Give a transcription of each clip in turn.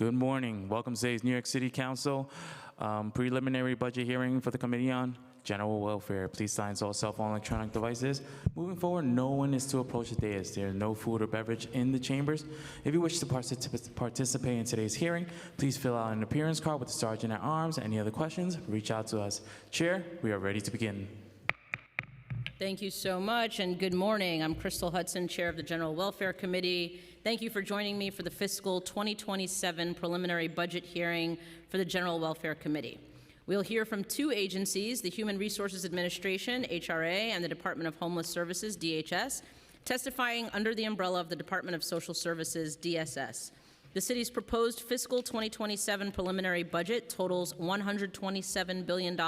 Good morning. Welcome to today's New York City Council preliminary budget hearing for the Committee on General Welfare. Please silence all cell phone electronic devices. Moving forward, no one is to approach the dais. There is no food or beverage in the chambers. If you wish to participate in today's hearing, please fill out an appearance card with the Sergeant at Arms. Any other questions, reach out to us. Chair, we are ready to begin. Thank you so much, and good morning. I'm Crystal Hudson, Chair of the General Welfare Committee. Thank you for joining me for the fiscal 2027 preliminary budget hearing for the General Welfare Committee. We'll hear from two agencies, the Human Resources Administration, HRA, and the Department of Homeless Services, DHS, testifying under the umbrella of the Department of Social Services, DSS. The city's proposed fiscal 2027 preliminary budget totals $127 billion,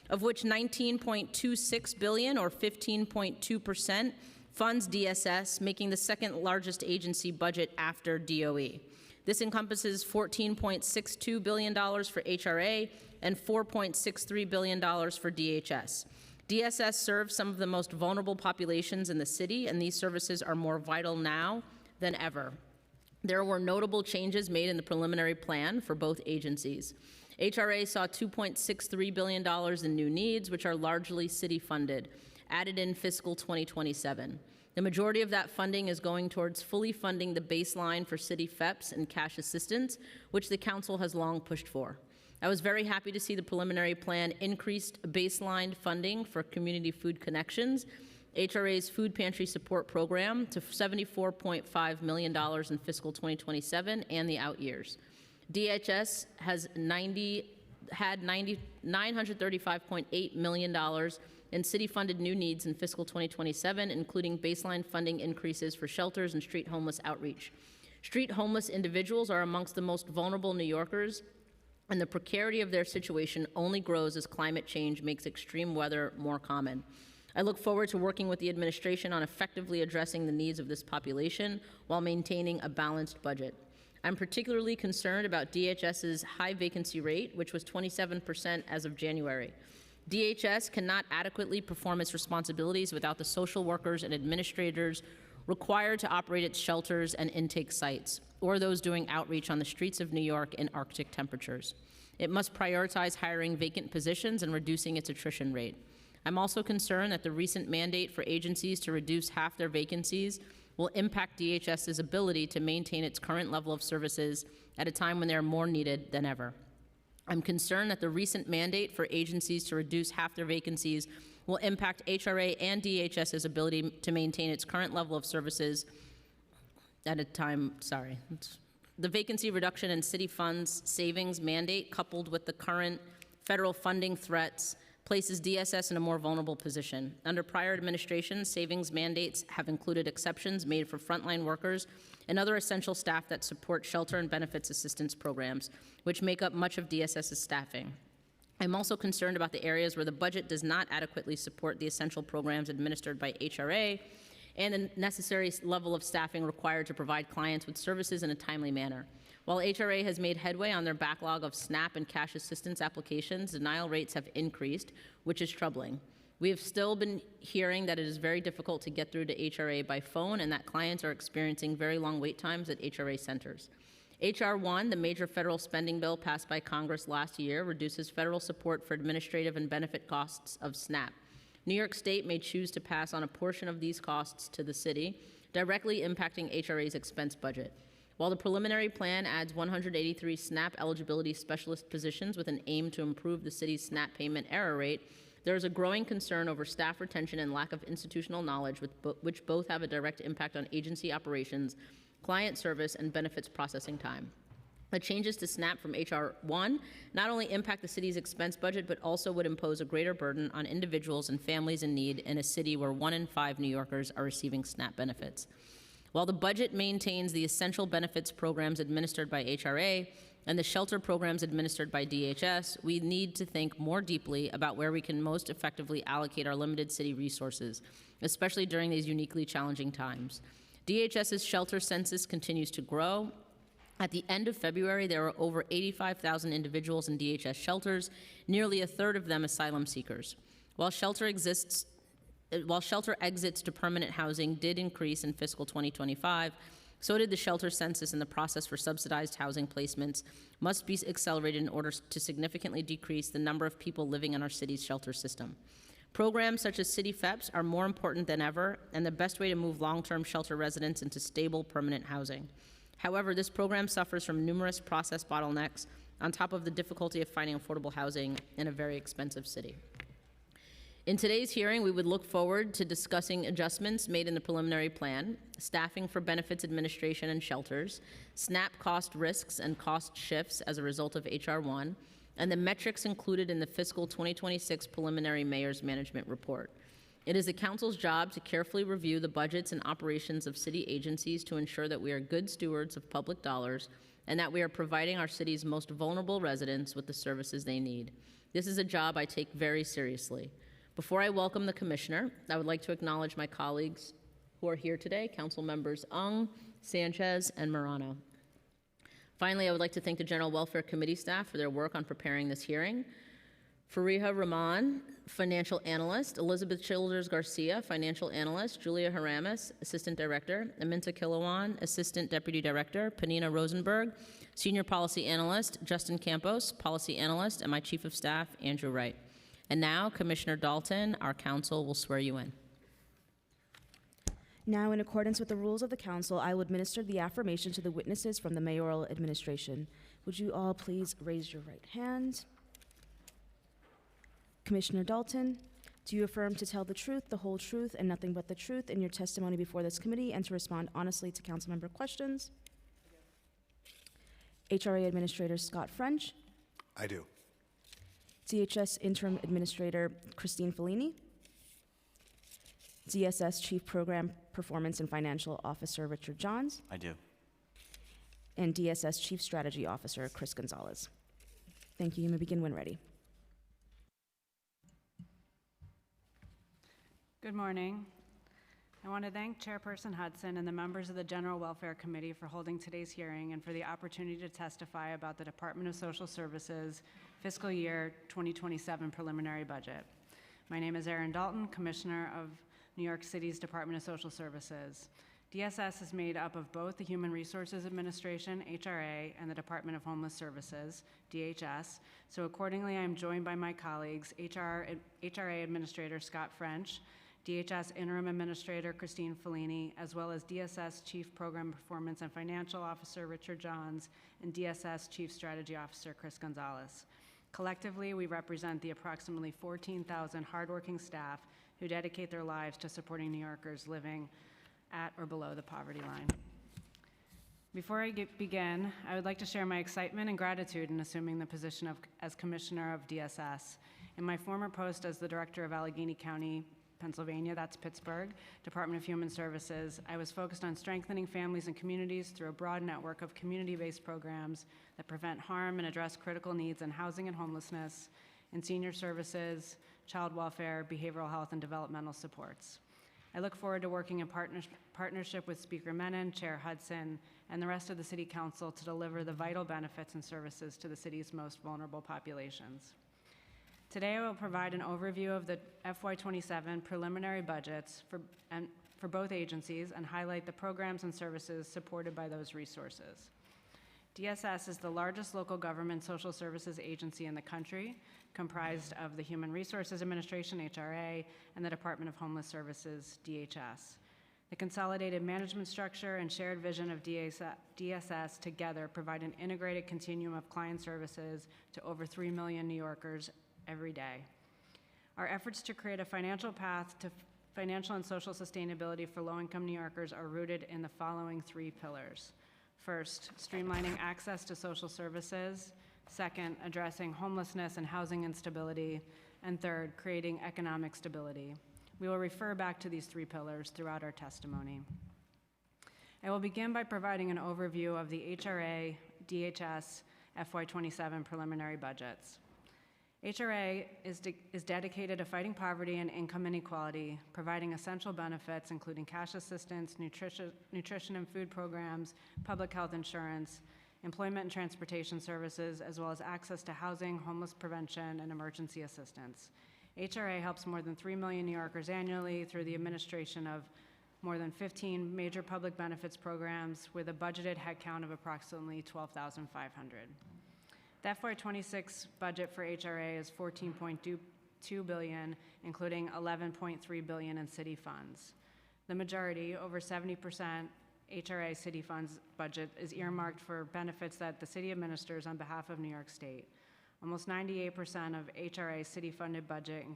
of which $19.26 billion, or 15.2%, funds DSS, making the second largest agency budget after DOE. This encompasses $14.62 billion for HRA and $4.63 billion for DHS. DSS serves some of the most vulnerable populations in the city, and these services are more vital now than ever. There were notable changes made in the preliminary plan for both agencies. HRA saw $2.63 billion in new needs, which are largely city-funded, added in fiscal 2027. The majority of that funding is going towards fully funding the baseline for city FEPS and cash assistance, which the council has long pushed for. I was very happy to see the preliminary plan increased baseline funding for Community Food Connections, HRA's food pantry support program, to $74.5 million in fiscal 2027 and the out years. DHS has had $935.8 million in city-funded new needs in fiscal 2027, including baseline funding increases for shelters and street homeless outreach. Street homeless individuals are amongst the most vulnerable New Yorkers, and the precarity of their situation only grows as climate change makes extreme weather more common. I look forward to working with the administration on effectively addressing the needs of this population while maintaining a balanced budget. I'm particularly concerned about DHS's high vacancy rate, which was 27% as of January. DHS cannot adequately perform its responsibilities without the social workers and administrators required to operate its shelters and intake sites, or those doing outreach on the streets of New York in Arctic temperatures. It must prioritize hiring vacant positions and reducing its attrition rate. I'm also concerned that the recent mandate for agencies to reduce half their vacancies will impact DHS's ability to maintain its current level of services at a time when they are more needed than ever. I'm concerned that the recent mandate for agencies to reduce half their vacancies will impact HRA and DHS's ability to maintain its current level of services at a time, The vacancy reduction in city funds savings mandate, coupled with the current federal funding threats, places DSS in a more vulnerable position. Under prior administrations, savings mandates have included exceptions made for frontline workers and other essential staff that support shelter and benefits assistance programs, which make up much of DSS's staffing. I'm also concerned about the areas where the budget does not adequately support the essential programs administered by HRA and the necessary level of staffing required to provide clients with services in a timely manner. While HRA has made headway on their backlog of SNAP and cash assistance applications, denial rates have increased, which is troubling. We have still been hearing that it is very difficult to get through to HRA by phone and that clients are experiencing very long wait times at HRA centers. H.R. 1, the major federal spending bill passed by Congress last year, reduces federal support for administrative and benefit costs of SNAP. New York State may choose to pass on a portion of these costs to the city, directly impacting HRA's expense budget. While the preliminary plan adds 183 SNAP eligibility specialist positions with an aim to improve the city's SNAP payment error rate, there is a growing concern over staff retention and lack of institutional knowledge, which both have a direct impact on agency operations, client service, and benefits processing time. The changes to SNAP from H.R. 1 not only impact the city's expense budget, but also would impose a greater burden on individuals and families in need in a city where 1 in 5 New Yorkers are receiving SNAP benefits. While the budget maintains the essential benefits programs administered by HRA and the shelter programs administered by DHS, we need to think more deeply about where we can most effectively allocate our limited city resources, especially during these uniquely challenging times. DHS's shelter census continues to grow. At the end of February, there were over 85,000 individuals in DHS shelters, nearly a third of them asylum seekers. While shelter exits to permanent housing did increase in fiscal 2025, So did the shelter census, and the process for subsidized housing placements must be accelerated in order to significantly decrease the number of people living in our city's shelter system. Programs such as City FEPS are more important than ever, and the best way to move long-term shelter residents into stable, permanent housing. However, this program suffers from numerous process bottlenecks on top of the difficulty of finding affordable housing in a very expensive city. In today's hearing, we would look forward to discussing adjustments made in the preliminary plan, staffing for benefits administration and shelters, SNAP cost risks and cost shifts as a result of H.R. 1, and the metrics included in the fiscal 2026 preliminary mayor's management report. It is the council's job to carefully review the budgets and operations of city agencies to ensure that we are good stewards of public dollars and that we are providing our city's most vulnerable residents with the services they need. This is a job I take very seriously. Before I welcome the commissioner, I would like to acknowledge my colleagues who are here today, Council Members Ung, Sanchez, and Morano. Finally, I would like to thank the General Welfare Committee staff for their work on preparing this hearing. Fariha Rahman, Financial Analyst, Elizabeth Childers Garcia, Financial Analyst, Julia Haramis, Assistant Director, Aminta Kilawan, Assistant Deputy Director, Panina Rosenberg, Senior Policy Analyst, Justin Campos, Policy Analyst, and my Chief of Staff, Andrew Wright. And now, Commissioner Dalton, our council will swear you in. Now, in accordance with the rules of the council, I will administer the affirmation to the witnesses from the mayoral administration. Would you all please raise your right hand? Commissioner Dalton, do you affirm to tell the truth, the whole truth, and nothing but the truth in your testimony before this committee and to respond honestly to council member questions? HRA Administrator Scott French. I do. DHS Interim Administrator Christine Fellini. DSS Chief Program Performance and Financial Officer Richard Johns. I do. And DSS Chief Strategy Officer Chris Gonzalez. Thank you. You may begin when ready. Good morning. I want to thank Chairperson Hudson and the members of the General Welfare Committee for holding today's hearing and for the opportunity to testify about the Department of Social Services fiscal year 2027 preliminary budget. My name is Erin Dalton, Commissioner of New York City's Department of Social Services. DSS is made up of both the Human Resources Administration, HRA, and the Department of Homeless Services, DHS. So accordingly, I'm joined by my colleagues, HRA Administrator Scott French, DHS Interim Administrator Christine Fellini, as well as DSS Chief Program Performance and Financial Officer Richard Johns, and DSS Chief Strategy Officer Chris Gonzalez. Collectively, we represent the approximately 14,000 hardworking staff who dedicate their lives to supporting New Yorkers living at or below the poverty line. Before I begin, I would like to share my excitement and gratitude in assuming the position as Commissioner of DSS. In my former post as the Director of Allegheny County, Pennsylvania, that's Pittsburgh, Department of Human Services, I was focused on strengthening families and communities through a broad network of community-based programs that prevent harm and address critical needs in housing and homelessness, in senior services, child welfare, behavioral health, and developmental supports. I look forward to working in partnership with Speaker Menon, Chair Hudson, and the rest of the City Council to deliver the vital benefits and services to the city's most vulnerable populations. Today, I will provide an overview of the FY27 preliminary budgets for both agencies and highlight the programs and services supported by those resources. DSS is the largest local government social services agency in the country, comprised of the Human Resources Administration, HRA, and the Department of Homeless Services, DHS. The consolidated management structure and shared vision of DSS together provide an integrated continuum of client services to over 3 million New Yorkers every day. Our efforts to create a financial path to financial and social sustainability for low-income New Yorkers are rooted in the following 3 pillars. First, streamlining access to social services. Second, addressing homelessness and housing instability. And third, creating economic stability. We will refer back to these 3 pillars throughout our testimony. I will begin by providing an overview of the HRA, DHS, FY27 preliminary budgets. HRA is dedicated to fighting poverty and income inequality, providing essential benefits including cash assistance, nutrition and food programs, public health insurance, employment and transportation services, as well as access to housing, homeless prevention, and emergency assistance. HRA helps more than 3 million New Yorkers annually through the administration of more than 15 major public benefits programs with a budgeted headcount of approximately 12,500. The FY26 budget for HRA is $14.2 billion, including $11.3 billion in city funds. The majority, over 70%, HRA city funds budget is earmarked for benefits that the city administers on behalf of New York State. Almost 98% of HRA city-funded budget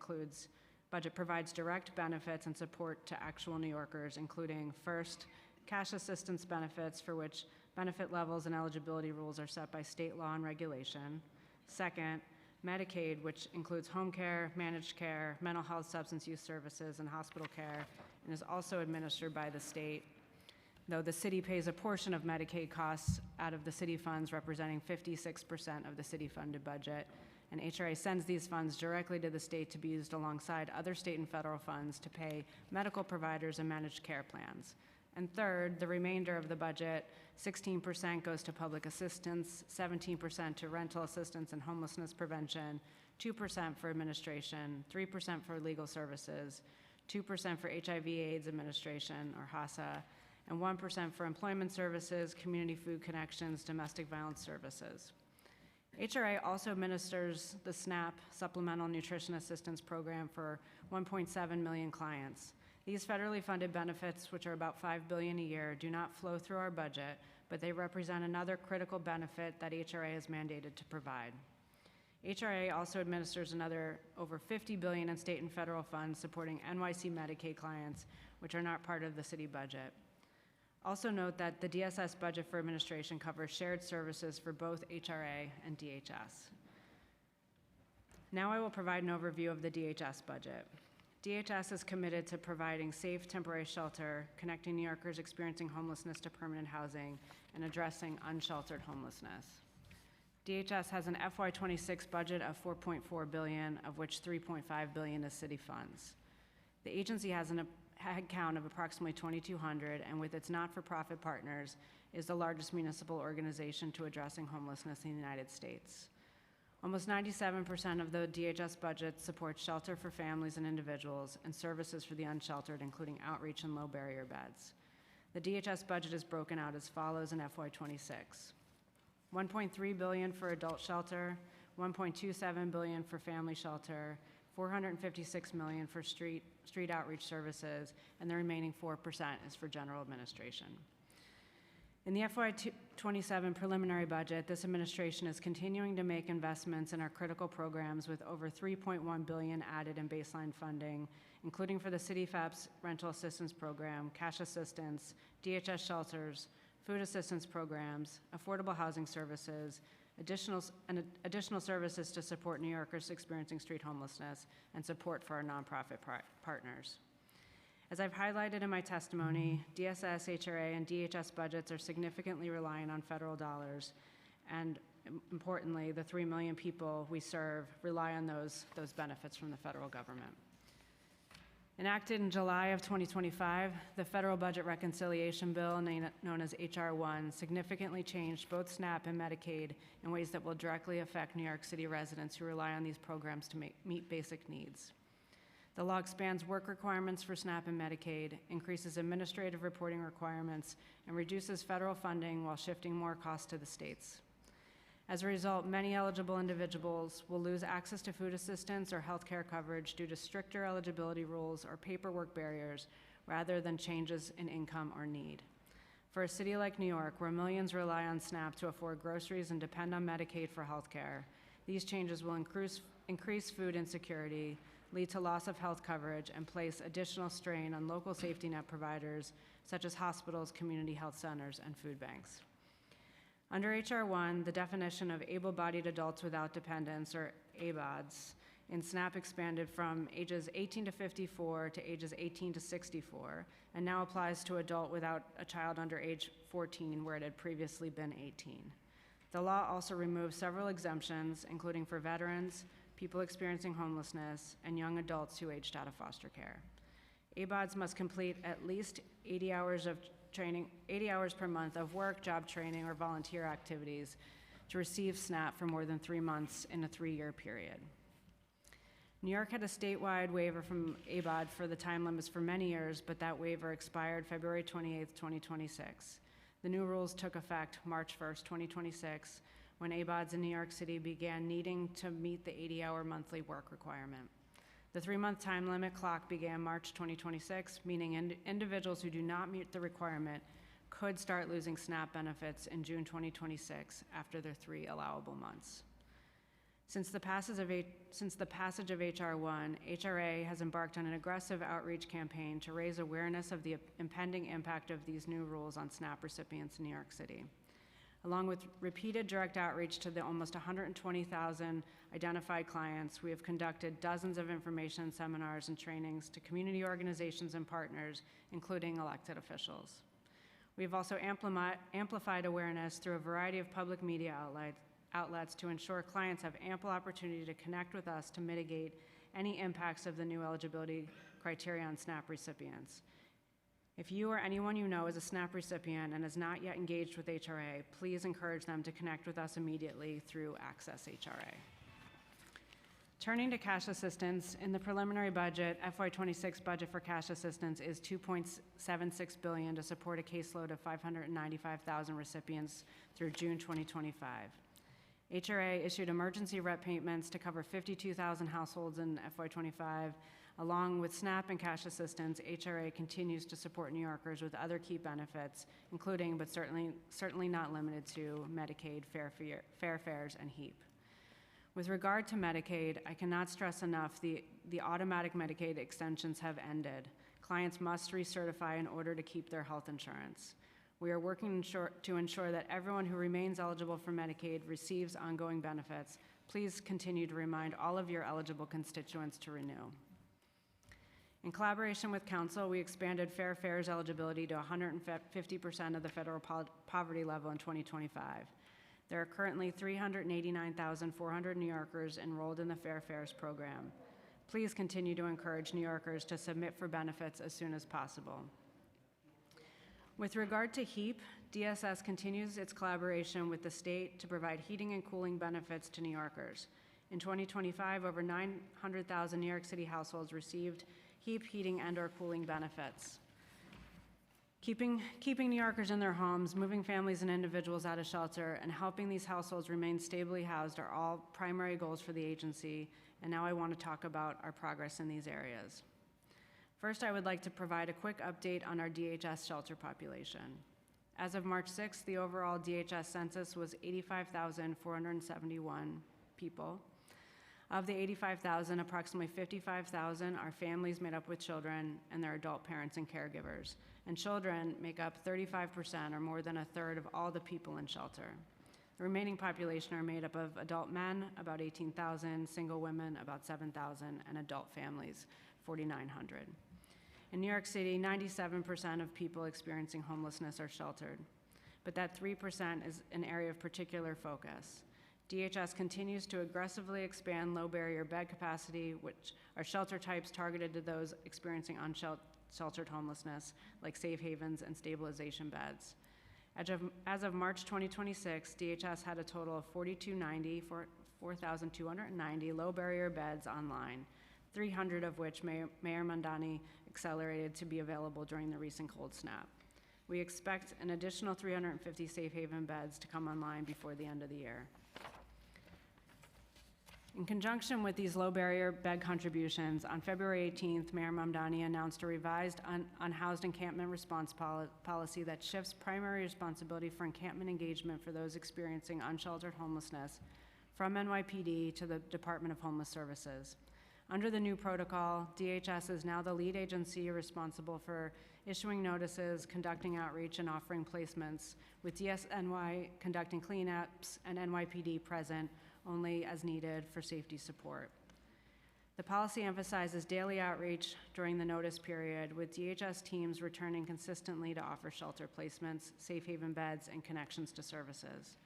provides direct benefits and support to actual New Yorkers, including first, cash assistance benefits for which benefit levels and eligibility rules are set by state law and regulation. Second, Medicaid, which includes home care, managed care, mental health, substance use services, and hospital care, and is also administered by the state, though the city pays a portion of Medicaid costs out of the city funds, representing 56% of the city-funded budget, and HRA sends these funds directly to the state to be used alongside other state and federal funds to pay medical providers and managed care plans. And third, the remainder of the budget, 16% goes to public assistance, 17% to rental assistance and homelessness prevention, 2% for administration, 3% for legal services, 2% for HIV/AIDS administration, or HACA, and 1% for employment services, community food connections, domestic violence services. HRA also administers the SNAP Supplemental Nutrition Assistance Program for 1.7 million clients. These federally funded benefits, which are about $5 billion a year, do not flow through our budget, but they represent another critical benefit that HRA is mandated to provide. HRA also administers another over $50 billion in state and federal funds supporting NYC Medicaid clients, which are not part of the city budget. Also note that the DSS budget for administration covers shared services for both HRA and DHS. Now I will provide an overview of the DHS budget. DHS is committed to providing safe temporary shelter, connecting New Yorkers experiencing homelessness to permanent housing, and addressing unsheltered homelessness. DHS has an FY26 budget of $4.4 billion, of which $3.5 billion is city funds. The agency has a headcount of approximately 2,200, and with its not-for-profit partners, is the largest municipal organization to addressing homelessness in the United States. Almost 97% of the DHS budget supports shelter for families and individuals and services for the unsheltered, including outreach and low-barrier beds. The DHS budget is broken out as follows in FY26. $1.3 billion for adult shelter, $1.27 billion for family shelter, $456 million for street outreach services, and the remaining 4% is for general administration. In the FY27 preliminary budget, this administration is continuing to make investments in our critical programs with over $3.1 billion added in baseline funding, including for the City FAPS rental assistance program, cash assistance, DHS shelters, food assistance programs, affordable housing services, additional services to support New Yorkers experiencing street homelessness, and support for our nonprofit partners. As I've highlighted in my testimony, DSS, HRA, and DHS budgets are significantly reliant on federal dollars, and importantly, the 3 million people we serve rely on those benefits from the federal government. Enacted in July of 2025, the Federal Budget Reconciliation Bill, known as H.R. 1, significantly changed both SNAP and Medicaid in ways that will directly affect New York City residents who rely on these programs to meet basic needs. The law expands work requirements for SNAP and Medicaid, increases administrative reporting requirements, and reduces federal funding while shifting more costs to the states. As a result, many eligible individuals will lose access to food assistance or health care coverage due to stricter eligibility rules or paperwork barriers rather than changes in income or need. For a city like New York, where millions rely on SNAP to afford groceries and depend on Medicaid for health care, these changes will increase food insecurity, lead to loss of health coverage, and place additional strain on local safety net providers such as hospitals, community health centers, and food banks. Under H.R. 1, the definition of able-bodied adults without dependents, or ABODs, in SNAP expanded from ages 18 to 54 to ages 18 to 64, and now applies to adult without a child under age 14, where it had previously been 18. The law also removes several exemptions, including for veterans, people experiencing homelessness, and young adults who aged out of foster care. ABODs must complete at least 80 hours of training, 80 hours per month of work, job training, or volunteer activities to receive SNAP for more than 3 months in a 3-year period. New York had a statewide waiver from ABOD for the time limits for many years, but that waiver expired February 28th, 2026. The new rules took effect March 1st, 2026, when ABODs in New York City began needing to meet the 80-hour monthly work requirement. The 3-month time limit clock began March 2026, meaning individuals who do not meet the requirement could start losing SNAP benefits in June 2026 after their 3 allowable months. Since the passage of H.R. 1, HRA has embarked on an aggressive outreach campaign to raise awareness of the impending impact of these new rules on SNAP recipients in New York City. Along with repeated direct outreach to the almost 120,000 identified clients, we have conducted dozens of information seminars and trainings to community organizations and partners, including elected officials. We have also amplified awareness through a variety of public media outlets to ensure clients have ample opportunity to connect with us to mitigate any impacts of the new eligibility criteria on SNAP recipients. If you or anyone you know is a SNAP recipient and has not yet engaged with HRA, please encourage them to connect with us immediately through Access HRA. Turning to cash assistance, in the preliminary budget, FY26 budget for cash assistance is $2.76 billion to support a caseload of 595,000 recipients through June 2025. HRA issued emergency rep payments to cover 52,000 households in FY25. Along with SNAP and cash assistance, HRA continues to support New Yorkers with other key benefits, including, but certainly not limited to, Medicaid, fair fares, and HEAP. With regard to Medicaid, I cannot stress enough the automatic Medicaid extensions have ended. Clients must recertify in order to keep their health insurance. We are working to ensure that everyone who remains eligible for Medicaid receives ongoing benefits. Please continue to remind all of your eligible constituents to renew. In collaboration with Council, we expanded fair fares eligibility to 150% of the federal poverty level in 2025. There are currently 389,400 New Yorkers enrolled in the Fair Fares program. Please continue to encourage New Yorkers to submit for benefits as soon as possible. With regard to HEAP, DSS continues its collaboration with the state to provide heating and cooling benefits to New Yorkers. In 2025, over 900,000 New York City households received HEAP heating and/or cooling benefits. Keeping New Yorkers in their homes, moving families and individuals out of shelter, and helping these households remain stably housed are all primary goals for the agency, and now I want to talk about our progress in these areas. First, I would like to provide a quick update on our DHS shelter population. As of March 6th, the overall DHS census was 85,471 people. Of the 85,000, approximately 55,000 are families made up with children and their adult parents and caregivers. And children make up 35%, or more than a third, of all the people in shelter. The remaining population are made up of adult men, about 18,000, single women, about 7,000, and adult families, 4,900. In New York City, 97% of people experiencing homelessness are sheltered, but that 3% is an area of particular focus. DHS continues to aggressively expand low-barrier bed capacity, which are shelter types targeted to those experiencing unsheltered homelessness, like safe havens and stabilization beds. As of March 2026, DHS had a total of 4,290 low-barrier beds online, 300 of which Mayor Mamdani accelerated to be available during the recent cold snap. We expect an additional 350 safe haven beds to come online before the end of the year. In conjunction with these low-barrier bed contributions, on February 18th, Mayor Mamdani announced a revised unhoused encampment response policy that shifts primary responsibility for encampment engagement for those experiencing unsheltered homelessness from NYPD to the Department of Homeless Services. Under the new protocol, DHS is now the lead agency responsible for issuing notices, conducting outreach, and offering placements, with DSNY conducting cleanups and NYPD present only as needed for safety support. The policy emphasizes daily outreach during the notice period, with DHS teams returning consistently to offer shelter placements, safe haven beds, and connections to services.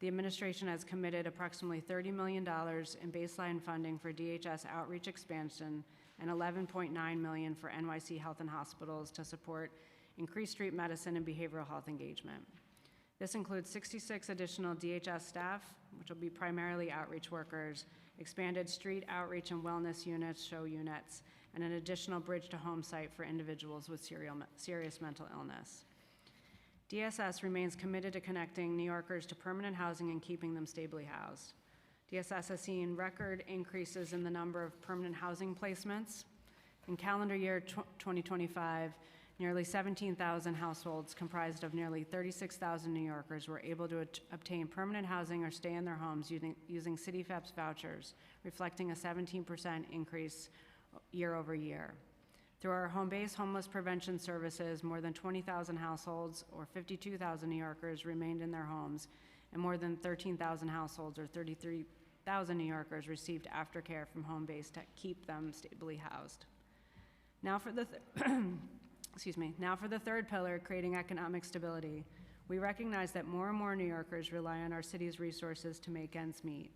The administration has committed approximately $30 million in baseline funding for DHS outreach expansion and $11.9 million for NYC Health and Hospitals to support increased street medicine and behavioral health engagement. This includes 66 additional DHS staff, which will be primarily outreach workers, expanded street outreach and wellness units, show units, and an additional bridge to home site for individuals with serious mental illness. DSS remains committed to connecting New Yorkers to permanent housing and keeping them stably housed. DSS has seen record increases in the number of permanent housing placements. In calendar year 2025, nearly 17,000 households comprised of nearly 36,000 New Yorkers were able to obtain permanent housing or stay in their homes using CityFEP's vouchers, reflecting a 17% increase year over year. Through our home-based homeless prevention services, more than 20,000 households or 52,000 New Yorkers remained in their homes, and more than 13,000 households or 33,000 New Yorkers received aftercare from home-based to keep them stably housed. Now for the Now for the third pillar, creating economic stability. We recognize that more and more New Yorkers rely on our city's resources to make ends meet.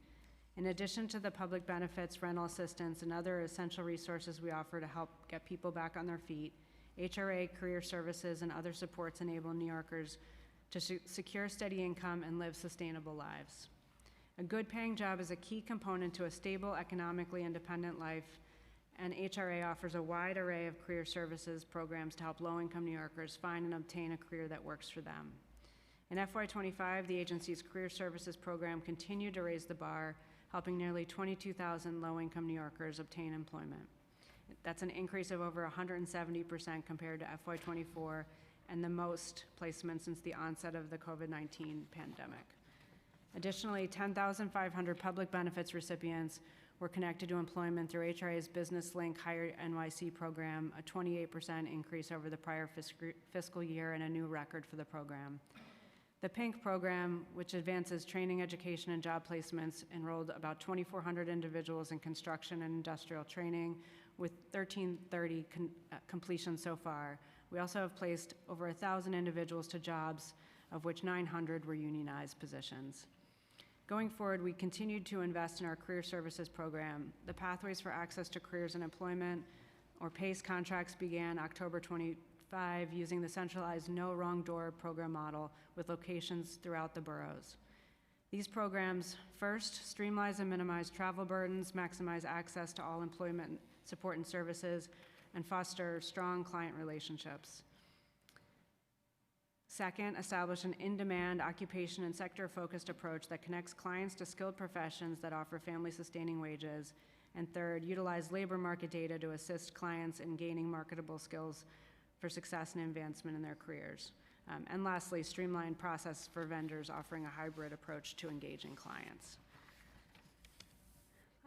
In addition to the public benefits, rental assistance, and other essential resources we offer to help get people back on their feet, HRA, career services, and other supports enable New Yorkers to secure steady income and live sustainable lives. A good paying job is a key component to a stable, economically independent life, and HRA offers a wide array of career services programs to help low-income New Yorkers find and obtain a career that works for them. In FY25, the agency's career services program continued to raise the bar, helping nearly 22,000 low-income New Yorkers obtain employment. That's an increase of over 170% compared to FY24 and the most placements since the onset of the COVID-19 pandemic. Additionally, 10,500 public benefits recipients were connected to employment through HRA's Business Link Hire NYC program, a 28% increase over the prior fiscal year and a new record for the program. The PINK program, which advances training, education, and job placements, enrolled about 2,400 individuals in construction and industrial training, with 1,330 completion so far. We also have placed over 1,000 individuals to jobs, of which 900 were unionized positions. Going forward, we continued to invest in our career services program. The Pathways for Access to Careers and Employment, or PACE contracts, began October 25 using the centralized No Wrong Door program model with locations throughout the boroughs. These programs first streamline and minimize travel burdens, maximize access to all employment support and services, and foster strong client relationships. Second, establish an in-demand, occupation, and sector-focused approach that connects clients to skilled professions that offer family-sustaining wages. And third, utilize labor market data to assist clients in gaining marketable skills for success and advancement in their careers. And lastly, streamline process for vendors offering a hybrid approach to engaging clients.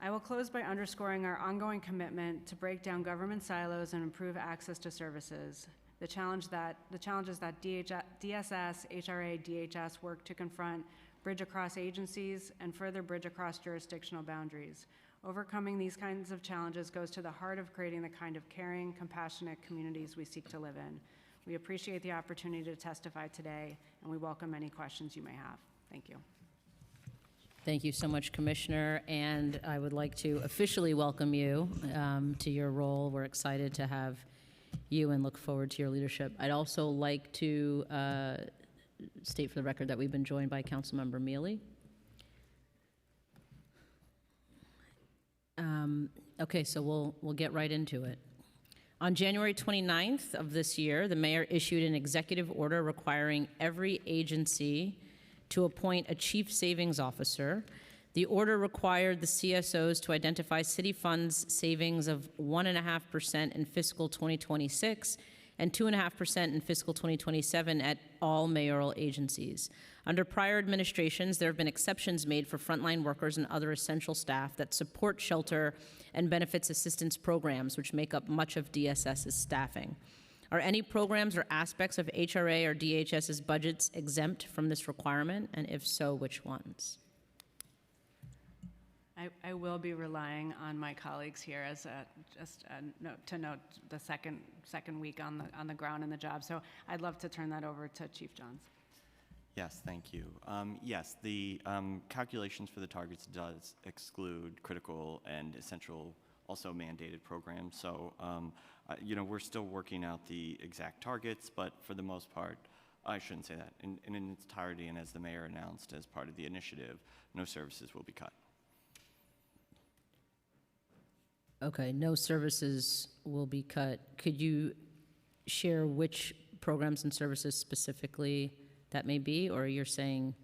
I will close by underscoring our ongoing commitment to break down government silos and improve access to services. The challenges that DSS, HRA, DHS work to confront, bridge across agencies, and further bridge across jurisdictional boundaries. Overcoming these kinds of challenges goes to the heart of creating the kind of caring, compassionate communities we seek to live in. We appreciate the opportunity to testify today, and we welcome any questions you may have. Thank you. Thank you so much, Commissioner, and I would like to officially welcome you to your role. We're excited to have you and look forward to your leadership. I'd also like to state for the record that we've been joined by Councilmember Mealy. Okay, so we'll get right into it. On January 29th of this year, the mayor issued an executive order requiring every agency to appoint a chief savings officer. The order required the CSOs to identify city funds savings of 1.5% in fiscal 2026 and 2.5% in fiscal 2027 at all mayoral agencies. Under prior administrations, there have been exceptions made for frontline workers and other essential staff that support shelter and benefits assistance programs, which make up much of DSS's staffing. Are any programs or aspects of HRA or DHS's budgets exempt from this requirement? And if so, which ones? I will be relying on my colleagues here as just a note to note the second week on the ground in the job. So I'd love to turn that over to Chief Johns. Yes, thank you. Yes, the calculations for the targets does exclude critical and essential, also mandated programs. So, we're still working out the exact targets, but for the most part, I shouldn't say that. In its entirety, and as the mayor announced as part of the initiative, no services will be cut. Okay, no services will be cut. Could you share which programs and services specifically that may be, or you're saying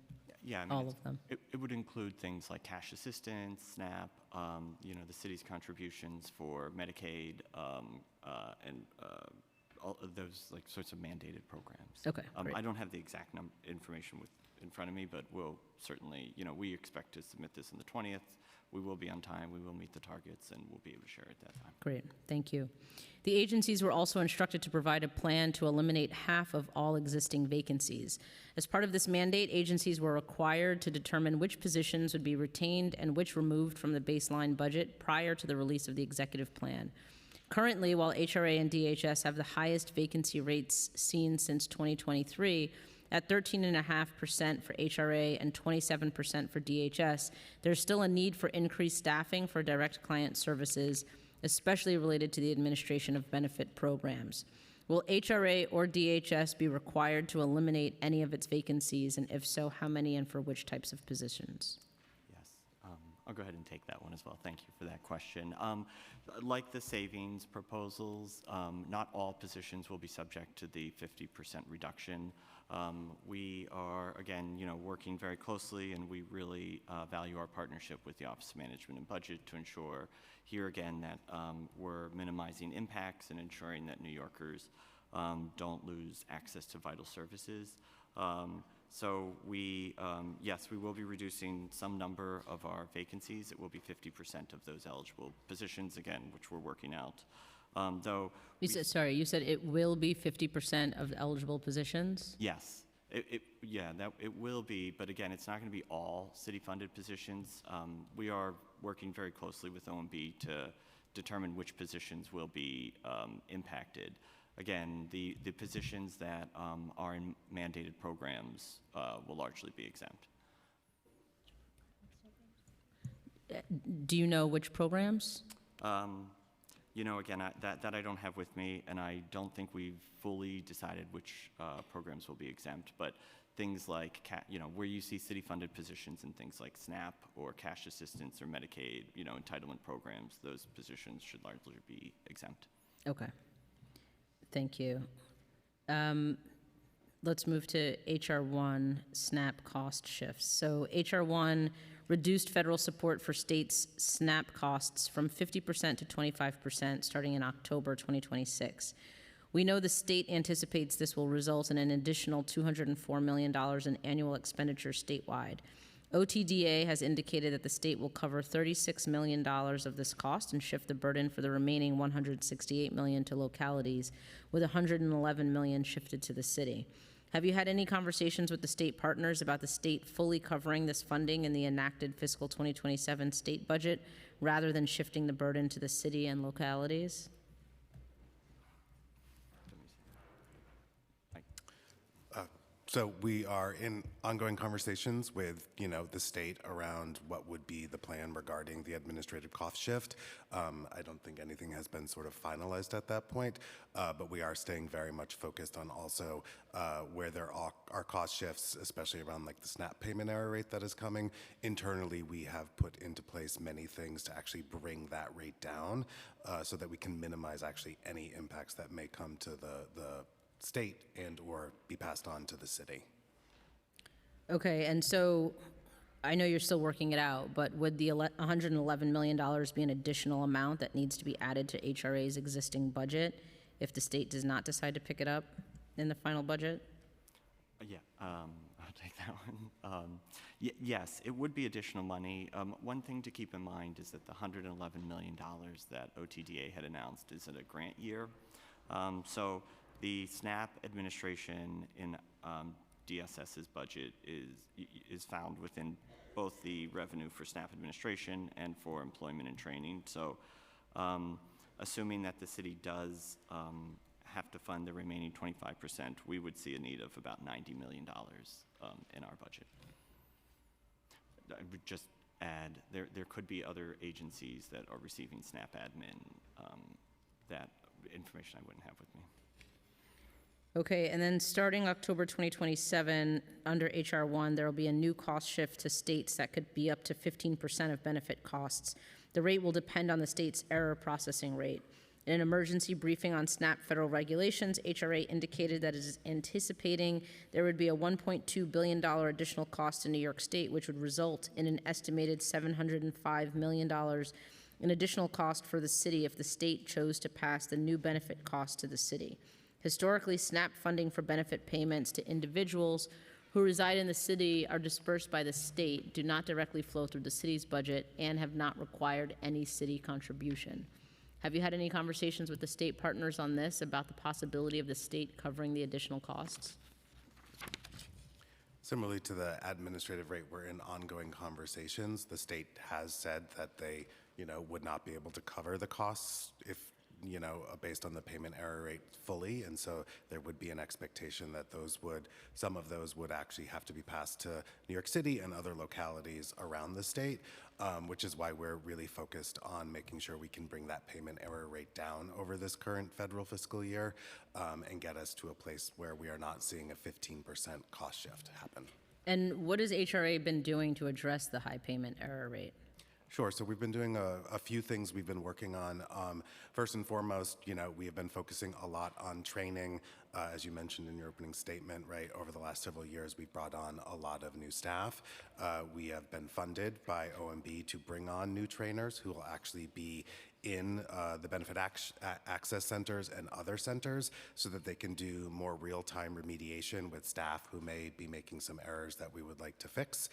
Yeah, I mean, all it's- of them? it would include things like cash assistance, SNAP, the city's contributions for Medicaid, and all of those like sorts of mandated programs. Okay, great. I don't have the exact information in front of me, but we'll certainly, we expect to submit this on the 20th. We will be on time, we will meet the targets, and we'll be able to share at that time. Great, thank you. The agencies were also instructed to provide a plan to eliminate half of all existing vacancies. As part of this mandate, agencies were required to determine which positions would be retained and which removed from the baseline budget prior to the release of the executive plan. Currently, while HRA and DHS have the highest vacancy rates seen since 2023, at 13.5% for HRA and 27% for DHS, there's still a need for increased staffing for direct client services, especially related to the administration of benefit programs. Will HRA or DHS be required to eliminate any of its vacancies, and if so, how many and for which types of positions? Yes, I'll go ahead and take that one as well. Thank you for that question. Like the savings proposals, not all positions will be subject to the 50% reduction. We are, again, working very closely, and we really value our partnership with the Office of Management and Budget to ensure, here again, that we're minimizing impacts and ensuring that New Yorkers don't lose access to vital services. So yes, we will be reducing some number of our vacancies. It will be 50% of those eligible positions, again, which we're working out. Though, You said it will be 50% of eligible positions? yes, it will be, but again, it's not going to be all city-funded positions. We are working very closely with OMB to determine which positions will be impacted. Again, the positions that are in mandated programs will largely be exempt. Do you know which programs? Again, that I don't have with me, and I don't think we've fully decided which programs will be exempt, but things like, where you see city-funded positions in things like SNAP or cash assistance or Medicaid, entitlement programs, those positions should largely be exempt. Okay. Thank you. Let's move to HR 1, SNAP cost shifts. So HR 1 reduced federal support for states' SNAP costs from 50% to 25% starting in October 2026. We know the state anticipates this will result in an additional $204 million in annual expenditure statewide. OTDA has indicated that the state will cover $36 million of this cost and shift the burden for the remaining $168 million to localities, with $111 million shifted to the city. Have you had any conversations with the state partners about the state fully covering this funding in the enacted fiscal 2027 state budget, rather than shifting the burden to the city and localities? So we are in ongoing conversations with, the state around what would be the plan regarding the administrative cost shift. I don't think anything has been sort of finalized at that point, but we are staying very much focused on also where there are cost shifts, especially around like the SNAP payment error rate that is coming. Internally, we have put into place many things to actually bring that rate down so that we can minimize actually any impacts that may come to the state and or be passed on to the city. Okay, and so I know you're still working it out, but would the $111 million be an additional amount that needs to be added to HRA's existing budget if the state does not decide to pick it up in the final budget? I'll take that one. Yes, it would be additional money. One thing to keep in mind is that the $111 million that OTDA had announced is in a grant year. So the SNAP administration in DSS's budget is found within both the revenue for SNAP administration and for employment and training. So assuming that the city does have to fund the remaining 25%, we would see a need of about $90 million in our budget. I would just add, there could be other agencies that are receiving SNAP admin. That information I wouldn't have with me. Okay, and then starting October 2027, under HR 1, there will be a new cost shift to states that could be up to 15% of benefit costs The rate will depend on the state's error processing rate. In an emergency briefing on SNAP federal regulations, HRA indicated that it is anticipating there would be a $1.2 billion additional cost in New York State, which would result in an estimated $705 million in additional cost for the city if the state chose to pass the new benefit cost to the city. Historically, SNAP funding for benefit payments to individuals who reside in the city are dispersed by the state, do not directly flow through the city's budget, and have not required any city contribution. Have you had any conversations with the state partners on this about the possibility of the state covering the additional costs? Similarly to the administrative rate, we're in ongoing conversations. The state has said that they, would not be able to cover the costs if, based on the payment error rate fully, and so there would be an expectation that some of those would actually have to be passed to New York City and other localities around the state, which is why we're really focused on making sure we can bring that payment error rate down over this current federal fiscal year and get us to a place where we are not seeing a 15% cost shift happen. And what has HRA been doing to address the high payment error rate? Sure. So we've been doing a few things we've been working on. First and foremost, we have been focusing a lot on training. As you mentioned in your opening statement, right, over the last several years, we've brought on a lot of new staff. We have been funded by OMB to bring on new trainers who will actually be in the benefit access centers and other centers so that they can do more real-time remediation with staff who may be making some errors that we would like to fix.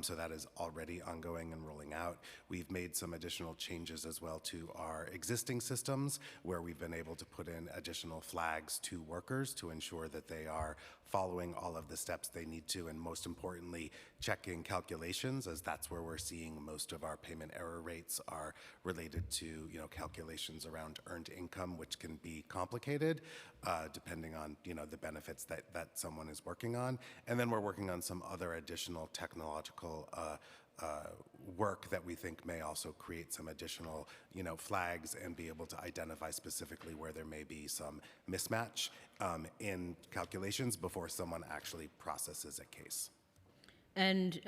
So that is already ongoing and rolling out. We've made some additional changes as well to our existing systems where we've been able to put in additional flags to workers to ensure that they are following all of the steps they need to, and most importantly, checking calculations, as that's where we're seeing most of our payment error rates are related to, calculations around earned income, which can be complicated depending on, the benefits that someone is working on. And then we're working on some other additional technological work that we think may also create some additional, flags and be able to identify specifically where there may be some mismatch in calculations before someone actually processes a case. And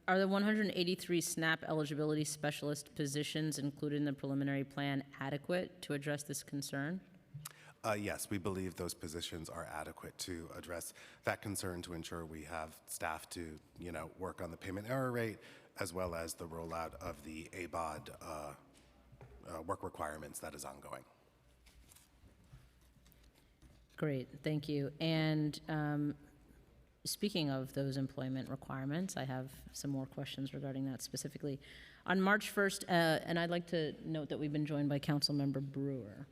are the 183 SNAP eligibility specialist positions included in the preliminary plan adequate to address this concern? Yes, we believe those positions are adequate to address that concern, to ensure we have staff to, work on the payment error rate, as well as the rollout of the ABOD work requirements that is ongoing. Great, thank you. And speaking of those employment requirements, I have some more questions regarding that specifically. On March 1st, and I'd like to note that we've been joined by Councilmember Brewer.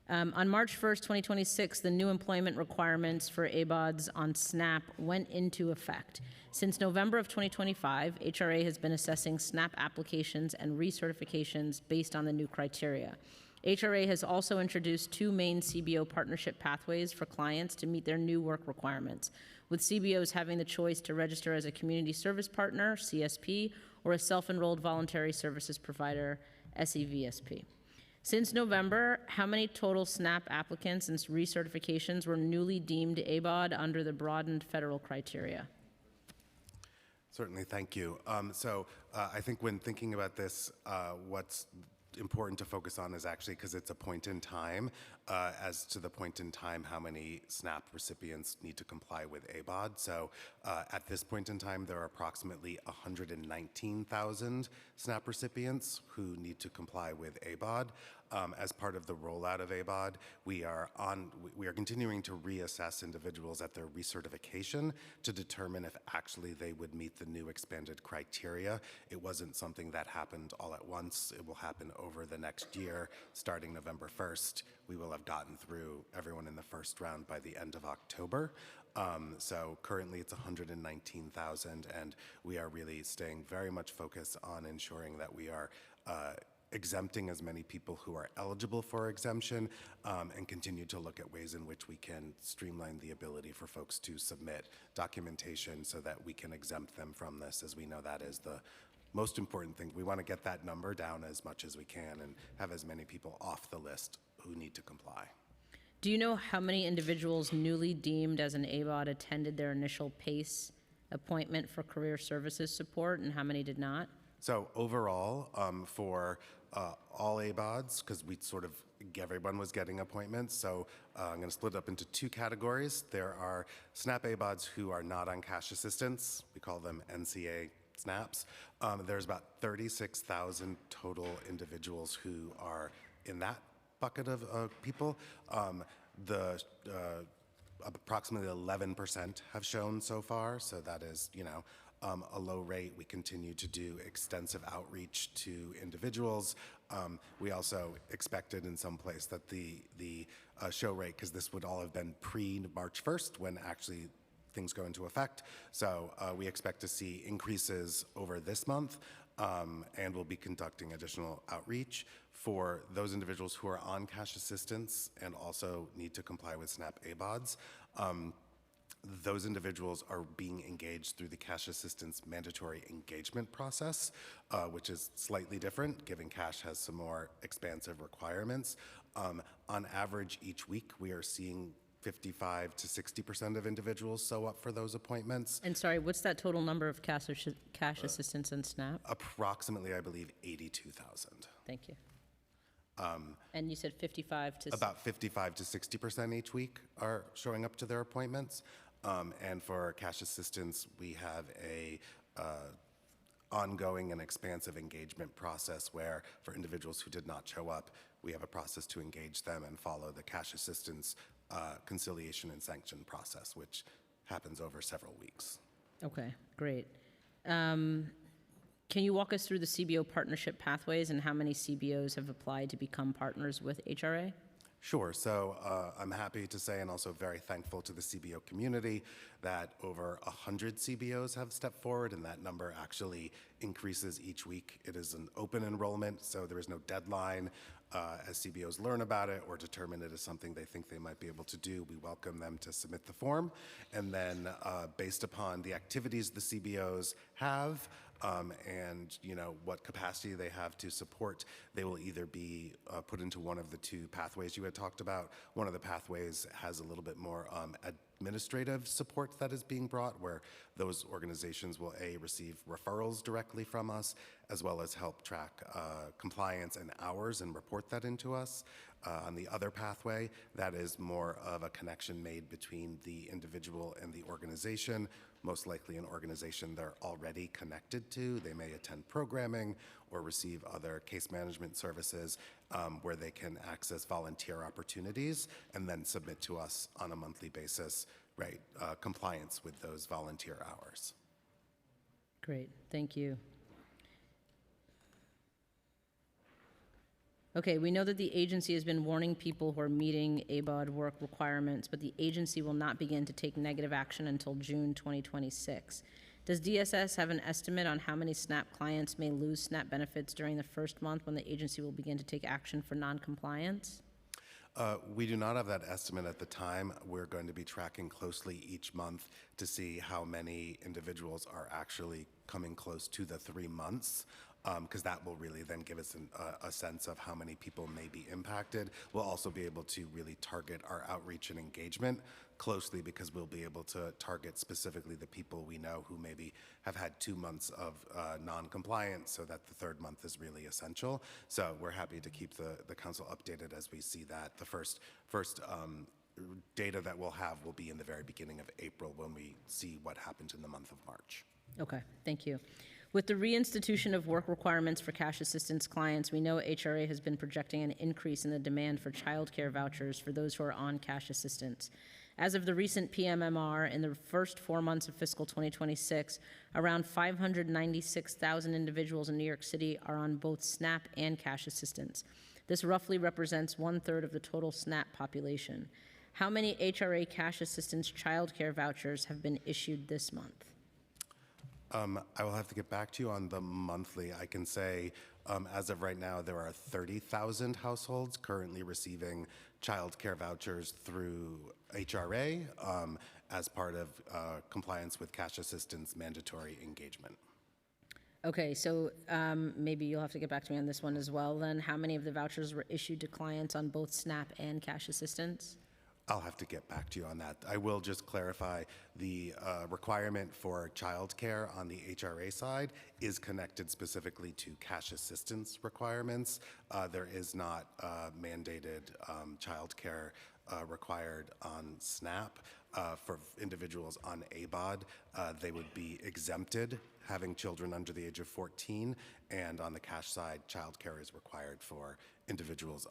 On March 1st, 2026, the new employment requirements for ABODs on SNAP went into effect. Since November of 2025, HRA has been assessing SNAP applications and recertifications based on the new criteria. HRA has also introduced 2 main CBO partnership pathways for clients to meet their new work requirements, with CBOs having the choice to register as a community service partner, CSP, or a self-enrolled voluntary services provider, SEVSP. Since November, how many total SNAP applicants and recertifications were newly deemed ABOD under the broadened federal criteria? Certainly, thank you. I think when thinking about this, what's important to focus on is actually, because it's a point in time, as to the point in time how many SNAP recipients need to comply with ABOD. So at this point in time, there are approximately 119,000 SNAP recipients who need to comply with ABOD. As part of the rollout of ABOD, we are continuing to reassess individuals at their recertification to determine if actually they would meet the new expanded criteria. It wasn't something that happened all at once. It will happen over the next year, starting November 1st. We will have gotten through everyone in the first round by the end of October. So currently it's 119,000, and we are really staying very much focused on ensuring that we are exempting as many people who are eligible for exemption, and continue to look at ways in which we can streamline the ability for folks to submit documentation so that we can exempt them from this, as we know that is the most important thing. We want to get that number down as much as we can and have as many people off the list who need to comply. Do you know how many individuals newly deemed as an ABOD attended their initial PACE appointment for career services support and how many did not? So overall, for all ABODs, because everyone was getting appointments, so I'm going to split it up into two categories. There are SNAP ABODs who are not on cash assistance. We call them NCA SNAPs. There's about 36,000 total individuals who are in that bucket of people. Approximately 11% have shown so far, so that is, a low rate. We continue to do extensive outreach to individuals. We also expected in some place that the show rate, because this would all have been pre-March 1st when actually things go into effect. So we expect to see increases over this month, and we'll be conducting additional outreach for those individuals who are on cash assistance and also need to comply with SNAP ABODs. Those individuals are being engaged through the cash assistance mandatory engagement process, which is slightly different, given cash has some more expansive requirements. On average, each week, we are seeing 55 to 60% of individuals show up for those appointments. And sorry, what's that total number of cash assistance and SNAP? Approximately, I believe, 82,000. Thank you. And you said 55 to... About 55 to 60% each week are showing up to their appointments. And for cash assistance, we have a ongoing and expansive engagement process where for individuals who did not show up, we have a process to engage them and follow the cash assistance conciliation and sanction process, which happens over several weeks. Okay, great. Can you walk us through the CBO partnership pathways and how many CBOs have applied to become partners with HRA? Sure. So I'm happy to say, and also very thankful to the CBO community, that over 100 CBOs have stepped forward, and that number actually increases each week. It is an open enrollment, so there is no deadline. As CBOs learn about it or determine it is something they think they might be able to do, we welcome them to submit the form. And then based upon the activities the CBOs have, and what capacity they have to support, they will either be put into one of the two pathways you had talked about. One of the pathways has a little bit more administrative support that is being brought, where those organizations will receive referrals directly from us, as well as help track compliance and hours and report that into us. On the other pathway, that is more of a connection made between the individual and the organization, most likely an organization they're already connected to. They may attend programming or receive other case management services where they can access volunteer opportunities and then submit to us on a monthly basis, compliance with those volunteer hours. Great, thank you. Okay, we know that the agency has been warning people who are meeting ABOD work requirements, but the agency will not begin to take negative action until June 2026. Does DSS have an estimate on how many SNAP clients may lose SNAP benefits during the first month when the agency will begin to take action for noncompliance? We do not have that estimate at the time. We're going to be tracking closely each month to see how many individuals are actually coming close to the 3 months, because that will really then give us a sense of how many people may be impacted. We'll also be able to really target our outreach and engagement closely, because we'll be able to target specifically the people we know who maybe have had 2 months of non-compliance, so that the 3rd month is really essential. So we're happy to keep the council updated as we see that. The first data that we'll have will be in the very beginning of April, when we see what happened in the month of March. Okay, thank you. With the reinstitution of work requirements for cash assistance clients, we know HRA has been projecting an increase in the demand for child care vouchers for those who are on cash assistance. As of the recent PMMR, in the first 4 months of fiscal 2026, around 596,000 individuals in New York City are on both SNAP and cash assistance. This roughly represents 1/3 of the total SNAP population. How many HRA cash assistance child care vouchers have been issued this month? I will have to get back to you on the monthly. I can say, as of right now, there are 30,000 households currently receiving child care vouchers through HRA as part of compliance with cash assistance mandatory engagement. Okay, so maybe you'll have to get back to me on this one as well then. How many of the vouchers were issued to clients on both SNAP and cash assistance? I'll have to get back to you on that. I will just clarify, The requirement for childcare on the HRA side is connected specifically to cash assistance requirements. There is not mandated childcare required on SNAP. For individuals on ABOD, they would be exempted having children under the age of 14, and on the cash side, childcare is required for individuals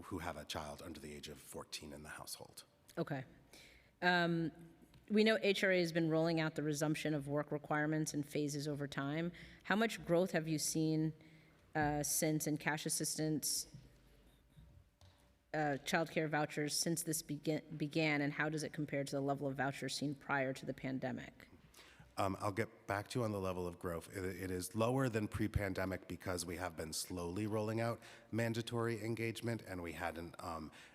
who have a child under the age of 14 in the household. Okay. We know HRA has been rolling out the resumption of work requirements in phases over time. How much growth have you seen since in cash assistance, childcare vouchers since this began, and how does it compare to the level of vouchers seen prior to the pandemic? I'll get back to you on the level of growth. It is lower than pre-pandemic because we have been slowly rolling out mandatory engagement, and we hadn't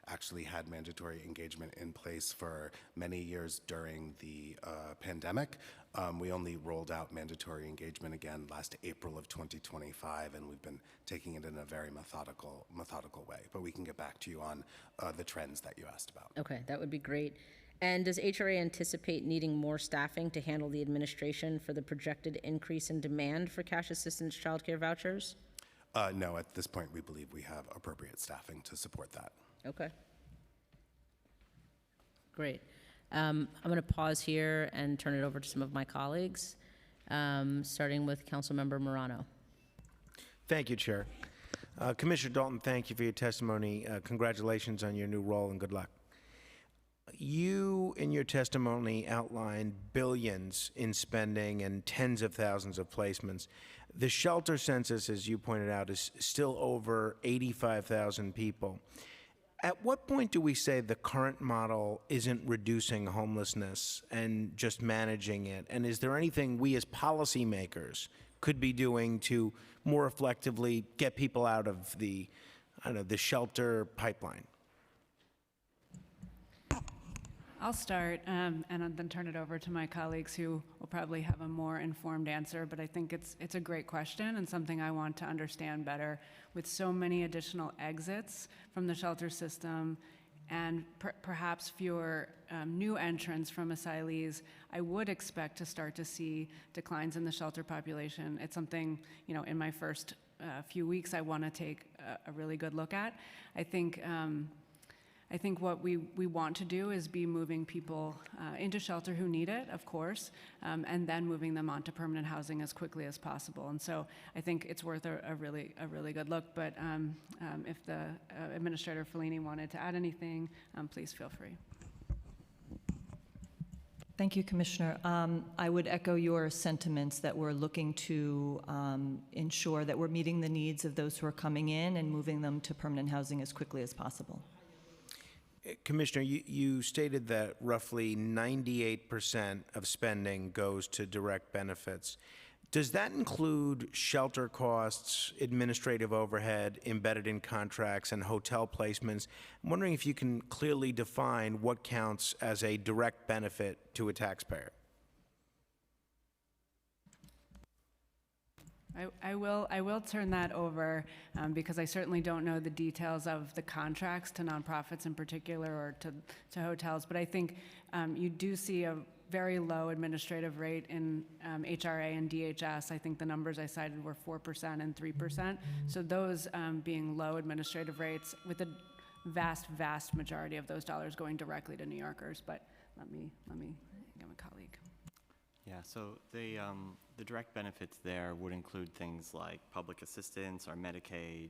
actually had mandatory engagement in place for many years during the pandemic. We only rolled out mandatory engagement again last April of 2025, and we've been taking it in a very methodical way. But we can get back to you on the trends that you asked about. Okay, that would be great. And does HRA anticipate needing more staffing to handle the administration for the projected increase in demand for cash assistance childcare vouchers? No, at this point, we believe we have appropriate staffing to support that. Okay. Great. I'm going to pause here and turn it over to some of my colleagues, starting with Councilmember Morano. Thank you, Chair. Commissioner Dalton, thank you for your testimony. Congratulations on your new role and good luck. You, in your testimony, outlined billions in spending and tens of thousands of placements. The shelter census, as you pointed out, is still over 85,000 people. At what point do we say the current model isn't reducing homelessness and just managing it? And is there anything we as policymakers could be doing to more effectively get people out of the shelter pipeline? I'll start and then turn it over to my colleagues who will probably have a more informed answer, but I think it's a great question and something I want to understand better. With so many additional exits from the shelter system and perhaps fewer new entrants from asylees, I would expect to start to see declines in the shelter population. It's something, in my first few weeks I want to take a really good look at. I think what we want to do is be moving people into shelter who need it, of course, and then moving them on to permanent housing as quickly as possible. And so I think it's worth a really good look. But if the Administrator Fellini wanted to add anything, please feel free. Thank you, Commissioner. I would echo your sentiments that we're looking to ensure that we're meeting the needs of those who are coming in and moving them to permanent housing as quickly as possible. Commissioner, you stated that roughly 98% of spending goes to direct benefits. Does that include shelter costs, administrative overhead embedded in contracts, and hotel placements? I'm wondering if you can clearly define what counts as a direct benefit to a taxpayer. I will turn that over because I certainly don't know the details of the contracts to nonprofits in particular or to hotels, but I think you do see a very low administrative rate in HRA and DHS. I think the numbers I cited were 4% and 3%. So those being low administrative rates with the vast majority of those dollars going directly to New Yorkers. But let me get my colleague. Yeah, so the direct benefits there would include things like public assistance, our Medicaid,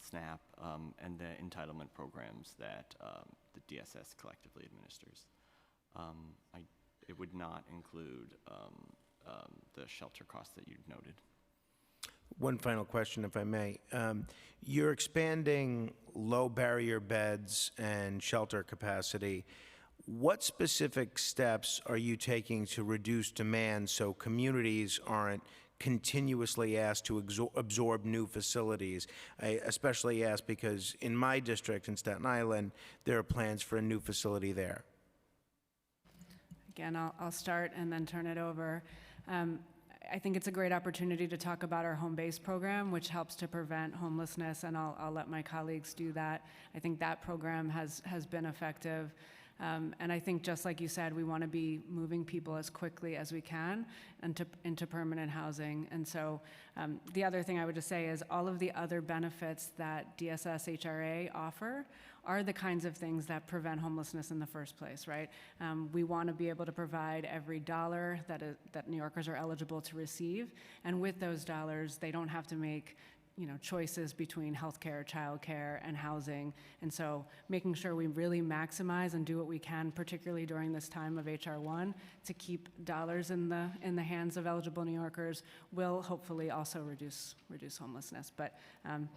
SNAP, and the entitlement programs that the DSS collectively administers. It would not include the shelter costs that you noted. One final question, if I may. You're expanding low barrier beds and shelter capacity. What specific steps are you taking to reduce demand so communities aren't continuously asked to absorb new facilities? I especially ask because in my district in Staten Island, there are plans for a new facility there. Again, I'll start and then turn it over. I think it's a great opportunity to talk about our home base program, which helps to prevent homelessness, and I'll let my colleagues do that. I think that program has been effective. And I think, just like you said, we want to be moving people as quickly as we can into permanent housing. And so the other thing I would just say is all of the other benefits that DSS HRA offer are the kinds of things that prevent homelessness in the first place, right? We want to be able to provide every dollar that New Yorkers are eligible to receive, and with those dollars, they don't have to make choices between healthcare, childcare, and housing. And so making sure we really maximize and do what we can, particularly during this time of HR 1, to keep dollars in the hands of eligible New Yorkers will hopefully also reduce homelessness. But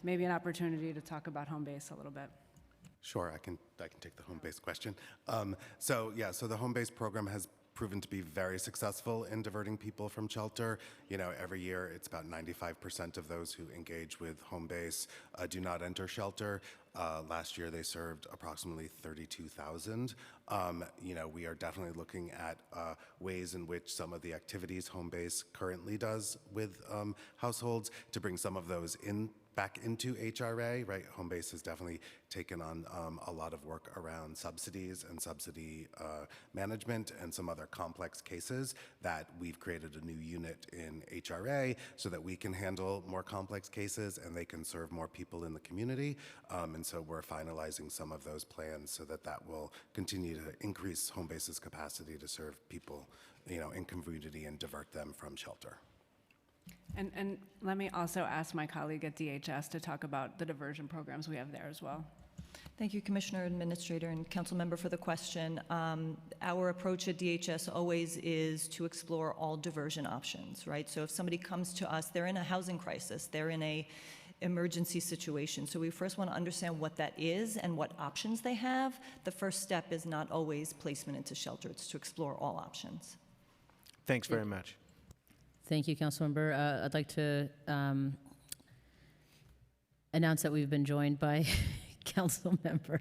maybe an opportunity to talk about home base a little bit. Sure, I can take the home-based question. So the home-based program has proven to be very successful in diverting people from shelter. Every year it's about 95% of those who engage with home base do not enter shelter. Last year they served approximately 32,000. We are definitely looking at ways in which some of the activities home base currently does with households to bring some of those back into HRA, right? Home base has definitely taken on a lot of work around subsidies and subsidy management and some other complex cases that we've created a new unit in HRA so that we can handle more complex cases and they can serve more people in the community. And so we're finalizing some of those plans so that will continue to increase home base's capacity to serve people, in community and divert them from shelter. And let me also ask my colleague at DHS to talk about the diversion programs we have there as well. Thank you, Commissioner, Administrator, and Council Member for the question. Our approach at DHS always is to explore all diversion options, right? So if somebody comes to us, they're in a housing crisis, they're in a emergency situation. So we first want to understand what that is and what options they have. The first step is not always placement into shelter. It's to explore all options. Thanks very much. Thank you, Councilmember. I'd like to announce that we've been joined by Councilmember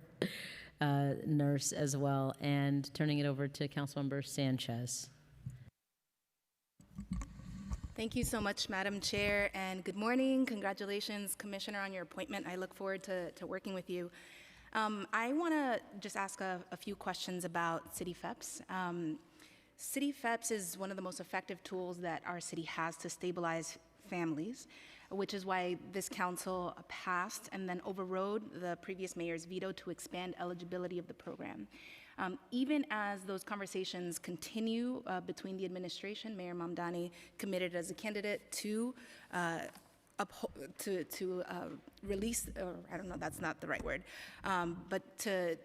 Nurse as well, and turning it over to Councilmember Sanchez. Thank you so much, Madam Chair, and good morning. Congratulations, Commissioner, on your appointment. I look forward to working with you. I want to just ask a few questions about City FEPS. City FEPS is one of the most effective tools that our city has to stabilize families, which is why this council passed and then overrode the previous mayor's veto to expand eligibility of the program. Even as those conversations continue between the administration, Mayor Mamdani committed as a candidate to release, or I don't know, that's not the right word, but to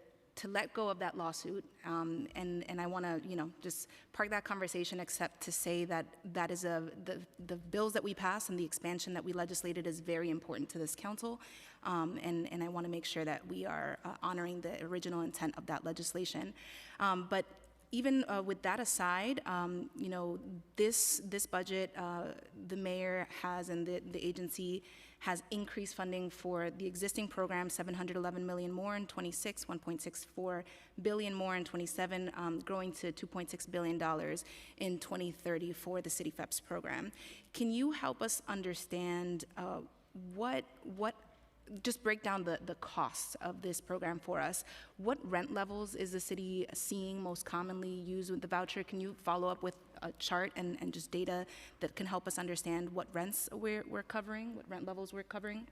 let go of that lawsuit. And I want to, just park that conversation, except to say that the bills that we passed and the expansion that we legislated is very important to this council. And I want to make sure that we are honoring the original intent of that legislation. But even with that aside, this budget, the mayor has, and the agency has increased funding for the existing program, $711 million more in 26, $1.64 billion more in 27, growing to $2.6 billion in 2030 for the City FEPS program. Can you help us understand just break down the costs of this program for us? What rent levels is the city seeing most commonly used with the voucher? Can you follow up with a chart and just data that can help us understand what rents we're covering, what rent levels we're covering?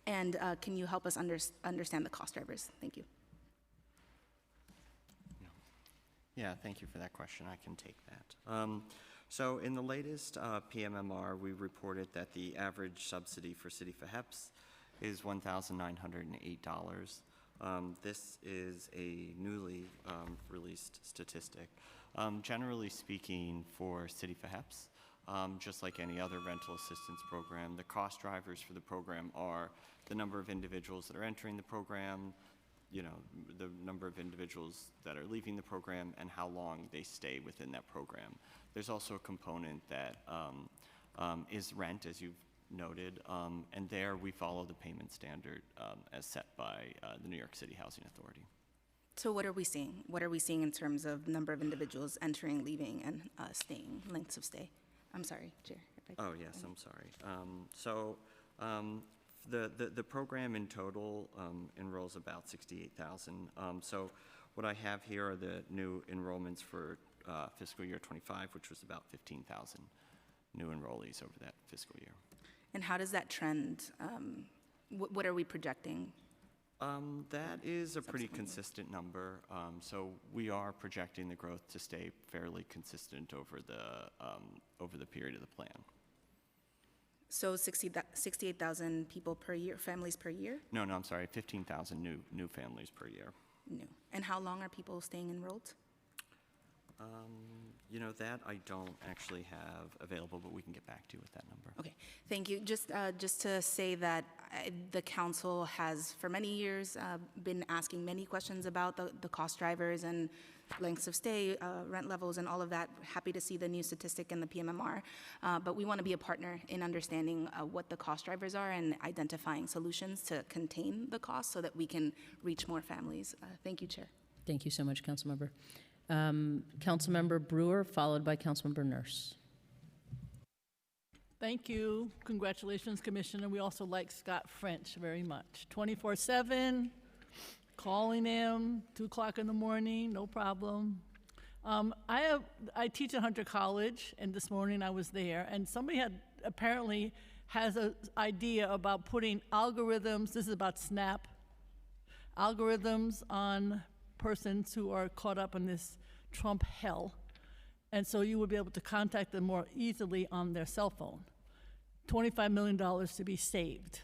And can you help us understand the cost drivers? Thank you. Yeah, thank you for that question. I can take that. So in the latest PMMR, we reported that the average subsidy for City FEPS is $1,908. This is a newly released statistic. Generally speaking, for City FEPS, just like any other rental assistance program, the cost drivers for the program are the number of individuals that are entering the program, the number of individuals that are leaving the program, and how long they stay within that program. There's also a component that is rent, as you've noted, and there we follow the payment standard as set by the New York City Housing Authority. So what are we seeing? What are we seeing in terms of number of individuals entering, leaving, and staying, lengths of stay? I'm sorry, Chair. Oh, yes, I'm sorry. The program in total enrolls about 68,000. So What I have here are the new enrollments for fiscal year '25, which was about 15,000 new enrollees over that fiscal year. And how does that trend? What are we projecting? That is a pretty consistent number. So we are projecting the growth to stay fairly consistent over the period of the plan. So 68,000 people per year, families per year? No, I'm sorry, 15,000 new families per year. New. And how long are people staying enrolled? You know, that I don't actually have available, but we can get back to you with that number. Okay, thank you. Just to say that the council has, for many years, been asking many questions about the cost drivers and lengths of stay, rent levels, and all of that. Happy to see the new statistic in the PMMR. But we want to be a partner in understanding what the cost drivers are and identifying solutions to contain the cost so that we can reach more families. Thank you, Chair. Thank you so much, Councilmember. Councilmember Brewer, followed by Councilmember Nurse. Thank you. Congratulations, Commissioner. We also like Scott French very much. 24/7, calling him, 2 o'clock in the morning, no problem. I teach at Hunter College, and this morning I was there, and somebody apparently has an idea about putting algorithms, this is about SNAP, algorithms on persons who are caught up in this Trump hell. And so you would be able to contact them more easily on their cell phone. $25 million to be saved.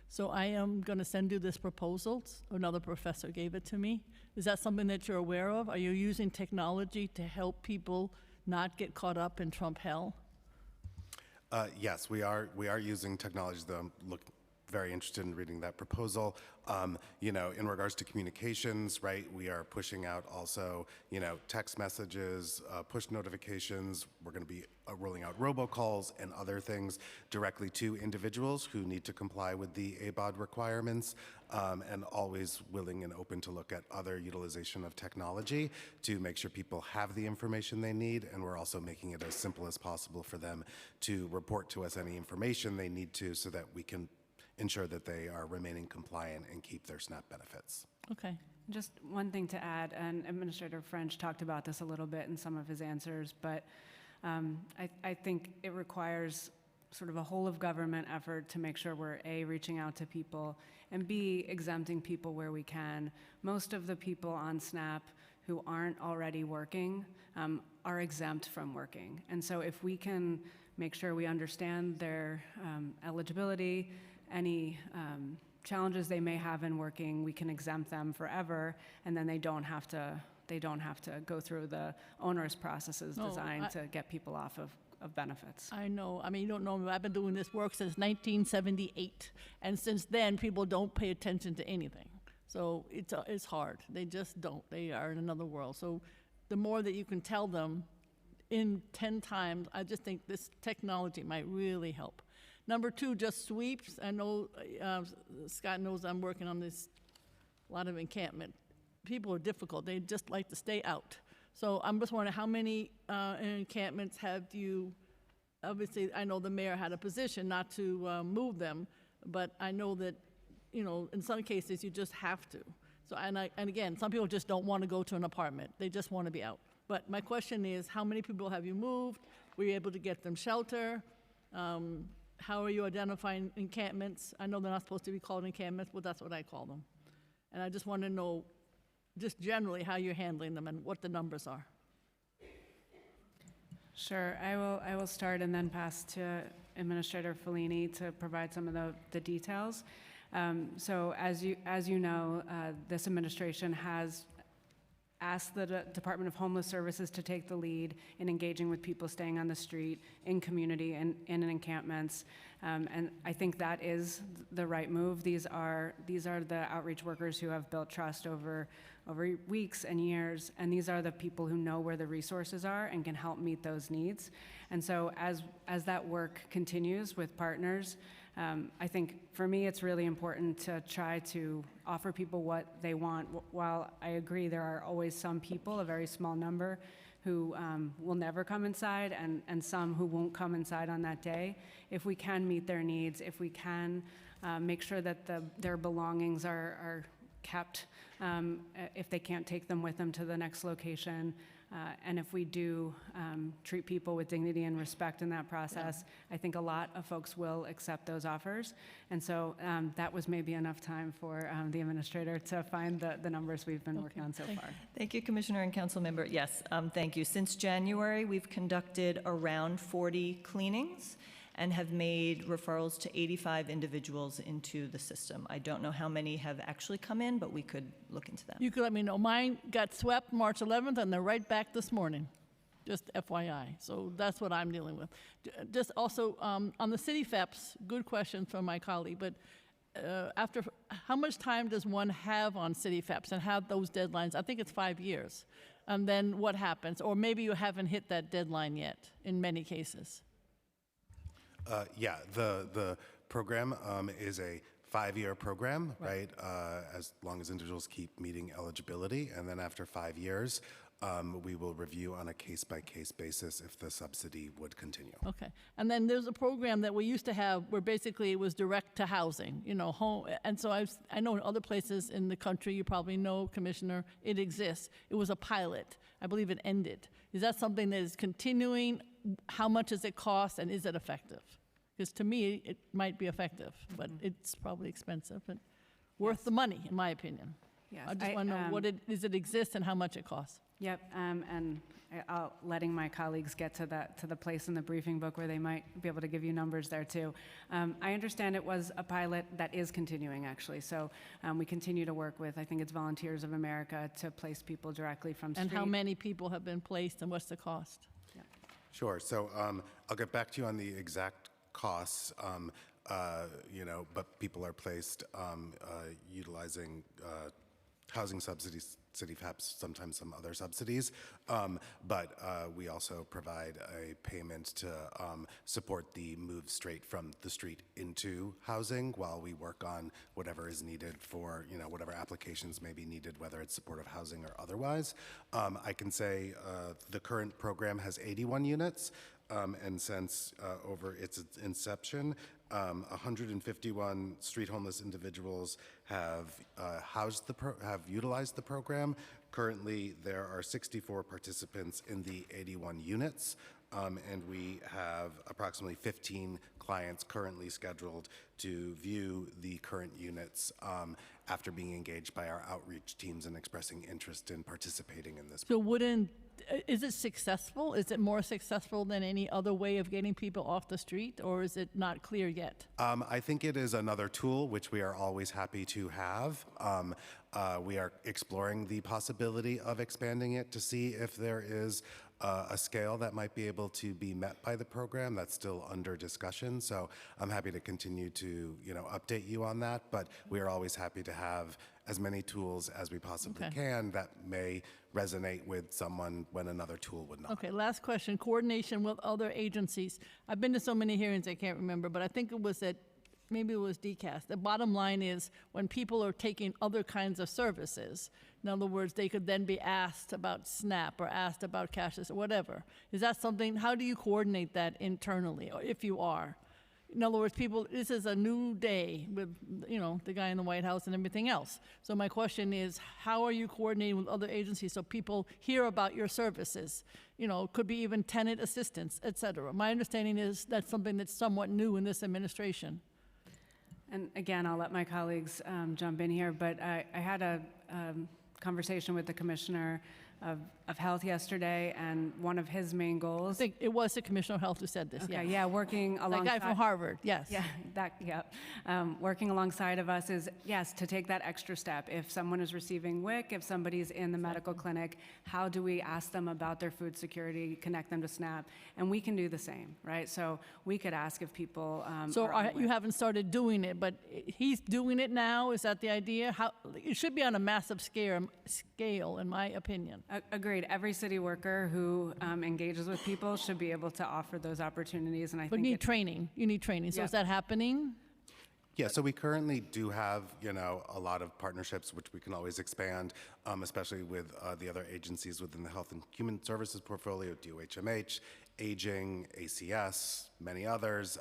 So I am going to send you this proposal. Another professor gave it to me. Is that something that you're aware of? Are you using technology to help people not get caught up in Trump hell? Yes, we are using technology, though I'm very interested in reading that proposal. You know, in regards to communications, right, we are pushing out also, you know, text messages, push notifications. We're going to be rolling out robocalls and other things directly to individuals who need to comply with the ABOD requirements, and always willing and open to look at other utilization of technology to make sure people have the information they need, and we're also making it as simple as possible for them to report to us any information they need to so that we can ensure that they are remaining compliant and keep their SNAP benefits. Okay. Just one thing to add, and Administrator French talked about this a little bit in some of his answers, but I think it requires sort of a whole of government effort to make sure we're A, reaching out to people, and B, exempting people where we can. Most of the people on SNAP who aren't already working are exempt from working. And so if we can make sure we understand their eligibility, any challenges they may have in working, we can exempt them forever, and then they don't have to go through the onerous processes designed to get people off of benefits. I know. I mean, you don't know me. I've been doing this work since 1978, and since then, people don't pay attention to anything. So it's hard. They just don't. They are in another world. So the more that you can tell them in 10 times, I just think this technology might really help. Number 2, just sweeps. I know Scott knows I'm working on this, a lot of encampment. People are difficult. They just like to stay out. So I'm just wondering how many encampments have you, obviously I know the mayor had a position not to move them, but I know that, you know, in some cases you just have to. So, and again, some people just don't want to go to an apartment. They just want to be out. But my question is, how many people have you moved? Were you able to get them shelter? How are you identifying encampments? I know they're not supposed to be called encampments, but that's what I call them. And I just want to know, just generally, how you're handling them and what the numbers are. Sure, I will start and then pass to Administrator Fellini to provide some of the details. So as you know, this administration has asked the Department of Homeless Services to take the lead in engaging with people staying on the street, in community, and in encampments. And I think that is the right move. These are the outreach workers who have built trust over weeks and years, and these are the people who know where the resources are and can help meet those needs. And so as that work continues with partners, I think for me it's really important to try to offer people what they want. While I agree there are always some people, a very small number, who will never come inside and some who won't come inside on that day, if we can meet their needs, if we can make sure that their belongings kept if they can't take them with them to the next location. And if we do treat people with dignity and respect in that process, I think a lot of folks will accept those offers. And so that was maybe enough time for the administrator to find the numbers we've been working on so far. Thank you, Commissioner and Council Member. Yes, thank you. Since January, we've conducted around 40 cleanings and have made referrals to 85 individuals into the system. I don't know how many have actually come in, but we could look into that. You could let me know. Mine got swept March 11th, and they're right back this morning. Just FYI. So that's what I'm dealing with. Just also, on the city FEPs, good question from my colleague, but after, how much time does one have on city FEPs and have those deadlines? I think it's 5 years. And then what happens? Or maybe you haven't hit that deadline yet in many cases. Yeah, the program is a 5-year program, right? As long as individuals keep meeting eligibility, and then after 5 years, we will review on a case-by-case basis if the subsidy would continue. Okay. And then there's a program that we used to have where basically it was direct to housing, you know, home. And so I know in other places in the country, you probably know, Commissioner, it exists. It was a pilot. I believe it ended. Is that something that is continuing? How much does it cost, and is it effective? Because to me, it might be effective, but it's probably expensive, but worth the money, in my opinion. Yes, I just want to know, does it exist and how much it costs? Yep, and letting my colleagues get to the place in the briefing book where they might be able to give you numbers there too. I understand it was a pilot that is continuing actually, so we continue to work with, I think it's Volunteers of America, to place people directly from street. And how many people have been placed and what's the cost? Yeah. Sure. So I'll get back to you on the exact costs, you know, but people are placed utilizing housing subsidies, city FEPs, sometimes some other subsidies, but we also provide a payment to support the move straight from the street into housing while we work on whatever is needed for, you know, whatever applications may be needed, whether it's supportive housing or otherwise. I can say the current program has 81 units. And since over its inception, 151 street homeless individuals have have utilized the program. Currently, there are 64 participants in the 81 units, and we have approximately 15 clients currently scheduled to view the current units after being engaged by our outreach teams and expressing interest in participating in this. So is it successful? Is it more successful than any other way of getting people off the street, or is it not clear yet? I think it is another tool which we are always happy to have. We are exploring the possibility of expanding it to see if there is a scale that might be able to be met by the program. That's still under discussion, so I'm happy to continue to, you know, update you on that, but we are always happy to have as many tools as we possibly can that may resonate with someone when another tool would not. Okay, last question, coordination with other agencies. I've been to so many hearings, I can't remember, but I think it was maybe it was DCAS. The bottom line is when people are taking other kinds of services, in other words, they could then be asked about SNAP or asked about cashless or whatever. Is that something, how do you coordinate that internally, or if you are? In other words, this is a new day with, you know, the guy in the White House and everything else. So my question is, how are you coordinating with other agencies so people hear about your services? You know, could be even tenant assistance, et cetera. My understanding is that's something that's somewhat new in this administration. And again, I'll let my colleagues jump in here, but I had a conversation with the Commissioner of Health yesterday, and one of his main goals. I think it was the Commissioner of Health who said this, Okay, yes. yeah, working alongside. That guy from Harvard, yes. Yeah, working alongside of us is, yes, to take that extra step. If someone is receiving WIC, if somebody's in the medical clinic, how do we ask them about their food security, connect them to SNAP? And we can do the same, right? So we could ask if people So are on you WIC. haven't started doing it, but he's doing it now, is that the idea? It should be on a massive scale, in my opinion. Agreed. Every city worker who engages with people should be able to offer those opportunities, and I But think you need training, you need training. So Yeah. is that happening? Yeah, so we currently do have, you know, a lot of partnerships which we can always expand, especially with the other agencies within the Health and Human Services portfolio, DOHMH, Aging, ACS, many others.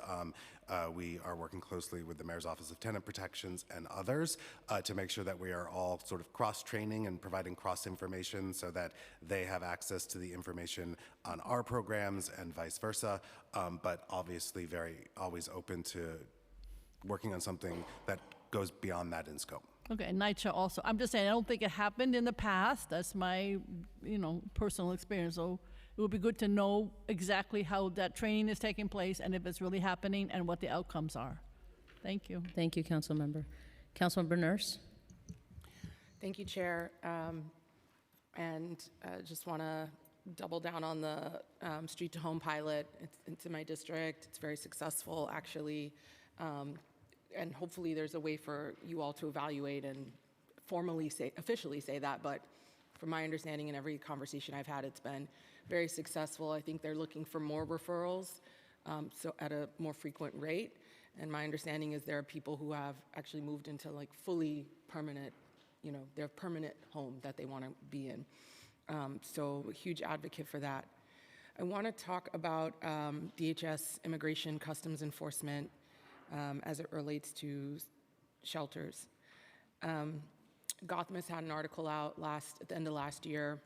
We are working closely with the Mayor's Office of Tenant Protections and others to make sure that we are all sort of cross-training and providing cross-information so that they have access to the information on our programs and vice versa, but obviously always open to working on something that goes beyond that in scope. Okay, and NYCHA also. I'm just saying, I don't think it happened in the past. That's my, personal experience. So it would be good to know exactly how that training is taking place and if it's really happening and what the outcomes are. Thank you. Thank you, Councilmember. Councilmember Nurse? Thank you, Chair. Just want to double down on the Street to Home pilot. It's in my district. It's very successful, actually. And hopefully there's a way for you all to evaluate and officially say that, but from my understanding and every conversation I've had, it's been very successful. I think they're looking for more referrals, so at a more frequent rate. And my understanding is there are people who have actually moved into like fully permanent, their permanent home that they want to be in. So a huge advocate for that. I want to talk about DHS Immigration Customs Enforcement as it relates to shelters. Gothamist had an article out at the end of last year.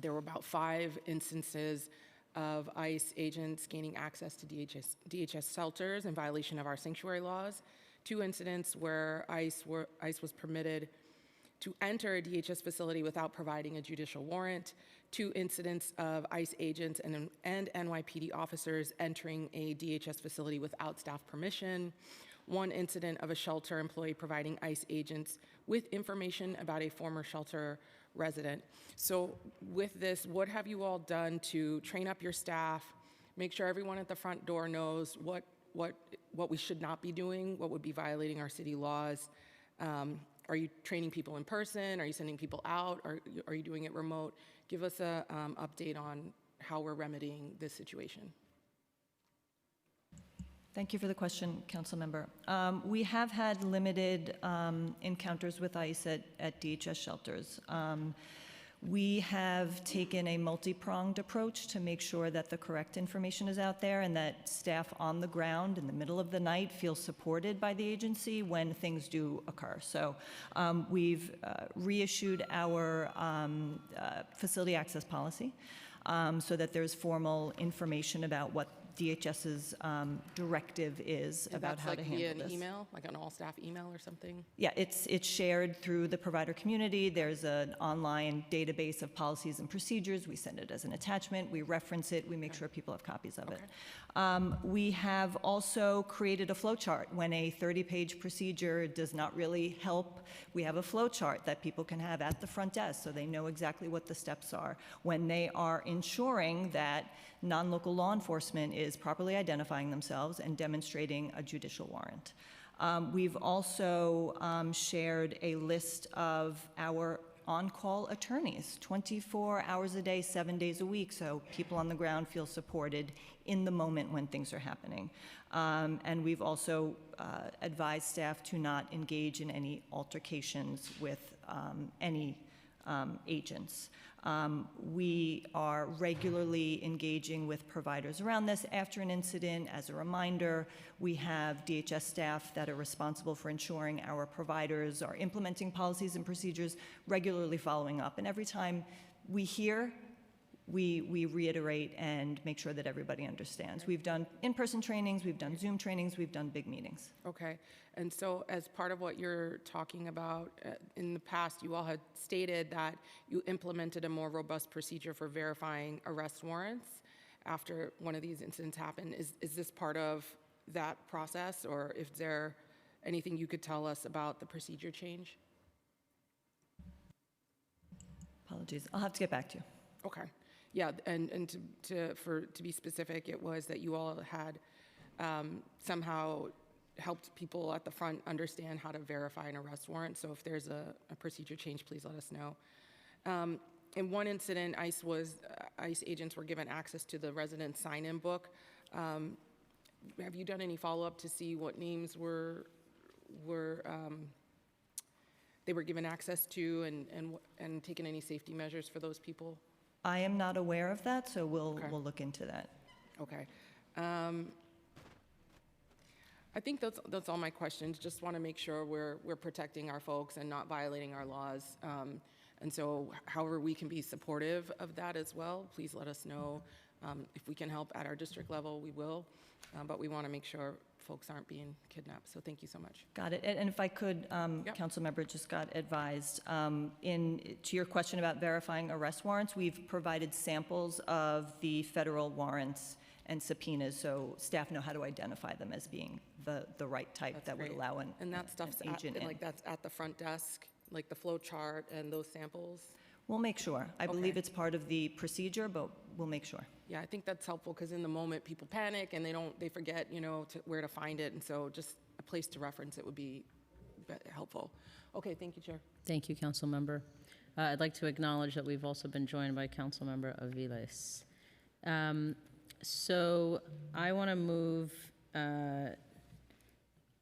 There were about 5 instances of ICE agents gaining access to DHS shelters in violation of our sanctuary laws. 2 incidents where ICE was permitted to enter a DHS facility without providing a judicial warrant. 2 incidents of ICE agents and NYPD officers entering a DHS facility without staff permission. 1 incident of a shelter employee providing ICE agents with information about a former shelter resident. So with this, what have you all done to train up your staff, make sure everyone at the front door knows what we should not be doing, what would be violating our city laws? Are you training people in person? Are you sending people out? Are you doing it remote? Give us a update on how we're remedying this situation. Thank you for the question, Councilmember. We have had limited encounters with ICE at DHS shelters. We have taken a multi-pronged approach to make sure that the correct information is out there and that staff on the ground in the middle of the night feel supported by the agency when things do occur. So we've reissued our facility access policy so that there's formal information about what DHS's directive is about how to handle this. Is that like via an email, like an all-staff email or something? Yeah, it's shared through the provider community. There's an online database of policies and procedures. We send it as an attachment. We reference it. We make sure people have copies of it. We have also created a flow chart. When a 30-page procedure does not really help, we have a flow chart that people can have at the front desk so they know exactly what the steps are when they are ensuring that non-local law enforcement is properly identifying themselves and demonstrating a judicial warrant. We've also shared a list of our on-call attorneys, 24 hours a day, 7 days a week, so people on the ground feel supported in the moment when things are happening. And we've also advised staff to not engage in any altercations with any agents. We are regularly engaging with providers around this. After an incident, as a reminder, we have DHS staff that are responsible for ensuring our providers are implementing policies and procedures, regularly following up. And every time we hear, we reiterate and make sure that everybody understands. We've done in-person trainings, we've done Zoom trainings, we've done big meetings. Okay, and so as part of what you're talking about, in the past, you all had stated that you implemented a more robust procedure for verifying arrest warrants after one of these incidents happened. Is this part of that process, or is there anything you could tell us about the procedure change? Apologies, I'll have to get back to you. Okay. Yeah, and to be specific, it was that you all had somehow helped people at the front understand how to verify an arrest warrant. So if there's a procedure change, please let us know. In one incident, ICE agents were given access to the resident sign-in book. Have you done any follow-up to see what names they were given access to and taken any safety measures for those people? I am not aware of that, so we'll look into that. Okay. I think that's all my questions. Just want to make sure we're protecting our folks and not violating our laws. And so however we can be supportive of that as well, please let us know. If we can help at our district level, we will. But we want to make sure folks aren't being kidnapped. So thank you so much. Got it. And if I could, Yep. Councilmember just got advised, to your question about verifying arrest warrants, we've provided samples of the federal warrants and subpoenas, so staff know how to identify them as being the right type That's that would great. allow an And that stuff's an agent in. like that's at the front desk, like the flow chart and those samples. We'll make sure. I believe Okay. it's part of the procedure, but we'll make sure. Yeah, I think that's helpful because in the moment people panic and they forget, where to find it. And so just a place to reference it would be helpful. Okay, thank you, Chair. Thank you, council member. I'd like to acknowledge that we've also been joined by council member Aviles. So I want to move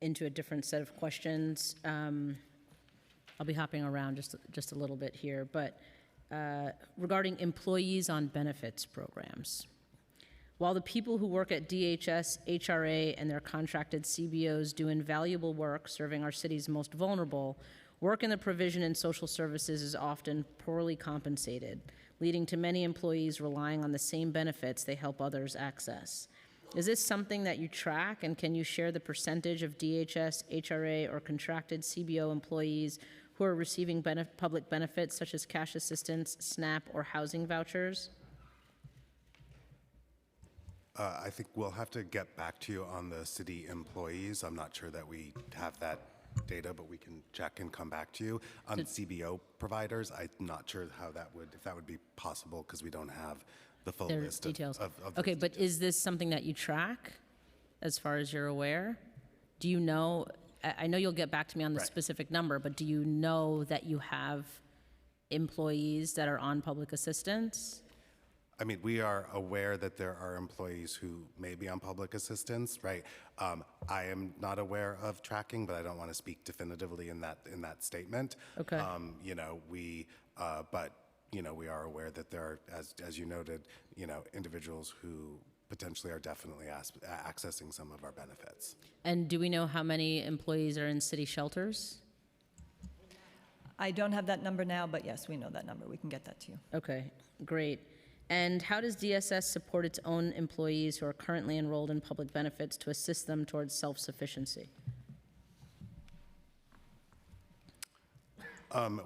into a different set of questions. I'll be hopping around just a little bit here, but regarding employees on benefits programs. While the people who work at DHS, HRA, and their contracted CBOs do invaluable work serving our city's most vulnerable, work in the provision and social services is often poorly compensated, leading to many employees relying on the same benefits they help others access. Is this something that you track, and can you share the percentage of DHS, HRA, or contracted CBO employees who are receiving public benefits such as cash assistance, SNAP, or housing vouchers? I think we'll have to get back to you on the city employees. I'm not sure that we have that data, but we can check and come back to you. On CBO providers, I'm not sure if that would be possible because we don't have the full Their list details. of Okay, those but is this something that you track, as far as you're aware? Do you know, I know you'll get back to me on the Right. specific number, but do you know that you have employees that are on public assistance? I mean, we are aware that there are employees who may be on public assistance, right? I am not aware of tracking, but I don't want to speak definitively in that statement. Okay. We are aware that there are, as you noted, individuals who potentially are definitely accessing some of our benefits. And do we know how many employees are in city shelters? I don't have that number now, but yes, we know that number. We can get that to you. Okay, great. And how does DSS support its own employees who are currently enrolled in public benefits to assist them towards self-sufficiency?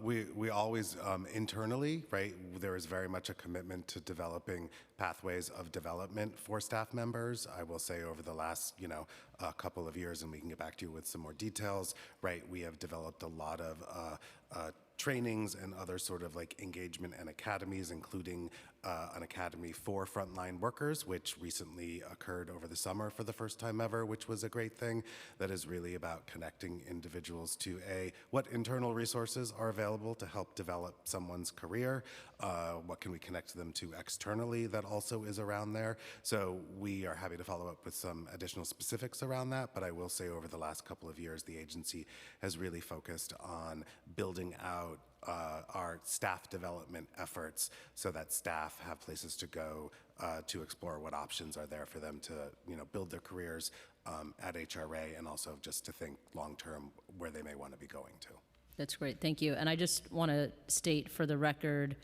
We always internally, right, there is very much a commitment to developing pathways of development for staff members. I will say over the last, a couple of years, and we can get back to you with some more details, right, we have developed a lot of trainings and other sort of like engagement and academies, including an academy for frontline workers, which recently occurred over the summer for the first time ever, which was a great thing. That is really about connecting individuals to what internal resources are available to help develop someone's career, what can we connect them to externally that also is around there. So we are happy to follow up with some additional specifics around that, but I will say over the last couple of years, the agency has really focused on building out our staff development efforts so that staff have places to go to explore what options are there for them to build their careers at HRA, and also just to think long-term where they may want to be going to. That's great, thank you. And I just want to state for the record,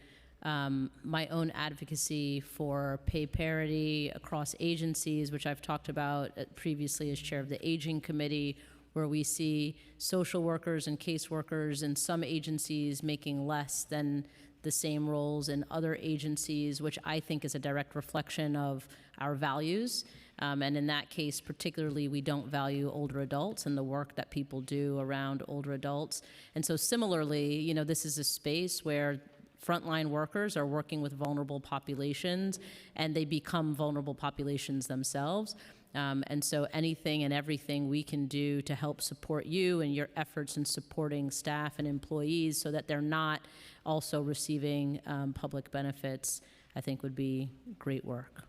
my own advocacy for pay parity across agencies, which I've talked about previously as chair of the Aging Committee, where we see social workers and caseworkers in some agencies making less than the same roles in other agencies, which I think is a direct reflection of our values. And in that case, particularly, we don't value older adults and the work that people do around older adults. And so similarly, this is a space where frontline workers are working with vulnerable populations, and they become vulnerable populations themselves. And so anything and everything we can do to help support you and your efforts in supporting staff and employees so that they're not also receiving public benefits, I think would be great work.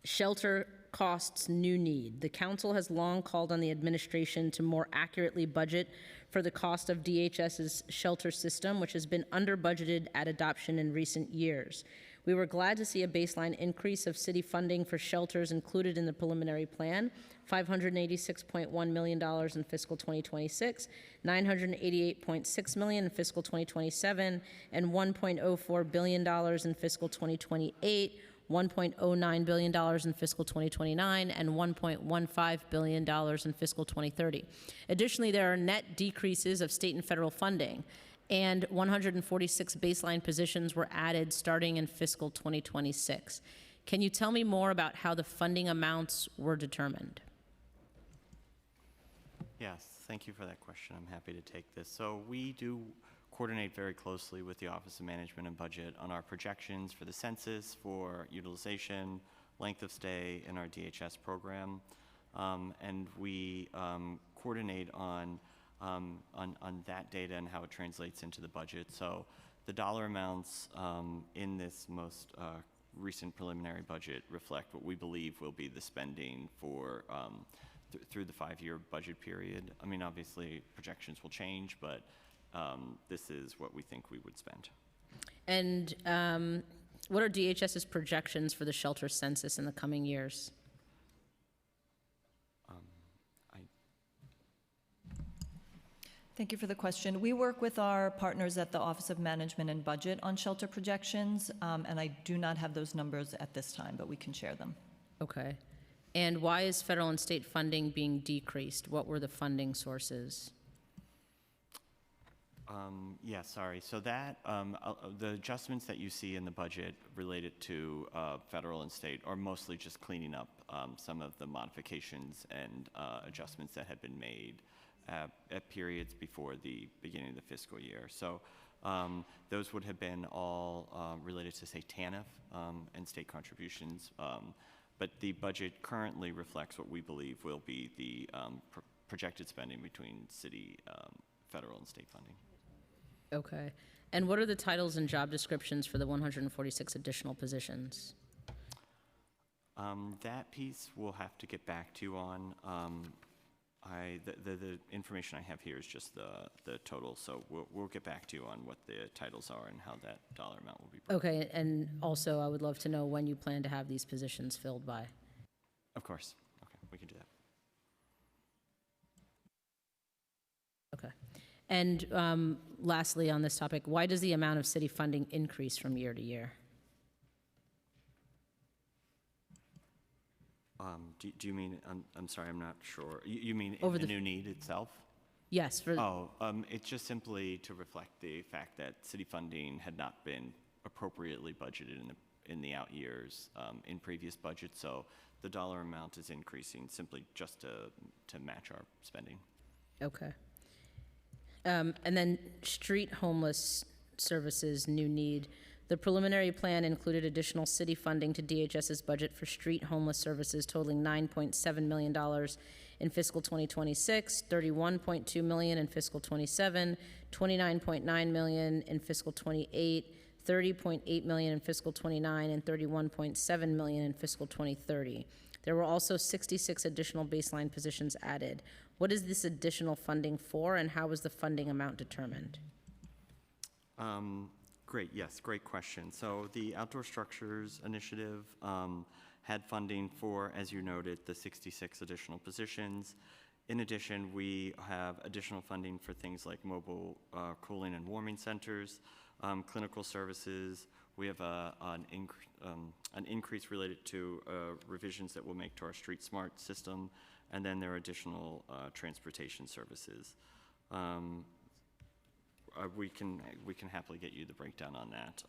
Shelter costs new need. The council has long called on the administration to more accurately budget for the cost of DHS's shelter system, which has been under budgeted at adoption in recent years. We were glad to see a baseline increase of city funding for shelters included in the preliminary plan, $586.1 million in fiscal 2026, $988.6 million in fiscal 2027, and $1.04 billion in fiscal 2028, $1.09 billion in fiscal 2029, and $1.15 billion in fiscal 2030. Additionally, there are net decreases of state and federal funding, and 146 baseline positions were added starting in fiscal 2026. Can you tell me more about how the funding amounts were determined? Yes, thank you for that question. I'm happy to take this. So we do coordinate very closely with the Office of Management and Budget on our projections for the census, for utilization, length of stay in our DHS program, and we coordinate on that data and how it translates into the budget. So the dollar amounts in this most recent preliminary budget reflect what we believe will be the spending for through the 5-year budget period. I mean, obviously projections will change, but this is what we think we would spend. And what are DHS's projections for the shelter census in the coming years? Thank you for the question. We work with our partners at the Office of Management and Budget on shelter projections, and I do not have those numbers at this time, but we can share them. Okay. And why is federal and state funding being decreased? What were the funding sources? Yeah, sorry. So that, the adjustments that you see in the budget related to federal and state are mostly just cleaning up some of the modifications and adjustments that had been made at periods before the beginning of the fiscal year. So those would have been all related to, say, TANF and state contributions. But the budget currently reflects what we believe will be the projected spending between city, federal, and state funding. Okay. And what are the titles and job descriptions for the 146 additional positions? That piece we'll have to get back to you on. The information I have here is just the total, so we'll get back to you on what the titles are and how that dollar amount will be broken. Okay, and also I would love to know when you plan to have these positions filled by. Of course. Okay, we can do that. Okay. And lastly on this topic, why does the amount of city funding increase from year to year? Do you mean, I'm sorry, I'm not sure. You mean Over the the new need itself? Yes. It's just simply to reflect the fact that city funding had not been appropriately budgeted in the out years in previous budgets, so the dollar amount is increasing simply just to match our spending. Okay. And then street homeless services, new need. The preliminary plan included additional city funding to DHS's budget for street homeless services totaling $9.7 million in fiscal 2026, $31.2 million in fiscal 27, $29.9 million in fiscal 28, $30.8 million in fiscal 29, and $31.7 million in fiscal 2030. There were also 66 additional baseline positions added. What is this additional funding for, and how was the funding amount determined? Great, yes, great question. So the Outdoor Structures Initiative had funding for, as you noted, the 66 additional positions. In addition, we have additional funding for things like mobile cooling and warming centers, clinical services. We have an increase related to revisions that we'll make to our Street Smart system, and then there are additional transportation services. We can happily get you the breakdown on that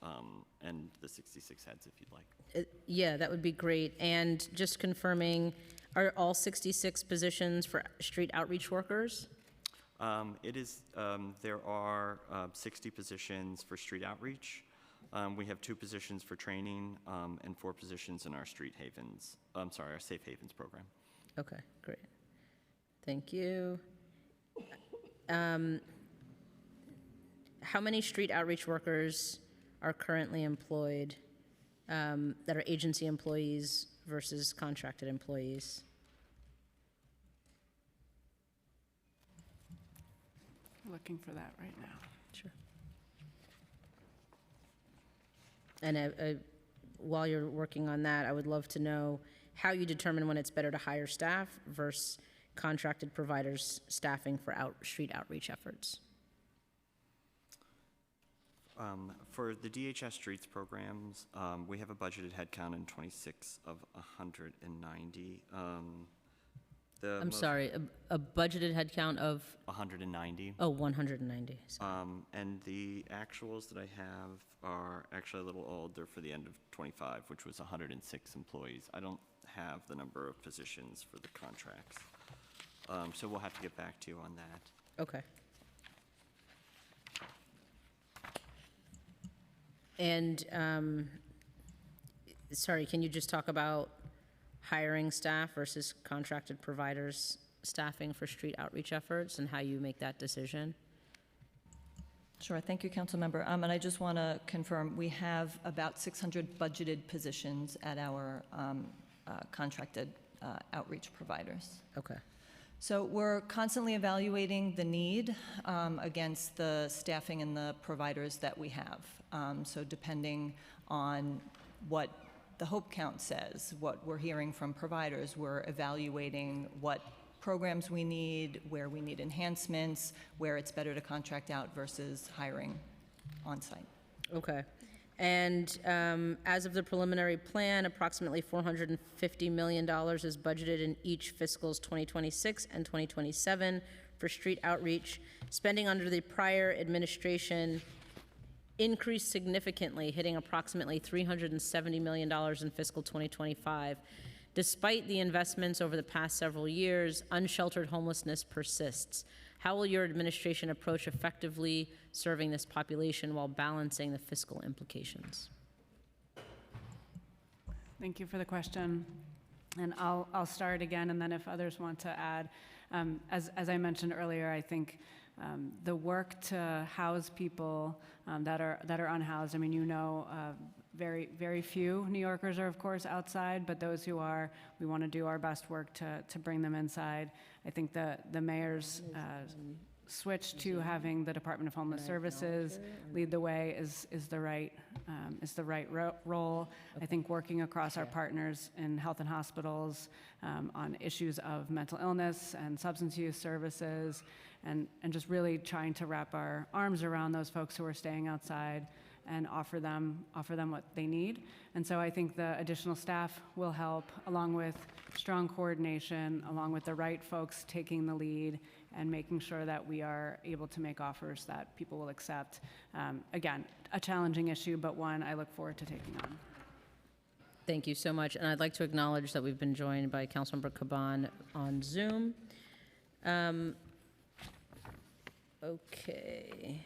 and the 66 heads if you'd like. Yeah, that would be great. And just confirming, are all 66 positions for street outreach workers? It is. There are 60 positions for street outreach. We have 2 positions for training and 4 positions in our Street Havens. Our Safe Havens program. Okay, great. Thank you. How many street outreach workers are currently employed that are agency employees versus contracted employees? Looking for that right now. Sure. And while you're working on that, I would love to know how you determine when it's better to hire staff versus contracted providers staffing for street outreach efforts. For the DHS Streets programs, we have a budgeted headcount in 26 of 190. I'm sorry, a budgeted headcount of, 190. 190. And the actuals that I have are actually a little old. They're for the end of 25, which was 106 employees. I don't have the number of positions for the contracts. So we'll have to get back to you on that. Okay. And, sorry, can you just talk about hiring staff versus contracted providers staffing for street outreach efforts and how you make that decision? Sure, thank you, Councilmember. And I just want to confirm, we have about 600 budgeted positions at our contracted outreach providers. Okay. So we're constantly evaluating the need against the staffing and the providers that we have. So depending on what the hope count says, what we're hearing from providers, we're evaluating what programs we need, where we need enhancements, where it's better to contract out versus hiring on-site. Okay. And as of the preliminary plan, approximately $450 million is budgeted in each fiscals 2026 and 2027 for street outreach. Spending under the prior administration increased significantly, hitting approximately $370 million in fiscal 2025. Despite the investments over the past several years, unsheltered homelessness persists. How will your administration approach effectively serving this population while balancing the fiscal implications? Thank you for the question. And I'll start again, and then if others want to add. As I mentioned earlier, I think the work to house people that are unhoused, I mean, very, very few New Yorkers are, of course, outside, but those who are, we want to do our best work to bring them inside. I think the mayor's switch to having the Department of Homeless Services lead the way is the right role. I think working across our partners in health and hospitals on issues of mental illness and substance use services, and just really trying to wrap our arms around those folks who are staying outside and offer them what they need. And so I think the additional staff will help, along with strong coordination, along with the right folks taking the lead and making sure that we are able to make offers that people will accept. Again, a challenging issue, but one I look forward to taking on. Thank you so much. And I'd like to acknowledge that we've been joined by Councilmember Caban on Zoom. Okay.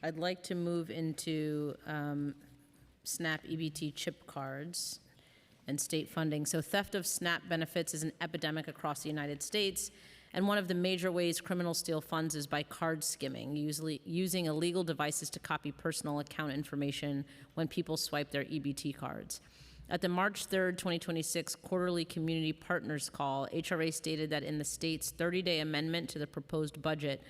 I'd like to move into SNAP EBT chip cards and state funding. So theft of SNAP benefits is an epidemic across the United States, and one of the major ways criminals steal funds is by card skimming, usually using illegal devices to copy personal account information when people swipe their EBT cards. At the March 3rd, 2026 quarterly community partners call, HRA stated that in the state's 30-day amendment to the proposed budget,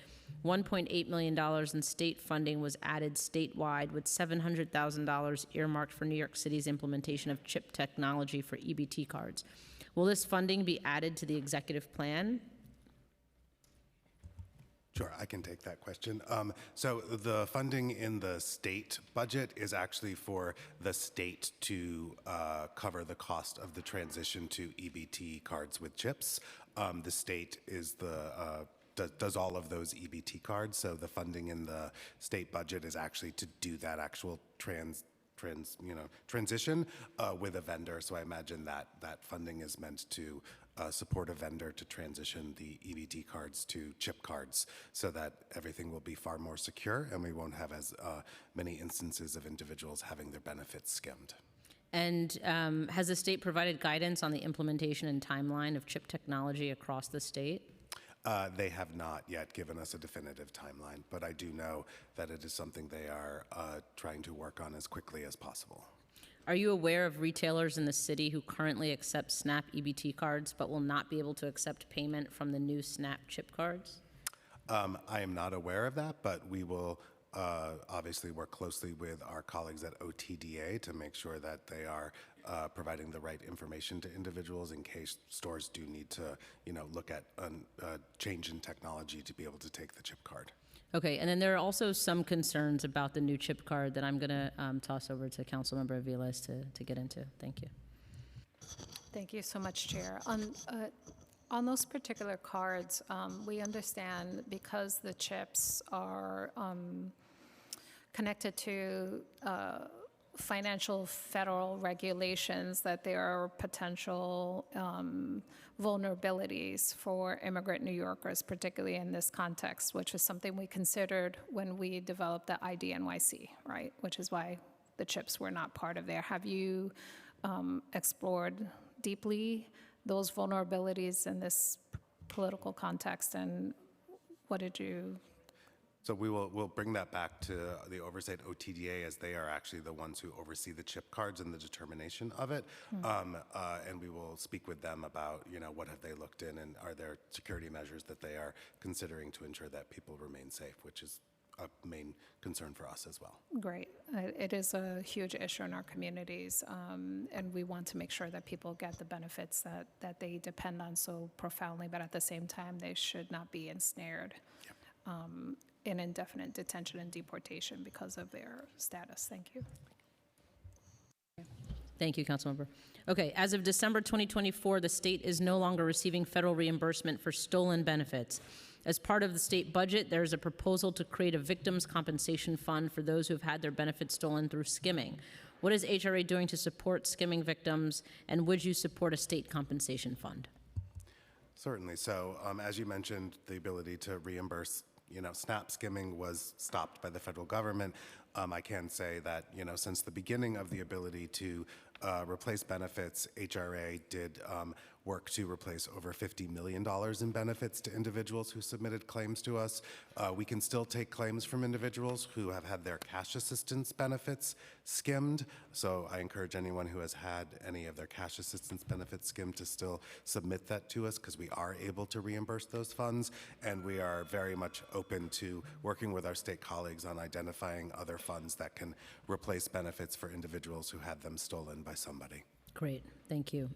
$1.8 million in state funding was added statewide, with $700,000 earmarked for New York City's implementation of chip technology for EBT cards. Will this funding be added to the executive plan? Sure, I can take that question. So the funding in the state budget is actually for the state to cover the cost of the transition to EBT cards with chips. The state is does all of those EBT cards, so the funding in the state budget is actually to do that actual transition with a vendor. So I imagine that funding is meant to support a vendor to transition the EBT cards to chip cards, so that everything will be far more secure and we won't have as many instances of individuals having their benefits skimmed. And has the state provided guidance on the implementation and timeline of chip technology across the state? They have not yet given us a definitive timeline, but I do know that it is something they are trying to work on as quickly as possible. Are you aware of retailers in the city who currently accept SNAP EBT cards but will not be able to accept payment from the new SNAP chip cards? I am not aware of that, but we will obviously work closely with our colleagues at OTDA to make sure that they are providing the right information to individuals in case stores do need to, look at a change in technology to be able to take the chip card. Okay, and then there are also some concerns about the new chip card that I'm going to toss over to Councilmember Aviles to get into. Thank you. Thank you so much, Chair. On those particular cards, we understand because the chips are connected to financial federal regulations that there are potential vulnerabilities for immigrant New Yorkers, particularly in this context, which is something we considered when we developed the IDNYC, right? Which is why the chips were not part of there. Have you explored deeply those vulnerabilities in this political context, and what did you? So we'll bring that back to the oversight OTDA, as they are actually the ones who oversee the chip cards and the determination of it. And we will speak with them about, what have they looked in, and are there security measures that they are considering to ensure that people remain safe, which is a main concern for us as well. Great. It is a huge issue in our communities, and we want to make sure that people get the benefits that they depend on so profoundly, but at the same time, they should not be ensnared in indefinite detention and deportation because of their status. Thank you. Thank you, Councilmember. Okay, as of December 2024, the state is no longer receiving federal reimbursement for stolen benefits. As part of the state budget, there is a proposal to create a victims' compensation fund for those who have had their benefits stolen through skimming. What is HRA doing to support skimming victims, and would you support a state compensation fund? Certainly. So, as you mentioned, the ability to reimburse, SNAP skimming was stopped by the federal government. I can say that, since the beginning of the ability to replace benefits, HRA did work to replace over $50 million in benefits to individuals who submitted claims to us. We can still take claims from individuals who have had their cash assistance benefits skimmed. So I encourage anyone who has had any of their cash assistance benefits skimmed to still submit that to us, because we are able to reimburse those funds. And we are very much open to working with our state colleagues on identifying other funds that can replace benefits for individuals who had them stolen by somebody. Great, thank you.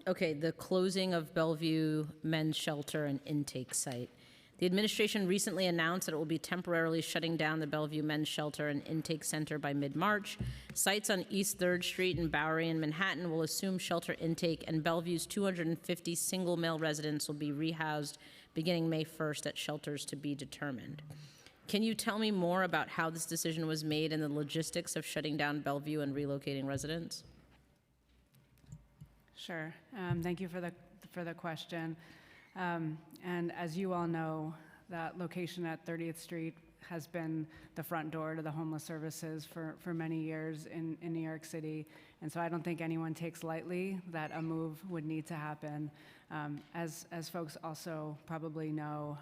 Okay, the closing of Bellevue Men's Shelter and Intake Site. The administration recently announced that it will be temporarily shutting down the Bellevue Men's Shelter and Intake Center by mid-March. Sites on East 3rd Street and Bowery and Manhattan will assume shelter intake, and Bellevue's 250 single male residents will be rehoused beginning May 1st at shelters to be determined. Can you tell me more about how this decision was made and the logistics of shutting down Bellevue and relocating residents? Sure. Thank you for the question. And as you all know, that location at 30th Street has been the front door to the homeless services for many years in New York City. And so I don't think anyone takes lightly that a move would need to happen. As folks also probably know,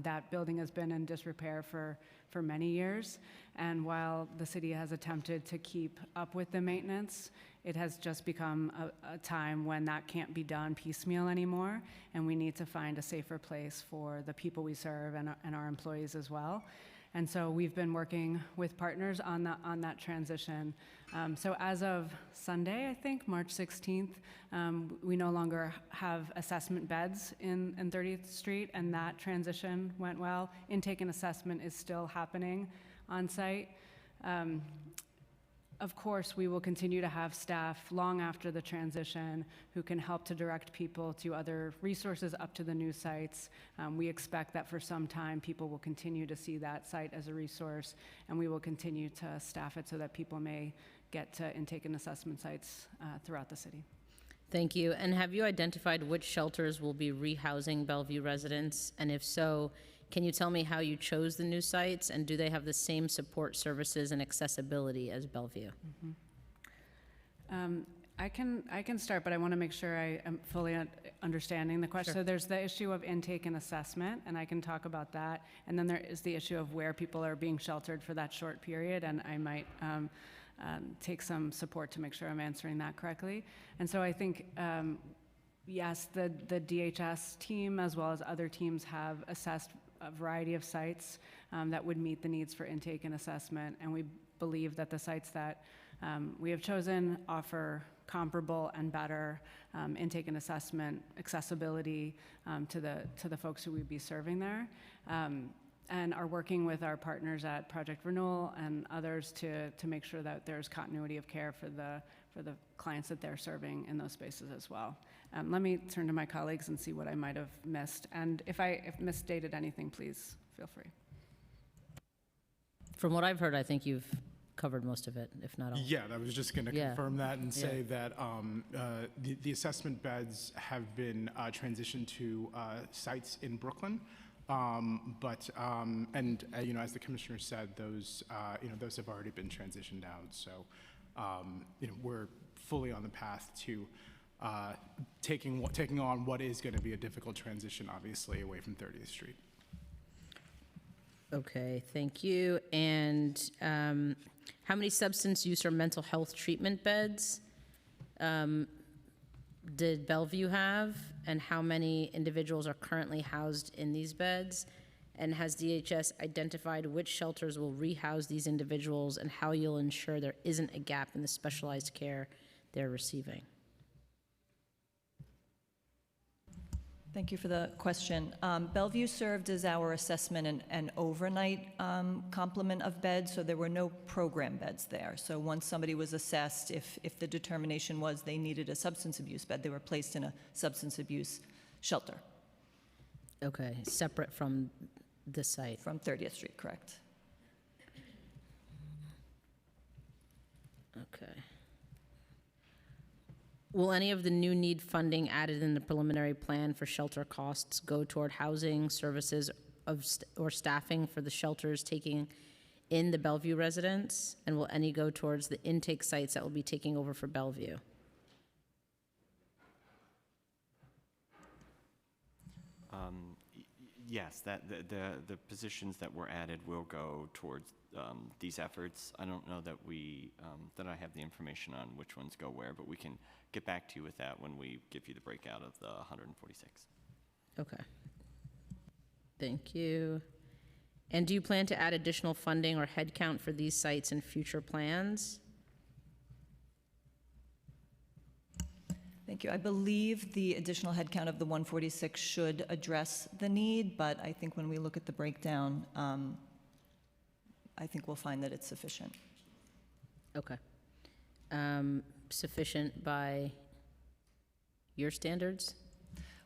that building has been in disrepair for many years. And while the city has attempted to keep up with the maintenance, it has just become a time when that can't be done piecemeal anymore, and we need to find a safer place for the people we serve and our employees as well. And so we've been working with partners on that transition. So as of Sunday, I think, March 16th, we no longer have assessment beds in 30th Street, and that transition went well. Intake and assessment is still happening on site. Of course, we will continue to have staff long after the transition who can help to direct people to other resources up to the new sites. We expect that for some time, people will continue to see that site as a resource, and we will continue to staff it so that people may get to intake and assessment sites throughout the city. Thank you. And have you identified which shelters will be rehousing Bellevue residents? And if so, can you tell me how you chose the new sites, and do they have the same support services and accessibility as Bellevue? I can start, but I want to make sure I am fully understanding the question. Sure. So there's the issue of intake and assessment, and I can talk about that. And then there is the issue of where people are being sheltered for that short period, and I might take some support to make sure I'm answering that correctly. And so I think, yes, the DHS team as well as other teams have assessed a variety of sites that would meet the needs for intake and assessment, and we believe that the sites that we have chosen offer comparable and better intake and assessment accessibility to the folks who we'd be serving there, and are working with our partners at Project Renewal and others to make sure that there's continuity of care for the clients that they're serving in those spaces as well. Let me turn to my colleagues and see what I might have missed, and if misstated anything, please feel free. From what I've heard, I think you've covered most of it, if not all. Yeah, I was just going to Yeah. confirm that and say Yeah. that the assessment beds have been transitioned to sites in Brooklyn. As the commissioner said, those have already been transitioned out. So, we're fully on the path to taking on what is going to be a difficult transition, obviously, away from 30th Street. Okay, thank you. And how many substance use or mental health treatment beds did Bellevue have? And how many individuals are currently housed in these beds? And has DHS identified which shelters will rehouse these individuals and how you'll ensure there isn't a gap in the specialized care they're receiving? Thank you for the question. Bellevue served as our assessment and overnight complement of beds, so there were no program beds there. So once somebody was assessed, if the determination was they needed a substance abuse bed, they were placed in a substance abuse shelter. Okay, separate from the site. From 30th Street, correct. Okay. Will any of the new need funding added in the preliminary plan for shelter costs go toward housing, services or staffing for the shelters taking in the Bellevue residents? And will any go towards the intake sites that will be taking over for Bellevue? Yes, the positions that were added will go towards these efforts. I don't know that that I have the information on which ones go where, but we can get back to you with that when we give you the breakout of the 146. Okay. Thank you. And do you plan to add additional funding or headcount for these sites in future plans? Thank you. I believe the additional headcount of the 146 should address the need, but I think when we look at the breakdown, I think we'll find that it's sufficient. Okay. Sufficient by your standards?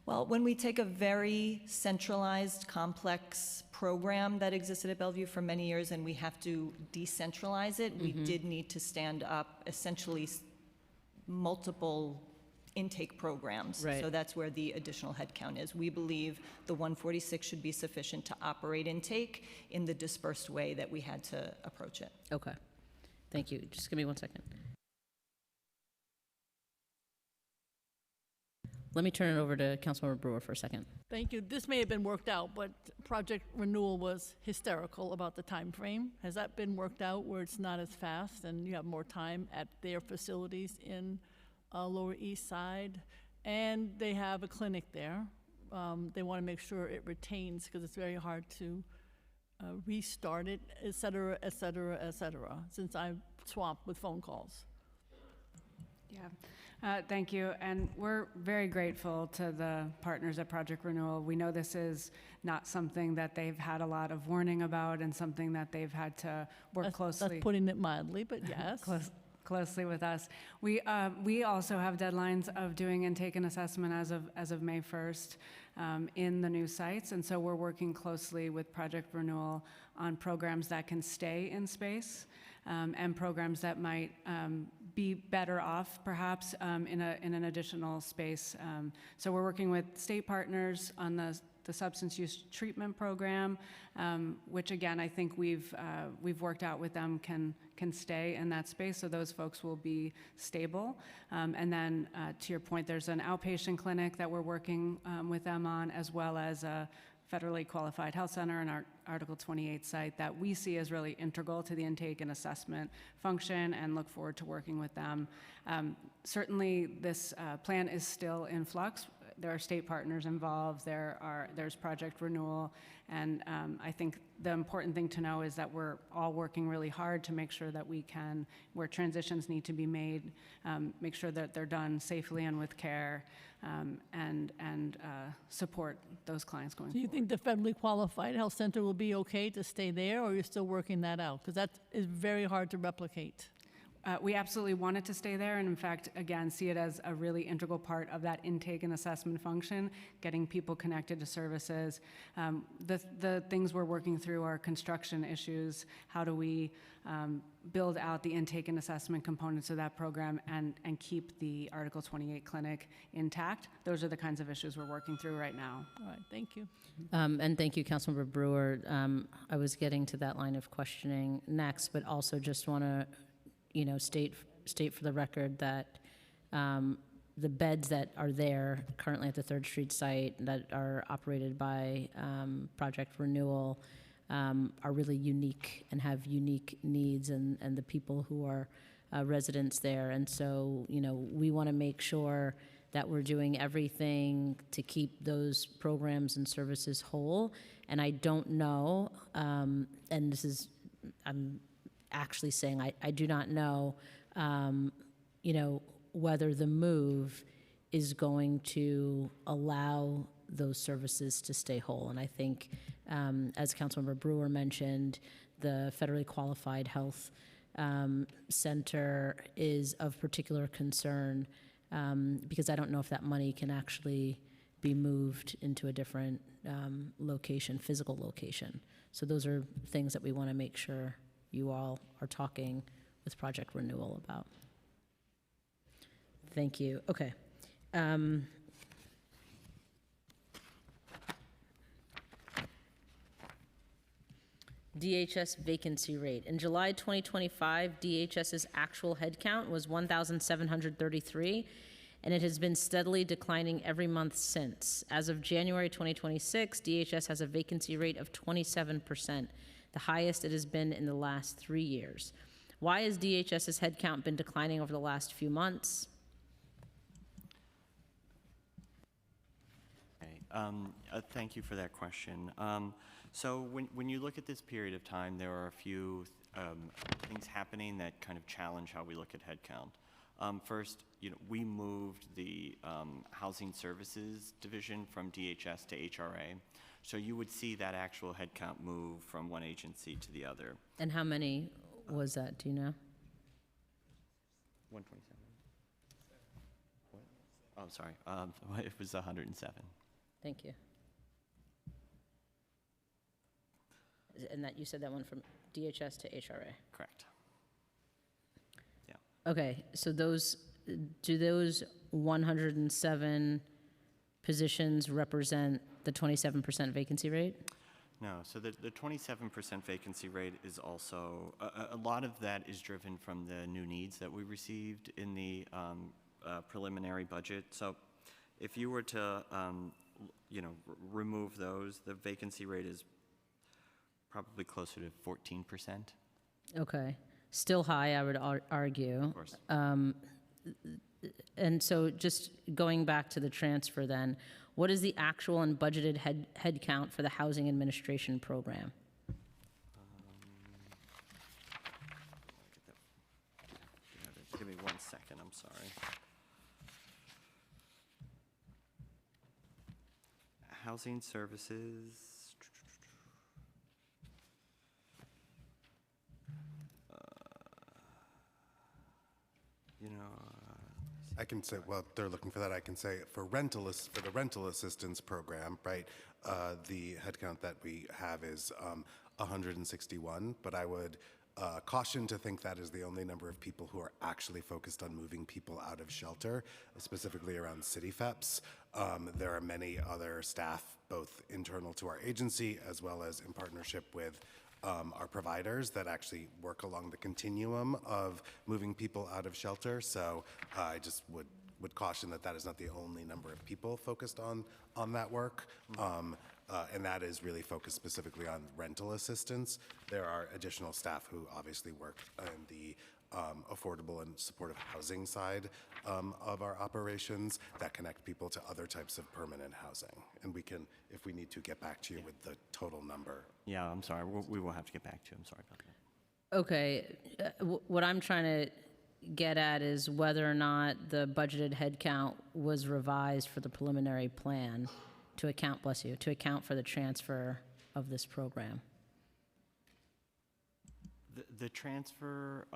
Well, when we take a very centralized, complex program that existed at Bellevue for many years and we have to decentralize it, we did need to stand up essentially multiple intake programs. Right. So that's where the additional headcount is. We believe the 146 should be sufficient to operate intake in the dispersed way that we had to approach it. Okay. Thank you. Just give me 1 second. Let me turn it over to Councilmember Brewer for a second. Thank you. This may have been worked out, but Project Renewal was hysterical about the time frame. Has that been worked out where it's not as fast and you have more time at their facilities in Lower East Side? And they have a clinic there. They want to make sure it retains because it's very hard to restart it, et cetera, et cetera, et cetera, since I'm swamped with phone calls. Yeah, thank you. And we're very grateful to the partners at Project Renewal. We know this is not something that they've had a lot of warning about and something that they've had to work closely. That's putting it mildly, but yes. Closely with us. We also have deadlines of doing intake and assessment as of May 1st in the new sites, and so we're working closely with Project Renewal on programs that can stay in space and programs that might be better off perhaps in an additional space. So we're working with state partners on the substance use treatment program, which again, I think we've worked out with them can stay in that space, so those folks will be stable. And then to your point, there's an outpatient clinic that we're working with them on, as well as a federally qualified health center and our Article 28 site that we see as really integral to the intake and assessment function, and look forward to working with them. Certainly, this plan is still in flux. there are state partners involved, there's Project Renewal, and I think the important thing to know is that we're all working really hard to make sure that we can, where transitions need to be made, make sure that they're done safely and with care, and support those clients going Do you forward. think the federally qualified health center will be okay to stay there, or you're still working that out? Because that is very hard to replicate. We absolutely want it to stay there, and in fact, again, see it as a really integral part of that intake and assessment function, getting people connected to services. The things we're working through are construction issues. How do we build out the intake and assessment components of that program and keep the Article 28 clinic intact? Those are the kinds of issues we're working through right now. All right, thank you. And thank you, Councilmember Brewer. I was getting to that line of questioning next, but also just want to state for the record that the beds that are there currently at the 3rd Street site that are operated by Project Renewal are really unique and have unique needs, and the people who are residents there. And so, we want to make sure that we're doing everything to keep those programs and services whole. And I don't know, and this is, I'm actually saying I do not know, whether the move is going to allow those services to stay whole. And I think, as Councilmember Brewer mentioned, the federally qualified health center is of particular concern because I don't know if that money can actually be moved into a different location, physical location. So those are things that we want to make sure you all are talking with Project Renewal about. Thank you. Okay. DHS vacancy rate. In July 2025, DHS's actual headcount was 1,733, and it has been steadily declining every month since. As of January 2026, DHS has a vacancy rate of 27%. The highest it has been in the last 3 years. Why has DHS's headcount been declining over the last few months? Okay. Thank you for that question. So when you look at this period of time, there are a few things happening that kind of challenge how we look at headcount. First, we moved the Housing Services Division from DHS to HRA. So you would see that actual headcount move from one agency to the other. And how many was that, do you know? 127. What? Oh, sorry. It was 107. Thank you. And that you said that one from DHS to HRA? Correct. Yeah. Okay, so do those 107 positions represent the 27% vacancy rate? No, so the 27% vacancy rate is also, a lot of that is driven from the new needs that we received in the preliminary budget. So if you were to, remove those, the vacancy rate is probably closer to 14%. Okay, still high, I would argue. Of course. And so just going back to the transfer then, what is the actual and budgeted head count for the housing administration program? Give me 1 second, I'm sorry. Housing services. I can say, well, they're looking for that. I can say for the rental assistance program, right? The headcount that we have is 161, but I would caution to think that is the only number of people who are actually focused on moving people out of shelter, specifically around city FEPs. There are many other staff, both internal to our agency as well as in partnership with our providers that actually work along the continuum of moving people out of shelter. So I just would caution that that is not the only number of people focused on that work. And that is really focused specifically on rental assistance. There are additional staff who obviously work in the affordable and supportive housing side of our operations that connect people to other types of permanent housing. And we can, if we need to, get back to you with the total number. Yeah, I'm sorry. We will have to get back to you. I'm sorry about that. Okay, what I'm trying to get at is whether or not the budgeted headcount was revised for the preliminary plan to account, bless you, to account for the transfer of this program. The transfer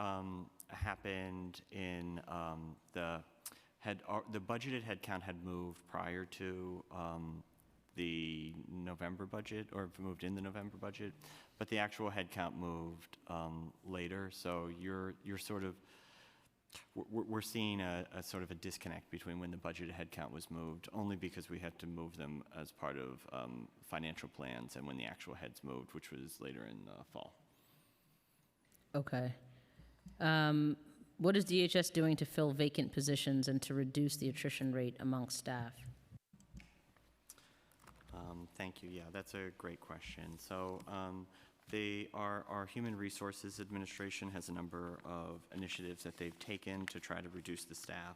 happened in the budgeted headcount had moved prior to the November budget, or moved in the November budget, but the actual headcount moved later. So you're sort of, we're seeing a sort of a disconnect between when the budgeted headcount was moved, only because we had to move them as part of financial plans, and when the actual heads moved, which was later in the fall. Okay. What is DHS doing to fill vacant positions and to reduce the attrition rate among staff? Thank you. Yeah, that's a great question. So our Human Resources Administration has a number of initiatives that they've taken to try to reduce the staff,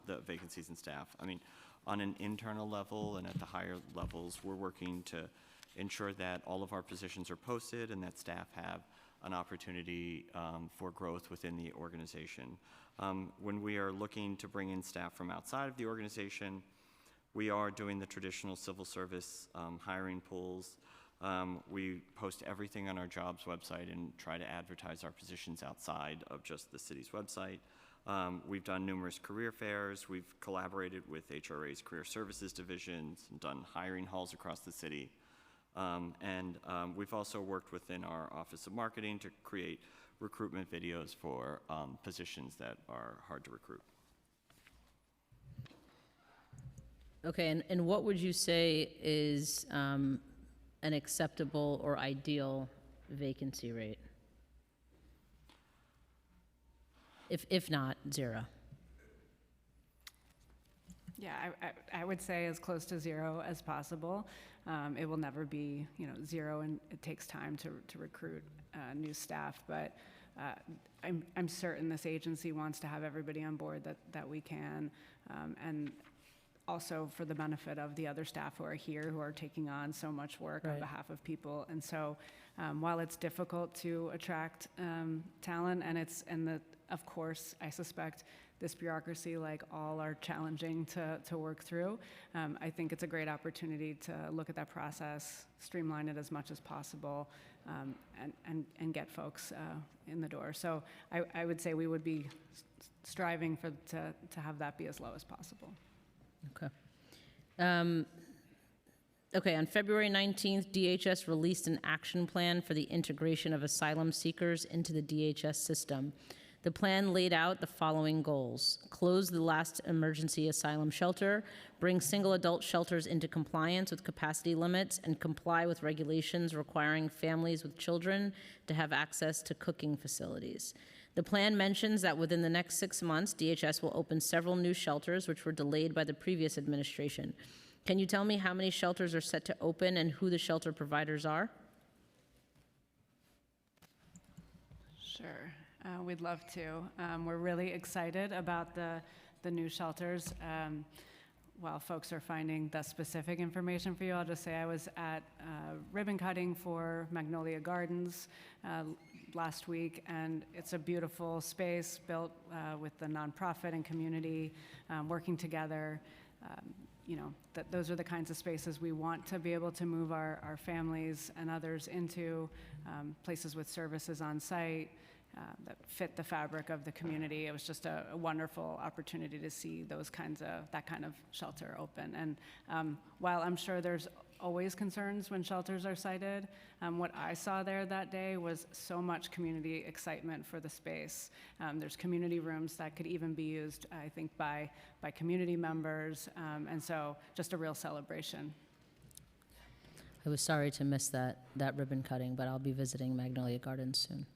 the vacancies in staff. I mean, on an internal level and at the higher levels, we're working to ensure that all of our positions are posted and that staff have an opportunity for growth within the organization. When we are looking to bring in staff from outside of the organization, we are doing the traditional civil service hiring pools. We post everything on our jobs website and try to advertise our positions outside of just the city's website. We've done numerous career fairs. We've collaborated with HRA's career services divisions and done hiring halls across the city. We've also worked within our Office of Marketing to create recruitment videos for positions that are hard to recruit. Okay, and what would you say is an acceptable or ideal vacancy rate? If not, zero. Yeah, I would say as close to zero as possible. It will never be, zero, and it takes time to recruit new staff. But I'm certain this agency wants to have everybody on board that we can, and also for the benefit of the other staff who are here, who are taking on so much work on behalf of people. And so, while it's difficult to attract talent, and of course, I suspect this bureaucracy, like all, are challenging to work through. I think it's a great opportunity to look at that process, streamline it as much as possible, and get folks in the door. So I would say we would be striving to have that be as low as possible. Okay. Okay, on February 19th, DHS released an action plan for the integration of asylum seekers into the DHS system. The plan laid out the following goals: close the last emergency asylum shelter, bring single adult shelters into compliance with capacity limits, and comply with regulations requiring families with children to have access to cooking facilities. The plan mentions that within the next 6 months, DHS will open several new shelters which were delayed by the previous administration. Can you tell me how many shelters are set to open and who the shelter providers are? Sure. We'd love to. We're really excited about the new shelters. While folks are finding the specific information for you, I'll just say I was at ribbon cutting for Magnolia Gardens last week, and it's a beautiful space built with the nonprofit and community working together. Those are the kinds of spaces we want to be able to move our families and others into, places with services on site that fit the fabric of the community. It was just a wonderful opportunity to see that kind of shelter open. And while I'm sure there's always concerns when shelters are sited, what I saw there that day was so much community excitement for the space. There's community rooms that could even be used, I think, by community members, and so just a real celebration. I was sorry to miss that ribbon cutting, but I'll be visiting Magnolia Gardens soon.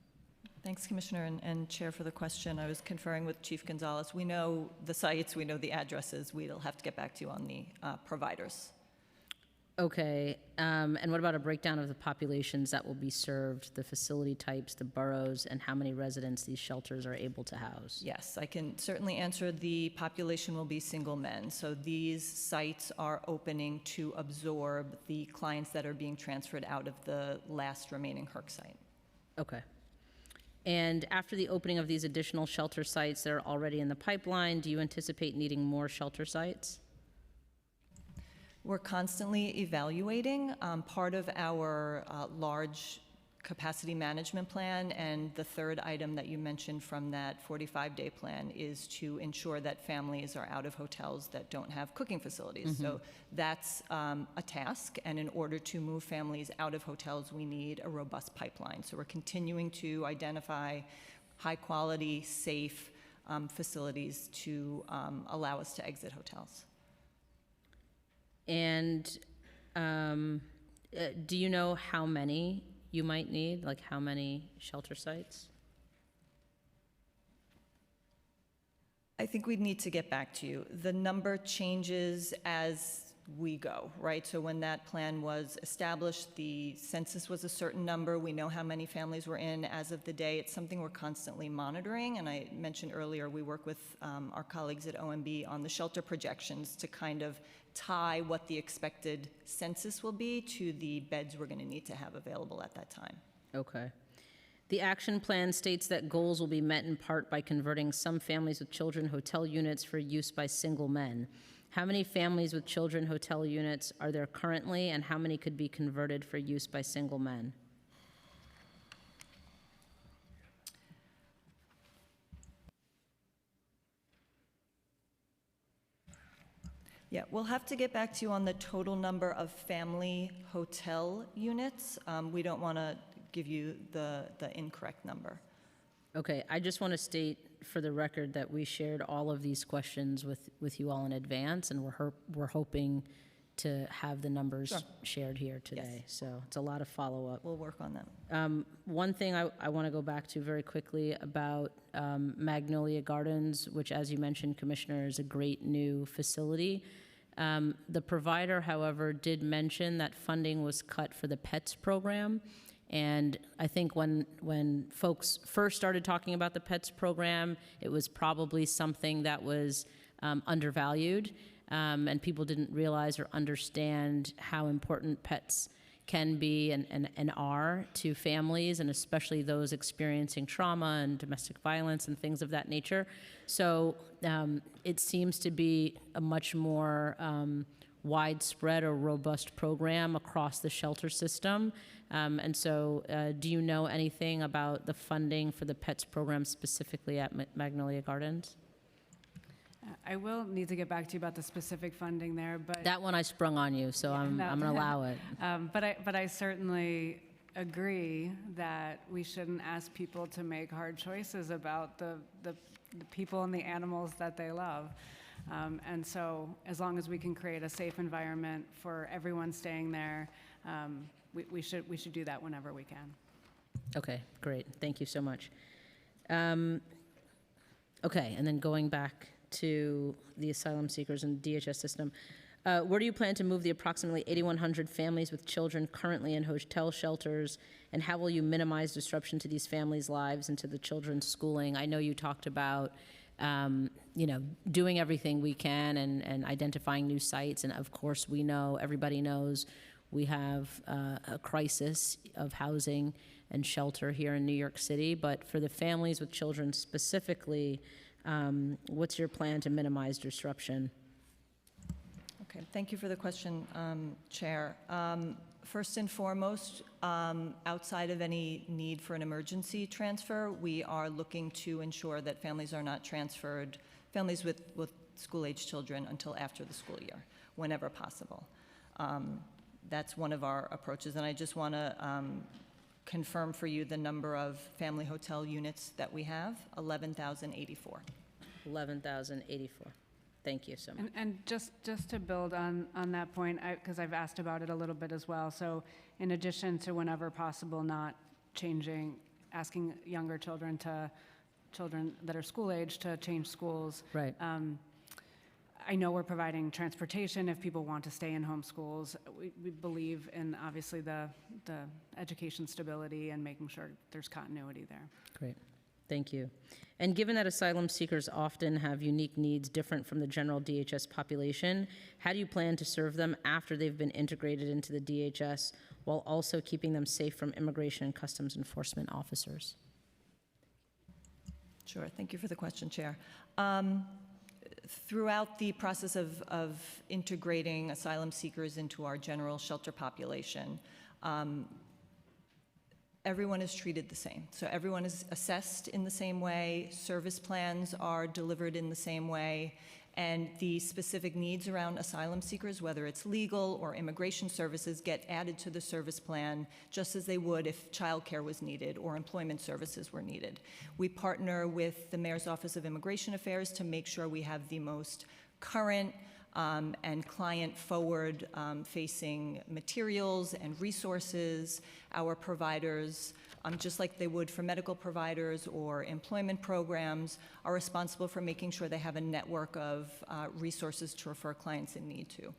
Thanks, Commissioner and Chair, for the question. I was conferring with Chief Gonzalez. We know the sites, we know the addresses. We'll have to get back to you on the providers. Okay, and what about a breakdown of the populations that will be served, the facility types, the boroughs, and how many residents these shelters are able to house? Yes, I can certainly answer. The population will be single men. So these sites are opening to absorb the clients that are being transferred out of the last remaining HERC site. Okay. And after the opening of these additional shelter sites that are already in the pipeline, do you anticipate needing more shelter sites? We're constantly evaluating. Part of our large capacity management plan, and the third item that you mentioned from that 45-day plan, is to ensure that families are out of hotels that don't have cooking facilities. So that's a task, and in order to move families out of hotels, we need a robust pipeline. So we're continuing to identify high-quality, safe facilities to allow us to exit hotels. And do you know how many you might need, like how many shelter sites? I think we'd need to get back to you. The number changes as we go, right? So when that plan was established, the census was a certain number. We know how many families were in as of the day. It's something we're constantly monitoring. And I mentioned earlier, we work with our colleagues at OMB on the shelter projections to kind of tie what the expected census will be to the beds we're going to need to have available at that time. Okay. The action plan states that goals will be met in part by converting some families with children hotel units for use by single men. How many families with children hotel units are there currently, and how many could be converted for use by single men? Yeah, we'll have to get back to you on the total number of family hotel units. We don't want to give you the incorrect number. Okay, I just want to state for the record that we shared all of these questions with you all in advance, and we're hoping to have the numbers shared here today. Yes. So it's a lot of follow-up. We'll work on that. One thing I want to go back to very quickly about Magnolia Gardens, which, as you mentioned, Commissioner, is a great new facility. The provider, however, did mention that funding was cut for the PETS program. And I think when folks first started talking about the PETS program, it was probably something that was undervalued, and people didn't realize or understand how important pets can be and are to families, and especially those experiencing trauma and domestic violence and things of that nature. So it seems to be a much more widespread or robust program across the shelter system. And so do you know anything about the funding for the PETS program specifically at Magnolia Gardens? I will need to get back to you about the specific funding there, but That one I sprung on you, so I'm going to allow it. but I certainly agree that we shouldn't ask people to make hard choices about the people and the animals that they love. And so as long as we can create a safe environment for everyone staying there, we should do that whenever we can. Okay, great. Thank you so much. Okay, and then going back to the asylum seekers and DHS system, where do you plan to move the approximately 8,100 families with children currently in hotel shelters, and how will you minimize disruption to these families' lives and to the children's schooling? I know you talked about doing everything we can and identifying new sites. And of course, we know, everybody knows, we have a crisis of housing and shelter here in New York City. But for the families with children specifically, what's your plan to minimize disruption? Okay, thank you for the question, Chair. First and foremost, outside of any need for an emergency transfer, we are looking to ensure that families are not transferred, families with school-age children, until after the school year, whenever possible. That's one of our approaches, and I just want to confirm for you the number of family hotel units that we have, 11,084. 11,084. Thank you so much. And just to build on that point, because I've asked about it a little bit as well. So in addition to whenever possible, not asking younger children that are school age to change schools. Right. I know we're providing transportation if people want to stay in home schools. We believe in, obviously, the education stability and making sure there's continuity there. Great, thank you. And given that asylum seekers often have unique needs different from the general DHS population, how do you plan to serve them after they've been integrated into the DHS while also keeping them safe from immigration and customs enforcement officers? Sure, thank you for the question, Chair. Throughout the process of integrating asylum seekers into our general shelter population, everyone is treated the same. So everyone is assessed in the same way, service plans are delivered in the same way, and the specific needs around asylum seekers, whether it's legal or immigration services, get added to the service plan just as they would if childcare was needed or employment services were needed. We partner with the Mayor's Office of Immigration Affairs to make sure we have the most current and client-forward facing materials and resources. Our providers, just like they would for medical providers or employment programs, are responsible for making sure they have a network of resources to refer clients in need to.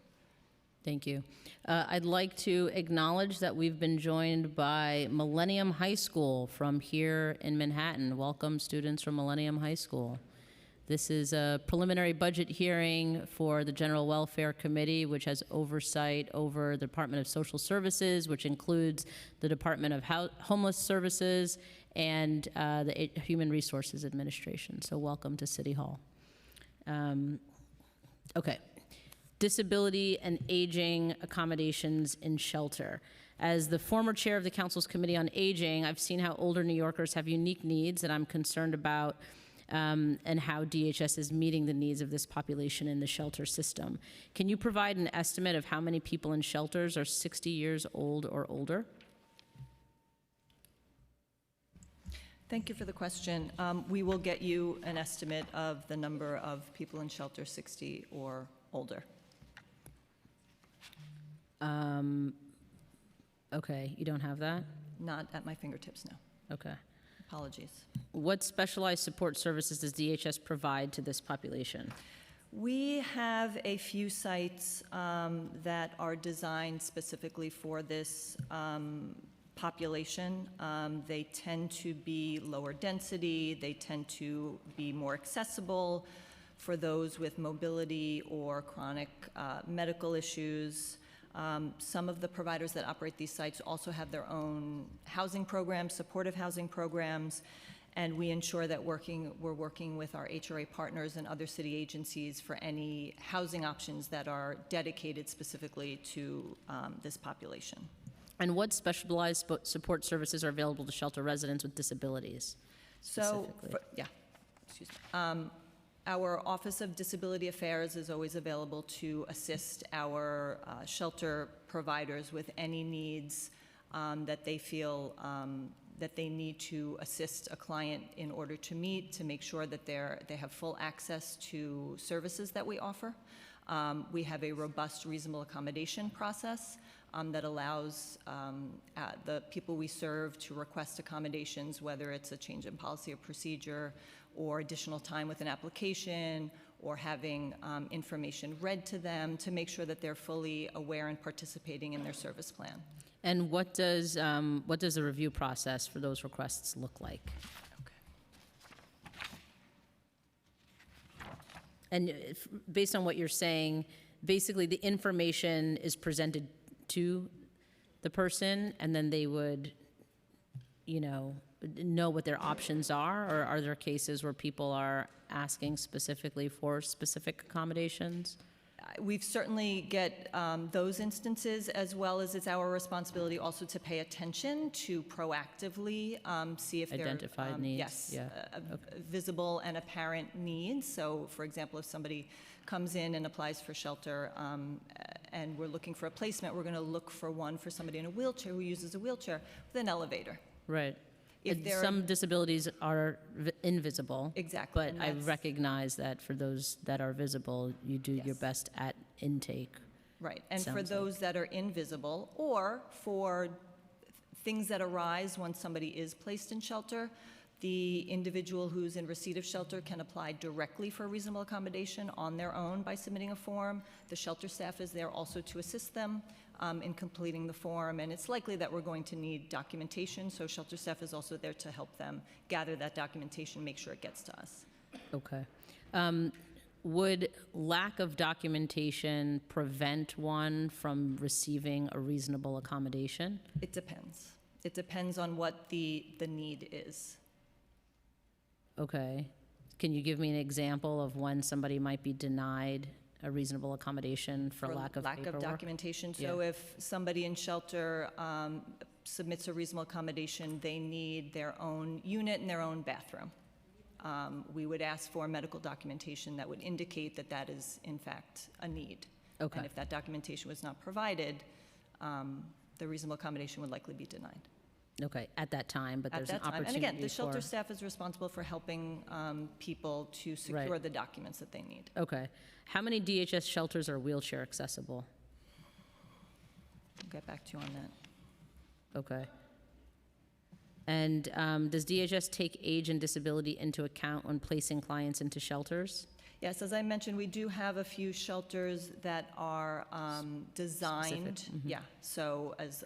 Thank you. I'd like to acknowledge that we've been joined by Millennium High School from here in Manhattan. Welcome, students from Millennium High School. This is a preliminary budget hearing for the General Welfare Committee, which has oversight over the Department of Social Services, which includes the Department of Homeless Services and the Human Resources Administration. So welcome to City Hall. Okay. Disability and aging accommodations in shelter. As the former chair of the Council's Committee on Aging, I've seen how older New Yorkers have unique needs that I'm concerned about, and how DHS is meeting the needs of this population in the shelter system. Can you provide an estimate of how many people in shelters are 60 years old or older? Thank you for the question. We will get you an estimate of the number of people in shelter 60 or older. Okay, you don't have that? Not at my fingertips, no. Okay. Apologies. What specialized support services does DHS provide to this population? We have a few sites that are designed specifically for this population. They tend to be lower density. They tend to be more accessible for those with mobility or chronic medical issues. Some of the providers that operate these sites also have their own housing programs, supportive housing programs, and we ensure that we're working with our HRA partners and other city agencies for any housing options that are dedicated specifically to this population. And what specialized support services are available to shelter residents with disabilities? So, excuse me. Our Office of Disability Affairs is always available to assist our shelter providers with any needs that they feel that they need to assist a client in order to meet, to make sure that they have full access to services that we offer. We have a robust reasonable accommodation process that allows the people we serve to request accommodations, whether it's a change in policy or procedure, or additional time with an application, or having information read to them to make sure that they're fully aware and participating in their service plan. And what does the review process for those requests look like? Okay. And based on what you're saying, basically the information is presented to the person, and then they would, know what their options are, or are there cases where people are asking specifically for specific accommodations? We've certainly get those instances, as well as it's our responsibility also to pay attention to proactively see if Identified needs, yes, yeah. Visible and apparent needs. So, for example, if somebody comes in and applies for shelter and we're looking for a placement, we're going to look for one for somebody in a wheelchair who uses a wheelchair with an elevator. Right. If there Some disabilities are invisible. Exactly. But I recognize that for those that are visible, you do your best at intake. Right. And for Sounds those that are invisible, or for things that arise when somebody is placed in shelter, The individual who's in receipt of shelter can apply directly for a reasonable accommodation on their own by submitting a form. The shelter staff is there also to assist them in completing the form, and it's likely that we're going to need documentation, so shelter staff is also there to help them gather that documentation, make sure it gets to us. Okay. Would lack of documentation prevent one from receiving a reasonable accommodation? It depends. It depends on what the need is. Okay. Can you give me an example of when somebody might be denied a reasonable accommodation for lack of paperwork? Documentation. So if somebody in shelter submits a reasonable accommodation, they need their own unit and their own bathroom. We would ask for medical documentation that would indicate that that is, in fact, a need. Okay. And if that documentation was not provided, the reasonable accommodation would likely be denied. Okay, at that time, but At there's an that time. opportunity And again, the shelter for- staff is responsible for helping people to secure Right. the documents that they need. Okay. How many DHS shelters are wheelchair accessible? I'll get back to you on that. Okay. And does DHS take age and disability into account when placing clients into shelters? Yes, as I mentioned, we do have a few shelters that are designed. Yeah, so as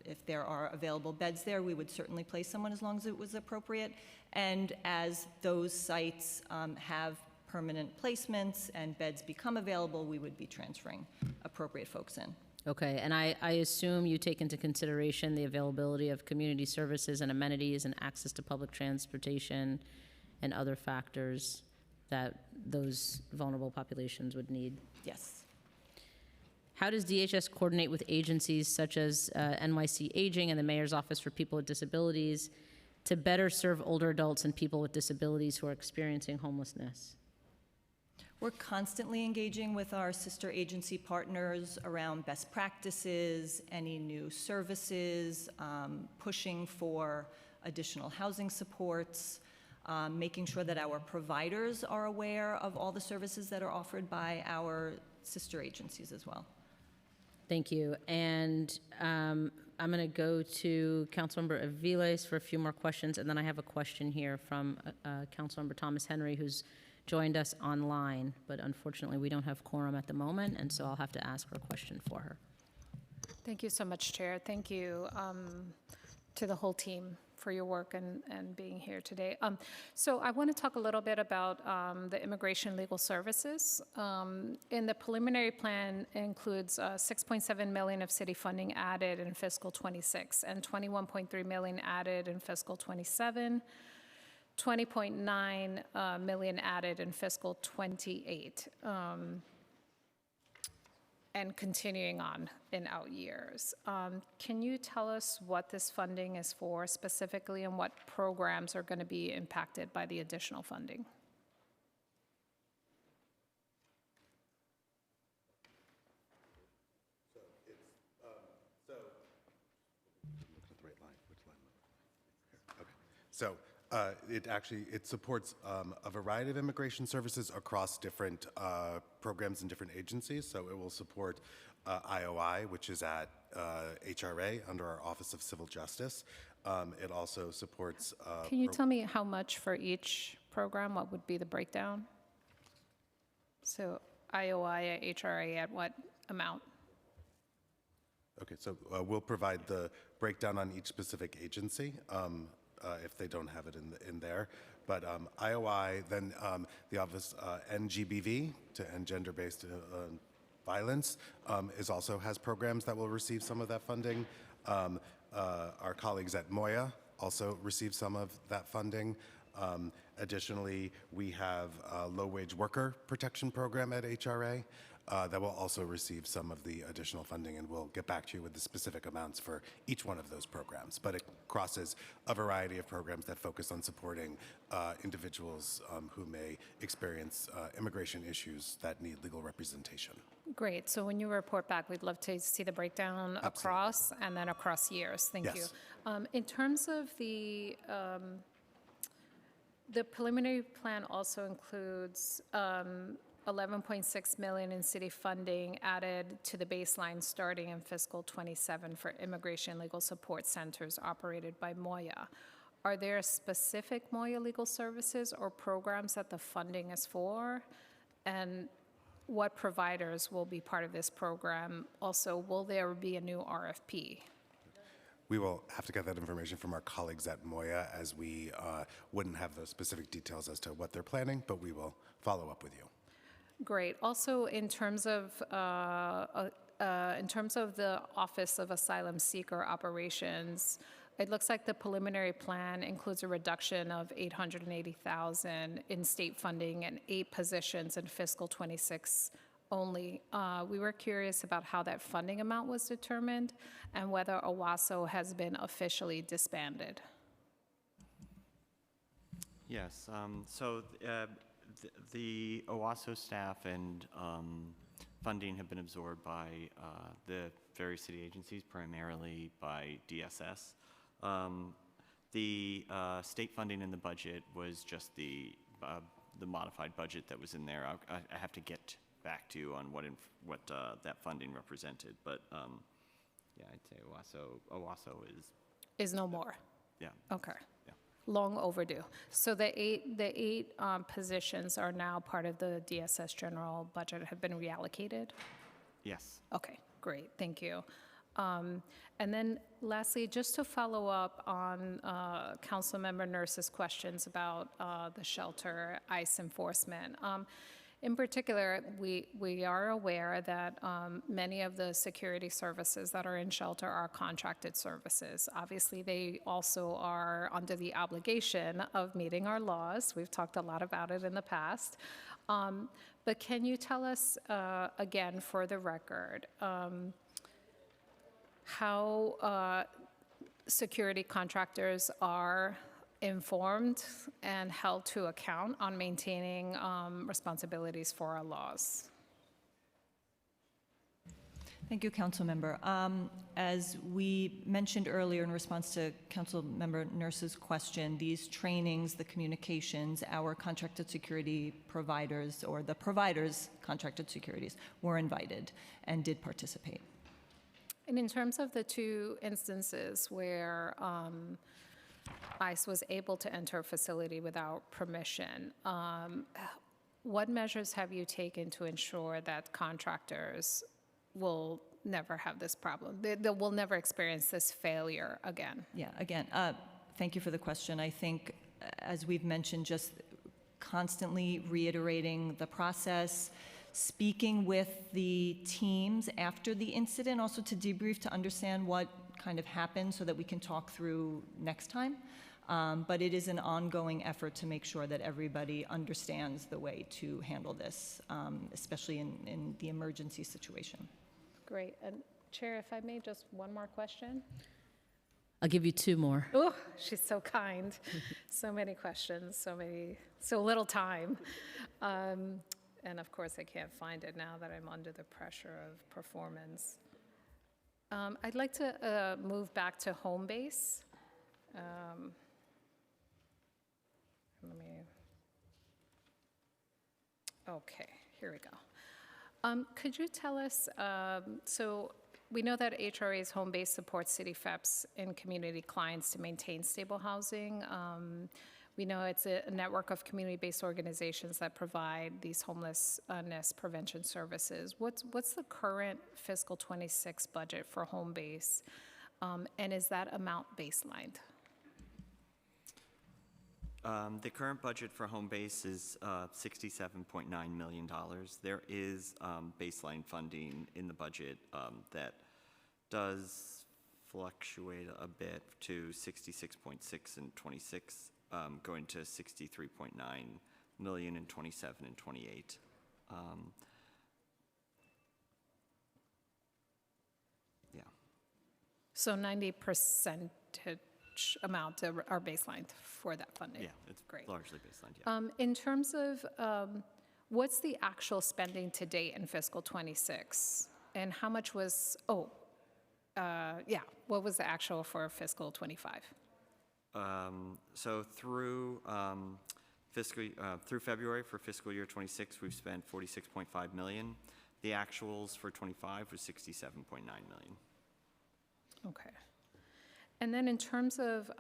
if there are available beds there, we would certainly place someone as long as it was appropriate. And as those sites have permanent placements and beds become available, we would be transferring appropriate folks in. Okay, and I assume you take into consideration the availability of community services and amenities and access to public transportation and other factors that those vulnerable populations would need. Yes. How does DHS coordinate with agencies such as NYC Aging and the Mayor's Office for People with Disabilities to better serve older adults and people with disabilities who are experiencing homelessness? We're constantly engaging with our sister agency partners around best practices, any new services, pushing for additional housing supports, making sure that our providers are aware of all the services that are offered by our sister agencies as well. Thank you. And I'm going to go to Councilmember Aviles for a few more questions, and then I have a question here from Councilmember Thomas Henry, who's joined us online, but unfortunately we don't have quorum at the moment, and so I'll have to ask her a question for her. Thank you so much, Chair. Thank you to the whole team for your work and being here today. So I want to talk a little bit about the immigration legal services. In the preliminary plan includes 6.7 million of city funding added in fiscal 26 and 21.3 million added in fiscal 27. 20.9 million added in fiscal 28, and continuing on in out years. Can you tell us what this funding is for specifically and what programs are going to be impacted by the additional funding? So it supports a variety of immigration services across different programs and different agencies. So it will support IOI, which is at HRA under our Office of Civil Justice. It also supports. Can you tell me how much for each program? What would be the breakdown? So IOI at HRA at what amount? Okay, so we'll provide the breakdown on each specific agency. If they don't have it in there. But IOI, then the Office NGBV, to End Gender-Based Violence, also has programs that will receive some of that funding. Our colleagues at Moya also receive some of that funding. Additionally, we have a low-wage worker protection program at HRA that will also receive some of the additional funding, and we'll get back to you with the specific amounts for each one of those programs. But it crosses a variety of programs that focus on supporting individuals who may experience immigration issues that need legal representation. Great. So when you report back, we'd love to see the breakdown across and then across years. Thank you. In terms of the preliminary plan also includes 11.6 million in city funding added to the baseline starting in fiscal 27 for immigration legal support centers operated by Moya. are there specific Moya Legal Services or programs that the funding is for? And what providers will be part of this program? Also, will there be a new RFP? We will have to get that information from our colleagues at Moya, as we wouldn't have those specific details as to what they're planning, but we will follow up with you. Great. Also, in terms of the Office of Asylum Seeker Operations, it looks like the preliminary plan includes a reduction of $880,000 in state funding and 8 positions in fiscal '26 only. We were curious about how that funding amount was determined and whether OWASO has been officially disbanded. Yes, so the OWASO staff and funding have been absorbed by the various city agencies, primarily by DSS. The state funding in the budget was just the modified budget that was in there. I have to get back to you on what that funding represented, but yeah, I'd say OWASO Is no more. yeah. Okay. Yeah. Long overdue. So the eight positions are now part of the DSS general budget, have been reallocated? Yes. Okay, great, thank you. And then lastly, just to follow up on Councilmember Nurse's questions about the shelter ICE enforcement. In particular, we are aware that many of the security services that are in shelter are contracted services. Obviously, they also are under the obligation of meeting our laws. We've talked a lot about it in the past. But can you tell us, again, for the record, how security contractors are informed and held to account on maintaining responsibilities for our laws? Thank you, Councilmember. As we mentioned earlier in response to Councilmember Nurse's question, these trainings, the communications, our contracted security providers, or the providers' contracted securities, were invited and did participate. And in terms of the 2 instances where ICE was able to enter a facility without permission, what measures have you taken to ensure that contractors will never have this problem? They will never experience this failure again? Yeah, again, thank you for the question. I think, as we've mentioned, just constantly reiterating the process, speaking with the teams after the incident, also to debrief, to understand what kind of happened so that we can talk through next time. But it is an ongoing effort to make sure that everybody understands the way to handle this, especially in the emergency situation. Great. And Chair, if I may, just one more question? I'll give you 2 more. Oh, she's so kind. So many questions, so little time. And of course, I can't find it now that I'm under the pressure of performance. I'd like to move back to home base. Okay, here we go. Could you tell us, so we know that HRA's home base supports city FEPs and community clients to maintain stable housing. We know it's a network of community-based organizations that provide these homelessness prevention services. What's the current fiscal '26 budget for home base, and is that amount baselined? The current budget for home base is $67.9 million. There is baseline funding in the budget that does fluctuate a bit to 66.6 in '26. Going to 63.9 million in '27 and '28. Yeah. So 90% amount are baselined for that funding? Yeah, it's great. Largely baselined, yeah. In terms of what's the actual spending to date in fiscal '26? And how much was, what was the actual for fiscal '25? So through through February for fiscal year '26, we've spent $46.5 million. The actuals for '25 was $67.9 million. Okay. And then in terms of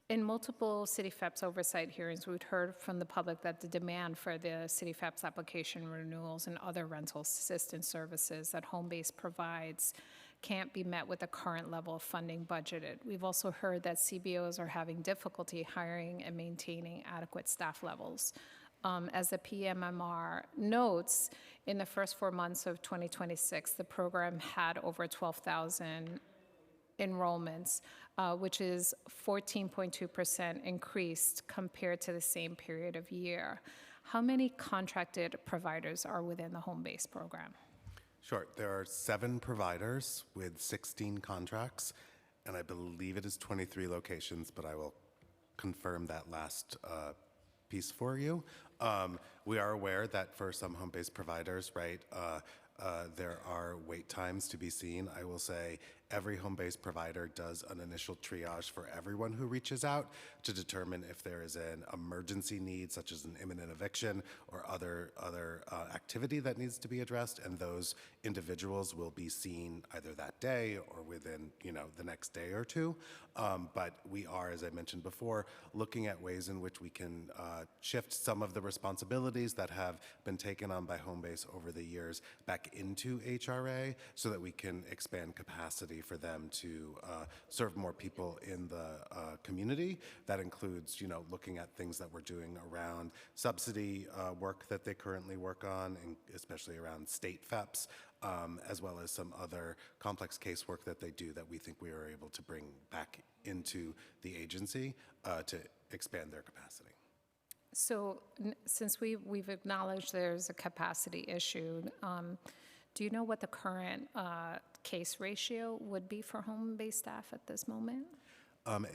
In multiple City FEPS oversight hearings, we'd heard from the public that the demand for the City FEPS application renewals and other rental assistance services that Homebase provides can't be met with the current level of funding budgeted. We've also heard that CBOs are having difficulty hiring and maintaining adequate staff levels. As the PMMR notes, in the first 4 months of 2026, the program had over 12,000 enrollments, which is 14.2% increased compared to the same period of year. How many contracted providers are within the Homebase program? Sure. There are 7 providers with 16 contracts, and I believe it is 23 locations, but I will confirm that last piece for you. We are aware that for some home-based providers, right, there are wait times to be seen. I will say every home-based provider does an initial triage for everyone who reaches out to determine if there is an emergency need, such as an imminent eviction or other activity that needs to be addressed, and those individuals will be seen either that day or within, the next day or two. But we are, as I mentioned before, looking at ways in which we can shift some of the responsibilities that have been taken on by Homebase over the years back into HRA so that we can expand capacity for them to serve more people in the community. That includes, looking at things that we're doing around subsidy work that they currently work on, and especially around state FEPS, as well as some other complex casework that they do that we think we are able to bring back into the agency to expand their capacity. So since we've acknowledged there's a capacity issue, do you know what the current case ratio would be for home-based staff at this moment?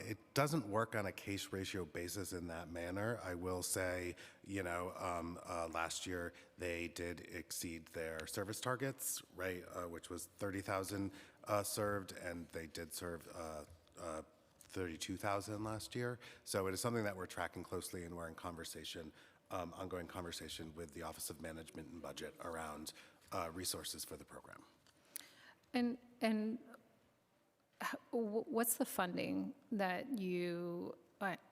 It doesn't work on a case ratio basis in that manner. I will say, last year they did exceed their service targets, right, which was 30,000 served, and they did serve 32,000 last year. So it is something that we're tracking closely, and we're in conversation, ongoing conversation with the Office of Management and Budget around resources for the program. And what's the funding that you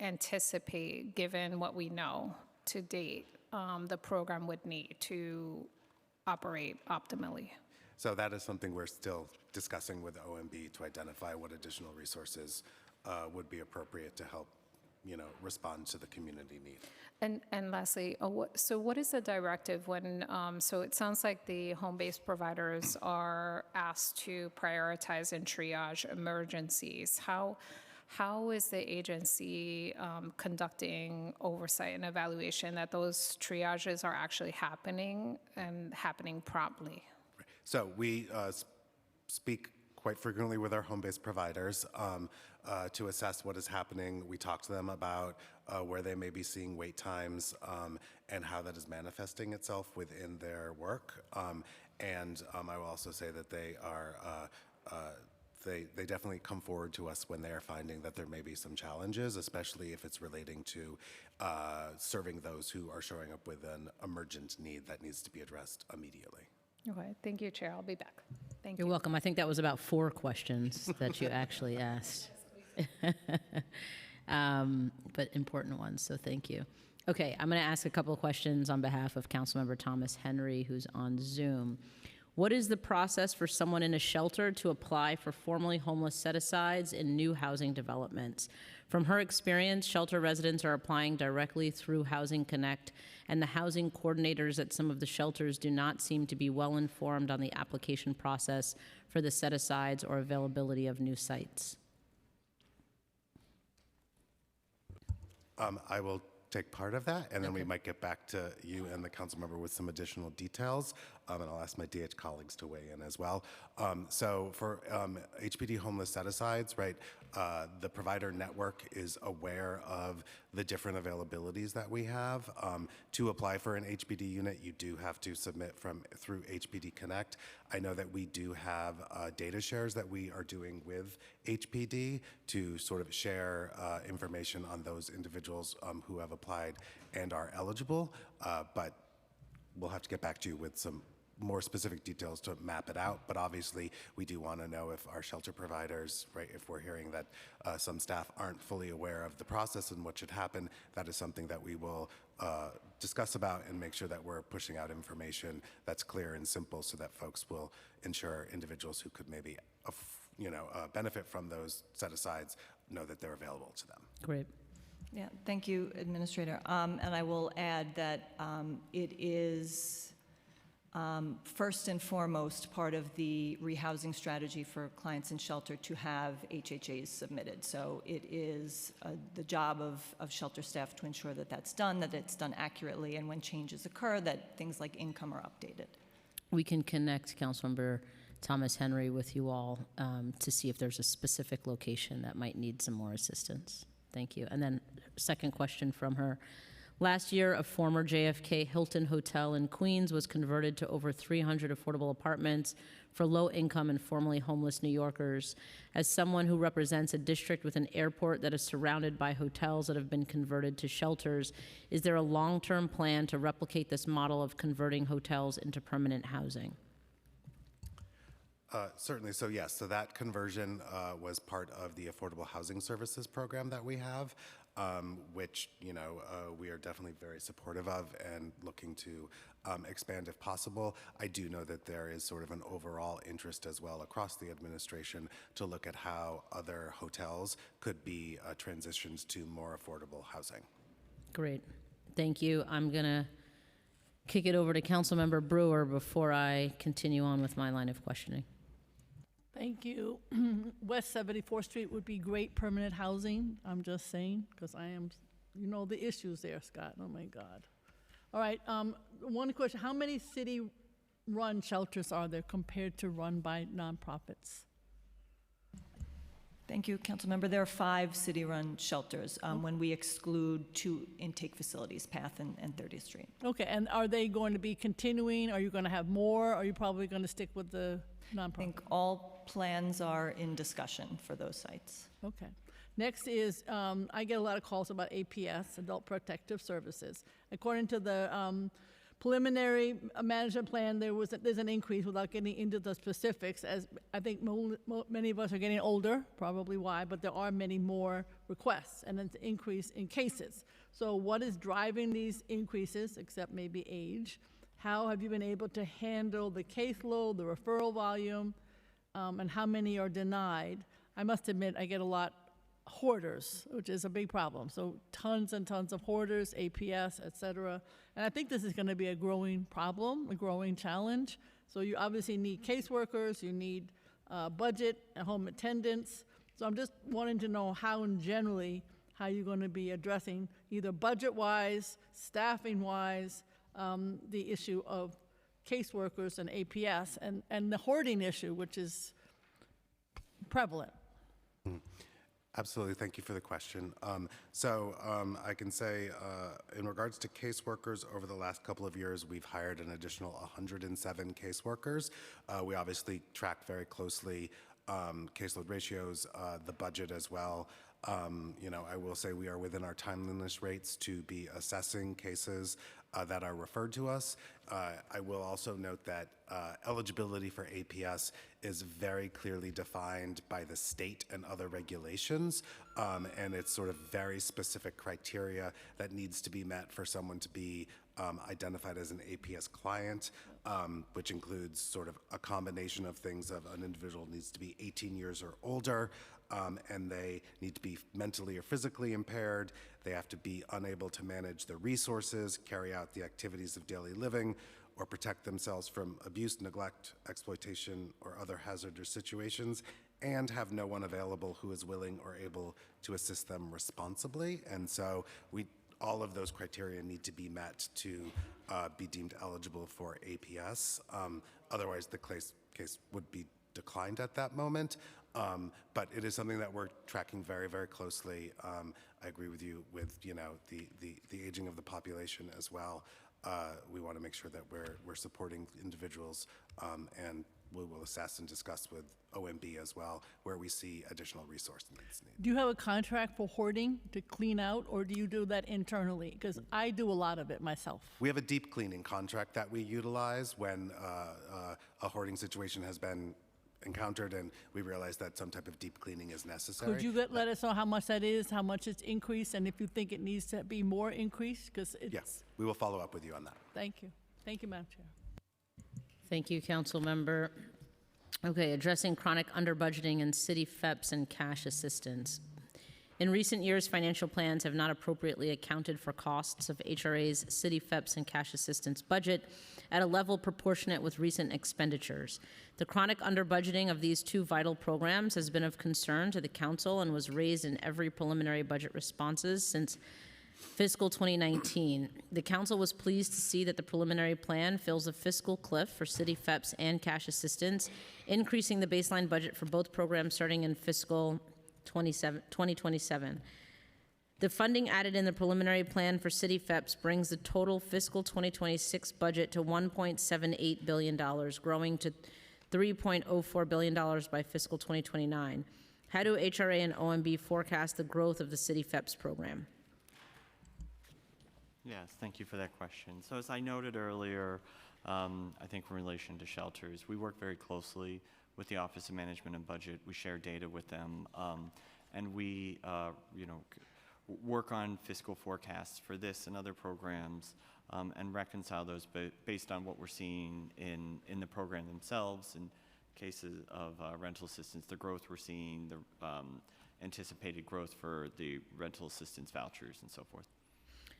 anticipate, given what we know to date, the program would need to operate optimally? So that is something we're still discussing with OMB to identify what additional resources would be appropriate to help, respond to the community need. And lastly, so what is the directive when, so it sounds like the home-based providers are asked to prioritize and triage emergencies. How is the agency conducting oversight and evaluation that those triages are actually happening and happening promptly? So we speak quite frequently with our home-based providers to assess what is happening. We talk to them about where they may be seeing wait times and how that is manifesting itself within their work. And I will also say that they are, they definitely come forward to us when they are finding that there may be some challenges, especially if it's relating to serving those who are showing up with an emergent need that needs to be addressed immediately. Okay, thank you, Chair. I'll be back. Thank you. You're welcome. I think that was about 4 questions that you actually asked. But important ones, so thank you. Okay, I'm going to ask a couple of questions on behalf of Councilmember Thomas Henry, who's on Zoom. What is the process for someone in a shelter to apply for formerly homeless set-asides in new housing developments? From her experience, shelter residents are applying directly through Housing Connect, and the housing coordinators at some of the shelters do not seem to be well informed on the application process for the set-asides or availability of new sites. I will take part of that, and then we might get back to you and the council member with some additional details, and I'll ask my DH colleagues to weigh in as well. So for HPD homeless set-asides, right, the provider network is aware of the different availabilities that we have. To apply for an HPD unit, you do have to submit through HPD Connect. I know that we do have data shares that we are doing with HPD to sort of share information on those individuals who have applied and are eligible, but we'll have to get back to you with some more specific details to map it out, but obviously we do want to know if our shelter providers, right, if we're hearing that some staff aren't fully aware of the process and what should happen, that is something that we will discuss about and make sure that we're pushing out information that's clear and simple so that folks will ensure individuals who could maybe benefit from those set-asides know that they're available to them. Great. Yeah, thank you, Administrator. And I will add that it is first and foremost part of the rehousing strategy for clients in shelter to have HHAs submitted. So it is the job of shelter staff to ensure that that's done, that it's done accurately, and when changes occur, that things like income are updated. We can connect Councilmember Thomas Henry with you all to see if there's a specific location that might need some more assistance. Thank you. And then second question from her. Last year, a former JFK Hilton Hotel in Queens was converted to over 300 affordable apartments for low-income and formerly homeless New Yorkers. As someone who represents a district with an airport that is surrounded by hotels that have been converted to shelters, is there a long-term plan to replicate this model of converting hotels into permanent housing? Certainly. So yes, so that conversion was part of the Affordable Housing Services program that we have, which we are definitely very supportive of and looking to expand if possible. I do know that there is sort of an overall interest as well across the administration to look at how other hotels could be transitioned to more affordable housing. Great. Thank you. I'm going to kick it over to Councilmember Brewer before I continue on with my line of questioning. Thank you. West 74th Street would be great permanent housing, I'm just saying, because I am, the issues there, Scott. Oh, my God. All right, one question. How many city-run shelters are there compared to run by nonprofits? Thank you, Councilmember. There are 5 city-run shelters when we exclude 2 intake facilities, Path and 30th Street. Okay, and are they going to be continuing? Are you going to have more? Or are you probably going to stick with the nonprofit? I think all plans are in discussion for those sites. Okay. Next is, I get a lot of calls about APS, Adult Protective Services. According to the preliminary management plan, there's an increase without getting into the specifics, as I think many of us are getting older, probably why, but there are many more requests and an increase in cases. So what is driving these increases, except maybe age? How have you been able to handle the caseload, the referral volume, and how many are denied? I must admit, I get a lot hoarders, which is a big problem. So tons and tons of hoarders, APS, et cetera. And I think this is going to be a growing problem, a growing challenge. So you obviously need caseworkers, you need budget and home attendants. So I'm just wanting to know how you're going to be addressing either budget-wise, staffing-wise, the issue of caseworkers and APS and the hoarding issue, which is prevalent. Absolutely. Thank you for the question. I can say in regards to caseworkers, over the last couple of years, we've hired an additional 107 caseworkers. We obviously track very closely caseload ratios, the budget as well. I will say we are within our timeliness rates to be assessing cases that are referred to us. I will also note that eligibility for APS is very clearly defined by the state and other regulations, and it's sort of very specific criteria that needs to be met for someone to be identified as an APS client, which includes sort of a combination of things of an individual needs to be 18 years or older, and they need to be mentally or physically impaired. They have to be unable to manage their resources, carry out the activities of daily living, or protect themselves from abuse, neglect, exploitation, or other hazardous situations, and have no one available who is willing or able to assist them responsibly. And so all of those criteria need to be met to be deemed eligible for APS. Otherwise, the case would be declined at that moment. But it is something that we're tracking very, very closely. I agree with you with the aging of the population as well. We want to make sure that we're supporting individuals and we will assess and discuss with OMB as well, where we see additional resource needs. Do you have a contract for hoarding to clean out, or do you do that internally? Because I do a lot of it myself. We have a deep cleaning contract that we utilize when a hoarding situation has been encountered and we realize that some type of deep cleaning is necessary. Could you let us know how much that is, how much it's increased, and if you think it needs to be more increased? Because it's... Yes, we will follow up with you on that. Thank you. Thank you, Madam Chair. Thank you, council member. Okay, addressing chronic underbudgeting and city FEPS and cash assistance. In recent years, financial plans have not appropriately accounted for costs of HRA's city FEPS and cash assistance budget at a level proportionate with recent expenditures. The chronic underbudgeting of these two vital programs has been of concern to the council and was raised in every preliminary budget responses since fiscal 2019. The council was pleased to see that the preliminary plan fills a fiscal cliff for city FEPS and cash assistance, increasing the baseline budget for both programs starting in fiscal 2027. The funding added in the preliminary plan for city FEPS brings the total fiscal 2026 budget to $1.78 billion, growing to $3.04 billion by fiscal 2029. How do HRA and OMB forecast the growth of the city FEPS program? Yes, thank you for that question. So as I noted earlier, I think in relation to shelters, we work very closely with the Office of Management and Budget. We share data with them, and we, work on fiscal forecasts for this and other programs, and reconcile those based on what we're seeing in the program themselves. In cases of rental assistance, the growth we're seeing, the anticipated growth for the rental assistance vouchers and so forth.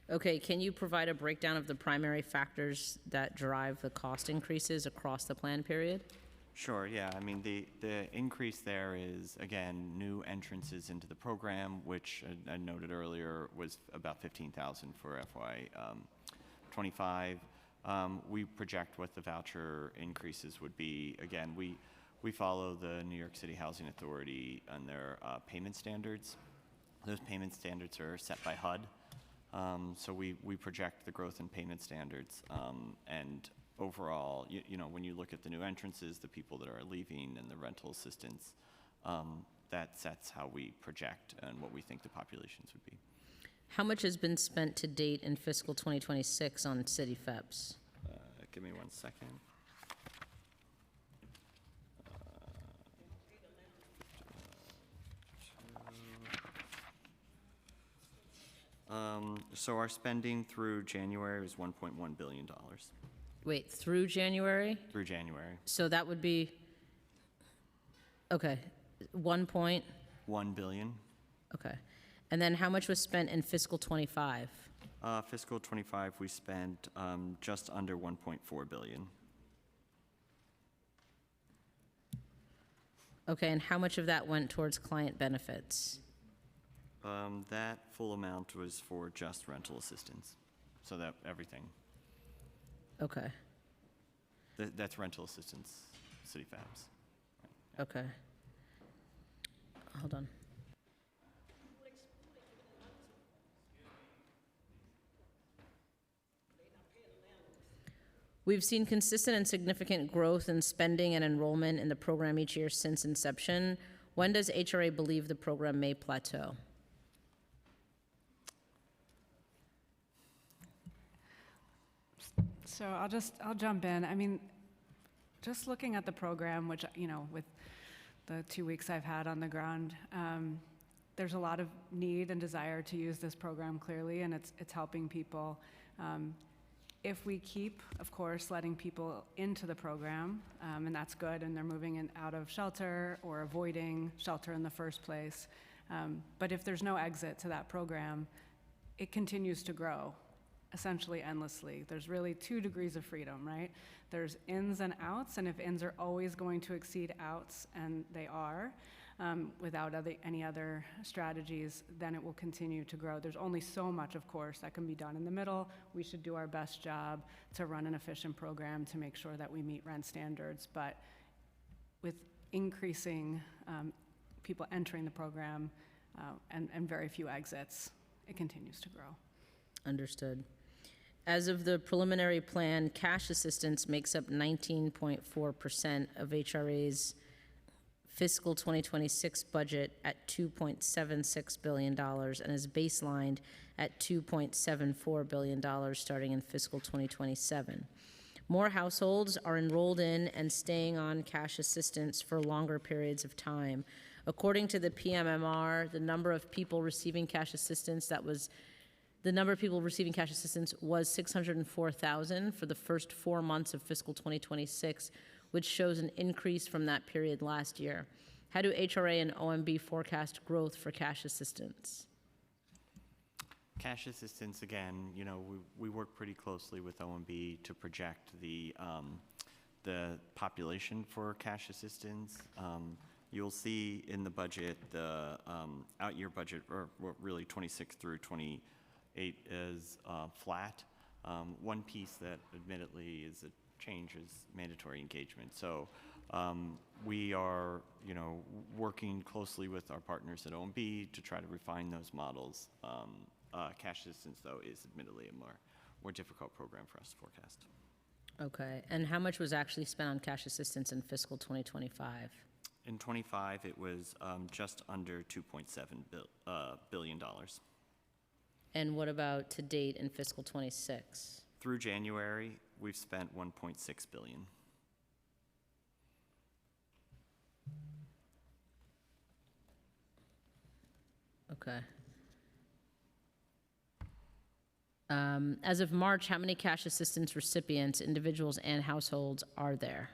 Okay, can you provide a breakdown of the primary factors that drive the cost increases across the plan period? Sure, yeah. I mean, the increase there is, again, new entrances into the program, which I noted earlier was about 15,000 for FY 25. We project what the voucher increases would be. Again, we follow the New York City Housing Authority and their payment standards. Those payment standards are set by HUD. So we project the growth in payment standards, and overall, when you look at the new entrances, the people that are leaving, and the rental assistance, that sets how we project and what we think the populations would be. How much has been spent to date in fiscal 2026 on city FEPS? Give me 1 second. So our spending through January was $1.1 billion. Wait, through January? Through January. So that would be, okay, 1 billion. Okay. And then how much was spent in fiscal 25? Fiscal 25, we spent just under 1.4 billion. Okay, and how much of that went towards client benefits? That full amount was for just rental assistance, so that everything. Okay, That's rental assistance, city FABs. okay. Hold on. We've seen consistent and significant growth in spending and enrollment in the program each year since inception. When does HRA believe the program may plateau? So I'll jump in. I mean, just looking at the program, which, with the 2 weeks I've had on the ground, there's a lot of need and desire to use this program clearly, and it's helping people. If we keep, of course, letting people into the program, and that's good, and they're moving in out of shelter or avoiding shelter in the first place, but if there's no exit to that program, it continues to grow, essentially endlessly. There's really 2 degrees of freedom, right? There's ins and outs, and if ins are always going to exceed outs, and they are, without any other strategies, then it will continue to grow. There's only so much, of course, that can be done in the middle. We should do our best job to run an efficient program to make sure that we meet rent standards, but with increasing people entering the program and very few exits, it continues to grow. Understood. As of the preliminary plan, cash assistance makes up 19.4% of HRA's fiscal 2026 budget at $2.76 billion and is baselined at $2.74 billion starting in fiscal 2027. More households are enrolled in and staying on cash assistance for longer periods of time. According to the PMMR, the number of people receiving cash assistance was 604,000 for the first 4 months of fiscal 2026, which shows an increase from that period last year. How do HRA and OMB forecast growth for cash assistance? Cash assistance, again, you know, we work pretty closely with OMB to project the population for cash assistance. You'll see in the budget, the out-year budget, or really 26 through 28 is flat. One piece that admittedly is a change is mandatory engagement. So we are, you know, working closely with our partners at OMB to try to refine those models. Cash assistance, though, is admittedly a more difficult program for us to forecast. Okay, and how much was actually spent on cash assistance in fiscal 2025? In 25, it was just under $2.7 billion. And what about to date in fiscal 26? Through January, we've spent $1.6 billion. Okay. As of March, how many cash assistance recipients, individuals and households, are there?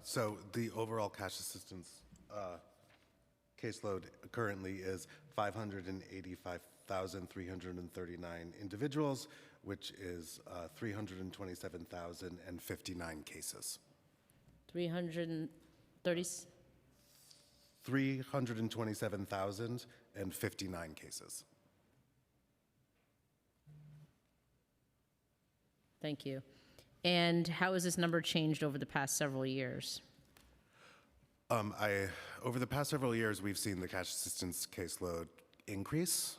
So the overall cash assistance caseload currently is 585,339 individuals, which is 327,059 cases. 330? 327,059 cases. Thank you. And how has this number changed over the past several years? Over the past several years, we've seen the cash assistance caseload increase.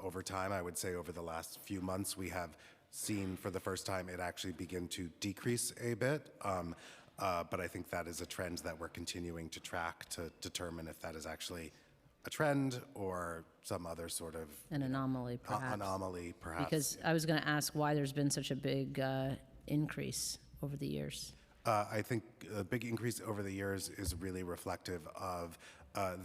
Over time, I would say over the last few months, we have seen for the first time it actually begin to decrease a bit. But I think that is a trend that we're continuing to track to determine if that is actually a trend or some other sort of An anomaly, perhaps? Anomaly, perhaps. Because I was going to ask why there's been such a big increase over the years. I think a big increase over the years is really reflective of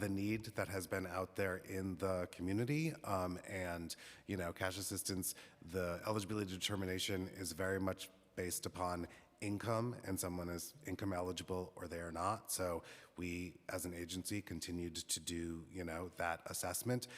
the need that has been out there in the community. And, you know, cash assistance, the eligibility determination is very much based upon income, and someone is income eligible or they are not. So we, as an agency, continued to do, you know, that assessment.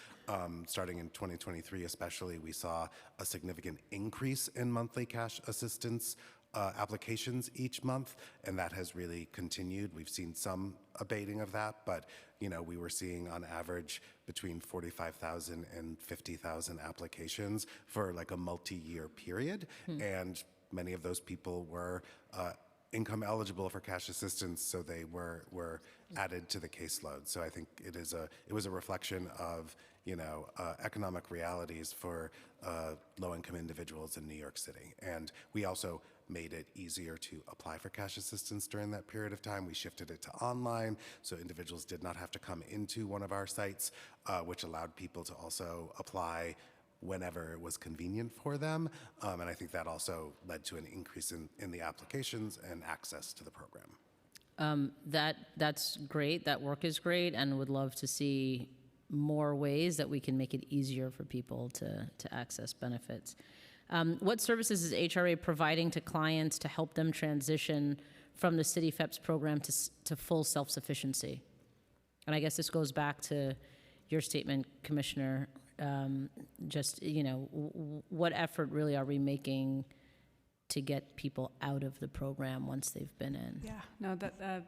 Starting in 2023 especially, we saw a significant increase in monthly cash assistance applications each month, and that has really continued. We've seen some abating of that, but, you know, we were seeing on average between 45,000 and 50,000 applications for like a multi-year period. And many of those people were income eligible for cash assistance, so they were added to the caseload. So I think it was a reflection of, you know, economic realities for low-income individuals in New York City. And we also made it easier to apply for cash assistance during that period of time. We shifted it to online, so individuals did not have to come into one of our sites, which allowed people to also apply whenever it was convenient for them. And I think that also led to an increase in the applications and access to the program. That's great. That work is great, and would love to see more ways that we can make it easier for people to access benefits. What services is HRA providing to clients to help them transition from the City FEPS program to full self-sufficiency? And I guess this goes back to your statement, Commissioner. Just, you know, what effort really are we making to get people out of the program once they've been in? Yeah, no,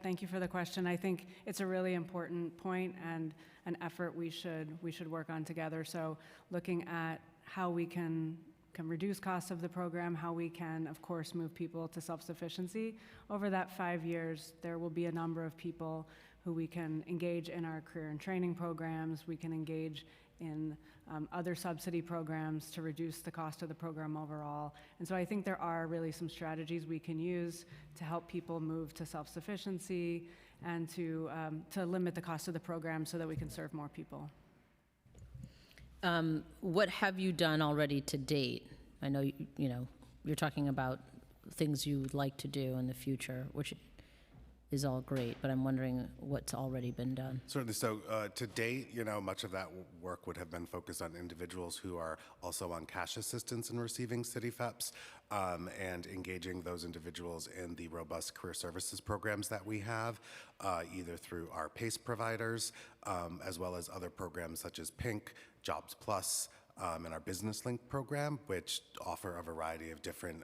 thank you for the question. I think it's a really important point and an effort we should work on together. So looking at how we can reduce costs of the program, how we can, of course, move people to self-sufficiency. Over that 5 years, there will be a number of people who we can engage in our career and training programs. We can engage in other subsidy programs to reduce the cost of the program overall. And so I think there are really some strategies we can use to help people move to self-sufficiency and to limit the cost of the program so that we can serve more people. What have you done already to date? I know you're talking about things you would like to do in the future, which is all great, but I'm wondering what's already been done. Certainly. So to date, much of that work would have been focused on individuals who are also on cash assistance and receiving city FEPs, and engaging those individuals in the robust career services programs that we have, either through our PACE providers, as well as other programs such as PINK, Jobs Plus, and our Business Link program, which offer a variety of different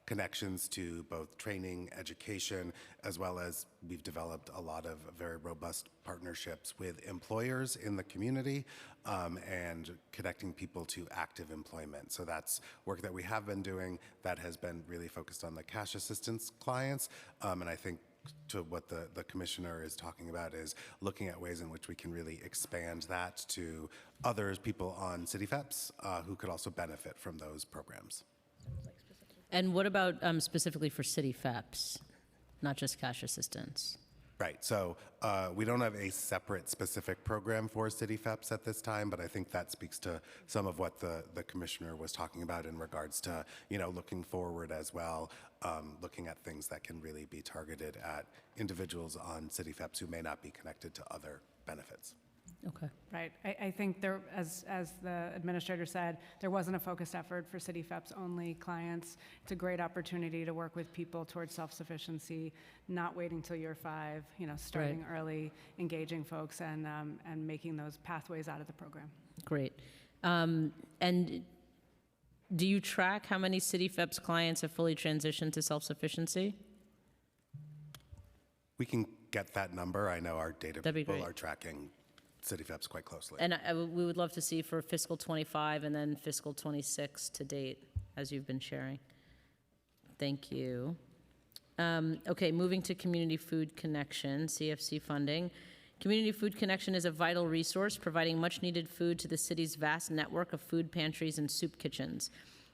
connections to both training, education, as well as we've developed a lot of very robust partnerships with employers in the community, and connecting people to active employment. So that's work that we have been doing that has been really focused on the cash assistance clients, and I think to what the commissioner is talking about is looking at ways in which we can really expand that to others, people on city FEPs, who could also benefit from those programs. And what about specifically for city FEPs, not just cash assistance? Right. So we don't have a separate specific program for city FEPs at this time, but I think that speaks to some of what the commissioner was talking about in regards to, looking forward as well, looking at things that can really be targeted at individuals on city FEPs who may not be connected to other benefits. Okay. Right. I think there, as the administrator said, there wasn't a focused effort for city FEPs only clients. It's a great opportunity to work with people towards self-sufficiency, not waiting till year 5, starting early, engaging folks and making those pathways out of the program. Great. And do you track how many city FEPs clients have fully transitioned to self-sufficiency? We can get that number. I know our data That'd be people great. are tracking city FEPs quite closely. And we would love to see for fiscal 25 and then fiscal 26 to date, as you've been sharing. Thank you. Okay, moving to Community Food Connection, CFC funding. Community Food Connection is a vital resource providing much-needed food to the city's vast network of food pantries and soup kitchens.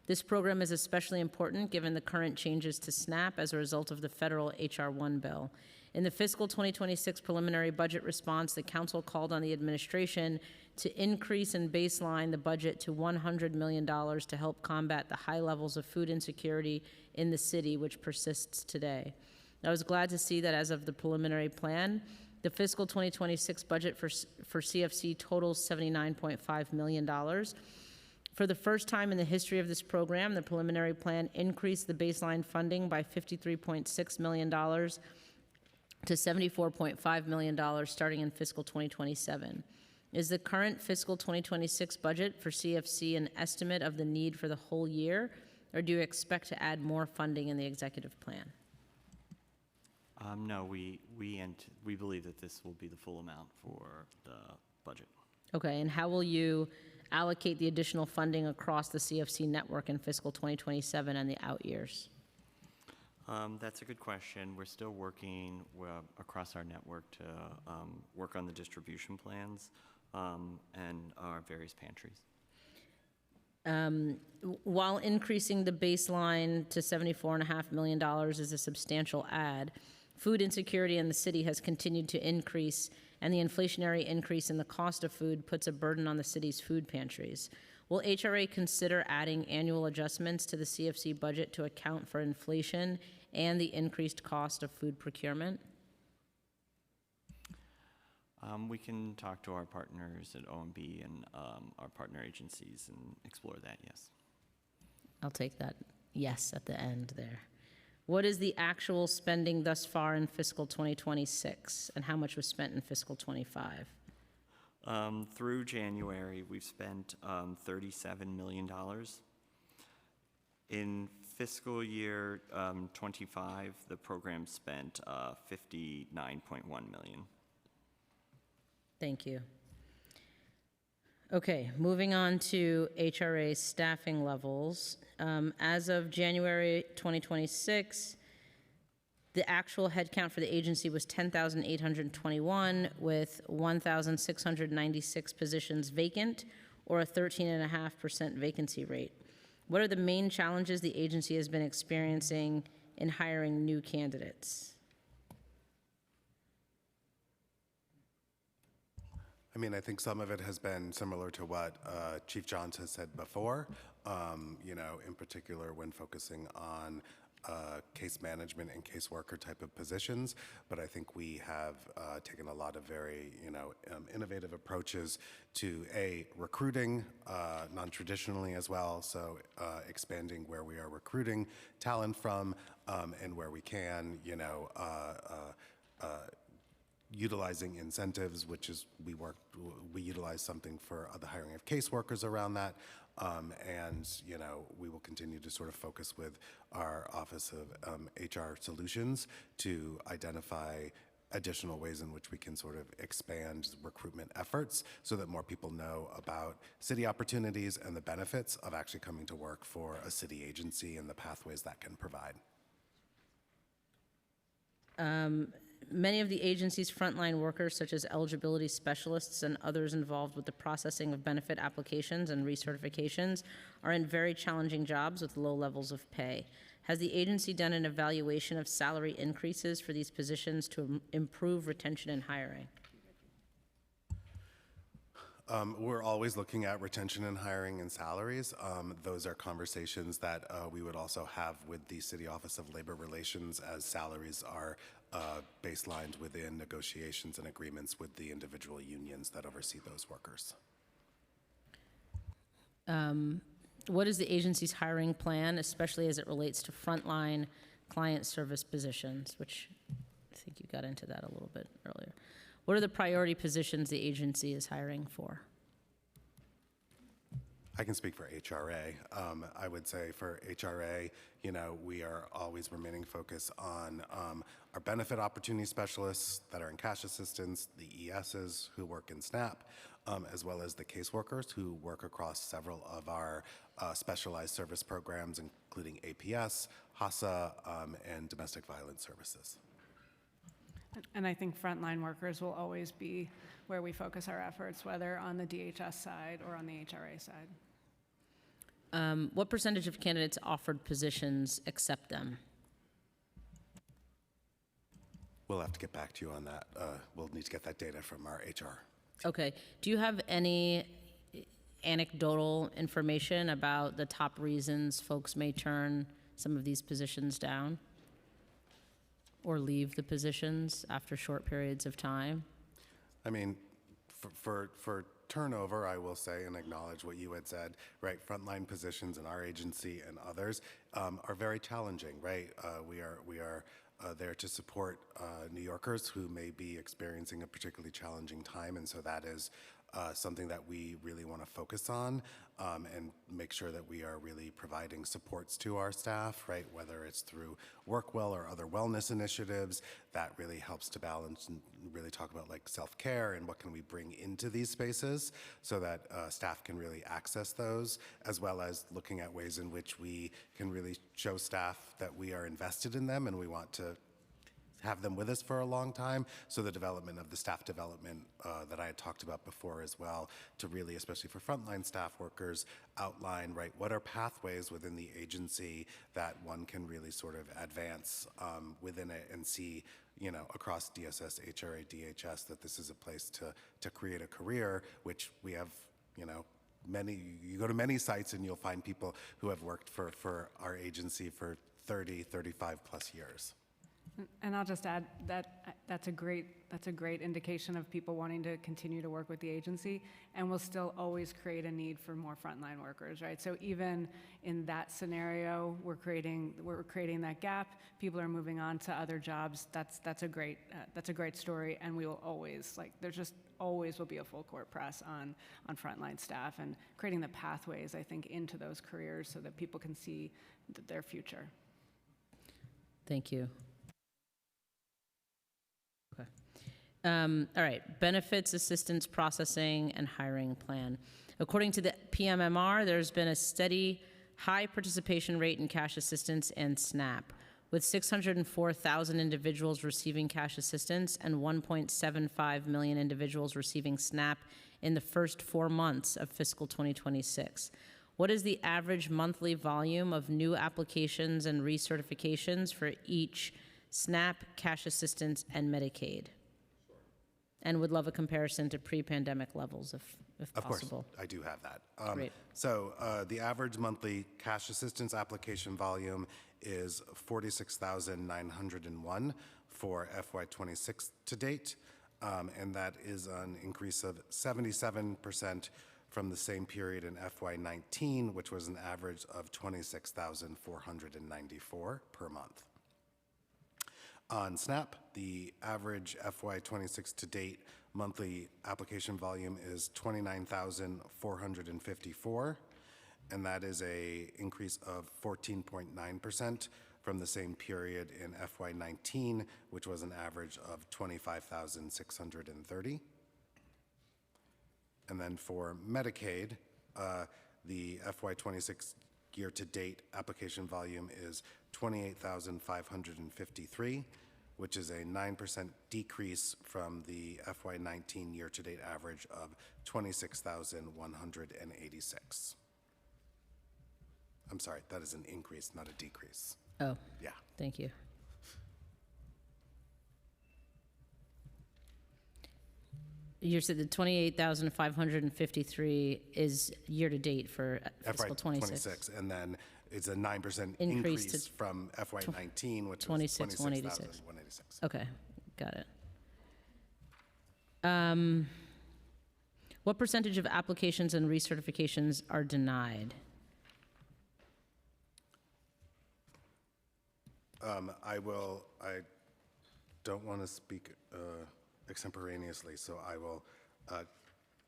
This program is especially important given the current changes to SNAP as a result of the federal H.R. 1 bill. In the fiscal 2026 preliminary budget response, the council called on the administration to increase and baseline the budget to $100 million to help combat the high levels of food insecurity in the city, which persists today. I was glad to see that as of the preliminary plan, the fiscal 2026 budget for CFC totals $79.5 million. For the first time in the history of this program, the preliminary plan increased the baseline funding by $53.6 million to $74.5 million starting in fiscal 2027. Is the current fiscal 2026 budget for CFC an estimate of the need for the whole year, or do you expect to add more funding in the executive plan? No, we believe that this will be the full amount for the budget. Okay, and how will you allocate the additional funding across the CFC network in fiscal 2027 and the out years? That's a good question. We're still working across our network to work on the distribution plans and our various pantries. While increasing the baseline to $74.5 million is a substantial add, food insecurity in the city has continued to increase, and the inflationary increase in the cost of food puts a burden on the city's food pantries. Will HRA consider adding annual adjustments to the CFC budget to account for inflation and the increased cost of food procurement? We can talk to our partners at OMB and our partner agencies and explore that, yes. I'll take that yes at the end there. What is the actual spending thus far in fiscal 2026, and how much was spent in fiscal 25? Through January, we've spent $37 million. In fiscal year 25, the program spent $59.1 million. Thank you. Okay, moving on to HRA staffing levels. As of January 2026, The actual headcount for the agency was 10,821, with 1,696 positions vacant, or a 13.5% vacancy rate. What are the main challenges the agency has been experiencing in hiring new candidates? I mean, I think some of it has been similar to what Chief Johns has said before, in particular when focusing on case management and caseworker type of positions. But I think we have taken a lot of very, innovative approaches to recruiting non-traditionally as well. So expanding where we are recruiting talent from, and where we can, utilizing incentives, which is we utilize something for the hiring of caseworkers around that, and we will continue to sort of focus with our Office of HR Solutions to identify additional ways in which we can sort of expand recruitment efforts so that more people know about city opportunities and the benefits of actually coming to work for a city agency and the pathways that can provide. Many of the agency's frontline workers, such as eligibility specialists and others involved with the processing of benefit applications and recertifications, are in very challenging jobs with low levels of pay. Has the agency done an evaluation of salary increases for these positions to improve retention and hiring? We're always looking at retention and hiring and salaries. Those are conversations that we would also have with the City Office of Labor Relations, as salaries are baselined within negotiations and agreements with the individual unions that oversee those workers. What is the agency's hiring plan, especially as it relates to frontline client service positions, which I think you got into that a little bit earlier. What are the priority positions the agency is hiring for? I can speak for HRA. I would say for HRA, we are always remaining focused on our benefit opportunity specialists that are in cash assistance, the ESs who work in SNAP, as well as the caseworkers who work across several of our specialized service programs, including APS, HASA, and domestic violence services. And I think frontline workers will always be where we focus our efforts, whether on the DHS side or on the HRA side. What percentage of candidates offered positions accept them? We'll have to get back to you on that. We'll need to get that data from our HR. Okay. Do you have any anecdotal information about the top reasons folks may turn some of these positions down or leave the positions after short periods of time? I mean, for turnover, I will say and acknowledge what you had said, right? Frontline positions in our agency and others are very challenging, right? We are there to support New Yorkers who may be experiencing a particularly challenging time, and so that is something that we really want to focus on and make sure that we are really providing supports to our staff, right? Whether it's through WorkWell or other wellness initiatives, that really helps to balance and really talk about like self-care and what can we bring into these spaces so that staff can really access those, as well as looking at ways in which we can really show staff that we are invested in them and we want to have them with us for a long time. So the development of the staff development that I had talked about before as well, to really, especially for frontline staff workers, outline, right, what are pathways within the agency that one can really sort of advance within it and see, across DSS, HRA, DHS, that this is a place to create a career, which we have, you go to many sites and you'll find people who have worked for our agency for 30, 35 plus years. And I'll just add that that's a great indication of people wanting to continue to work with the agency, and we'll still always create a need for more frontline workers, right? So even in that scenario, we're creating that gap. People are moving on to other jobs. That's a great story, and we will always there's just always will be a full court press on frontline staff and creating the pathways, I think, into those careers so that people can see their future. Thank you. All right, benefits, assistance, processing, and hiring plan. According to the PMMR, there's been a steady high participation rate in cash assistance and SNAP. with 604,000 individuals receiving cash assistance and 1.75 million individuals receiving SNAP in the first 4 months of fiscal 2026. What is the average monthly volume of new applications and recertifications for each SNAP, cash assistance, and Medicaid? And would love a comparison to pre-pandemic levels if possible. Of course, I do have that. Great. So the average monthly cash assistance application volume is 46,901 for FY26 to date, and that is an increase of 77% from the same period in FY19, which was an average of 26,494 per month. On SNAP, the average FY26 to date monthly application volume is 29,454, and that is a increase of 14.9% from the same period in FY19, which was an average of 25,630. And then for Medicaid, the FY26 year-to-date application volume is 28,553, which is a 9% decrease from the FY19 year-to-date average of 26,186. I'm sorry, that is an increase, not a decrease. Oh, Yeah. thank you. You said the 28,553 is year-to-date for fiscal 26. FY26, and then it's a 9% Increase increase to from FY19, which was 26,186. 26,186. Okay, got it. What percentage of applications and recertifications are denied? I don't want to speak extemporaneously, so I will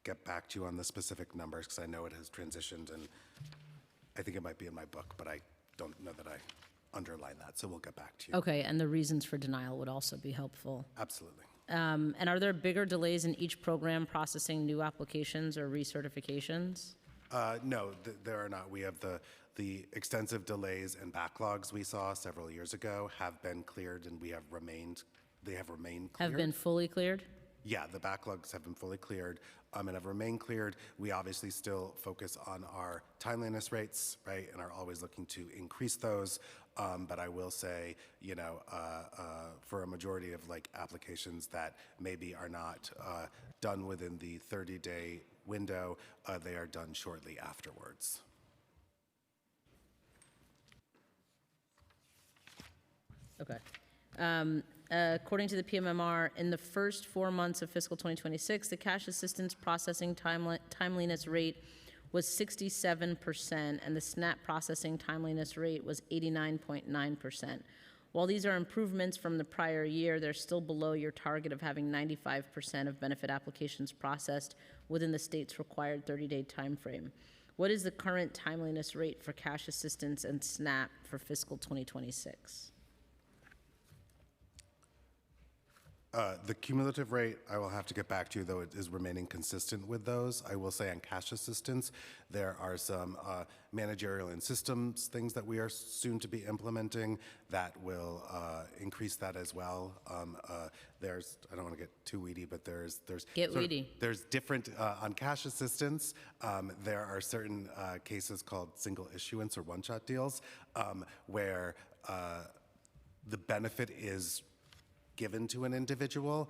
get back to you on the specific numbers because I know it has transitioned, and I think it might be in my book, but I don't know that I underline that, so we'll get back to you. Okay, and the reasons for denial would also be helpful. Absolutely. And are there bigger delays in each program processing new applications or recertifications? No, there are not. We have the extensive delays and backlogs we saw several years ago have been cleared, and they have remained cleared. Have been fully cleared? Yeah, the backlogs have been fully cleared and have remained cleared. We obviously still focus on our timeliness rates, right, and are always looking to increase those. But I will say, for a majority of applications that maybe are not done within the 30-day window, they are done shortly afterwards. Okay. According to the PMMR, in the first 4 months of fiscal 2026, the cash assistance processing timeliness rate was 67%, and the SNAP processing timeliness rate was 89.9%. While these are improvements from the prior year, they're still below your target of having 95% of benefit applications processed within the state's required 30-day timeframe. What is the current timeliness rate for cash assistance and SNAP for fiscal 2026? The cumulative rate, I will have to get back to you, though it is remaining consistent with those. I will say on cash assistance, there are some managerial and systems things that we are soon to be implementing that will increase that as well. There's, I don't want to get too weedy, but there's Get weedy. There's different, on cash assistance, there are certain cases called single issuance or one-shot deals where the benefit is given to an individual,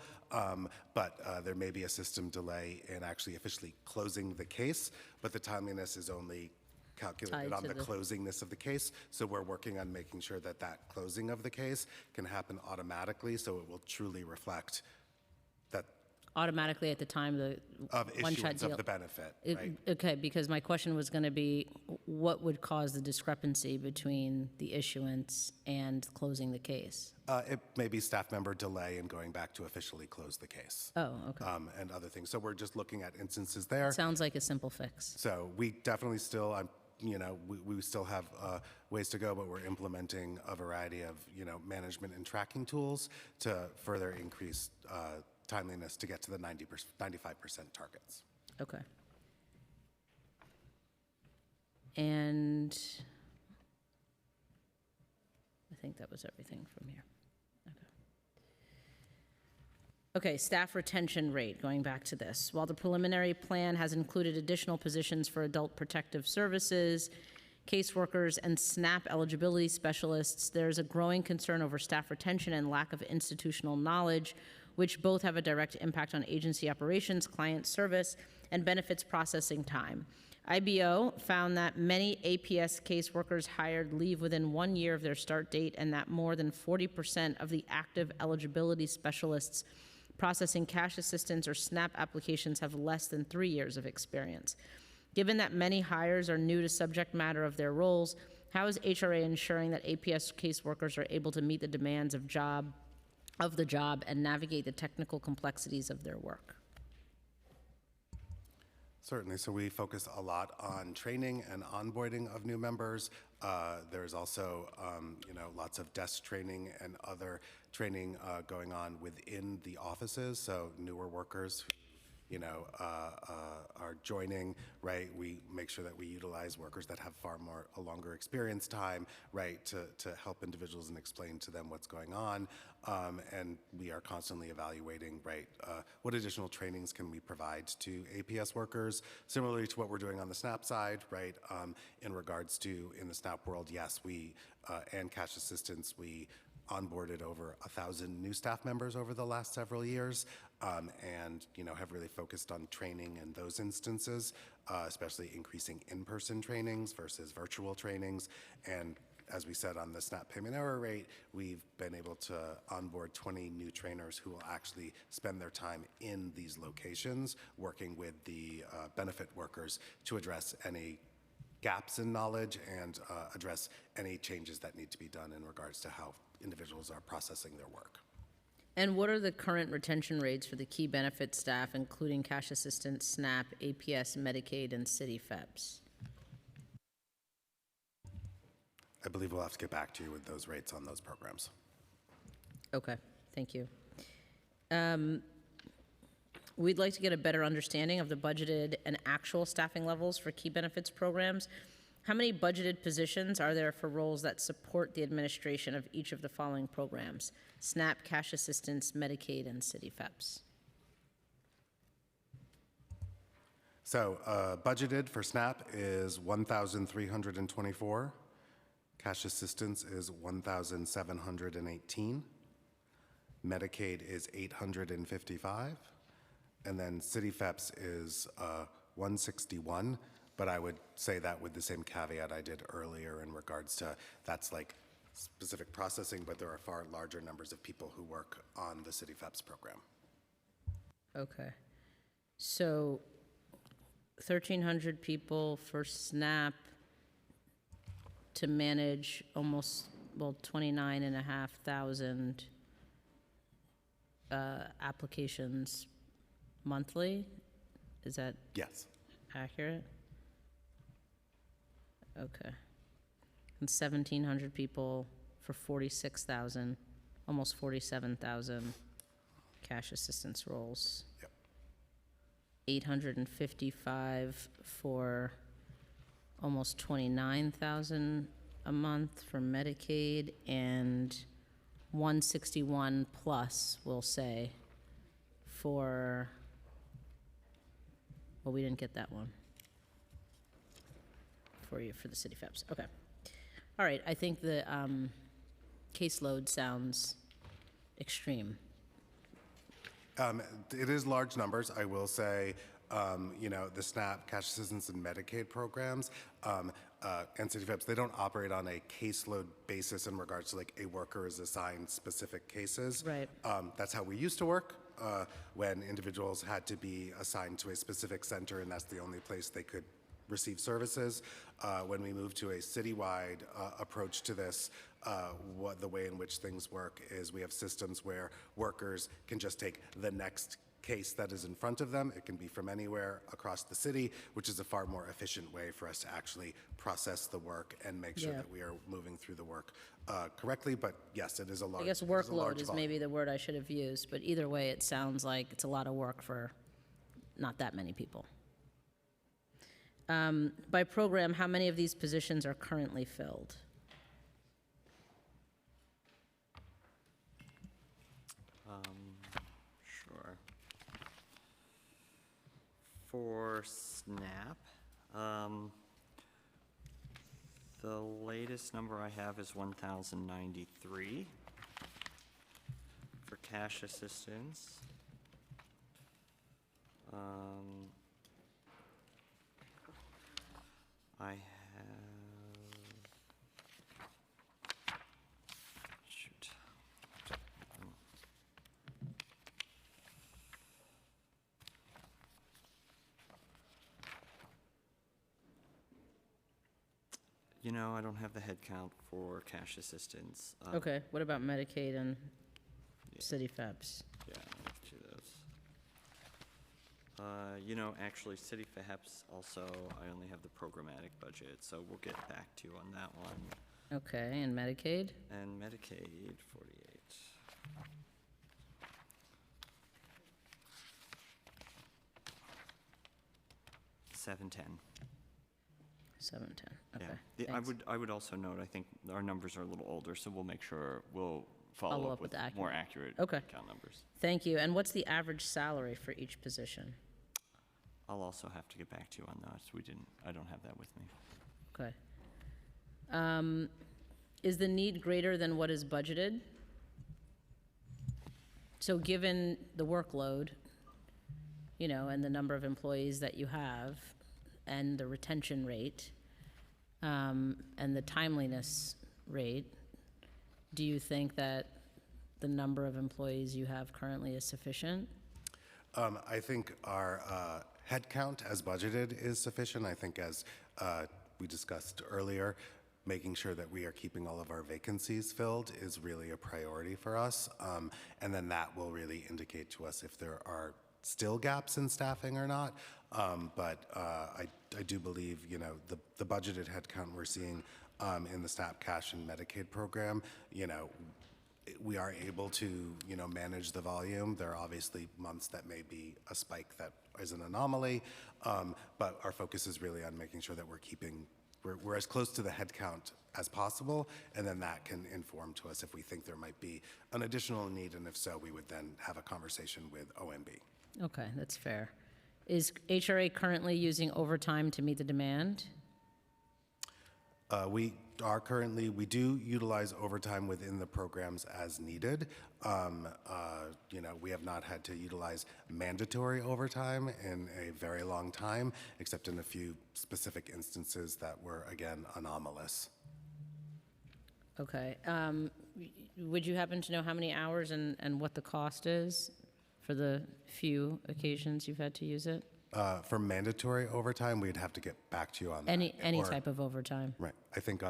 but there may be a system delay in actually officially closing the case, but the timeliness is only calculated on the closingness of the case. So we're working on making sure that that closing of the case can happen automatically, so it will truly reflect that Automatically at the time the of one-shot issuance deal. of the benefit, right? Okay, because my question was going to be, what would cause the discrepancy between the issuance and closing the case? It may be staff member delay in going back to officially close the case. Oh, okay. And other things. So we're just looking at instances there. Sounds like a simple fix. So we definitely still, we still have ways to go, but we're implementing a variety of, management and tracking tools to further increase timeliness to get to the 95% targets. Okay. And I think that was everything from here. Okay, staff retention rate, going back to this. While the preliminary plan has included additional positions for adult protective services, caseworkers, and SNAP eligibility specialists, there's a growing concern over staff retention and lack of institutional knowledge, which both have a direct impact on agency operations, client service, and benefits processing time. IBO found that many APS caseworkers hired leave within 1 year of their start date, and that more than 40% of the active eligibility specialists processing cash assistance or SNAP applications have less than 3 years of experience. Given that many hires are new to subject matter of their roles, how is HRA ensuring that APS caseworkers are able to meet the demands of the job and navigate the technical complexities of their work? Certainly. So we focus a lot on training and onboarding of new members. There's also, lots of desk training and other training going on within the offices. So newer workers who, are joining, right? We make sure that we utilize workers that have a longer experience time, right, to help individuals and explain to them what's going on. And we are constantly evaluating, right, what additional trainings can we provide to APS workers, similarly to what we're doing on the SNAP side, right? In regards to, in the SNAP world, yes, and cash assistance, we onboarded over 1,000 new staff members over the last several years, and have really focused on training in those instances, especially increasing in-person trainings versus virtual trainings. And as we said on the SNAP payment error rate, we've been able to onboard 20 new trainers who will actually spend their time in these locations working with the benefit workers to address any gaps in knowledge and address any changes that need to be done in regards to how individuals are processing their work. And what are the current retention rates for the key benefit staff, including cash assistance, SNAP, APS, Medicaid, and city FEPS? I believe we'll have to get back to you with those rates on those programs. Okay, thank you. We'd like to get a better understanding of the budgeted and actual staffing levels for key benefits programs. How many budgeted positions are there for roles that support the administration of each of the following programs? SNAP, cash assistance, Medicaid, and city FEPS. So budgeted for SNAP is 1,324. Cash assistance is 1,718. Medicaid is 855. And then city FEPS is 161. But I would say that with the same caveat I did earlier in regards to that's like specific processing, but there are far larger numbers of people who work on the city FEPS program. Okay. So 1,300 people for SNAP to manage almost, 29,500 applications monthly? Is that Yes. accurate? Okay. And 1,700 people for 46,000, almost 47,000 cash assistance roles. Yep. 855 for almost 29,000 a month for Medicaid, and 161 plus, we'll say, for, well, we didn't get that one for you for the city FEPS. Okay. All right, I think the caseload sounds extreme. It is large numbers, I will say. The SNAP, cash assistance, and Medicaid programs, and city FEPS, they don't operate on a caseload basis in regards to like a worker is assigned specific cases. Right. That's how we used to work when individuals had to be assigned to a specific center, and that's the only place they could receive services. When we moved to a citywide approach to this, the way in which things work is we have systems where workers can just take the next case that is in front of them. It can be from anywhere across the city, which is a far more efficient way for us to actually process the work and make sure that we are moving through the work correctly. But yes, it is a large. I guess workload is maybe the word I should have used, but either way, it sounds like it's a lot of work for not that many people. By program, how many of these positions are currently filled? for SNAP, the latest number I have is 1,093 for cash assistance. I have, shoot. You know, I don't have the head count for cash assistance. Okay, what about Medicaid and city FEPS? Yeah, let's do those. You know, actually, City FEPS also, I only have the programmatic budget, so we'll get back to you on that one. Okay, and Medicaid? And Medicaid, 48. $710. 710, Yeah. okay. I thanks. would also note, I think our numbers are a little older, so we'll make sure we'll Follow follow up up with with the more accurate Okay. count numbers. Thank you, and what's the average salary for each position? I'll also have to get back to you on that. I don't have that with me. Okay. Is the need greater than what is budgeted? So given the workload, you know, and the number of employees that you have, and the retention rate, and the timeliness rate, do you think that the number of employees you have currently is sufficient? I think our headcount as budgeted is sufficient. I think as we discussed earlier, making sure that we are keeping all of our vacancies filled is really a priority for us. And then that will really indicate to us if there are still gaps in staffing or not. But I do believe, you know, the budgeted headcount we're seeing in the SNAP cash and Medicaid program, you know, we are able to, you know, manage the volume. There are obviously months that may be a spike that is an anomaly, but our focus is really on making sure that we're as close to the head count as possible, and then that can inform to us if we think there might be an additional need, and if so, we would then have a conversation with OMB. Okay, that's fair. Is HRA currently using overtime to meet the demand? We do utilize overtime within the programs as needed. You know, we have not had to utilize mandatory overtime in a very long time, except in a few specific instances that were, again, anomalous. Okay. Would you happen to know how many hours and what the cost is for the few occasions you've had to use it? For mandatory overtime, we'd have to get back to you on that. Any Or- type of overtime? Right. I think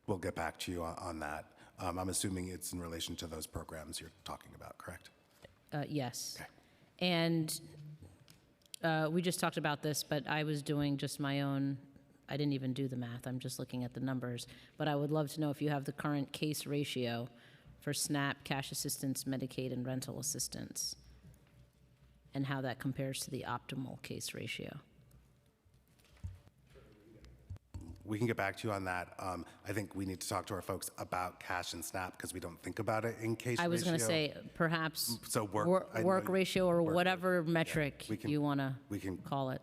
we'll get back to you on that. I'm assuming it's in relation to those programs you're talking about, correct? Yes. Okay. And we just talked about this, but I was doing just my own, I didn't even do the math, I'm just looking at the numbers. But I would love to know if you have the current case ratio for SNAP, cash assistance, Medicaid, and rental assistance, and how that compares to the optimal case ratio. We can get back to you on that. I think we need to talk to our folks about cash and SNAP because we don't think about it in case I was going to ratio. say, perhaps So I know work ratio or work whatever ratio. metric we can- you want to we can call it.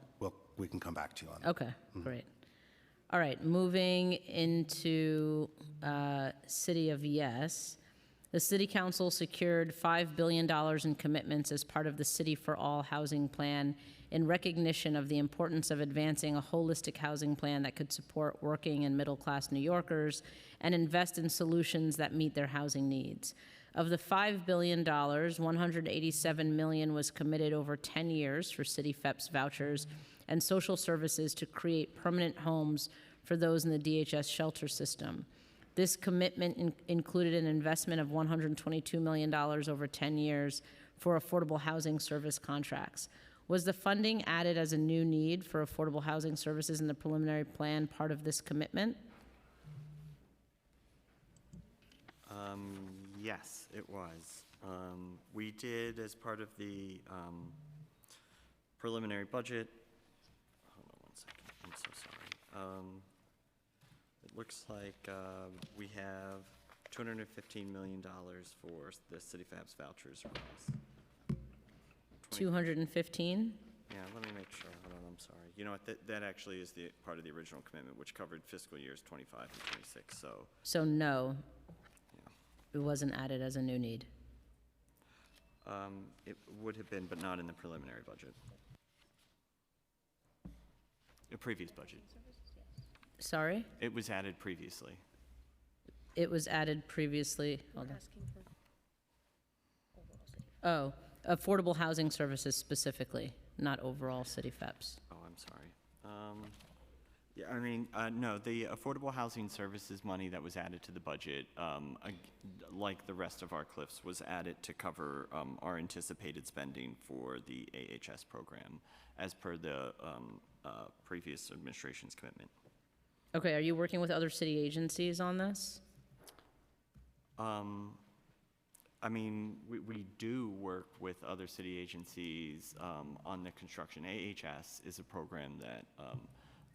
we can come back to you on that. Okay, great. All right, moving into City of Yes. The City Council secured $5 billion in commitments as part of the City for All housing plan in recognition of the importance of advancing a holistic housing plan that could support working and middle-class New Yorkers and invest in solutions that meet their housing needs. Of the $5 billion, $187 million was committed over 10 years for City FEPS vouchers and social services to create permanent homes for those in the DHS shelter system. This commitment included an investment of $122 million over 10 years for affordable housing service contracts. Was the funding added as a new need for affordable housing services in the preliminary plan part of this commitment? Yes, it was. We did, as part of the preliminary budget, hold on one second, I'm so sorry. It looks like we have $215 million for the City FABS vouchers request. 215? Yeah, let me make sure. Hold on, I'm sorry. You know what, that actually is the part of the original commitment, which covered fiscal years 25 and 26, so, So no, yeah. it wasn't added as a new need. It would have been, but not in the preliminary budget. The previous budget. Sorry? It was added previously. It was added previously. Hold on. Oh, affordable housing services specifically, not overall city FEPS. Oh, I'm sorry. Yeah, I mean, no, the affordable housing services money that was added to the budget, like the rest of our CLIFs, was added to cover our anticipated spending for the AHS program, as per the previous administration's commitment. Okay, are you working with other city agencies on this? I mean, we do work with other city agencies on the construction. AHS is a program that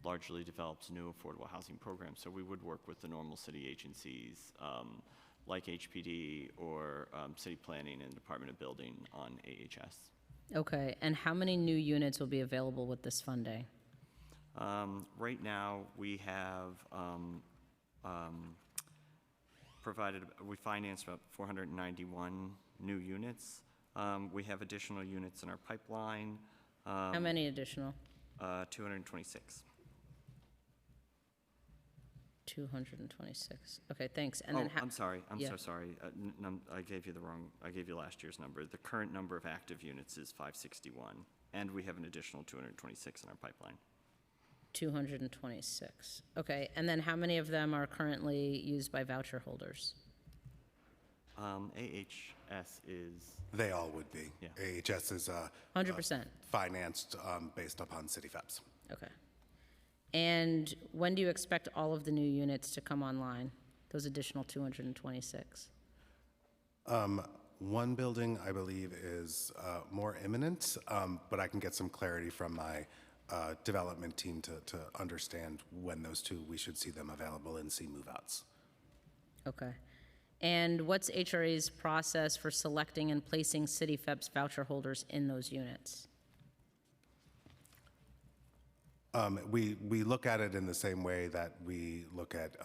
largely develops new affordable housing programs, so we would work with the normal city agencies like HPD or City Planning and Department of Building on AHS. Okay, and how many new units will be available with this funding? Right now, we have we financed about 491 new units. We have additional units in our pipeline. How many additional? 226. 226. Okay, thanks. And Oh, then I'm sorry, I'm yeah. so sorry. I gave you the wrong, I gave you last year's number. The current number of active units is 561, and we have an additional 226 in our pipeline. 226. Okay, and then how many of them are currently used by voucher holders? AHS is, They all would be. Yeah. AHS is 100%. financed based upon city FEPS. Okay. And when do you expect all of the new units to come online, those additional 226? One building, I believe, is more imminent, but I can get some clarity from my development team to understand when those two, we should see them available and see move-outs. Okay. And what's HRA's process for selecting and placing city FEPS voucher holders in those units? We look at it in the same way that we look at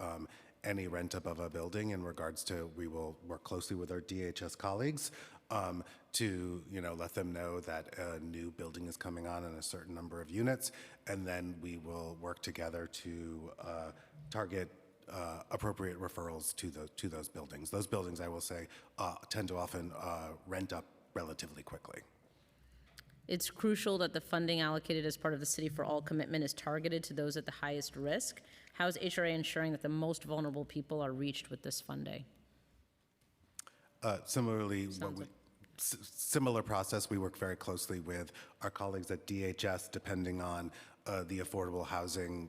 any rent up of a building in regards to, we will work closely with our DHS colleagues to, let them know that a new building is coming on in a certain number of units, and then we will work together to target appropriate referrals to those buildings. Those buildings, I will say, tend to often rent up relatively quickly. It's crucial that the funding allocated as part of the City for All commitment is targeted to those at the highest risk. How is HRA ensuring that the most vulnerable people are reached with this funding? Similarly, similar process, we work very closely with our colleagues at DHS, depending on the affordable housing,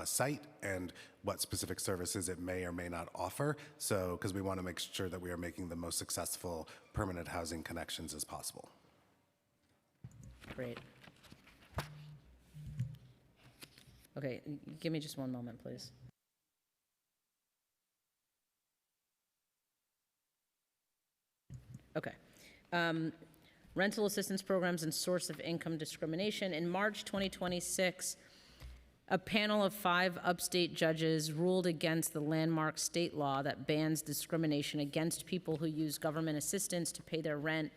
site and what specific services it may or may not offer. So, because we want to make sure that we are making the most successful permanent housing connections as possible. Great. Okay, give me just one moment, please. Okay. Rental assistance programs and source of income discrimination. In March 2026, a panel of 5 upstate judges ruled against the landmark state law that bans discrimination against people who use government assistance to pay their rent,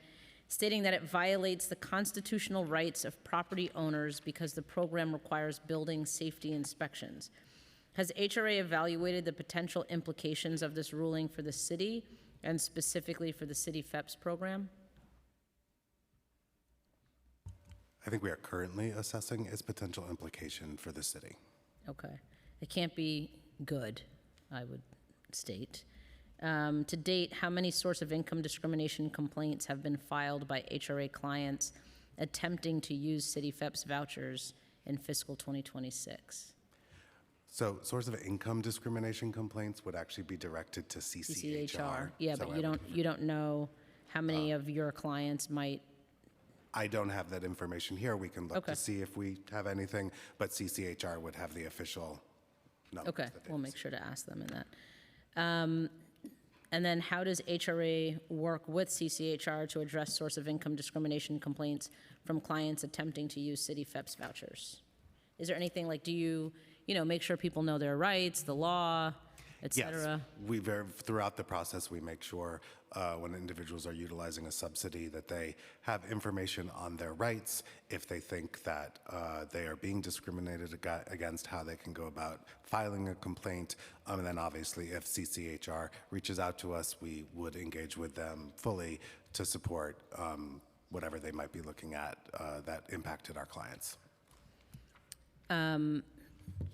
stating that it violates the constitutional rights of property owners because the program requires building safety inspections. Has HRA evaluated the potential implications of this ruling for the city and specifically for the city FEPS program? I think we are currently assessing its potential implication for the city. Okay. It can't be good, I would state. To date, how many source of income discrimination complaints have been filed by HRA clients attempting to use city FEPS vouchers in fiscal 2026? So source of income discrimination complaints would actually be directed to CCHR. Yeah, So but I you don't know how many of your clients might. I don't have that information here. We can look Okay. to see if we have anything, but CCHR would have the official numbers. Okay, that they we'll make sure to ask them in that. And then how does HRA work with CCHR to address source of income discrimination complaints from clients attempting to use city FEPS vouchers? Is there anything like, do you, make sure people know their rights, the law, et cetera? Yes, throughout the process, we make sure when individuals are utilizing a subsidy that they have information on their rights, if they think that they are being discriminated against, how they can go about filing a complaint, and then obviously if CCHR reaches out to us, we would engage with them fully to support whatever they might be looking at that impacted our clients. And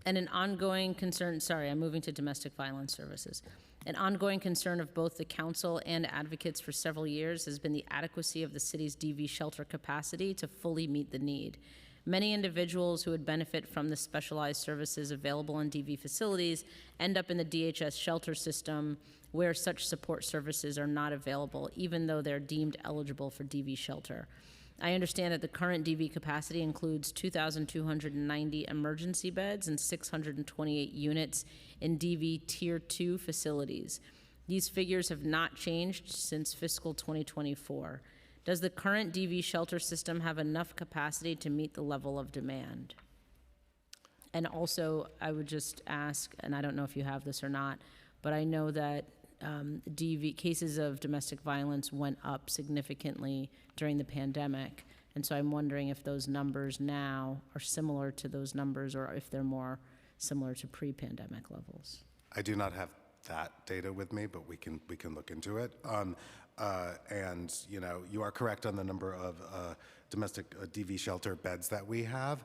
an ongoing concern, sorry, I'm moving to domestic violence services. An ongoing concern of both the council and advocates for several years has been the adequacy of the city's DV shelter capacity to fully meet the need. Many individuals who would benefit from the specialized services available in DV facilities end up in the DHS shelter system where such support services are not available, even though they're deemed eligible for DV shelter. I understand that the current DV capacity includes 2,290 emergency beds and 628 units in DV Tier 2 facilities. These figures have not changed since fiscal 2024. Does the current DV shelter system have enough capacity to meet the level of demand? And also, I would just ask, and I don't know if you have this or not, but I know that DV cases of domestic violence went up significantly during the pandemic. And so I'm wondering if those numbers now are similar to those numbers or if they're more similar to pre-pandemic levels. I do not have that data with me, but we can look into it. And you are correct on the number of domestic DV shelter beds that we have.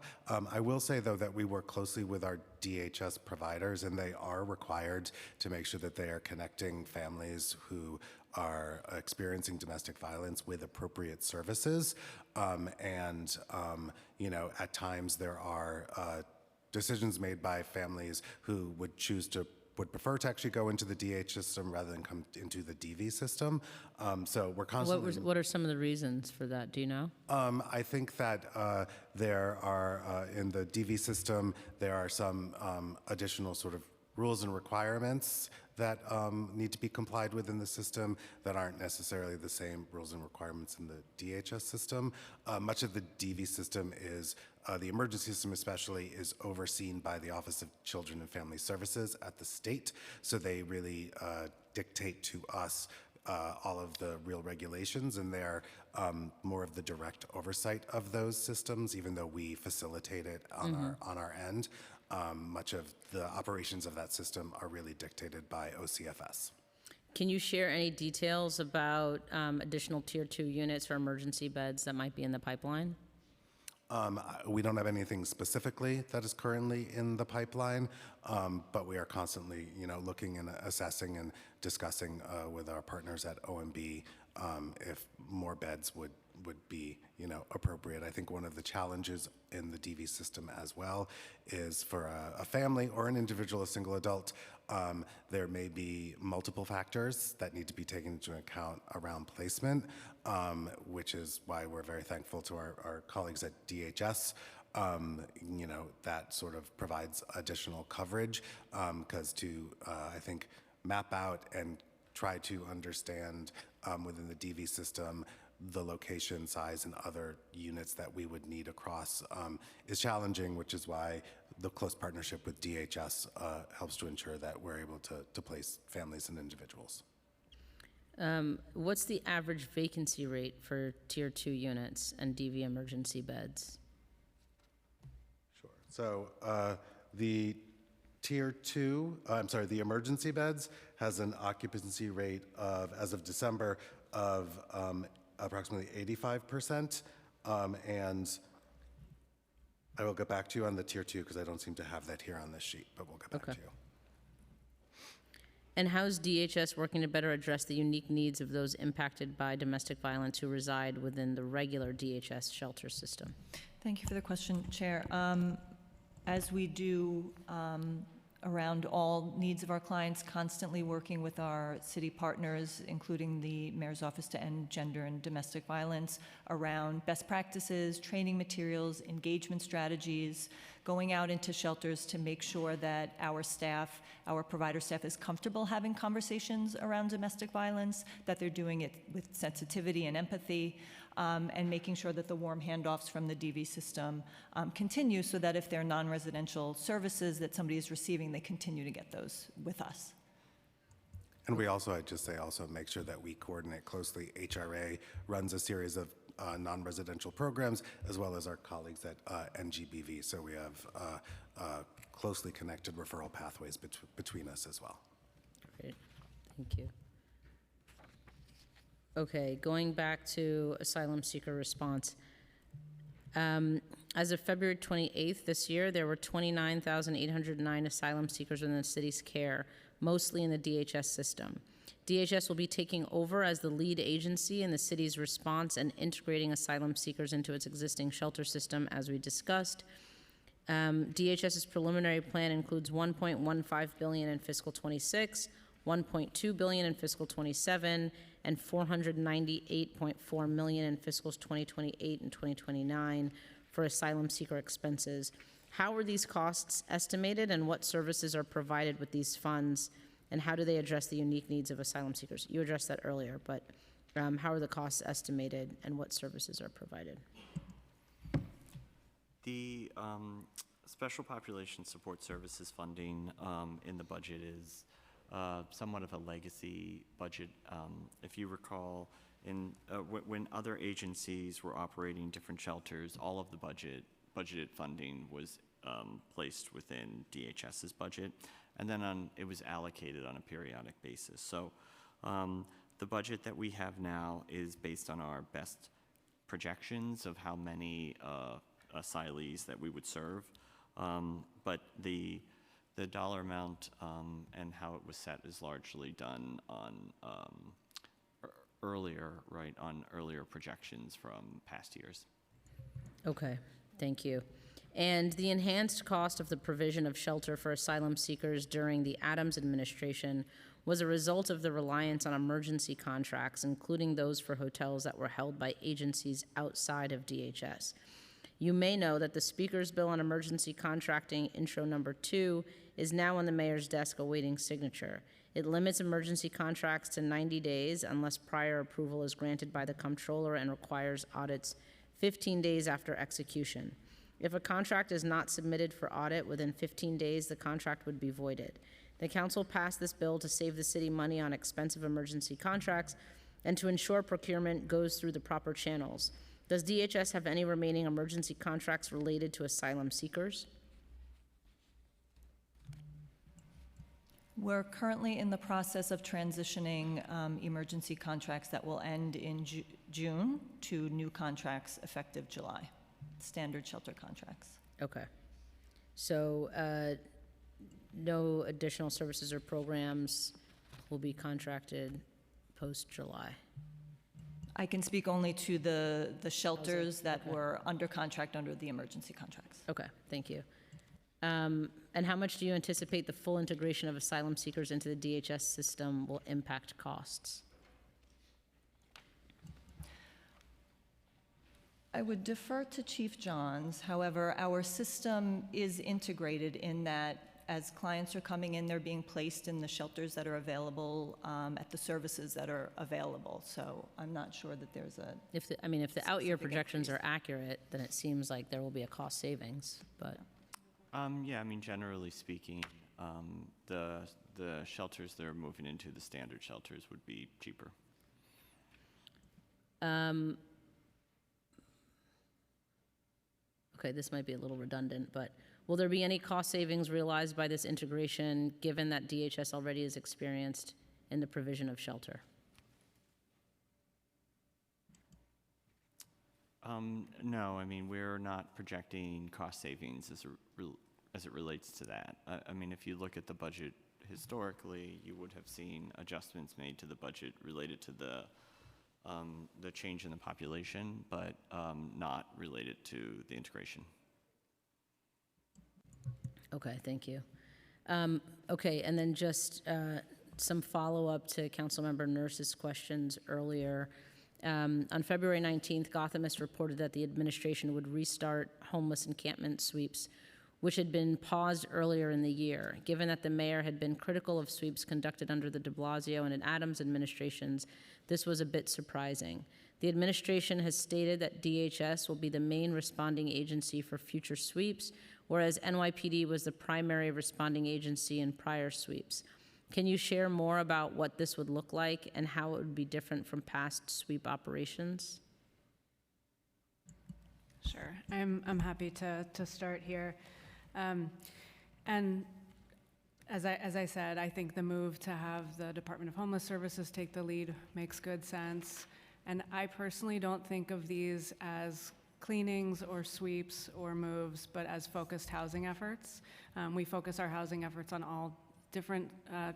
I will say, though, that we work closely with our DHS providers, and they are required to make sure that they are connecting families who are experiencing domestic violence with appropriate services. At times there are decisions made by families who would prefer to actually go into the DH system rather than come into the DV system. So we're constantly... What are some of the reasons for that? Do you know? I think that there are, in the DV system, there are some additional sort of rules and requirements that need to be complied with in the system that aren't necessarily the same rules and requirements in the DHS system. Much of the DV system is, the emergency system especially, is overseen by the Office of Children and Family Services at the state. So they really dictate to us all of the real regulations, and they're more of the direct oversight of those systems, even though we facilitate it on our end. Much of the operations of that system are really dictated by OCFS. Can you share any details about additional Tier 2 units or emergency beds that might be in the pipeline? We don't have anything specifically that is currently in the pipeline, but we are constantly, looking and assessing and discussing with our partners at OMB if more beds would be, appropriate. I think one of the challenges in the DV system as well is for a family or an individual, a single adult, there may be multiple factors that need to be taken into account around placement, which is why we're very thankful to our colleagues at DHS. That sort of provides additional coverage because I think, map out and try to understand within the DV system the location, size, and other units that we would need across is challenging, which is why the close partnership with DHS helps to ensure that we're able to place families and individuals. What's the average vacancy rate for Tier 2 units and DV emergency beds? Sure. So the Tier 2, the emergency beds has an occupancy rate of, as of December, of approximately 85%. And I will get back to you on the Tier 2 because I don't seem to have that here on this sheet, but we'll get back to you. And how is DHS working to better address the unique needs of those impacted by domestic violence who reside within the regular DHS shelter system? Thank you for the question, Chair. As we do around all needs of our clients, constantly working with our city partners, including the Mayor's Office to End Gender and Domestic Violence, around best practices, training materials, engagement strategies, going out into shelters to make sure that our staff, our provider staff is comfortable having conversations around domestic violence, that they're doing it with sensitivity and empathy, and making sure that the warm handoffs from the DV system continue, so that if they're non-residential services that somebody is receiving, they continue to get those with us. And we also, I'd just say, also make sure that we coordinate closely. HRA runs a series of non-residential programs, as well as our colleagues at NGBV. So we have closely connected referral pathways between us as well. Great, thank you. Okay, going back to asylum seeker response. As of February 28th this year, there were 29,809 asylum seekers within the city's care, mostly in the DHS system. DHS will be taking over as the lead agency in the city's response and integrating asylum seekers into its existing shelter system, as we discussed. DHS's preliminary plan includes $1.15 billion in fiscal 26, $1.2 billion in fiscal 27, and $498.4 million in fiscals 2028 and 2029 for asylum seeker expenses. How are these costs estimated, and what services are provided with these funds, and how do they address the unique needs of asylum seekers? You addressed that earlier, but how are the costs estimated, and what services are provided? The Special Population Support Services funding in the budget is somewhat of a legacy budget. If you recall, when other agencies were operating different shelters, all of the budgeted funding was placed within DHS's budget, and then it was allocated on a periodic basis. So the budget that we have now is based on our best projections of how many asylees that we would serve, but the dollar amount and how it was set is largely done on earlier projections from past years. Okay, thank you. And the enhanced cost of the provision of shelter for asylum seekers during the Adams administration was a result of the reliance on emergency contracts, including those for hotels that were held by agencies outside of DHS. You may know that the Speaker's Bill on Emergency Contracting, Intro Number 2, is now on the mayor's desk awaiting signature. It limits emergency contracts to 90 days unless prior approval is granted by the comptroller, and requires audits 15 days after execution. If a contract is not submitted for audit within 15 days, the contract would be voided. The council passed this bill to save the city money on expensive emergency contracts and to ensure procurement goes through the proper channels. Does DHS have any remaining emergency contracts related to asylum seekers? We're currently in the process of transitioning emergency contracts that will end in June to new contracts effective July, standard shelter contracts. Okay. So no additional services or programs will be contracted post-July? I can speak only to the shelters that were under contract under the emergency contracts. Okay, thank you. And how much do you anticipate the full integration of asylum seekers into the DHS system will impact costs? I would defer to Chief Johns. However, our system is integrated in that as clients are coming in, they're being placed in the shelters that are available at the services that are available. So I'm not sure that there's a... If the out-year projections are accurate, then it seems like there will be a cost savings, but... Yeah, I mean, generally speaking, the shelters that are moving into the standard shelters would be cheaper. Okay, this might be a little redundant, but will there be any cost savings realized by this integration, given that DHS already is experienced in the provision of shelter? No, I mean, we're not projecting cost savings as it relates to that. I mean, if you look at the budget historically, you would have seen adjustments made to the budget related to the change in the population, but not related to the integration. Okay, thank you. Okay, and then just some follow-up to Councilmember Nurse's questions earlier. On February 19th, Gothamist reported that the administration would restart homeless encampment sweeps. which had been paused earlier in the year. Given that the mayor had been critical of sweeps conducted under the de Blasio and Adams administrations, this was a bit surprising. The administration has stated that DHS will be the main responding agency for future sweeps, whereas NYPD was the primary responding agency in prior sweeps. Can you share more about what this would look like and how it would be different from past sweep operations? Sure, I'm happy to start here. And as I said, I think the move to have the Department of Homeless Services take the lead makes good sense. And I personally don't think of these as cleanings or sweeps or moves, but as focused housing efforts. We focus our housing efforts on all different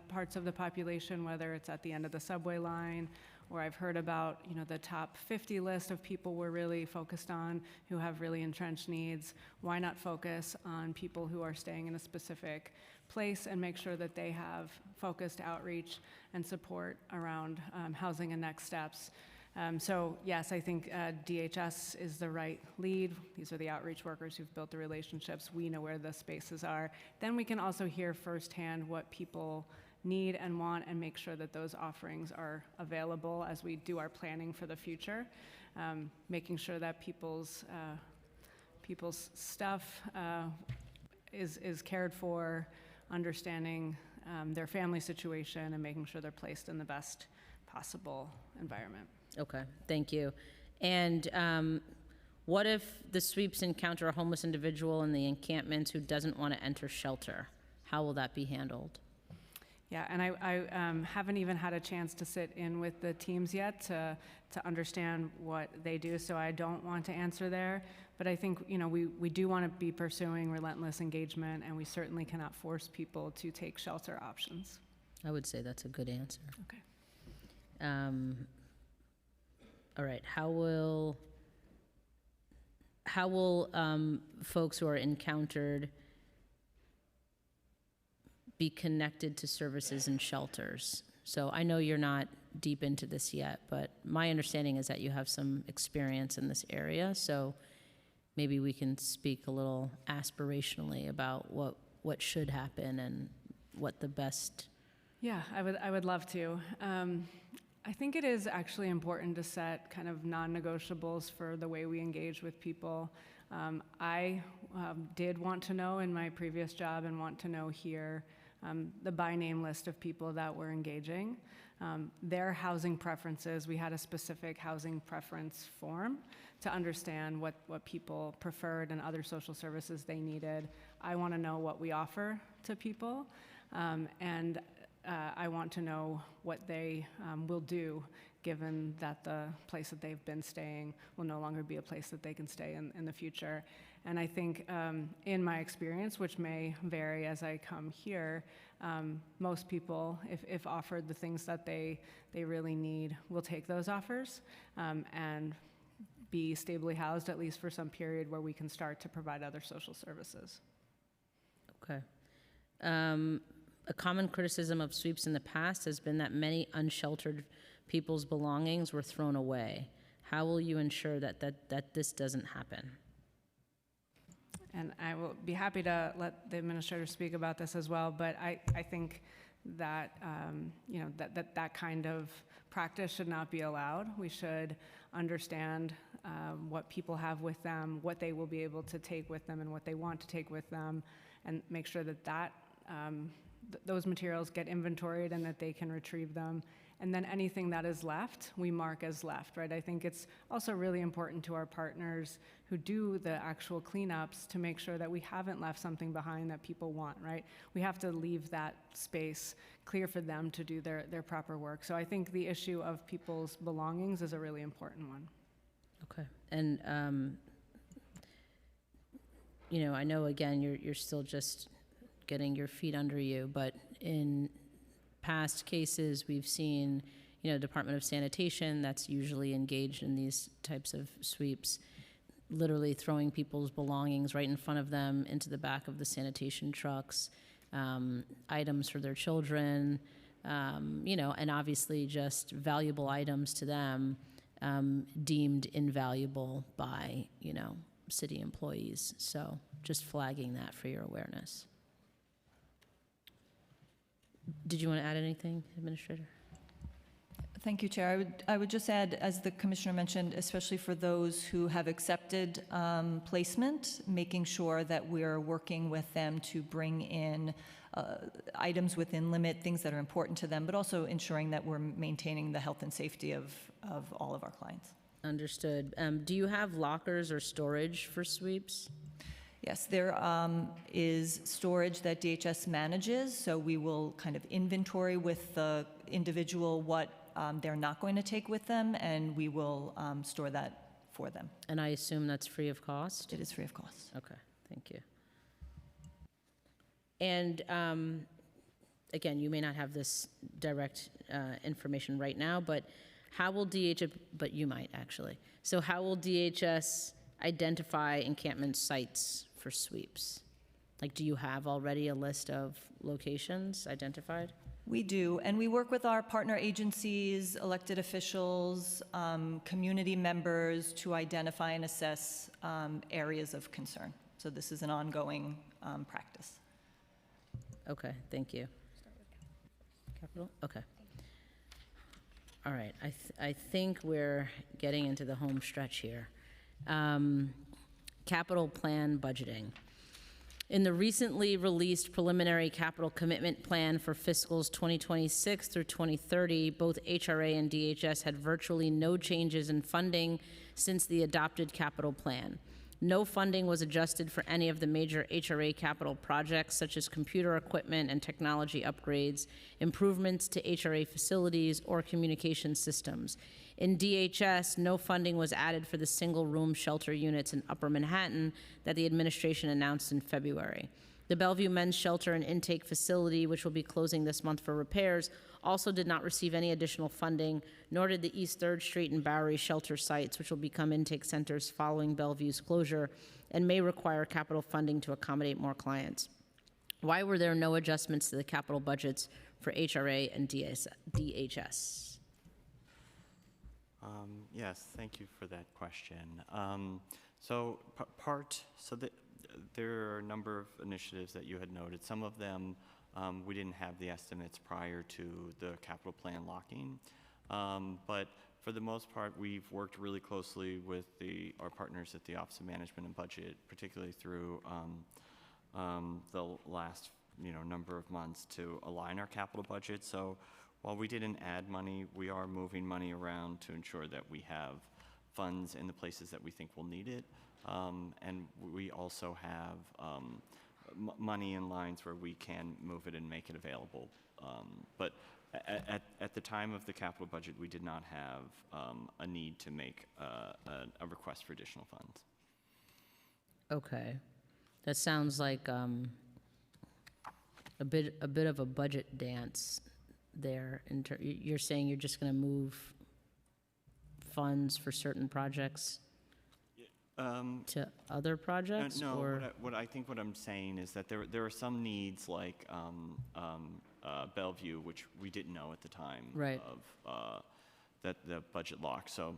parts of the population, whether it's at the end of the subway line, or I've heard about, the top 50 list of people we're really focused on who have really entrenched needs. Why not focus on people who are staying in a specific place and make sure that they have focused outreach and support around housing and next steps? So yes, I think DHS is the right lead. These are the outreach workers who've built the relationships. We know where the spaces are. Then we can also hear firsthand what people need and want and make sure that those offerings are available as we do our planning for the future, making sure that people's stuff is cared for, understanding their family situation, and making sure they're placed in the best possible environment. Okay, thank you. And what if the sweeps encounter a homeless individual in the encampments who doesn't want to enter shelter? How will that be handled? Yeah, and I haven't even had a chance to sit in with the teams yet to understand what they do, so I don't want to answer there. But I think, we do want to be pursuing relentless engagement, and we certainly cannot force people to take shelter options. I would say that's a good answer. Okay. All right, how will folks who are encountered be connected to services and shelters? So I know you're not deep into this yet, but my understanding is that you have some experience in this area, so maybe we can speak a little aspirationally about what should happen and what the best... Yeah, I would love to. I think it is actually important to set kind of non-negotiables for the way we engage with people. I did want to know in my previous job and want to know here the by name list of people that were engaging, their housing preferences. We had a specific housing preference form to understand what people preferred and other social services they needed. I want to know what we offer to people, and I want to know what they will do, given that the place that they've been staying will no longer be a place that they can stay in the future. And I think in my experience, which may vary as I come here, most people, if offered the things that they really need, will take those offers and be stably housed, at least for some period where we can start to provide other social services. Okay. A common criticism of sweeps in the past has been that many unsheltered people's belongings were thrown away. How will you ensure that this doesn't happen? And I will be happy to let the administrator speak about this as well, but I think that, that kind of practice should not be allowed. We should understand what people have with them, what they will be able to take with them, and what they want to take with them, and make sure that those materials get inventoried and that they can retrieve them. And then anything that is left, we mark as left, right? I think it's also really important to our partners who do the actual cleanups to make sure that we haven't left something behind that people want, right? We have to leave that space clear for them to do their proper work. So I think the issue of people's belongings is a really important one. Okay. And, I know, again, you're still just getting your feet under you, but in past cases, we've seen, Department of Sanitation that's usually engaged in these types of sweeps, literally throwing people's belongings right in front of them into the back of the sanitation trucks, items for their children, and obviously just valuable items to them, deemed invaluable by, city employees. So just flagging that for your awareness. Did you want to add anything, Administrator? Thank you, Chair. I would just add, as the Commissioner mentioned, especially for those who have accepted placement, making sure that we're working with them to bring in items within limit, things that are important to them, but also ensuring that we're maintaining the health and safety of all of our clients. Understood. Do you have lockers or storage for sweeps? Yes, there is storage that DHS manages, so we will kind of inventory with the individual what they're not going to take with them, and we will store that for them. And I assume that's free of cost? It is free of cost. Okay, thank you. And again, you may not have this direct information right now, but how will DHS, but you might actually. So how will DHS identify encampment sites for sweeps? Like, do you have already a list of locations identified? We do, and we work with our partner agencies, elected officials, community members to identify and assess areas of concern. So this is an ongoing practice. Okay, thank you. Capital? Okay. All right, I think we're getting into the home stretch here. Capital plan budgeting. In the recently released preliminary capital commitment plan for fiscals 2026 through 2030, both HRA and DHS had virtually no changes in funding since the adopted capital plan. No funding was adjusted for any of the major HRA capital projects, such as computer equipment and technology upgrades, improvements to HRA facilities, or communication systems. In DHS, no funding was added for the single-room shelter units in Upper Manhattan that the administration announced in February. The Bellevue Men's Shelter and Intake Facility, which will be closing this month for repairs, also did not receive any additional funding, nor did the East 3rd Street and Bowery shelter sites, which will become intake centers following Bellevue's closure and may require capital funding to accommodate more clients. Why were there no adjustments to the capital budgets for HRA and DHS? Yes, thank you for that question. There are a number of initiatives that you had noted. Some of them we didn't have the estimates prior to the capital plan locking, but for the most part, we've worked really closely with our partners at the Office of Management and Budget, particularly through the last number of months to align our capital budget. So while we didn't add money, we are moving money around to ensure that we have funds in the places that we think will need it. And we also have money in lines where we can move it and make it available. But at the time of the capital budget, we did not have a need to make a request for additional funds. Okay. That sounds like a bit of a budget dance there. You're saying you're just going to move funds for certain projects to other projects? No, or? what I'm saying is that there are some needs like Bellevue, which we didn't know at the time Right. of that the budget lock. So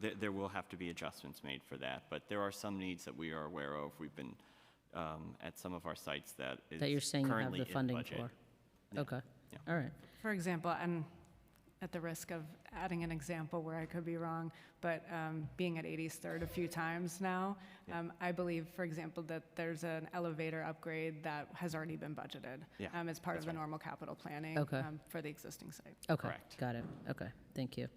there will have to be adjustments made for that. But there are some needs that we are aware of. We've been at some of our sites that is That you're saying you have currently the in funding budget. for? Yeah. Okay, Yeah. all right. For example, and at the risk of adding an example where I could be wrong, but being at 80th 3rd a few times now, I believe, for example, that there's an elevator upgrade that has already been budgeted as part of the normal capital planning Okay. For the existing site. Okay, Correct. got it. Okay, thank you.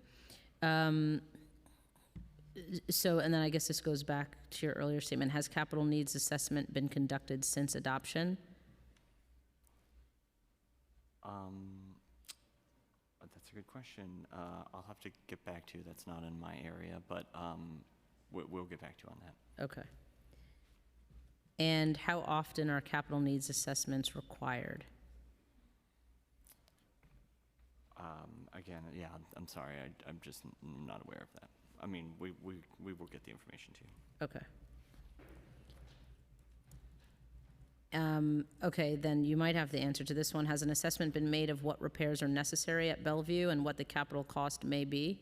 So, and then I guess this goes back to your earlier statement. Has capital needs assessment been conducted since adoption? That's a good question. I'll have to get back to you. That's not in my area, but we'll get back to you on that. Okay. And how often are capital needs assessments required? Again, yeah, I'm sorry. I'm just not aware of that. I mean, we will get the information to you. Okay. Okay, then you might have the answer to this one. Has an assessment been made of what repairs are necessary at Bellevue and what the capital cost may be?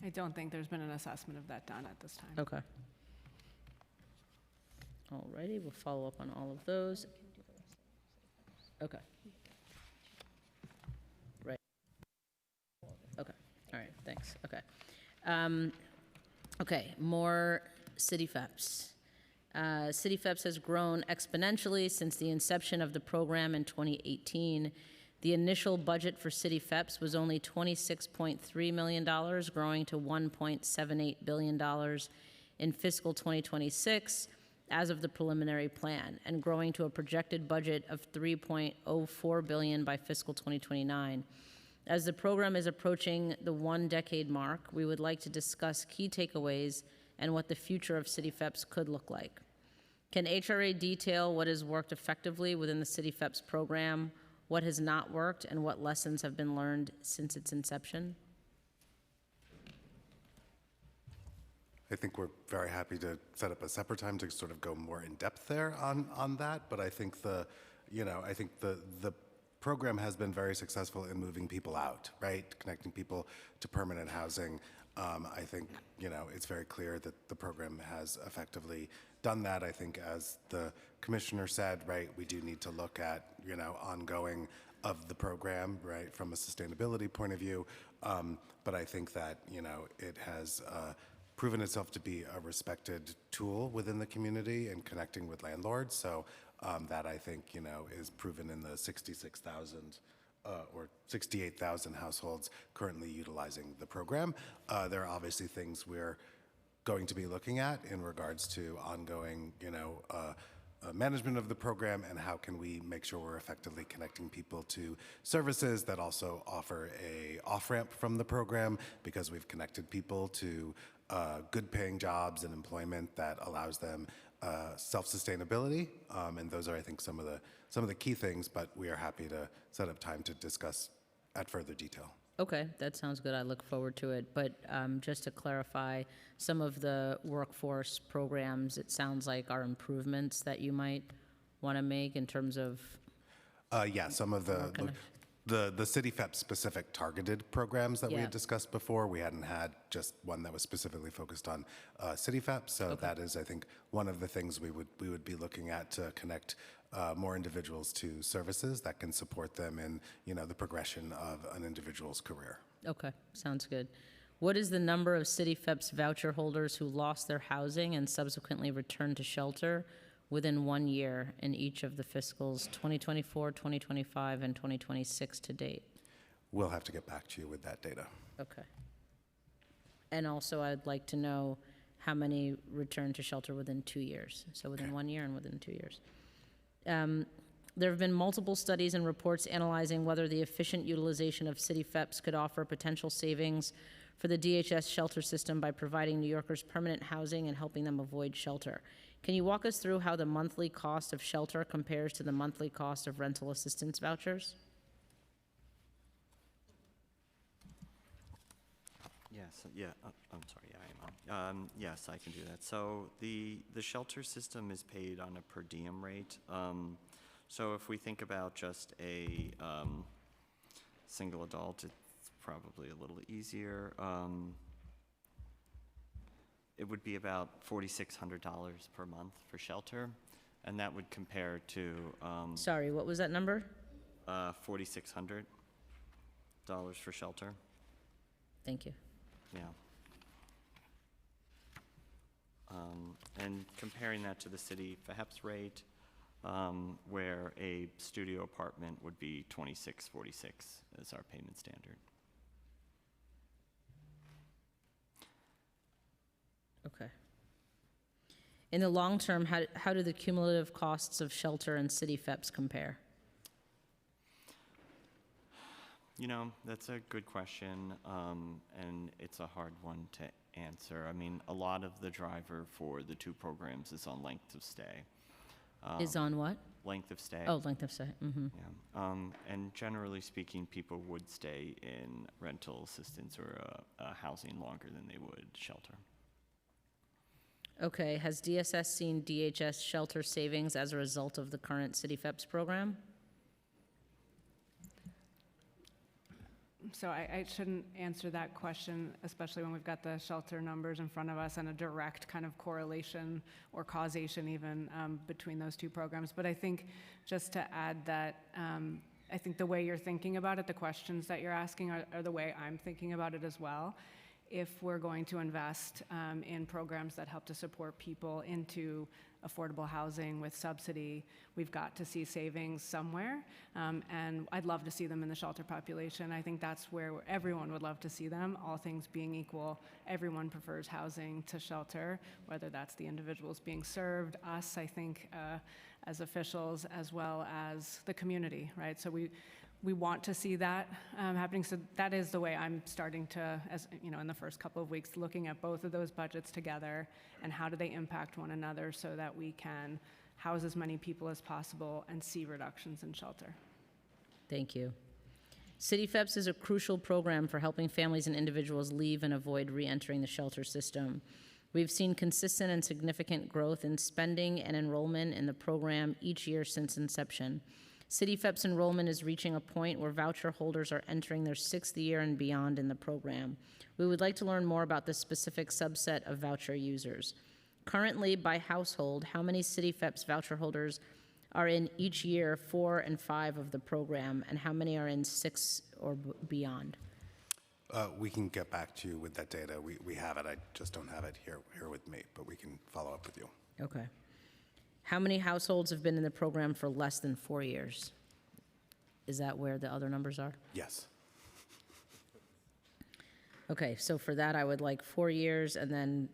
I don't think there's been an assessment of that done at this time. Okay. All righty, we'll follow up on all of those. Okay. Right. Okay, all right, thanks, okay. Okay, more City FEPS. City FEPS has grown exponentially since the inception of the program in 2018. The initial budget for City FEPS was only $26.3 million, growing to $1.78 billion in fiscal 2026 as of the preliminary plan, and growing to a projected budget of $3.04 billion by fiscal 2029. As the program is approaching the 1-decade mark, we would like to discuss key takeaways and what the future of City FEPS could look like. Can HRA detail what has worked effectively within the City FEPS program, what has not worked, and what lessons have been learned since its inception? I think we're very happy to set up a separate time to sort of go more in depth there on that. But I think the program has been very successful in moving people out, right? Connecting people to permanent housing. I think, it's very clear that the program has effectively done that. I think, as the commissioner said, right, we do need to look at, ongoing of the program, right, from a sustainability point of view. But I think that, it has proven itself to be a respected tool within the community in connecting with landlords. So that, I think, is proven in the 66,000 or 68,000 households currently utilizing the program. There are obviously things we're going to be looking at in regards to ongoing, management of the program, and how can we make sure we're effectively connecting people to services that also offer a off-ramp from the program, because we've connected people to good paying jobs and employment that allows them self-sustainability. And those are, I think, some of the key things, but we are happy to set up time to discuss at further detail. Okay, that sounds good. I look forward to it. But just to clarify, some of the workforce programs, it sounds like, are improvements that you might want to make in terms of... Yeah, some of the City FEP specific targeted programs that we Yeah. had discussed before. We hadn't had just one that was specifically focused on City FEP. So that is, I think, one of the things we would be looking at to connect more individuals to services that can support them in, the progression of an individual's career. Okay, sounds good. What is the number of City FEPS voucher holders who lost their housing and subsequently returned to shelter within 1 year in each of the fiscals 2024, 2025, and 2026 to date? We'll have to get back to you with that data. Okay. And also, I'd like to know how many returned to shelter within 2 years, so within 1 year and within 2 years. There have been multiple studies and reports analyzing whether the efficient utilization of City FEPS could offer potential savings for the DHS shelter system by providing New Yorkers permanent housing and helping them avoid shelter. Can you walk us through how the monthly cost of shelter compares to the monthly cost of rental assistance vouchers? Yes, I'm sorry, I am on. Yes, I can do that. So the shelter system is paid on a per diem rate. So if we think about just a single adult, it's probably a little easier. It would be about $4,600 per month for shelter, and that would compare to Sorry, what was that number? $4,600 for shelter. Thank you. Yeah. And comparing that to the City FEPS rate, where a studio apartment would be $26.46 as our payment standard. Okay. In the long term, how do the cumulative costs of shelter and City FEPS compare? That's a good question, and it's a hard one to answer. I mean, a lot of the driver for the two programs is on length of stay. Is on what? Length of stay. Oh, length of stay. Mm-hmm. Yeah. And generally speaking, people would stay in rental assistance or a housing longer than they would shelter. Okay. Has DSS seen DHS shelter savings as a result of the current City FEPS program? So I shouldn't answer that question, especially when we've got the shelter numbers in front of us and a direct kind of correlation or causation even between those two programs. But I think just to add that, I think the way you're thinking about it, the questions that you're asking are the way I'm thinking about it as well. If we're going to invest in programs that help to support people into affordable housing with subsidy, we've got to see savings somewhere. And I'd love to see them in the shelter population. I think that's where everyone would love to see them. All things being equal, everyone prefers housing to shelter, whether that's the individuals being served, us, I think, as officials, as well as the community, right? So we want to see that happening. So that is the way I'm starting to, as you know, in the first couple of weeks, looking at both of those budgets together and how do they impact one another so that we can house as many people as possible and see reductions in shelter. Thank you. CityFEPS is a crucial program for helping families and individuals leave and avoid re-entering the shelter system. We've seen consistent and significant growth in spending and enrollment in the program each year since inception. CityFEPS enrollment is reaching a point where voucher holders are entering their 6th year and beyond in the program. We would like to learn more about this specific subset of voucher users. Currently, by household, how many CityFEPS voucher holders are in each year 4 and 5 of the program, and how many are in 6 or beyond? We can get back to you with that data. We have it. I just don't have it here with me, but we can follow up with you. Okay. How many households have been in the program for less than 4 years? Is that where the other numbers are? Yes. Okay, so for that, I would like 4 years and then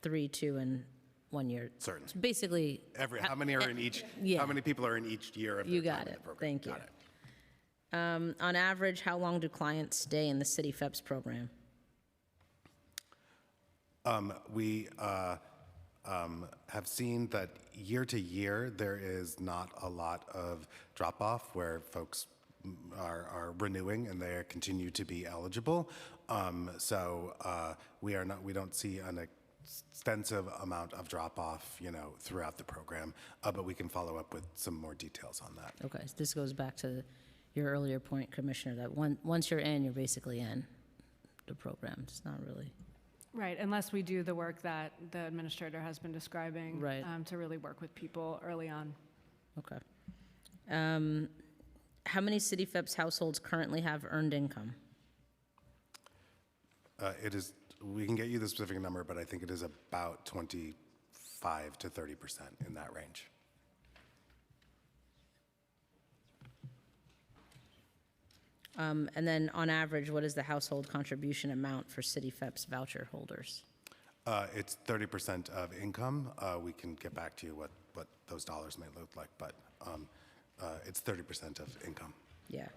3, 2, and 1 year. Certainly. So basically. How many are in each? Yeah. How many people are in each year of You their got time in it. the program? Thank you. Got it. On average, how long do clients stay in the CityFEPS program? We have seen that year to year, there is not a lot of drop-off where folks are renewing and they continue to be eligible. We don't see an extensive amount of drop-off, throughout the program, but we can follow up with some more details on that. Okay, so this goes back to your earlier point, Commissioner, that once you're in, you're basically in the program. It's not really. Right, unless we do the work that the administrator has been describing. Right. To really work with people early on. Okay. How many CityFEPS households currently have earned income? We can get you the specific number, but I think it is about 25 to 30% in that range. And then on average, what is the household contribution amount for CityFEPS voucher holders? It's 30% of income. We can get back to you what those dollars may look like, but it's 30% of income. Yeah.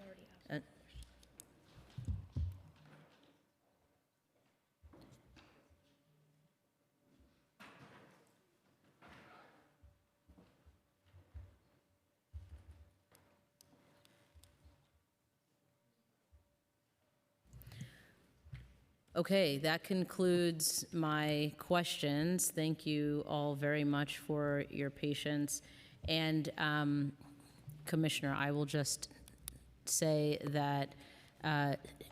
Okay, that concludes my questions. Thank you all very much for your patience. And Commissioner, I will just say that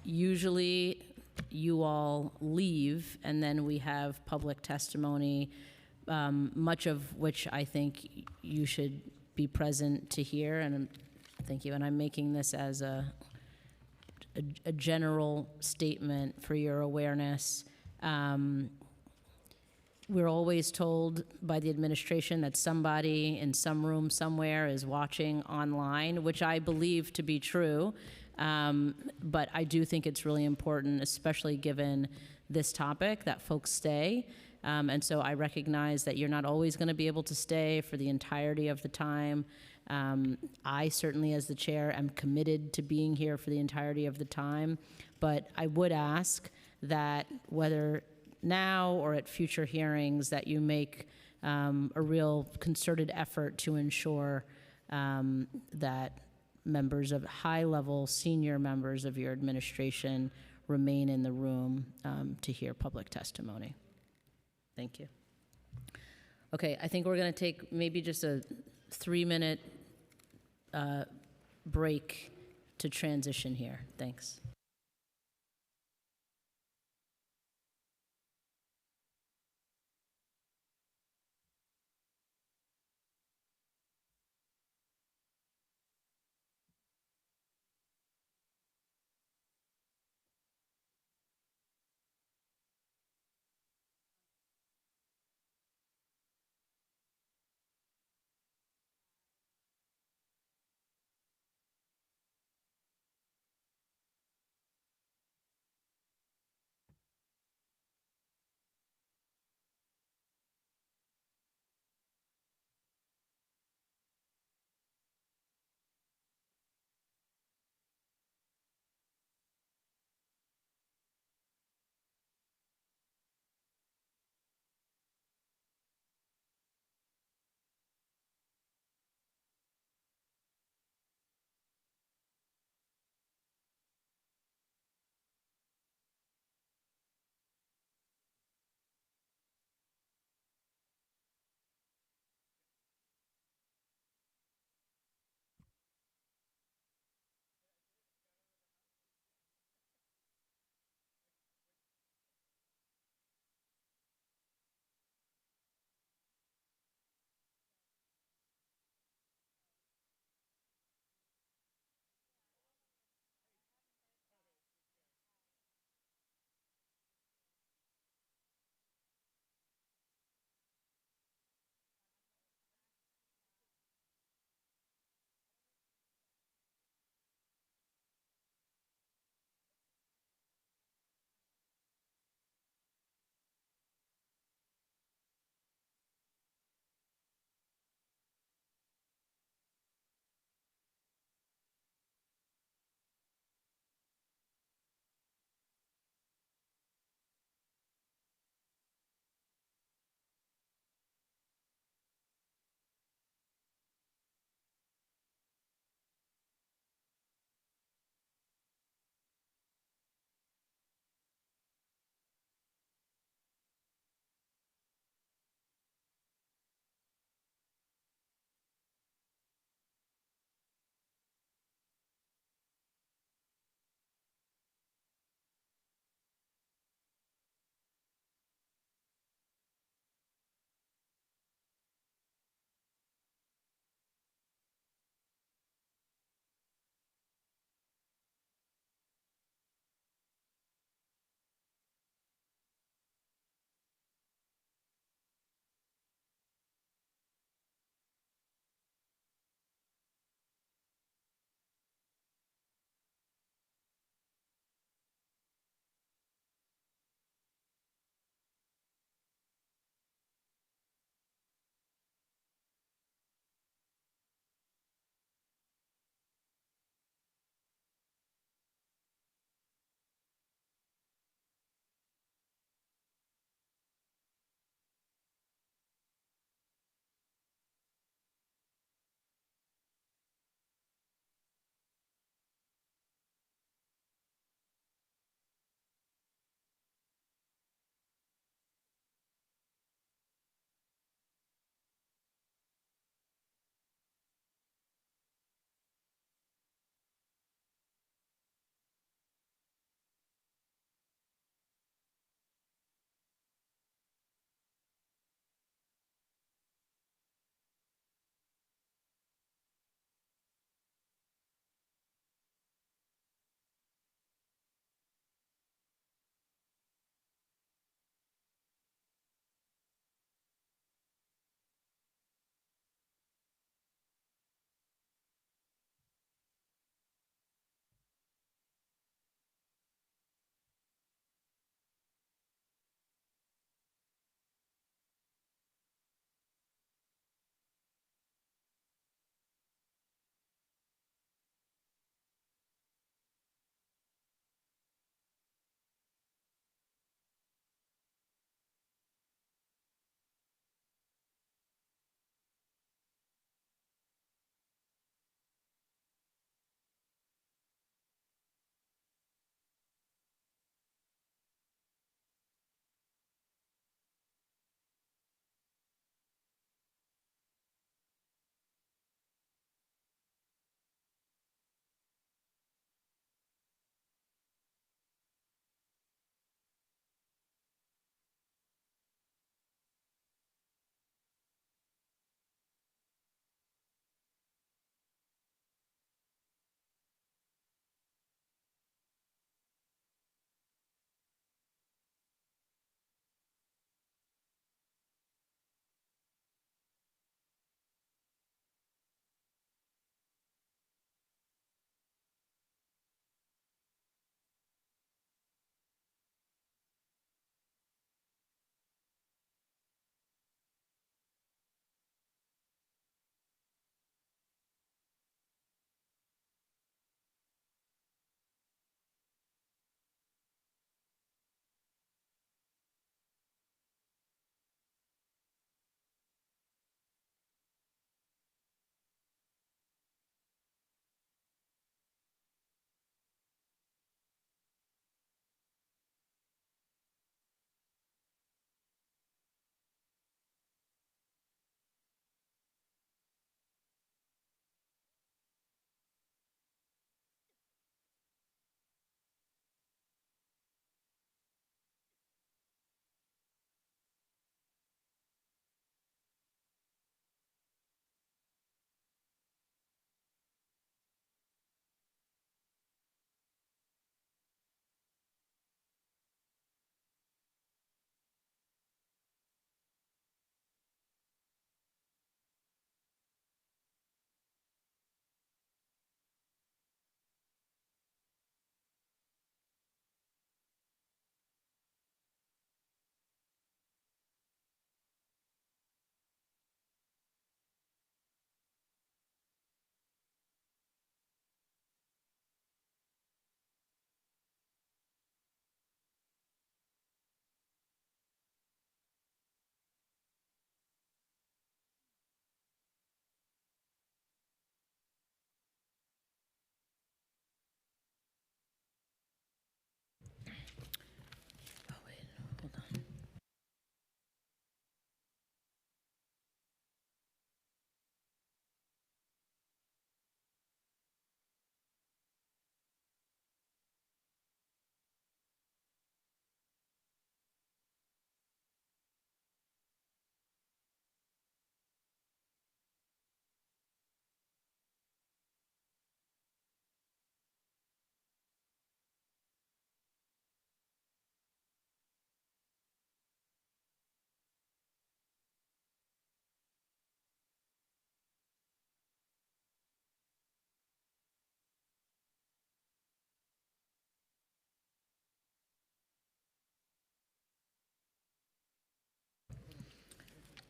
usually you all leave and then we have public testimony, much of which I think you should be present to hear. And thank you. And I'm making this as a general statement for your awareness. We're always told by the administration that somebody in some room somewhere is watching online, which I believe to be true. But I do think it's really important, especially given this topic, that folks stay. And so I recognize that you're not always going to be able to stay for the entirety of the time. I certainly, as the chair, am committed to being here for the entirety of the time, but I would ask that whether now or at future hearings that you make a real concerted effort to ensure that members of high-level senior members of your administration remain in the room to hear public testimony. Thank you. Okay, I think we're going to take maybe just a 3-minute break to transition here. Thanks.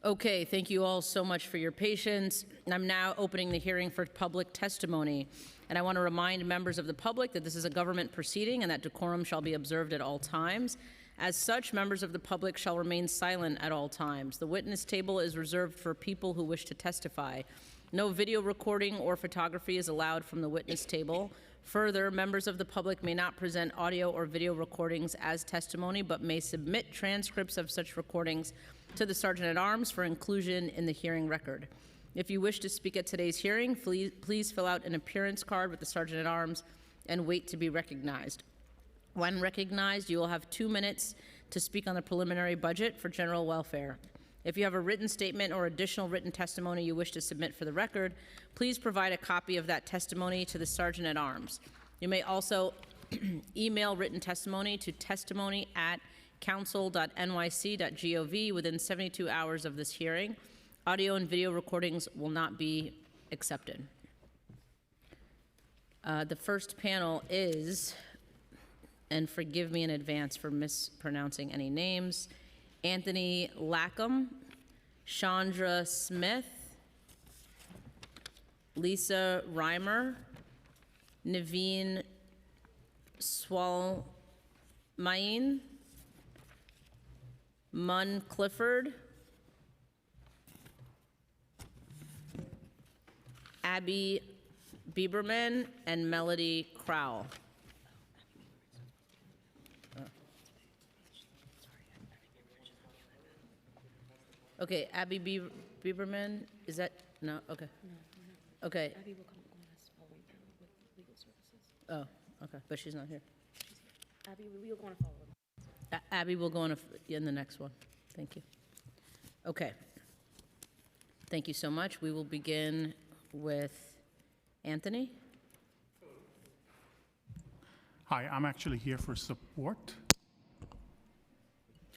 Okay, thank you all so much for your patience. I'm now opening the hearing for public testimony. And I want to remind members of the public that this is a government proceeding and that decorum shall be observed at all times. As such, members of the public shall remain silent at all times. The witness table is reserved for people who wish to testify. No video recording or photography is allowed from the witness table. Further, members of the public may not present audio or video recordings as testimony, but may submit transcripts of such recordings to the Sergeant-at-Arms for inclusion in the hearing record. If you wish to speak at today's hearing, please fill out an appearance card with the Sergeant-at-Arms and wait to be recognized. When recognized, you will have 2 minutes to speak on the preliminary budget for general welfare. If you have a written statement or additional written testimony you wish to submit for the record, please provide a copy of that testimony to the Sergeant-at-Arms. You may also email written testimony to testimony@council.nyc.gov within 72 hours of this hearing. Audio and video recordings will not be accepted. The first panel is, and forgive me in advance for mispronouncing any names, Anthony Lackham, Chandra Smith, Lisa Reimer, Naveen Swalmain, Mun Clifford, Abby Bieberman, and Melody Crowell. Okay, Abby Bieberman, is that, no, okay. Okay. Abby will come on us following with legal services. Oh, okay, but she's not here. Abby, we will go on a follow-up. Abby will go on in the next one. Thank you. Okay. Thank you so much. We will begin with Anthony. Hi, I'm actually here for support.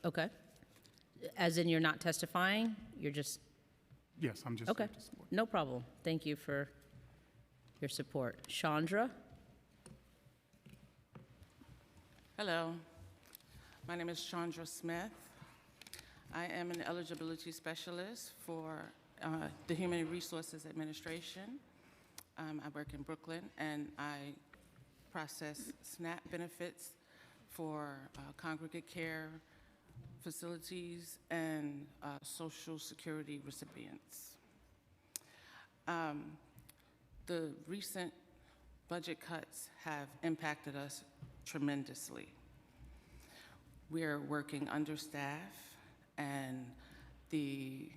Okay. As in you're not testifying? You're just, Yes, I'm just okay. here to support. No problem. Thank you for your support. Chandra? Hello, my name is Chandra Smith. I am an eligibility specialist for the Human Resources Administration. I work in Brooklyn, and I process SNAP benefits for congregate care facilities and Social Security recipients. The recent budget cuts have impacted us tremendously. We're working understaffed, and the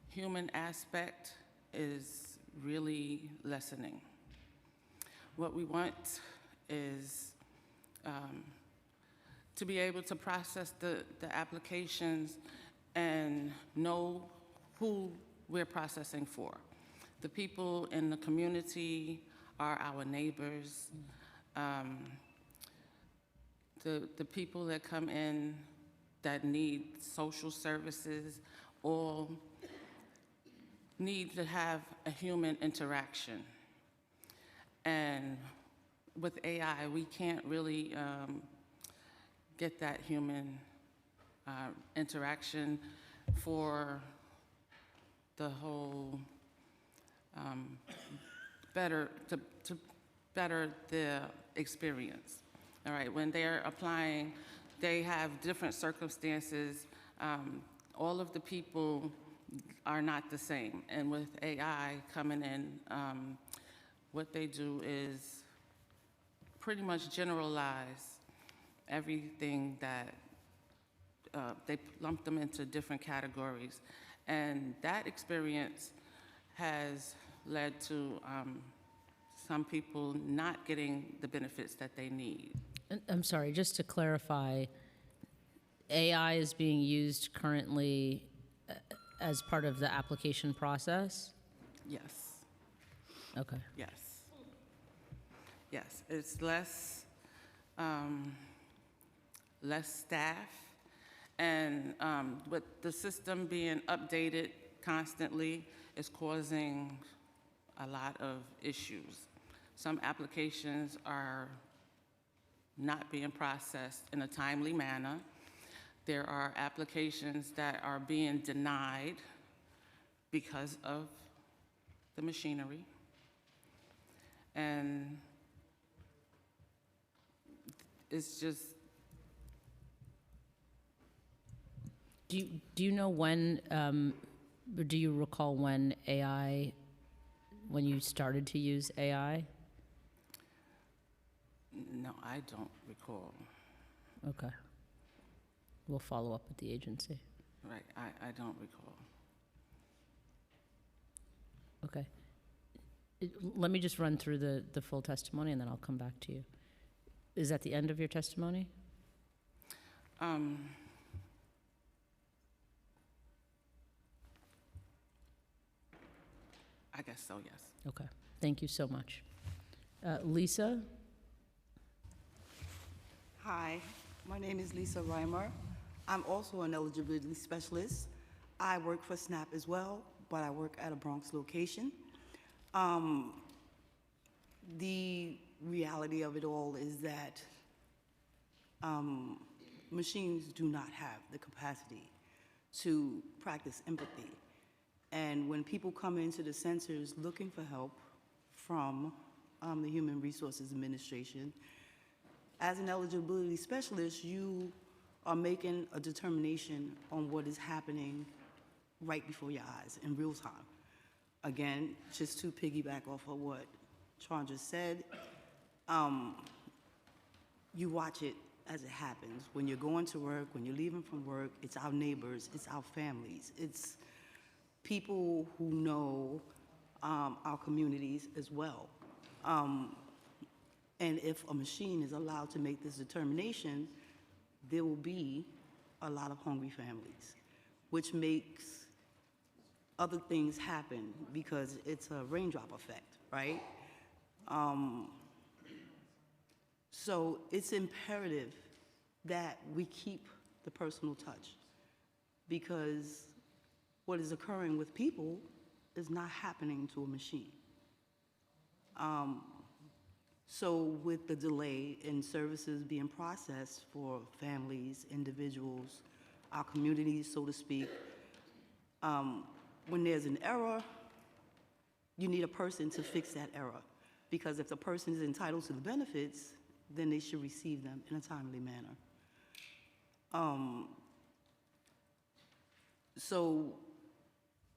human aspect is really lessening. What we want is to be able to process the applications and know who we're processing for. The people in the community are our neighbors. The people that come in that need social services all need to have a human interaction. And with AI, we can't really get that human interaction for the whole to better the experience. All right, when they're applying, they have different circumstances. All of the people are not the same. And with AI coming in, what they do is pretty much generalize everything that they lump them into different categories. And that experience has led to some people not getting the benefits that they need. I'm sorry, just to clarify, AI is being used currently as part of the application process? Yes. Okay. Yes. Yes, it's less staff, and with the system being updated constantly is causing a lot of issues. Some applications are not being processed in a timely manner. There are applications that are being denied because of the machinery. And it's just, Do you know when, or do you recall when when you started to use AI? no, I don't recall. Okay. We'll follow up with the agency. Right, I don't recall. Okay. Let me just run through the full testimony, and then I'll come back to you. Is that the end of your testimony? I guess so, yes. Okay. Thank you so much. Lisa? Hi, my name is Lisa Reimer. I'm also an eligibility specialist. I work for SNAP as well, but I work at a Bronx location. The reality of it all is that machines do not have the capacity to practice empathy. And when people come into the centers looking for help from the Human Resources Administration, as an eligibility specialist, you are making a determination on what is happening right before your eyes in real time. Again, just to piggyback off of what Chandra said, you watch it as it happens. When you're going to work, when you're leaving from work, it's our neighbors, it's our families, it's people who know our communities as well. And if a machine is allowed to make this determination, there will be a lot of hungry families, which makes other things happen because it's a raindrop effect, right? So it's imperative that we keep the personal touch, because what is occurring with people is not happening to a machine. So with the delay in services being processed for families, individuals, our communities, so to speak, when there's an error, you need a person to fix that error. Because if the person is entitled to the benefits, then they should receive them in a timely manner. So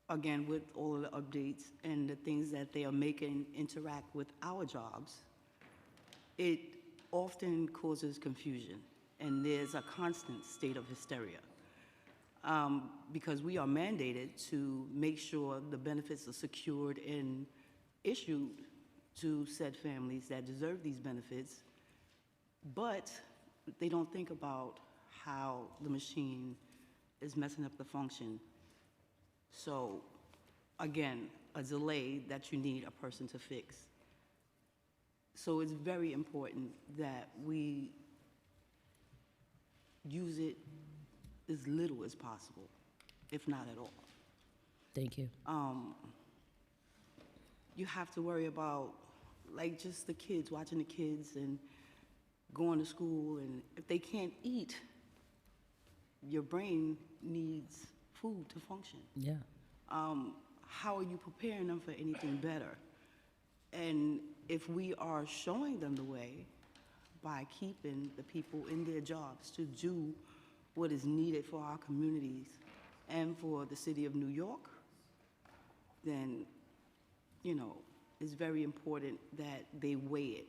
again, with all of the updates and the things that they are making interact with our jobs, it often causes confusion, and there's a constant state of hysteria. Because we are mandated to make sure the benefits are secured and issued to said families that deserve these benefits, but they don't think about how the machine is messing up the function. So again, a delay that you need a person to fix. So it's very important that we use it as little as possible, if not at all. Thank you. You have to worry about, like, just the kids, watching the kids and going to school, and if they can't eat, your brain needs food to function. Yeah. How are you preparing them for anything better? And if we are showing them the way by keeping the people in their jobs to do what is needed for our communities and for the city of New York, then, you know, it's very important that they weigh it.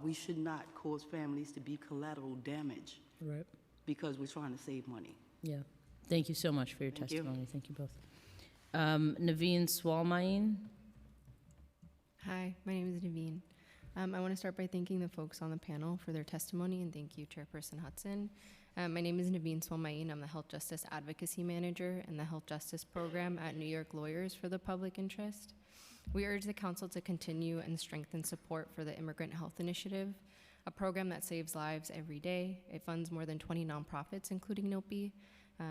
We should not cause families to be collateral damage. Right. Because we're trying to save money. Yeah. Thank you so much for your Thank you. testimony. Thank you both. Naveen Swalmain. Hi, my name is Naveen. I want to start by thanking the folks on the panel for their testimony, and thank you, Chairperson Hudson. My name is Naveen Swalmain. I'm the Health Justice Advocacy Manager in the Health Justice Program at New York Lawyers for the Public Interest. We urge the Council to continue and strengthen support for the Immigrant Health Initiative, a program that saves lives every day. It funds more than 20 nonprofits, including NOPI,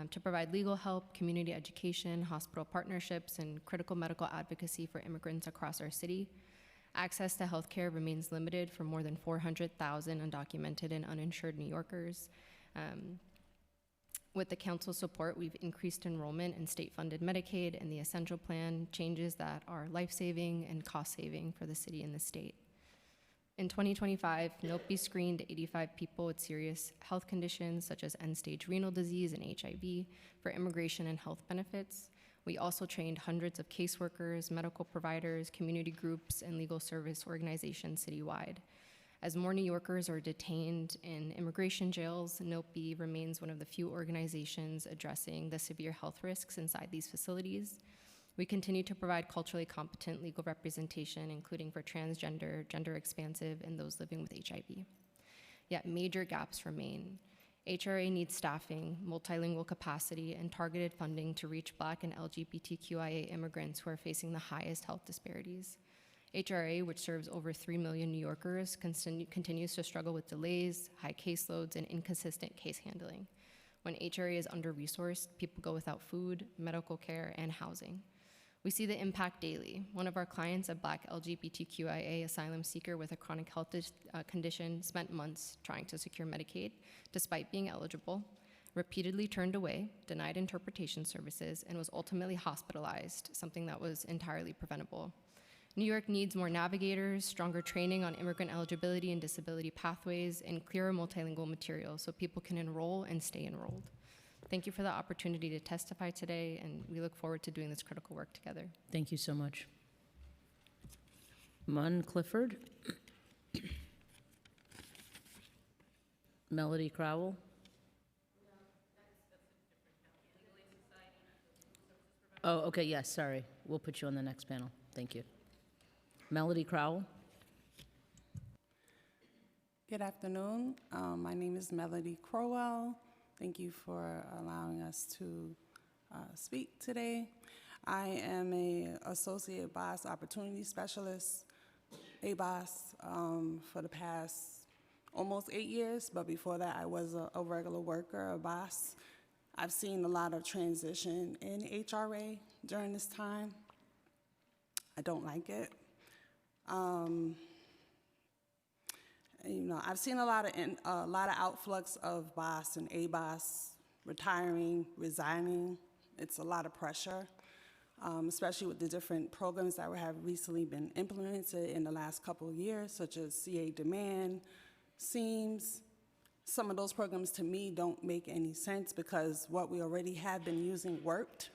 to provide legal help, community education, hospital partnerships, and critical medical advocacy for immigrants across our city. Access to health care remains limited for more than 400,000 undocumented and uninsured New Yorkers. With the council's support, we've increased enrollment in state-funded Medicaid and the Essential Plan, changes that are life-saving and cost-saving for the city and the state. In 2025, NOPE screened 85 people with serious health conditions such as end-stage renal disease and HIV for immigration and health benefits. We also trained hundreds of caseworkers, medical providers, community groups, and legal service organizations citywide. As more New Yorkers are detained in immigration jails, NOPE remains one of the few organizations addressing the severe health risks inside these facilities. We continue to provide culturally competent legal representation, including for transgender, gender expansive, and those living with HIV. Yet major gaps remain. HRA needs staffing, multilingual capacity, and targeted funding to reach Black and LGBTQIA immigrants who are facing the highest health disparities. HRA, which serves over 3 million New Yorkers, continues to struggle with delays, high caseloads, and inconsistent case handling. When HRA is under-resourced, people go without food, medical care, and housing. We see the impact daily. One of our clients, a Black LGBTQIA asylum seeker with a chronic health condition, spent months trying to secure Medicaid despite being eligible, repeatedly turned away, denied interpretation services, and was ultimately hospitalized, something that was entirely preventable. New York needs more navigators, stronger training on immigrant eligibility and disability pathways, and clearer multilingual materials so people can enroll and stay enrolled. Thank you for the opportunity to testify today, and we look forward to doing this critical work together. Thank you so much. Munn Clifford. Melody Crowell. Oh, okay, yes, sorry. We'll put you on the next panel. Thank you. Melody Crowell. Good afternoon. My name is Melody Crowell. Thank you for allowing us to speak today. I am an Associate Boss Opportunity Specialist, ABOS, for the past almost 8 years, but before that I was a regular worker, a boss. I've seen a lot of transition in HRA during this time. I don't like it. I've seen a lot of outflux of boss and ABOS retiring, resigning. It's a lot of pressure, especially with the different programs that have recently been implemented in the last couple of years, such as CA Demand, SEAMS. Some of those programs to me don't make any sense because what we already have been using worked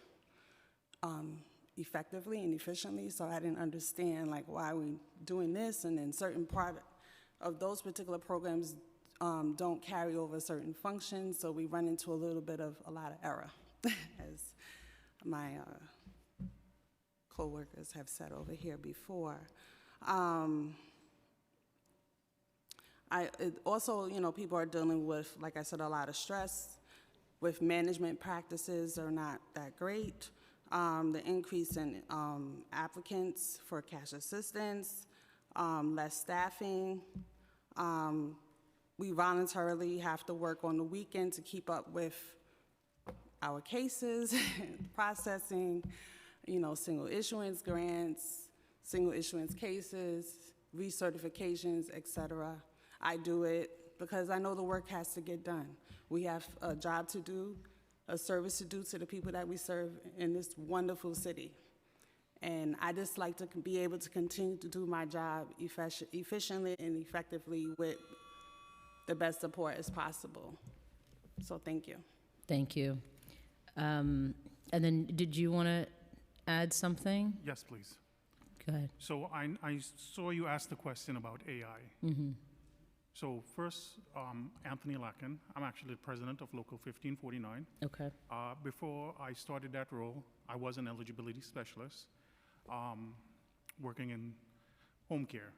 effectively and efficiently, so I didn't understand why we doing this, and then certain part of those particular programs don't carry over certain functions, so we run into a lot of error, as my co-workers have said over here before. People are dealing with, like I said, a lot of stress, with management practices are not that great. The increase in applicants for cash assistance, less staffing. We voluntarily have to work on the weekend to keep up with our cases, processing, single issuance grants, single issuance cases, recertifications, et cetera. I do it because I know the work has to get done. We have a job to do, a service to do to the people that we serve in this wonderful city. And I just like to be able to continue to do my job efficiently and effectively with the best support as possible. So thank you. Thank you. And then did you want to add something? Yes, please. Go ahead. So I saw you ask the question about AI. Mm-hmm. So first, Anthony Lacken. I'm actually the president of Local 1549. Okay. Before I started that role, I was an eligibility specialist, working in home care.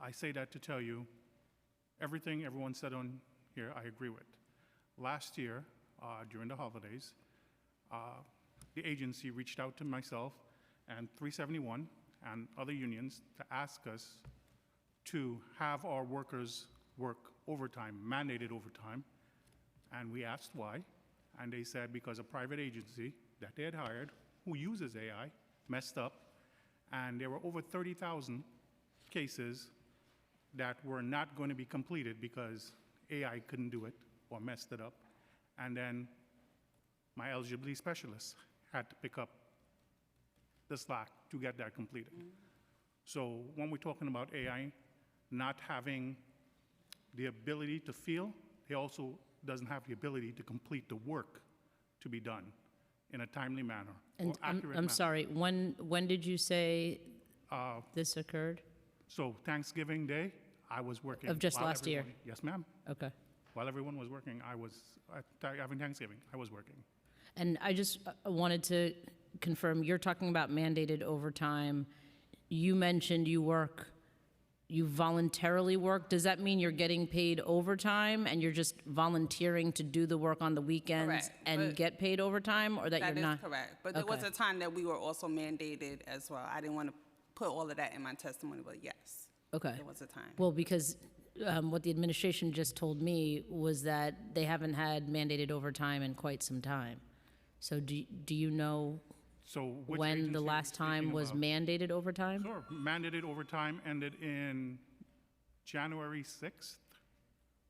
I say that to tell you, everything everyone said on here, I agree with. Last year, during the holidays, the agency reached out to myself and 371 and other unions to ask us to have our workers work overtime, mandated overtime, and we asked why, and they said because a private agency that they had hired, who uses AI, messed up, and there were over 30,000 cases that were not going to be completed because AI couldn't do it or messed it up, And then my eligibility specialist had to pick up the slack to get that completed. So when we're talking about AI not having the ability to feel, he also doesn't have the ability to complete the work to be done in a timely manner or And accurate I'm manner. sorry, when did you say this occurred? So Thanksgiving Day, I was working. Of just while last year? everyone- Yes, ma'am. Okay. While everyone was working, I was having Thanksgiving. I was working. And I just wanted to confirm, you're talking about mandated overtime. You mentioned you voluntarily work. Does that mean you're getting paid overtime and you're just volunteering to do the work on the weekends Correct, and but get paid overtime, or that That you're is not? correct. But there was Okay. a time that we were also mandated as well. I didn't want to put all of that in my testimony, but yes. Okay. There was a time. Well, because what the administration just told me was that they haven't had mandated overtime in quite some time. So do you know So which when agency the are we last time speaking was about? mandated overtime? Sure. Mandated overtime ended in January 6th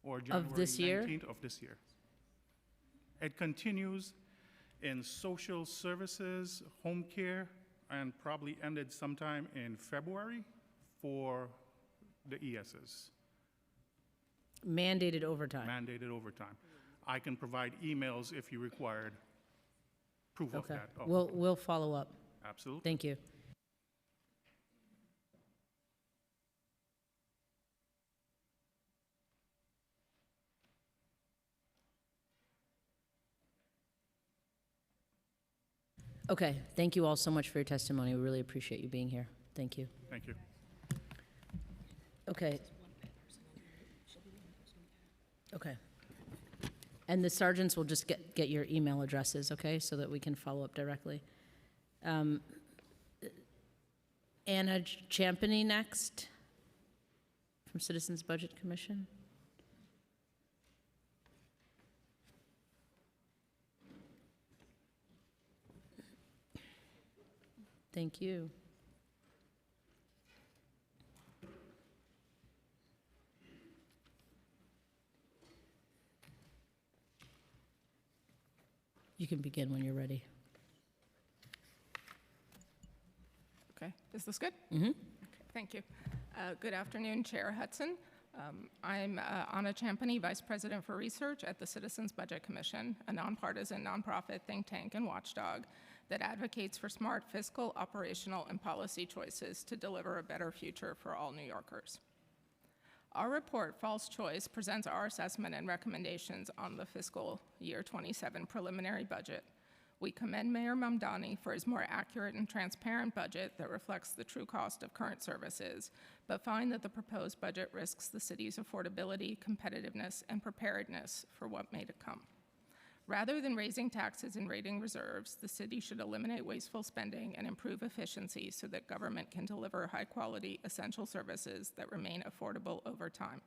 or January this year? 19th of this year. It continues in social services, home care, and probably ended sometime in February for the ESs. Mandated overtime? Mandated overtime. I can provide emails if you required proof of Okay. that. Oh, We'll follow up. Absolutely. Thank you. Okay, thank you all so much for your testimony. We really appreciate you being here. Thank you. Thank you. Okay. Okay. And the sergeants will just get your email addresses, okay, so that we can follow up directly. Anna Champany next, from Citizens Budget Commission. Thank you. You can begin when you're ready. Okay, is this good? Mm-hmm. Okay, thank you. Good afternoon, Chair Hudson. I'm Anna Champany, Vice President for Research at the Citizens Budget Commission, a nonpartisan nonprofit think tank and watchdog that advocates for smart fiscal, operational, and policy choices to deliver a better future for all New Yorkers. Our report, False Choice, presents our assessment and recommendations on the fiscal year 27 preliminary budget. We commend Mayor Mamdani for his more accurate and transparent budget that reflects the true cost of current services, but find that the proposed budget risks the city's affordability, competitiveness, and preparedness for what may to come. Rather than raising taxes and raiding reserves, the city should eliminate wasteful spending and improve efficiency so that government can deliver high-quality, essential services that remain affordable over time.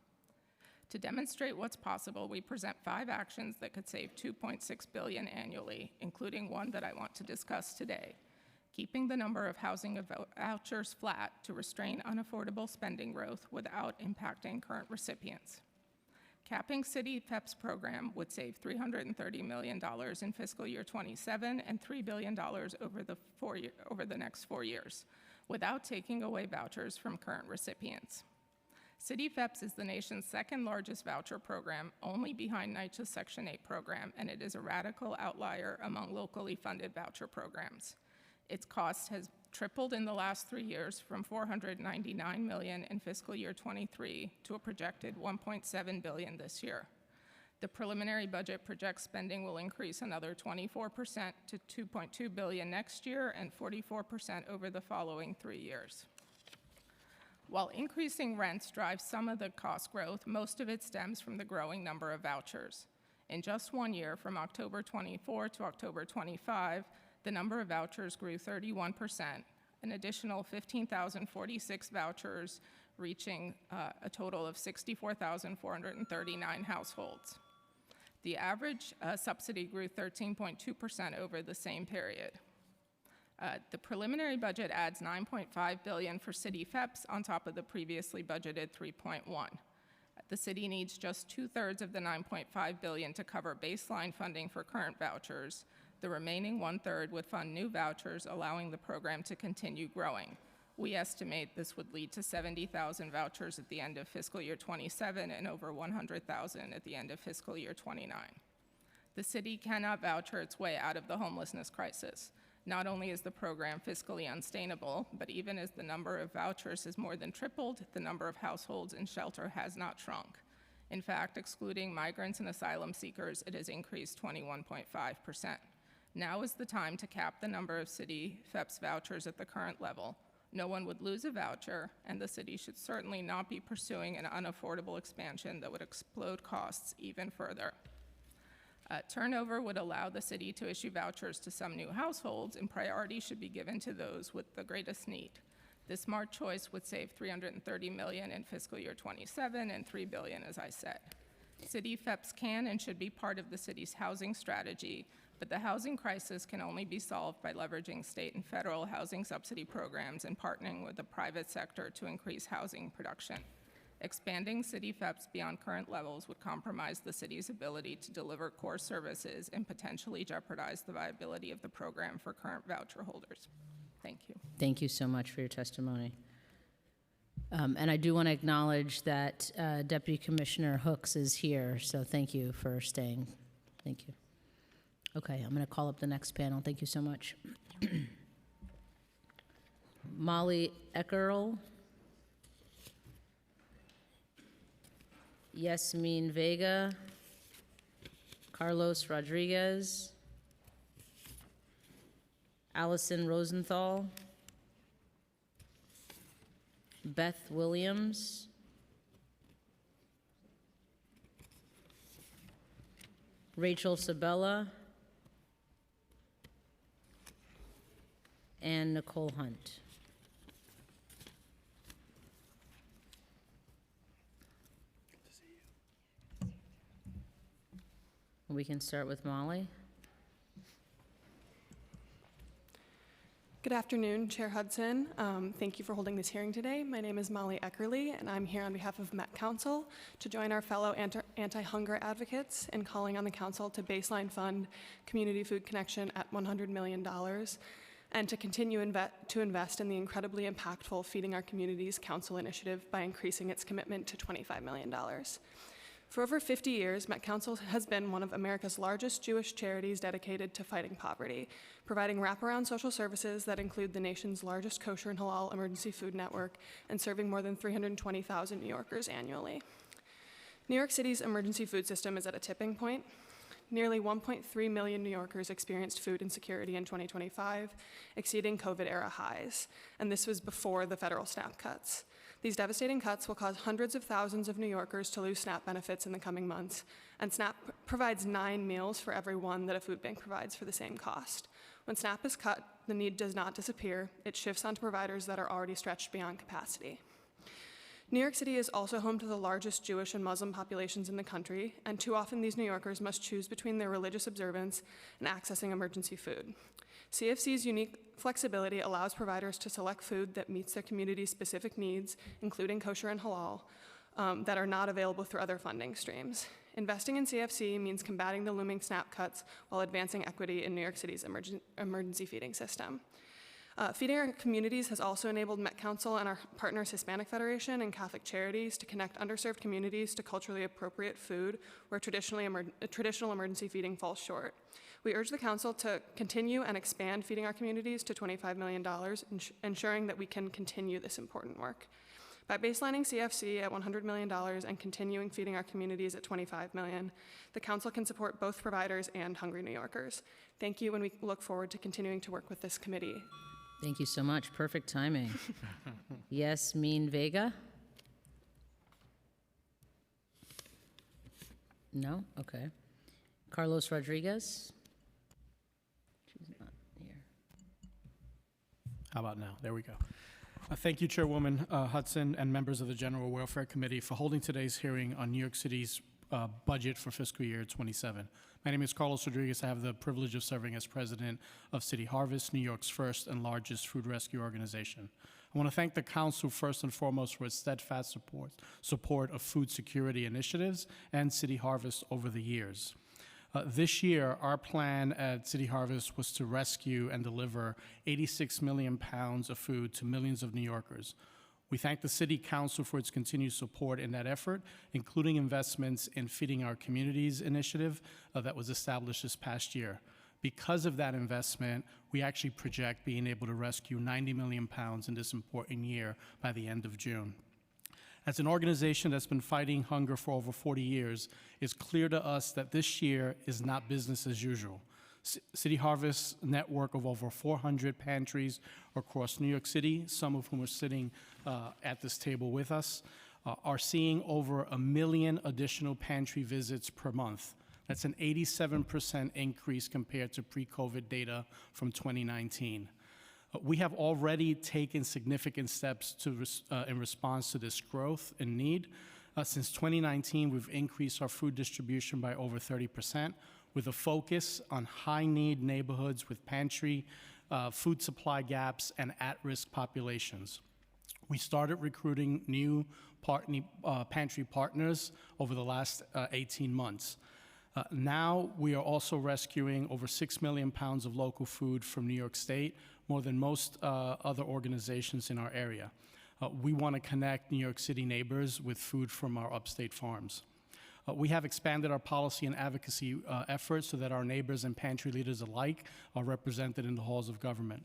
To demonstrate what's possible, we present 5 actions that could save $2.6 billion annually, including one that I want to discuss today: keeping the number of housing vouchers flat to restrain unaffordable spending growth without impacting current recipients. Capping City PEP's program would save $330 million in fiscal year 27 and $3 billion over the next 4 years, without taking away vouchers from current recipients. City PEPs is the nation's second largest voucher program, only behind NYCHA's Section 8 program, and it is a radical outlier among locally funded voucher programs. Its cost has tripled in the last 3 years, from $499 million in fiscal year 23 to a projected $1.7 billion this year. The preliminary budget projects spending will increase another 24% to $2.2 billion next year and 44% over the following 3 years. While increasing rents drives some of the cost growth, most of it stems from the growing number of vouchers. In just 1 year, from October 24 to October 25, the number of vouchers grew 31%, an additional 15,046 vouchers, reaching a total of 64,439 households. The average subsidy grew 13.2% over the same period. The preliminary budget adds $9.5 billion for city PEPs on top of the previously budgeted $3.1. The city needs just 2/3 of the $9.5 billion to cover baseline funding for current vouchers. The remaining 1/3 would fund new vouchers, allowing the program to continue growing. We estimate this would lead to 70,000 vouchers at the end of fiscal year 27 and over 100,000 at the end of fiscal year 29. The city cannot voucher its way out of the homelessness crisis. Not only is the program fiscally unsustainable, but even as the number of vouchers has more than tripled, the number of households in shelter has not shrunk. In fact, excluding migrants and asylum seekers, it has increased 21.5%. Now is the time to cap the number of city FEPS vouchers at the current level. No one would lose a voucher, and the city should certainly not be pursuing an unaffordable expansion that would explode costs even further. Turnover would allow the city to issue vouchers to some new households, and priority should be given to those with the greatest need. This smart choice would save $330 million in fiscal year 27 and $3 billion, as I said. City FEPS can and should be part of the city's housing strategy, but the housing crisis can only be solved by leveraging state and federal housing subsidy programs and partnering with the private sector to increase housing production. Expanding city FEPS beyond current levels would compromise the city's ability to deliver core services and potentially jeopardize the viability of the program for current voucher holders. Thank you. Thank you so much for your testimony. And I do want to acknowledge that Deputy Commissioner Hooks is here, so thank you for staying. Thank you. Okay, I'm going to call up the next panel. Thank you so much. Molly Eckerl. Yasmin Vega, Carlos Rodriguez, Allison Rosenthal, Beth Williams, Rachel Sabella, and Nicole Hunt. We can start with Molly. Good afternoon, Chair Hudson. Thank you for holding this hearing today. My name is Molly Eckerly, and I'm here on behalf of Met Council to join our fellow anti-hunger advocates in calling on the Council to baseline fund Community Food Connection at $100 million and to continue to invest in the incredibly impactful Feeding Our Communities Council initiative by increasing its commitment to $25 million. For over 50 years, Met Council has been one of America's largest Jewish charities dedicated to fighting poverty, providing wraparound social services that include the nation's largest kosher and halal emergency food network and serving more than 320,000 New Yorkers annually. New York City's emergency food system is at a tipping point. Nearly 1.3 million New Yorkers experienced food insecurity in 2025, exceeding COVID-era highs, and this was before the federal SNAP cuts. These devastating cuts will cause hundreds of thousands of New Yorkers to lose SNAP benefits in the coming months, and SNAP provides 9 meals for every one that a food bank provides for the same cost. When SNAP is cut, the need does not disappear. It shifts onto providers that are already stretched beyond capacity. New York City is also home to the largest Jewish and Muslim populations in the country, and too often these New Yorkers must choose between their religious observance and accessing emergency food. CFC's unique flexibility allows providers to select food that meets their community's specific needs, including kosher and halal, that are not available through other funding streams. Investing in CFC means combating the looming SNAP cuts while advancing equity in New York City's emergency feeding system. Feeding Our Communities has also enabled Met Council and our partners Hispanic Federation and Catholic Charities to connect underserved communities to culturally appropriate food where traditional emergency feeding falls short. We urge the Council to continue and expand Feeding Our Communities to $25 million, ensuring that we can continue this important work. By baselining CFC at $100 million and continuing Feeding Our Communities at $25 million, the Council can support both providers and hungry New Yorkers. Thank you, and we look forward to continuing to work with this committee. Thank you so much. Perfect timing. Yasmin Vega? No? Okay. Carlos Rodriguez? She's not here. How about now? There we go. Thank you, Chairwoman Hudson and members of the General Welfare Committee for holding today's hearing on New York City's budget for fiscal year 27. My name is Carlos Rodriguez. I have the privilege of serving as president of City Harvest, New York's first and largest food rescue organization. I want to thank the council first and foremost for its steadfast support of food security initiatives and City Harvest over the years. This year, our plan at City Harvest was to rescue and deliver 86 million pounds of food to millions of New Yorkers. We thank the City Council for its continued support in that effort, including investments in Feeding Our Communities initiative that was established this past year. Because of that investment, we actually project being able to rescue 90 million pounds in this important year by the end of June. As an organization that's been fighting hunger for over 40 years, it's clear to us that this year is not business as usual. City Harvest's network of over 400 pantries across New York City, some of whom are sitting at this table with us, are seeing over 1 million additional pantry visits per month. That's an 87% increase compared to pre-COVID data from 2019. We have already taken significant steps in response to this growth and need. Since 2019, we've increased our food distribution by over 30%, with a focus on high-need neighborhoods with pantry, food supply gaps, and at-risk populations. We started recruiting new pantry partners over the last 18 months. Now we are also rescuing over 6 million pounds of local food from New York State, more than most other organizations in our area. We want to connect New York City neighbors with food from our upstate farms. We have expanded our policy and advocacy efforts so that our neighbors and pantry leaders alike are represented in the halls of government.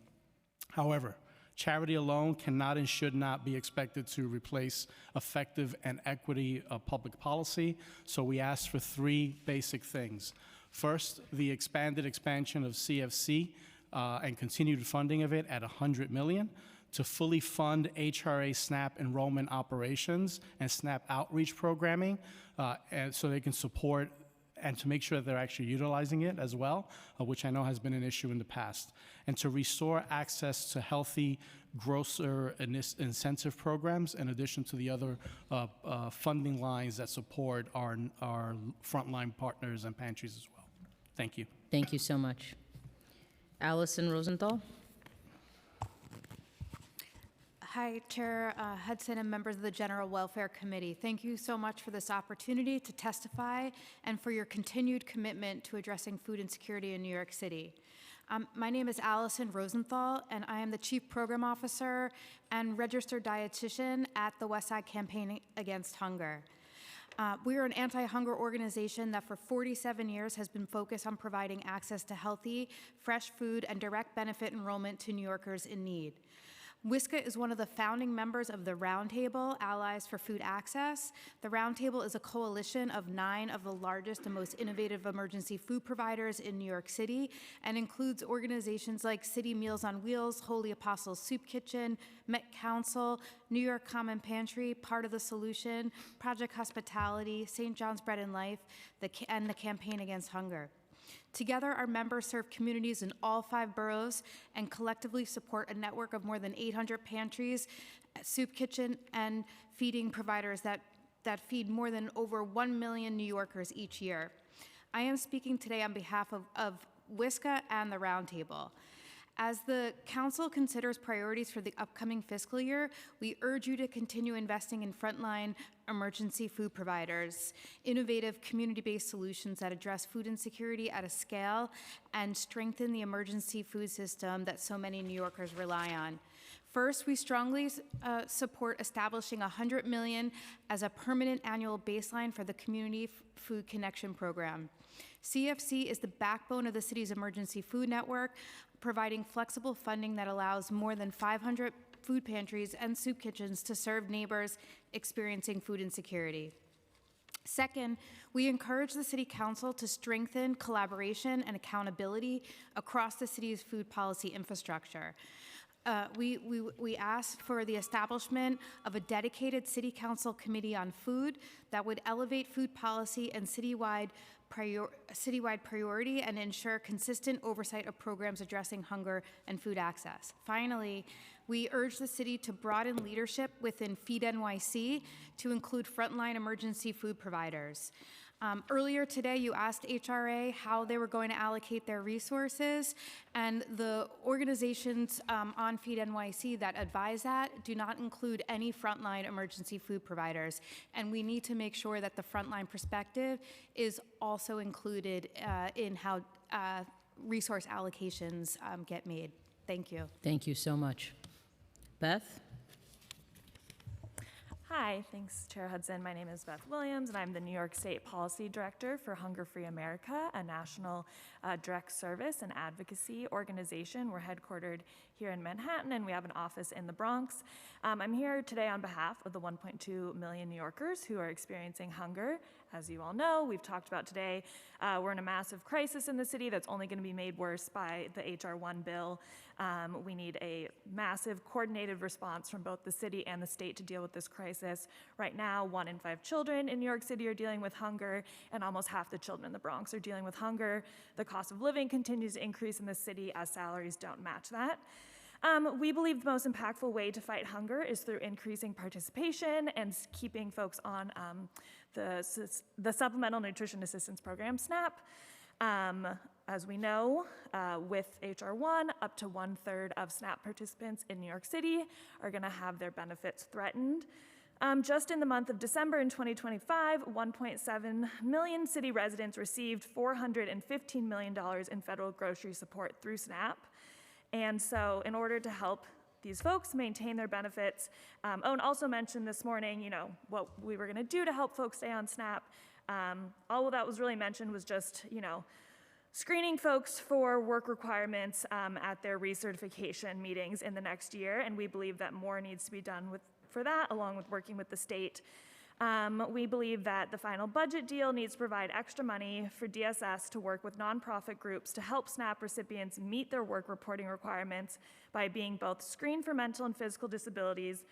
However, charity alone cannot and should not be expected to replace effective and equity public policy, so we asked for 3 basic things. First, the expansion of CFC and continued funding of it at $100 million to fully fund HRA SNAP enrollment operations and SNAP outreach programming, and so they can support and to make sure that they're actually utilizing it as well, which I know has been an issue in the past, and to restore access to healthy grocer incentive programs in addition to the other funding lines that support our frontline partners and pantries as well. Thank you. Thank you so much. Allison Rosenthal. Hi, Chair Hudson and members of the General Welfare Committee. Thank you so much for this opportunity to testify and for your continued commitment to addressing food insecurity in New York City. My name is Allison Rosenthal, and I am the Chief Program Officer and Registered Dietitian at the Westside Campaign Against Hunger. We are an anti-hunger organization that for 47 years has been focused on providing access to healthy, fresh food and direct benefit enrollment to New Yorkers in need. WISCA is one of the founding members of the Roundtable, Allies for Food Access. The Roundtable is a coalition of 9 of the largest and most innovative emergency food providers in New York City and includes organizations like City Meals on Wheels, Holy Apostles Soup Kitchen, Met Council, New York Common Pantry, Part of the Solution, Project Hospitality, St. John's Bread and Life, and the Campaign Against Hunger. Together, our members serve communities in all 5 boroughs and collectively support a network of more than 800 pantries, soup kitchen, and feeding providers that feed more than over 1 million New Yorkers each year. I am speaking today on behalf of WISCA and the Roundtable. As the Council considers priorities for the upcoming fiscal year, we urge you to continue investing in frontline emergency food providers, innovative community-based solutions that address food insecurity at a scale, and strengthen the emergency food system that so many New Yorkers rely on. First, we strongly support establishing $100 million as a permanent annual baseline for the Community Food Connection Program. CFC is the backbone of the city's emergency food network, providing flexible funding that allows more than 500 food pantries and soup kitchens to serve neighbors experiencing food insecurity. Second, we encourage the City Council to strengthen collaboration and accountability across the city's food policy infrastructure. We ask for the establishment of a dedicated City Council Committee on Food that would elevate food policy and citywide priority and ensure consistent oversight of programs addressing hunger and food access. Finally, we urge the city to broaden leadership within Feed NYC to include frontline emergency food providers. Earlier today, you asked HRA how they were going to allocate their resources, and the organizations on Feed NYC that advise that do not include any frontline emergency food providers, and we need to make sure that the frontline perspective is also included in how resource allocations get made. Thank you. Thank you so much. Beth? Hi, thanks, Chair Hudson. My name is Beth Williams, and I'm the New York State Policy Director for Hunger Free America, a national direct service and advocacy organization. We're headquartered here in Manhattan, and we have an office in the Bronx. I'm here today on behalf of the 1.2 million New Yorkers who are experiencing hunger. As you all know, we've talked about today, we're in a massive crisis in the city that's only going to be made worse by the H.R. 1 bill. We need a massive coordinated response from both the city and the state to deal with this crisis. Right now, 1 in 5 children in New York City are dealing with hunger, and almost half the children in the Bronx are dealing with hunger. The cost of living continues to increase in the city as salaries don't match that. We believe the most impactful way to fight hunger is through increasing participation and keeping folks on the Supplemental Nutrition Assistance Program, SNAP. As we know, with H.R. 1, up to 1/3 of SNAP participants in New York City are going to have their benefits threatened. Just in the month of December in 2025, 1.7 million city residents received $415 million in federal grocery support through SNAP. And so in order to help these folks maintain their benefits, Owen also mentioned this morning, you know, what we were going to do to help folks stay on SNAP. All that was really mentioned was just, you know, screening folks for work requirements at their recertification meetings in the next year, and we believe that more needs to be done for that, along with working with the state. We believe that the final budget deal needs to provide extra money for DSS to work with nonprofit groups to help SNAP recipients meet their work reporting requirements by being both screened for mental and physical disabilities,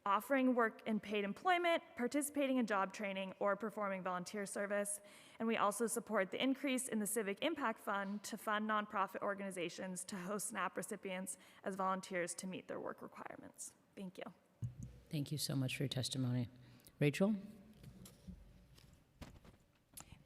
offering work and paid employment, participating in job training, or performing volunteer service. And we also support the increase in the Civic Impact Fund to fund nonprofit organizations to host SNAP recipients as volunteers to meet their work requirements. Thank you. Thank you so much for your testimony. Rachel?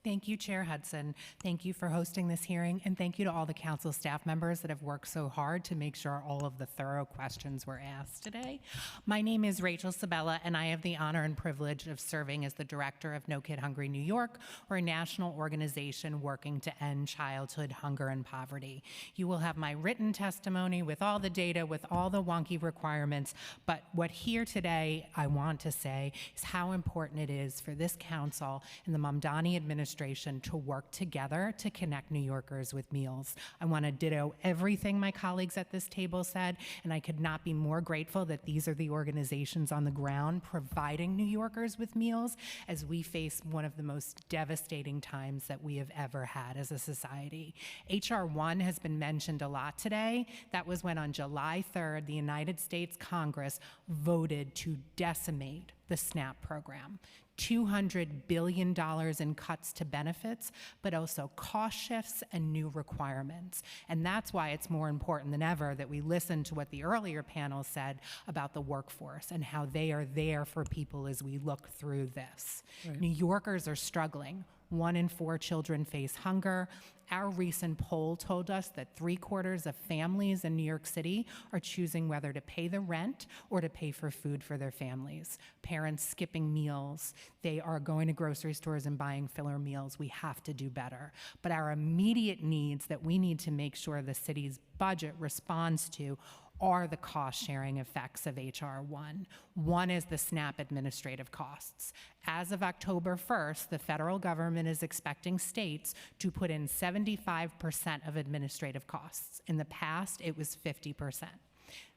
Thank you, Chair Hudson. Thank you for hosting this hearing, and thank you to all the council staff members that have worked so hard to make sure all of the thorough questions were asked today. My name is Rachel Sabella, and I have the honor and privilege of serving as the director of No Kid Hungry New York. We're a national organization working to end childhood hunger and poverty. You will have my written testimony with all the data, with all the wonky requirements, but what here today I want to say is how important it is for this council and the Mamdani administration to work together to connect New Yorkers with meals. I want to ditto everything my colleagues at this table said, and I could not be more grateful that these are the organizations on the ground providing New Yorkers with meals as we face one of the most devastating times that we have ever had as a society. H.R. 1 has been mentioned a lot today. That was when on July 3rd, the United States Congress voted to decimate the SNAP program. $200 billion in cuts to benefits, but also cost shifts and new requirements. And that's why it's more important than ever that we listen to what the earlier panel said about the workforce and how they are there for people as we look through this. Right. New Yorkers are struggling. 1 in 4 children face hunger. Our recent poll told us that 3/4 of families in New York City are choosing whether to pay the rent or to pay for food for their families. Parents skipping meals. They are going to grocery stores and buying filler meals. We have to do better. But our immediate needs that we need to make sure the city's budget responds to are the cost-sharing effects of H.R. 1. One is the SNAP administrative costs. As of October 1st, the federal government is expecting states to put in 75% of administrative costs. In the past, it was 50%.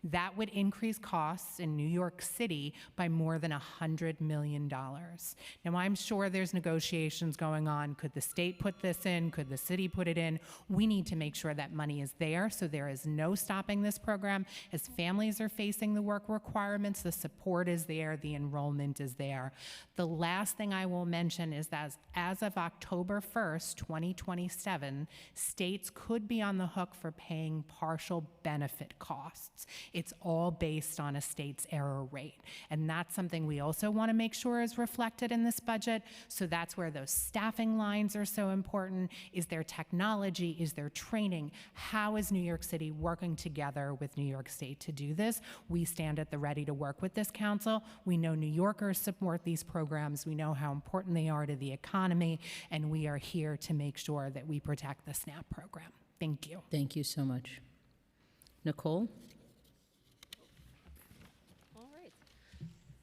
That would increase costs in New York City by more than $100 million. Now, I'm sure there's negotiations going on. Could the state put this in? Could the city put it in? We need to make sure that money is there so there is no stopping this program. As families are facing the work requirements, the support is there, the enrollment is there. The last thing I will mention is that as of October 1st, 2027, states could be on the hook for paying partial benefit costs. costs. It's all based on a state's error rate. And that's something we also want to make sure is reflected in this budget. So that's where those staffing lines are so important. Is there technology? Is there training? How is New York City working together with New York State to do this? We stand at the ready to work with this council. We know New Yorkers support these programs. We know how important they are to the economy, and we are here to make sure that we protect the SNAP program. Thank you. Thank you so much. Nicole? All right.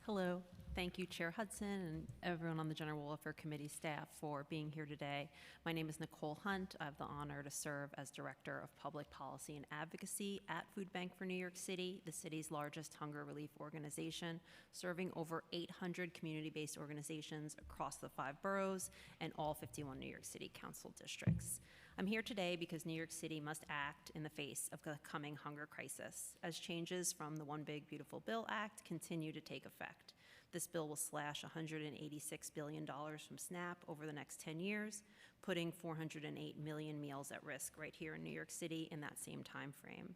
Hello. Thank you, Chair Hudson, and everyone on the General Welfare Committee staff for being here today. My name is Nicole Hunt. I have the honor to serve as Director of Public Policy and Advocacy at Food Bank for New York City, the city's largest hunger relief organization, serving over 800 community-based organizations across the 5 boroughs and all 51 New York City council districts. I'm here today because New York City must act in the face of the coming hunger crisis, as changes from the One Big Beautiful Bill Act continue to take effect. This bill will slash $186 billion from SNAP over the next 10 years, putting 408 million meals at risk right here in New York City in that same time frame.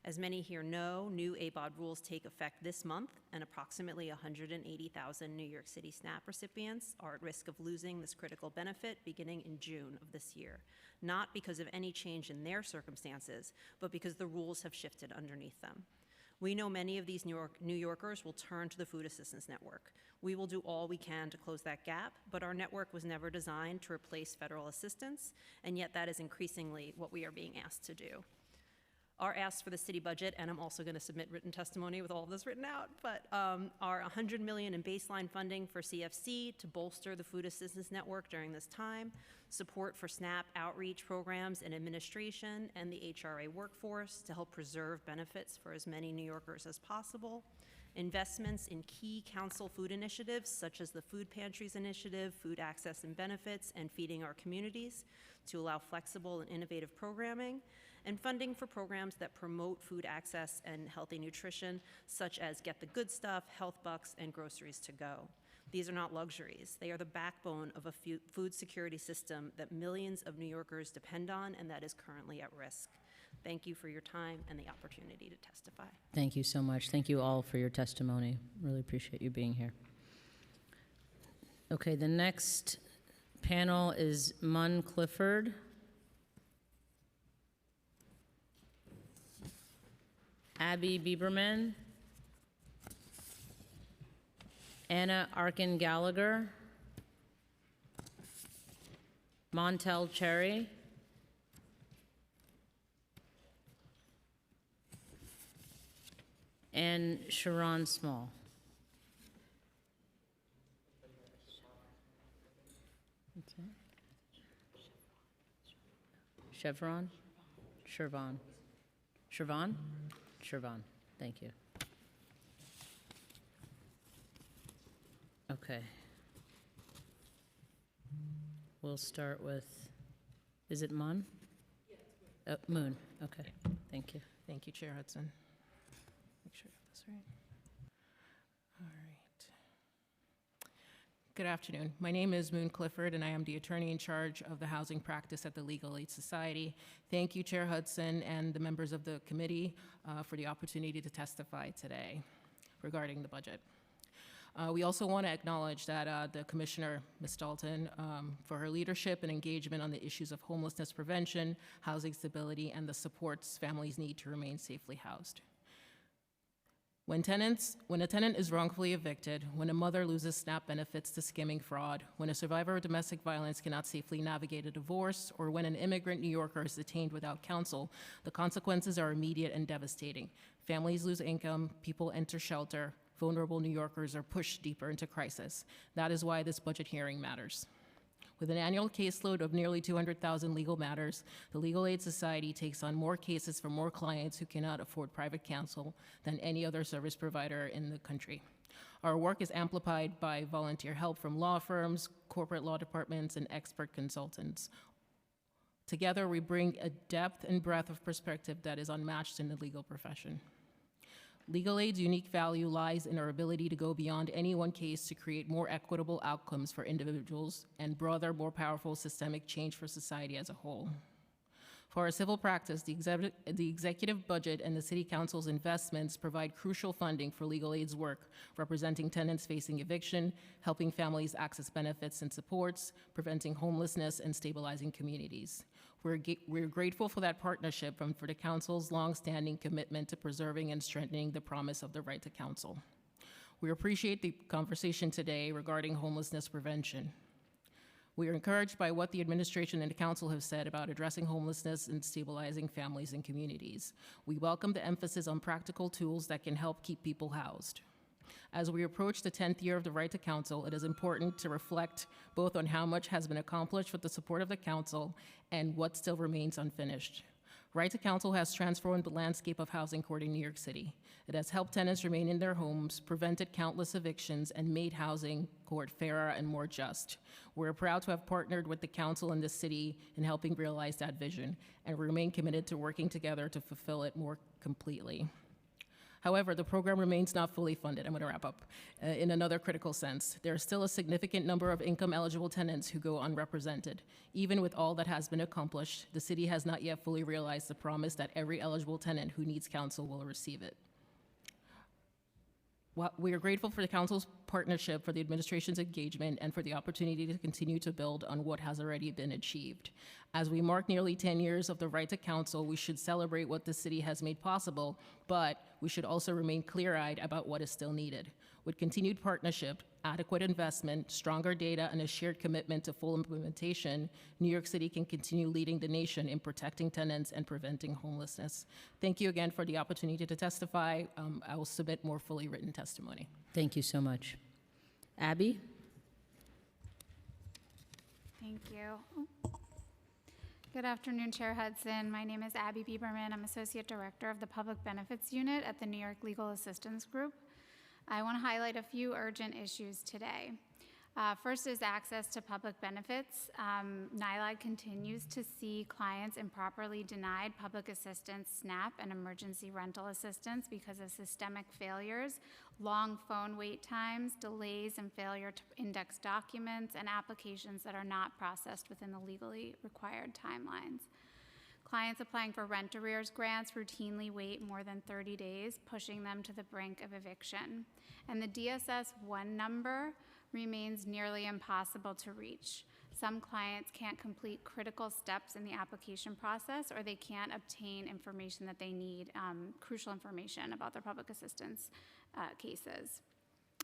As many here know, new ABOD rules take effect this month, and approximately 180,000 New York City SNAP recipients are at risk of losing this critical benefit beginning in June of this year, not because of any change in their circumstances, but because the rules have shifted underneath them. We know many of these New Yorkers will turn to the Food Assistance Network. We will do all we can to close that gap, but our network was never designed to replace federal assistance, and yet that is increasingly what we are being asked to do. Our asks for the city budget, and I'm also going to submit written testimony with all of this written out, but are $100 million in baseline funding for CFC to bolster the Food Assistance Network during this time, support for SNAP outreach programs and administration and the HRA workforce to help preserve benefits for as many New Yorkers as possible, investments in key council food initiatives such as the Food Pantries Initiative, Food Access and Benefits, and Feeding Our Communities to allow flexible and innovative programming, and funding for programs that promote food access and healthy nutrition, such as Get the Good Stuff, Health Bucks, and Groceries to Go. These are not luxuries. They are the backbone of a food security system that millions of New Yorkers depend on and that is currently at risk. Thank you for your time and the opportunity to testify. Thank you so much. Thank you all for your testimony. Really appreciate you being here. Okay, the next panel is Mun Clifford. Abby Bieberman, Anna Arkin Gallagher, Montel Cherry, and Sharon Small. Chevron? Shervon. Shervon? Shervon, thank you. Okay. We'll start with, is it Mun? Moon, okay, thank you. Thank you, Chair Hudson. Make sure I got this right. All right. Good afternoon. My name is Moon Clifford, and I am the attorney in charge of the housing practice at the Legal Aid Society. Thank you, Chair Hudson, and the members of the committee for the opportunity to testify today regarding the budget. We also want to acknowledge that the Commissioner, Ms. Dalton, for her leadership and engagement on the issues of homelessness prevention, housing stability, and the supports families need to remain safely housed. When a tenant is wrongfully evicted, when a mother loses SNAP benefits to skimming fraud, when a survivor of domestic violence cannot safely navigate a divorce, or when an immigrant New Yorker is detained without counsel, the consequences are immediate and devastating. Families lose income, people enter shelter, vulnerable New Yorkers are pushed deeper into crisis. That is why this budget hearing matters. With an annual caseload of nearly 200,000 legal matters, the Legal Aid Society takes on more cases for more clients who cannot afford private counsel than any other service provider in the country. Our work is amplified by volunteer help from law firms, corporate law departments, and expert consultants. Together, we bring a depth and breadth of perspective that is unmatched in the legal profession. Legal Aid's unique value lies in our ability to go beyond any one case to create more equitable outcomes for individuals and broader, more powerful systemic change for society as a whole. For our civil practice, the executive budget and the city council's investments provide crucial funding for legal aid's work, representing tenants facing eviction, helping families access benefits and supports, preventing homelessness, and stabilizing communities. We're grateful for that partnership and for the council's longstanding commitment to preserving and strengthening the promise of the right to counsel. We appreciate the conversation today regarding homelessness prevention. We are encouraged by what the administration and the council have said about addressing homelessness and stabilizing families and communities. We welcome the emphasis on practical tools that can help keep people housed. As we approach the 10th year of the Right to Counsel, it is important to reflect both on how much has been accomplished with the support of the council and what still remains unfinished. Right to Counsel has transformed the landscape of housing court in New York City. It has helped tenants remain in their homes, prevented countless evictions, and made housing court fairer and more just. We're proud to have partnered with the council and the city in helping realize that vision, and we remain committed to working together to fulfill it more completely. However, the program remains not fully funded. I'm going to wrap up. In another critical sense, there are still a significant number of income-eligible tenants who go unrepresented. Even with all that has been accomplished, the city has not yet fully realized the promise that every eligible tenant who needs counsel will receive it. We are grateful for the council's partnership, for the administration's engagement, and for the opportunity to continue to build on what has already been achieved. As we mark nearly 10 years of the Right to Counsel, we should celebrate what the city has made possible, but we should also remain clear-eyed about what is still needed. With continued partnership, adequate investment, stronger data, and a shared commitment to full implementation, New York City can continue leading the nation in protecting tenants and preventing homelessness. Thank you again for the opportunity to testify. I will submit more fully written testimony. Thank you so much. Abby? Thank you. Good afternoon, Chair Hudson. My name is Abby Bieberman. I'm Associate Director of the Public Benefits Unit at the New York Legal Assistance Group. I want to highlight a few urgent issues today. First is access to public benefits. NYLAG continues to see clients improperly denied public assistance, SNAP, and emergency rental assistance because of systemic failures, long phone wait times, delays and failure to index documents, and applications that are not processed within the legally required timelines. Clients applying for rent arrears grants routinely wait more than 30 days, pushing them to the brink of eviction. And the DSS-1 number remains nearly impossible to reach. Some clients can't complete critical steps in the application process, or they can't obtain information that they need, crucial information about their public assistance cases.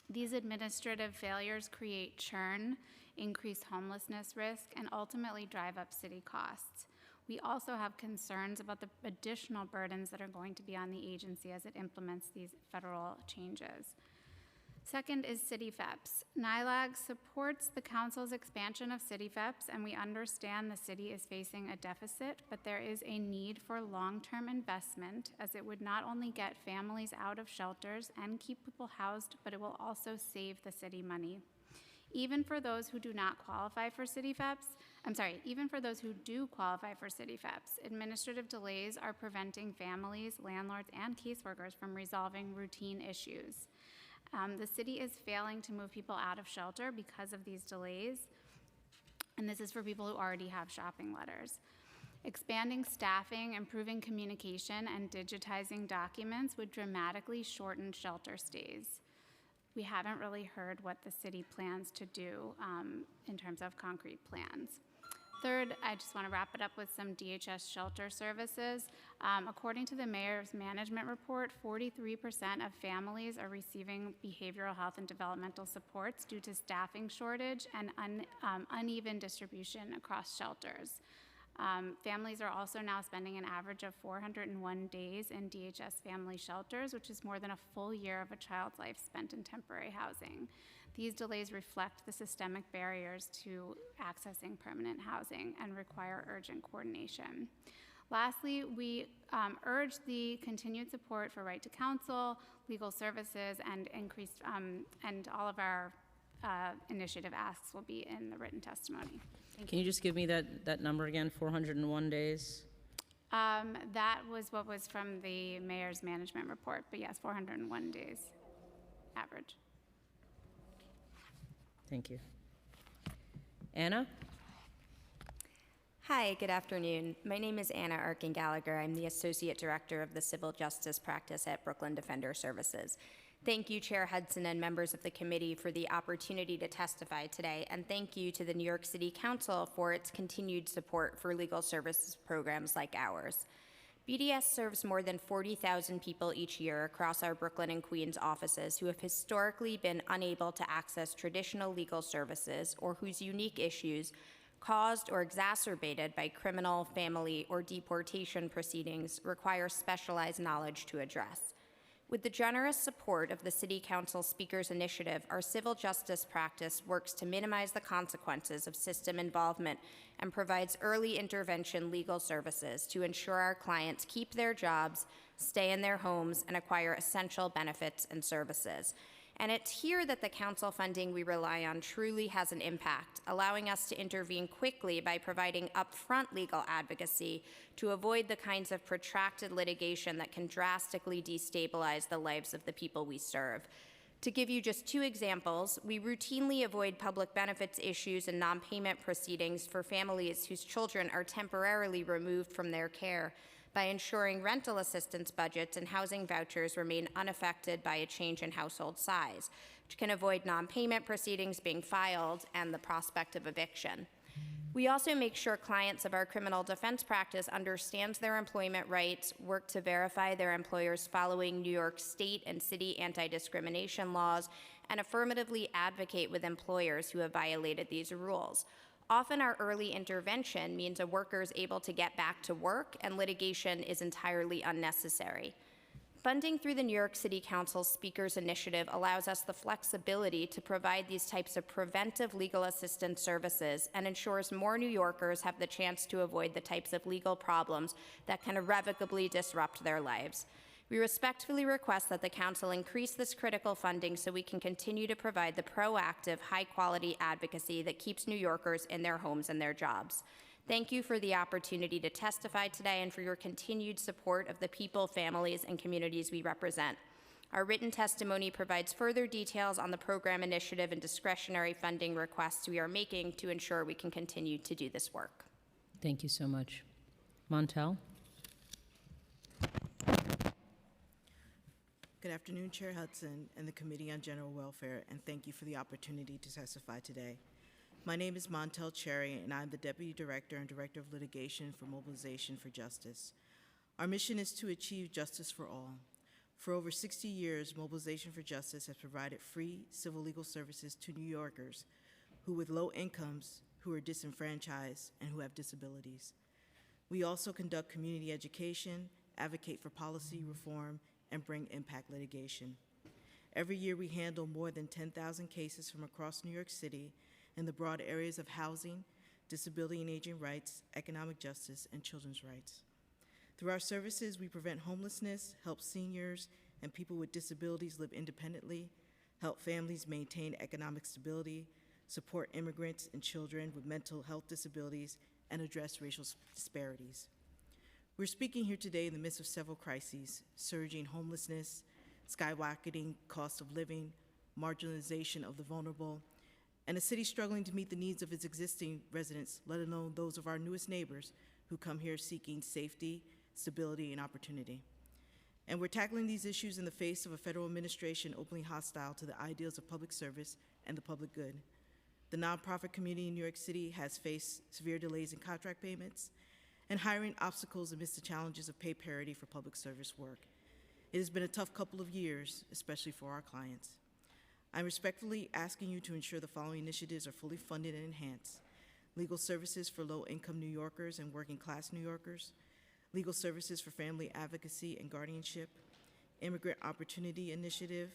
These administrative failures create churn, increase homelessness risk, and ultimately drive up city costs. We also have concerns about the additional burdens that are going to be on the agency as it implements these federal changes. Second is CityFEPS. NYLAG supports the council's expansion of CityFEPS, and we understand the city is facing a deficit, but there is a need for long-term investment, as it would not only get families out of shelters and keep people housed, but it will also save the city money. Even for those who do not qualify for even for those who do qualify for CityFEPS, administrative delays are preventing families, landlords, and caseworkers from resolving routine issues. The city is failing to move people out of shelter because of these delays, and this is for people who already have shopping letters. Expanding staffing, improving communication, and digitizing documents would dramatically shorten shelter stays. We haven't really heard what the city plans to do in terms of concrete plans. Third, I just want to wrap it up with some DHS shelter services. According to the mayor's management report, 43% of families are receiving behavioral health and developmental supports due to staffing shortage and uneven distribution across shelters. Families are also now spending an average of 401 days in DHS family shelters, which is more than a full year of a child's life spent in temporary housing. These delays reflect the systemic barriers to accessing permanent housing and require urgent coordination. Lastly, we urge the continued support for Right to Counsel, legal services, and increased, and all of our initiative asks will be in the written testimony. Can you just give me that number again, 401 days? That was what was from the mayor's management report, but yes, 401 days average. Thank you. Anna? Hi, good afternoon. My name is Anna Arkin Gallagher. I'm the Associate Director of the Civil Justice Practice at Brooklyn Defender Services. Thank you, Chair Hudson and members of the committee for the opportunity to testify today, and thank you to the New York City Council for its continued support for legal services programs like ours. BDS serves more than 40,000 people each year across our Brooklyn and Queens offices who have historically been unable to access traditional legal services or whose unique issues, caused or exacerbated by criminal, family, or deportation proceedings, require specialized knowledge to address. With the generous support of the City Council Speakers Initiative, our civil justice practice works to minimize the consequences of system involvement and provides early intervention legal services to ensure our clients keep their jobs, stay in their homes, and acquire essential benefits and services. And it's here that the council funding we rely on truly has an impact, allowing us to intervene quickly by providing upfront legal advocacy to avoid the kinds of protracted litigation that can drastically destabilize the lives of the people we serve. To give you just 2 examples, we routinely avoid public benefits issues and non-payment proceedings for families whose children are temporarily removed from their care by ensuring rental assistance budgets and housing vouchers remain unaffected by a change in household size, which can avoid non-payment proceedings being filed and the prospect of eviction. We also make sure clients of our criminal defense practice understands their employment rights, work to verify their employers following New York state and city anti-discrimination laws, and affirmatively advocate with employers who have violated these rules. Often our early intervention means a worker is able to get back to work and litigation is entirely unnecessary. Funding through the New York City Council's Speakers Initiative allows us the flexibility to provide these types of preventive legal assistance services and ensures more New Yorkers have the chance to avoid the types of legal problems that can irrevocably disrupt their lives. We respectfully request that the Council increase this critical funding so we can continue to provide the proactive, high-quality advocacy that keeps New Yorkers in their homes and their jobs. Thank you for the opportunity to testify today and for your continued support of the people, families, and communities we represent. Our written testimony provides further details on the program initiative and discretionary funding requests we are making to ensure we can continue to do this work. Thank you so much. Montel? Good afternoon, Chair Hudson and the Committee on General Welfare, and thank you for the opportunity to testify today. My name is Montel Cherry, and I'm the Deputy Director and Director of Litigation for Mobilization for Justice. Our mission is to achieve justice for all. For over 60 years, Mobilization for Justice has provided free civil legal services to New Yorkers who with low incomes, who are disenfranchised, and who have disabilities. We also conduct community education, advocate for policy reform, and bring impact litigation. Every year we handle more than 10,000 cases from across New York City in the broad areas of housing, disability and aging rights, economic justice, and children's rights. Through our services, we prevent homelessness, help seniors and people with disabilities live independently, help families maintain economic stability, support immigrants and children with mental health disabilities, and address racial disparities. We're speaking here today in the midst of several crises: surging homelessness, skyrocketing cost of living, marginalization of the vulnerable, and a city struggling to meet the needs of its existing residents, let alone those of our newest neighbors who come here seeking safety, stability, and opportunity. And we're tackling these issues in the face of a federal administration openly hostile to the ideals of public service and the public good. The nonprofit community in New York City has faced severe delays in contract payments and hiring obstacles amidst the challenges of pay parity for public service work. It has been a tough couple of years, especially for our clients. I'm respectfully asking you to ensure the following initiatives are fully funded and enhanced: legal services for low-income New Yorkers and working-class New Yorkers, legal services for family advocacy and guardianship, Immigrant Opportunity Initiative,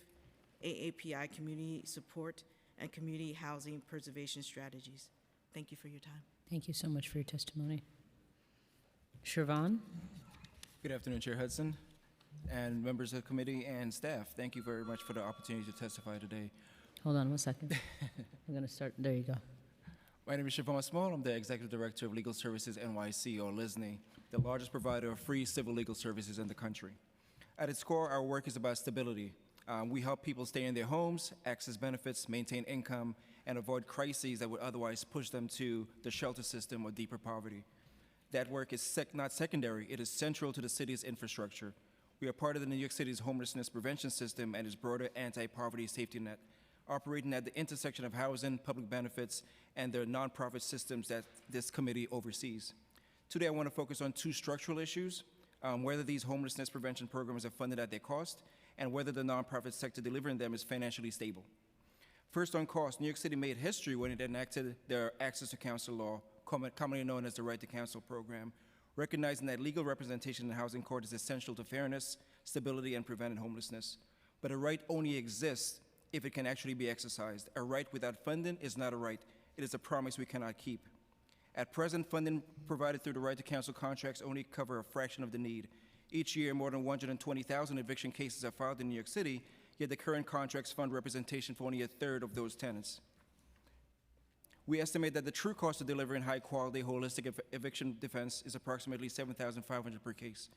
AAPI community support, and community housing preservation strategies. Thank you for your time. Thank you so much for your testimony. Siobhan? Good afternoon, Chair Hudson, and members of the committee and staff. Thank you very much for the opportunity to testify today. Hold on 1 second. I'm going to start. There you go. My name is Siobhan Small. I'm the Executive Director of Legal Services NYC, or LISNY, the largest provider of free civil legal services in the country. At its core, our work is about stability. We help people stay in their homes, access benefits, maintain income, and avoid crises that would otherwise push them to the shelter system or deeper poverty. That work is not secondary, it is central to the city's infrastructure. We are part of the New York City's homelessness prevention system and its broader anti-poverty safety net, operating at the intersection of housing, public benefits, and the nonprofit systems that this committee oversees. Today, I want to focus on two structural issues, whether these homelessness prevention programs are funded at their cost, and whether the nonprofit sector delivering them is financially stable. First on cost, New York City made history when it enacted their Access to Counsel law, commonly known as the Right to Counsel program, recognizing that legal representation in housing court is essential to fairness, stability, and preventing homelessness. But a right only exists if it can actually be exercised. A right without funding is not a right. It is a promise we cannot keep. At present, funding provided through the Right to Counsel contracts only cover a fraction of the need. Each year, more than 120,000 eviction cases are filed in New York City, yet the current contracts fund representation for only a third of those tenants. We estimate that the true cost of delivering high-quality, holistic eviction defense is approximately $7,500 per case.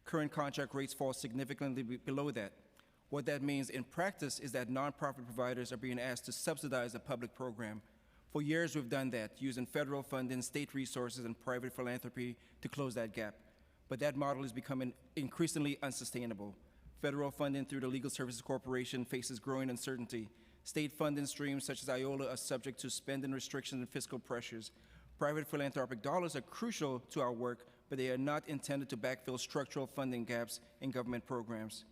Current contract rates fall significantly below that. What that means in practice is that nonprofit providers are being asked to subsidize a public program. For years, we've done that, using federal funding, state resources, and private philanthropy to close that gap. But that model is becoming increasingly unsustainable. Federal funding through the Legal Services Corporation faces growing uncertainty. State funding streams such as IOLA are subject to spending restrictions and fiscal pressures. Private philanthropic dollars are crucial to our work, but they are not intended to backfill structural funding gaps in government programs.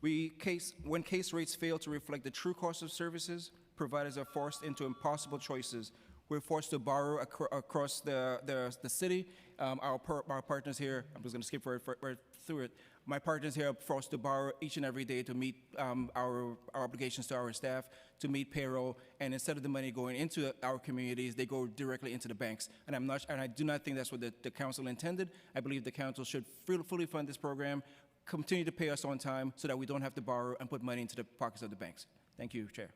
When case rates fail to reflect the true cost of services, providers are forced into impossible choices. We're forced to borrow across the city. Our partners here, I'm just going to skip right through it. My partners here are forced to borrow each and every day to meet our obligations to our staff, to meet payroll, and instead of the money going into our communities, they go directly into the banks. And I do not think that's what the council intended. I believe the council should fully fund this program, continue to pay us on time so that we don't have to borrow and put money into the pockets of the banks. Thank you, Chair.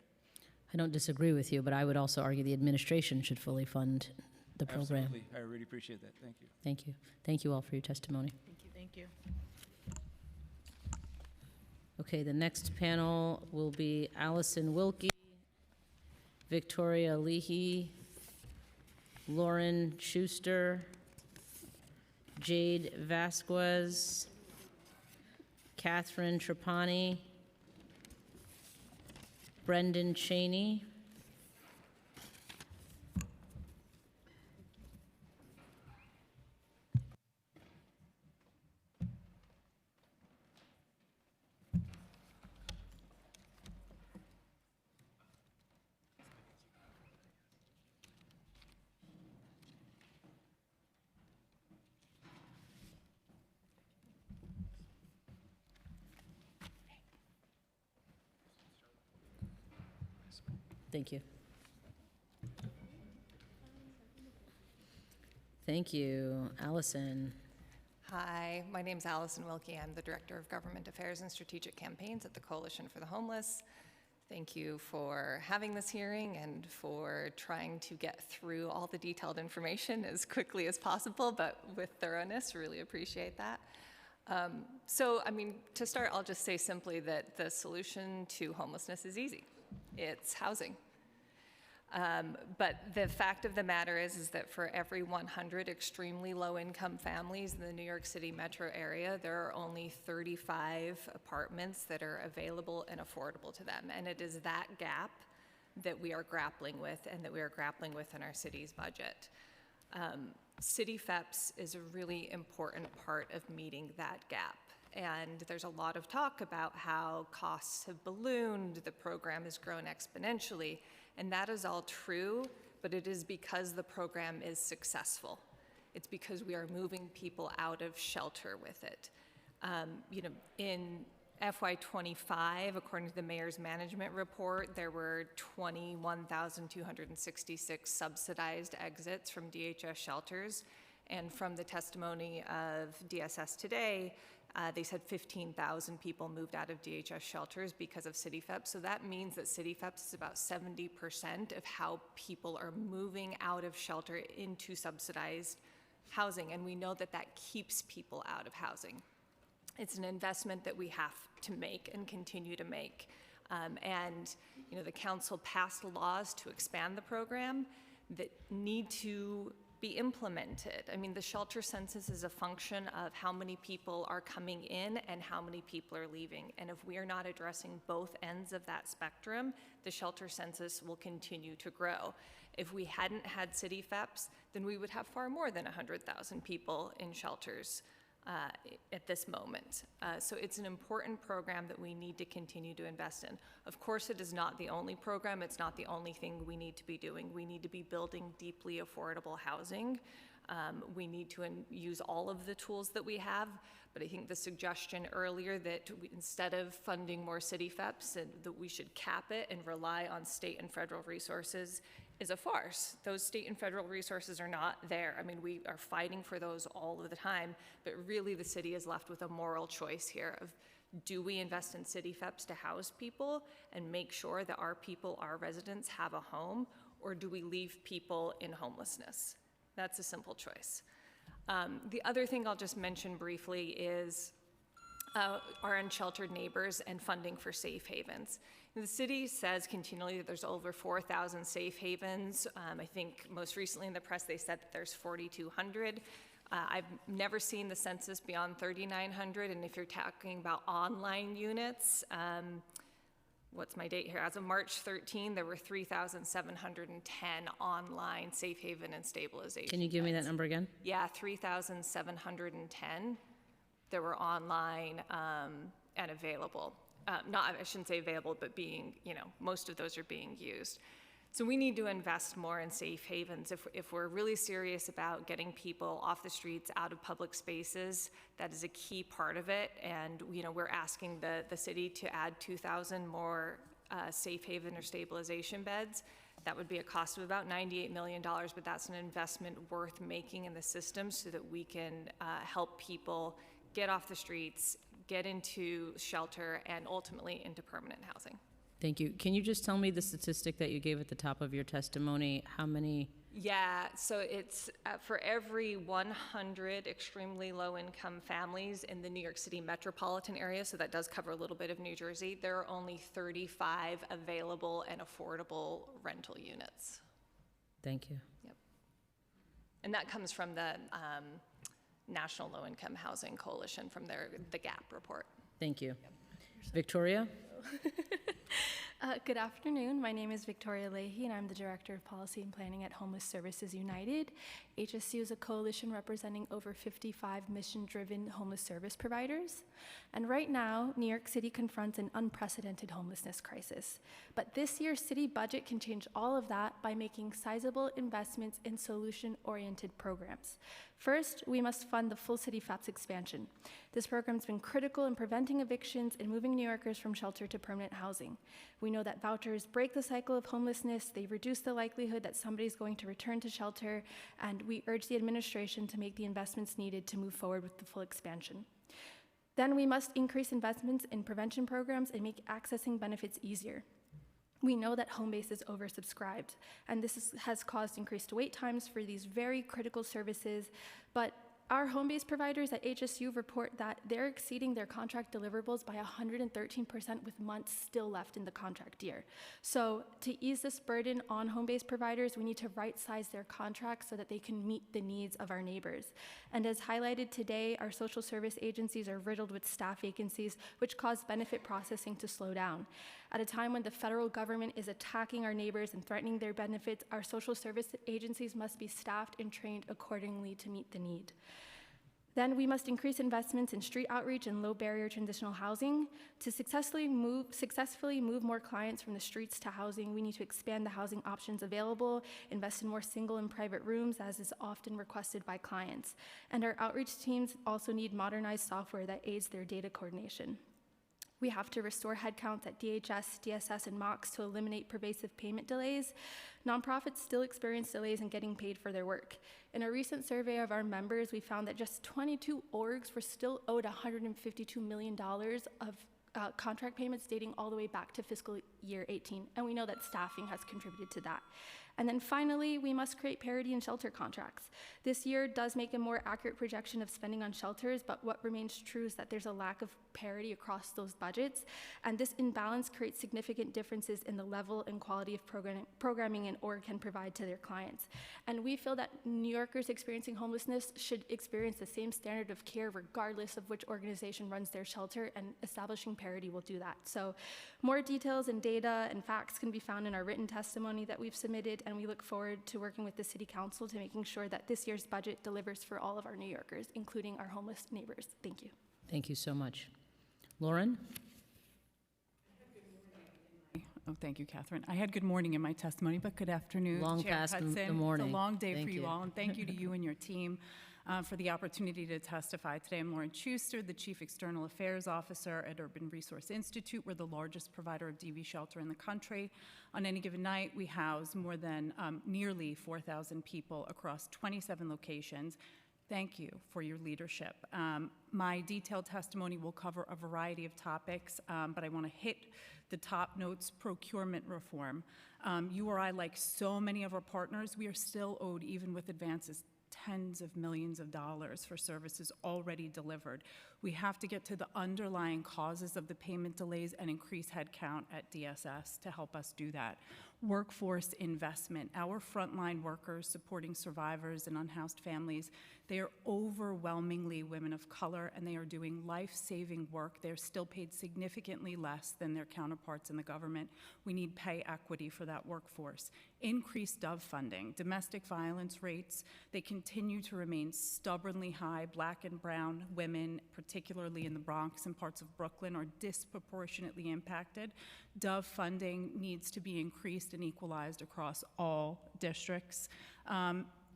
I don't disagree with you, but I would also argue the administration should fully fund the program. Absolutely. I really appreciate that. Thank you. Thank you. Thank you all for your testimony. Thank you. Thank you. Okay, the next panel will be Allison Wilkie, Victoria Leahy, Lauren Schuster, Jade Vasquez, Catherine Trapani, Brendan Cheney, Thank you. Thank you. Allison. Hi, my name is Allison Wilkie. I'm the Director of Government Affairs and Strategic Campaigns at the Coalition for the Homeless. Thank you for having this hearing and for trying to get through all the detailed information as quickly as possible, but with thoroughness. Really appreciate that. To start, I'll just say simply that the solution to homelessness is easy. It's housing. But the fact of the matter is that for every 100 extremely low-income families in the New York City metro area, there are only 35 apartments that are available and affordable to them. And it is that gap that we are grappling with and that we are grappling with in our city's budget. City FEPS is a really important part of meeting that gap. And there's a lot of talk about how costs have ballooned, the program has grown exponentially, and that is all true, but it is because the program is successful. It's because we are moving people out of shelter with it. In FY25, according to the Mayor's Management Report, there were 21,266 subsidized exits from DHS shelters, and from the testimony of DSS today, they said 15,000 people moved out of DHS shelters because of City FEPS. So that means that City FEPS is about 70% of how people are moving out of shelter into subsidized housing. And we know that that keeps people out of housing. It's an investment that we have to make and continue to make. The council passed laws to expand the program that need to be implemented. I mean, the shelter census is a function of how many people are coming in and how many people are leaving. And if we are not addressing both ends of that spectrum, the shelter census will continue to grow. If we hadn't had city FEPs, then we would have far more than 100,000 people in shelters at this moment. So it's an important program that we need to continue to invest in. Of course, it is not the only program. It's not the only thing we need to be doing. We need to be building deeply affordable housing. We need to use all of the tools that we have, but I think the suggestion earlier that instead of funding more city FEPs, that we should cap it and rely on state and federal resources is a farce. Those state and federal resources are not there. I mean, we are fighting for those all of the time, but really the city is left with a moral choice here of, do we invest in city FEPs to house people and make sure that our people, our residents, have a home, or do we leave people in homelessness? That's a simple choice. The other thing I'll just mention briefly is our unsheltered neighbors and funding for safe havens. The city says continually that there's over 4,000 safe havens. I think most recently in the press they said that there's 4,200. I've never seen the census beyond 3,900, and if you're talking about online units, what's my date here? As of March 13, there were 3,710 online safe haven and stabilization. Can you give me that number again? Yeah, 3,710 that were online and available. I shouldn't say available, but being, most of those are being used. So we need to invest more in safe havens. If we're really serious about getting people off the streets, out of public spaces, that is a key part of it. And we're asking the city to add 2,000 more safe haven or stabilization beds. That would be a cost of about $98 million, but that's an investment worth making in the system so that we can help people get off the streets, get into shelter, and ultimately into permanent housing. Thank you. Can you just tell me the statistic that you gave at the top of your testimony? How many? Yeah, so it's for every 100 extremely low-income families in the New York City metropolitan area, so that does cover a little bit of New Jersey, there are only 35 available and affordable rental units. Thank you. Yep. And that comes from the National Low Income Housing Coalition from the GAP report. Thank you. Yep. Victoria? Good afternoon. My name is Victoria Leahy, and I'm the Director of Policy and Planning at Homeless Services United. HSU is a coalition representing over 55 mission-driven homeless service providers. And right now, New York City confronts an unprecedented homelessness crisis. But this year's city budget can change all of that by making sizable investments in solution-oriented programs. First, we must fund the full city FAPS expansion. This program's been critical in preventing evictions and moving New Yorkers from shelter to permanent housing. We know that vouchers break the cycle of homelessness, they reduce the likelihood that somebody's going to return to shelter, and we urge the administration to make the investments needed to move forward with the full expansion. Then we must increase investments in prevention programs and make accessing benefits easier. We know that Homebase is oversubscribed, and this has caused increased wait times for these very critical services, but our Homebase providers at HSU report that they're exceeding their contract deliverables by 113% with months still left in the contract year. So to ease this burden on Homebase providers, we need to right-size their contracts so that they can meet the needs of our neighbors. And as highlighted today, our social service agencies are riddled with staff vacancies, which cause benefit processing to slow down. At a time when the federal government is attacking our neighbors and threatening their benefits, our social service agencies must be staffed and trained accordingly to meet the need. Then we must increase investments in street outreach and low-barrier transitional housing. To successfully move more clients from the streets to housing, we need to expand the housing options available, invest in more single and private rooms, as is often requested by clients. And our outreach teams also need modernized software that aids their data coordination. We have to restore headcounts at DHS, DSS, and MOX to eliminate pervasive payment delays. Nonprofits still experience delays in getting paid for their work. In a recent survey of our members, we found that just 22 orgs were still owed $152 million of contract payments dating all the way back to fiscal year 18, and we know that staffing has contributed to that. And then finally, we must create parity in shelter contracts. This year does make a more accurate projection of spending on shelters, but what remains true is that there's a lack of parity across those budgets, and this imbalance creates significant differences in the level and quality of programming an org can provide to their clients. And we feel that New Yorkers experiencing homelessness should experience the same standard of care regardless of which organization runs their shelter, and establishing parity will do that. So more details and data and facts can be found in our written testimony that we've submitted, and we look forward to working with the City Council to making sure that this year's budget delivers for all of our New Yorkers, including our homeless neighbors. Thank you. Thank you so much. Lauren? Oh, thank you, Catherine. I had good morning in my testimony, but good afternoon, Long Chair past Hudson. the morning. It's a long day Thank for you you. all, and thank you to you and your team for the opportunity to testify today. I'm Lauren Schuster, the Chief External Affairs Officer at Urban Resource Institute. We're the largest provider of DV shelter in the country. On any given night, we house more than nearly 4,000 people across 27 locations. Thank you for your leadership. My detailed testimony will cover a variety of topics, but I want to hit the top notes: procurement reform. URI, like so many of our partners, we are still owed, even with advances, tens of millions of dollars for services already delivered. We have to get to the underlying causes of the payment delays and increase headcount at DSS to help us do that. Workforce investment. Our frontline workers supporting survivors and unhoused families, they are overwhelmingly women of color, and they are doing life-saving work. They're still paid significantly less than their counterparts in the government. We need pay equity for that workforce. Increased DOVE funding. Domestic violence rates, they continue to remain stubbornly high. Black and brown women, particularly in the Bronx and parts of Brooklyn, are disproportionately impacted. DOVE funding needs to be increased and equalized across all districts.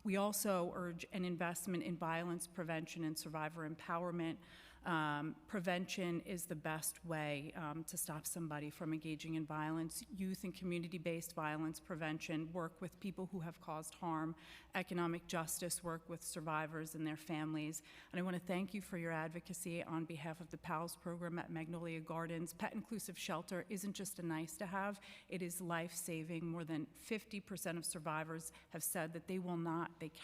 We also urge an investment in violence prevention and survivor empowerment. Prevention is the best way to stop somebody from engaging in violence. Youth and community-based violence prevention, work with people who have caused harm. Economic justice, work with survivors and their families. And I want to thank you for your advocacy on behalf of the PALS program at Magnolia Gardens. Pet inclusive shelter isn't just a nice to have, it is life-saving. More than 50% of survivors have said that they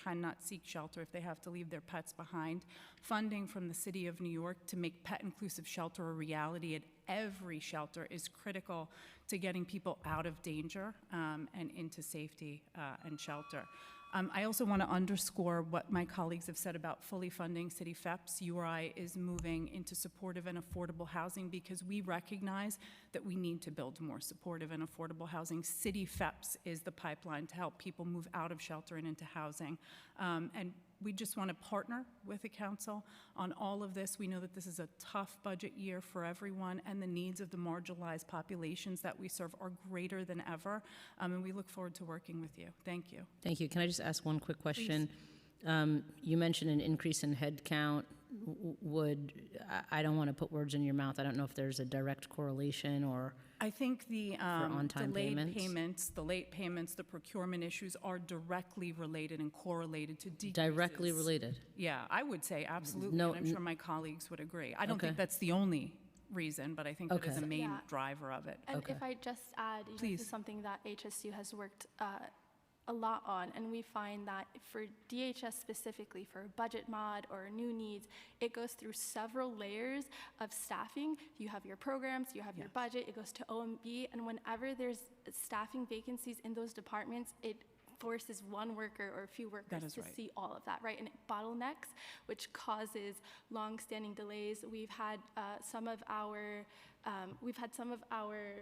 cannot seek shelter if they have to leave their pets behind. Funding from the City of New York to make pet inclusive shelter a reality at every shelter is critical to getting people out of danger and into safety and shelter. I also want to underscore what my colleagues have said about fully funding city FEPS. URI is moving into supportive and affordable housing because we recognize that we need to build more supportive and affordable housing. City FEPS is the pipeline to help people move out of shelter and into housing. And we just want to partner with the council on all of this. We know that this is a tough budget year for everyone, and the needs of the marginalized populations that we serve are greater than ever, and we look forward to working with you. Thank you. Thank you. Can I just ask one quick question? You mentioned an increase in head count. I don't want to put words in your mouth. I don't know if there's a direct correlation or... I think the on-time delayed payments, the late payments, the procurement issues are directly related and correlated to decreases. Directly related? Yeah, I would say absolutely, No, and I'm sure my colleagues would agree. I don't think that's the only reason, but I think that is a main driver of it. And if I just add, this is something that HSU has worked a lot on, and we find that for DHS specifically, for a budget mod or new needs, it goes through several layers of staffing. You have your programs, you have your budget, it goes to OMB, and whenever there's staffing vacancies in those departments, it forces one worker or a few workers to see all of that, right? And it bottlenecks, which causes long-standing delays. We've had some of our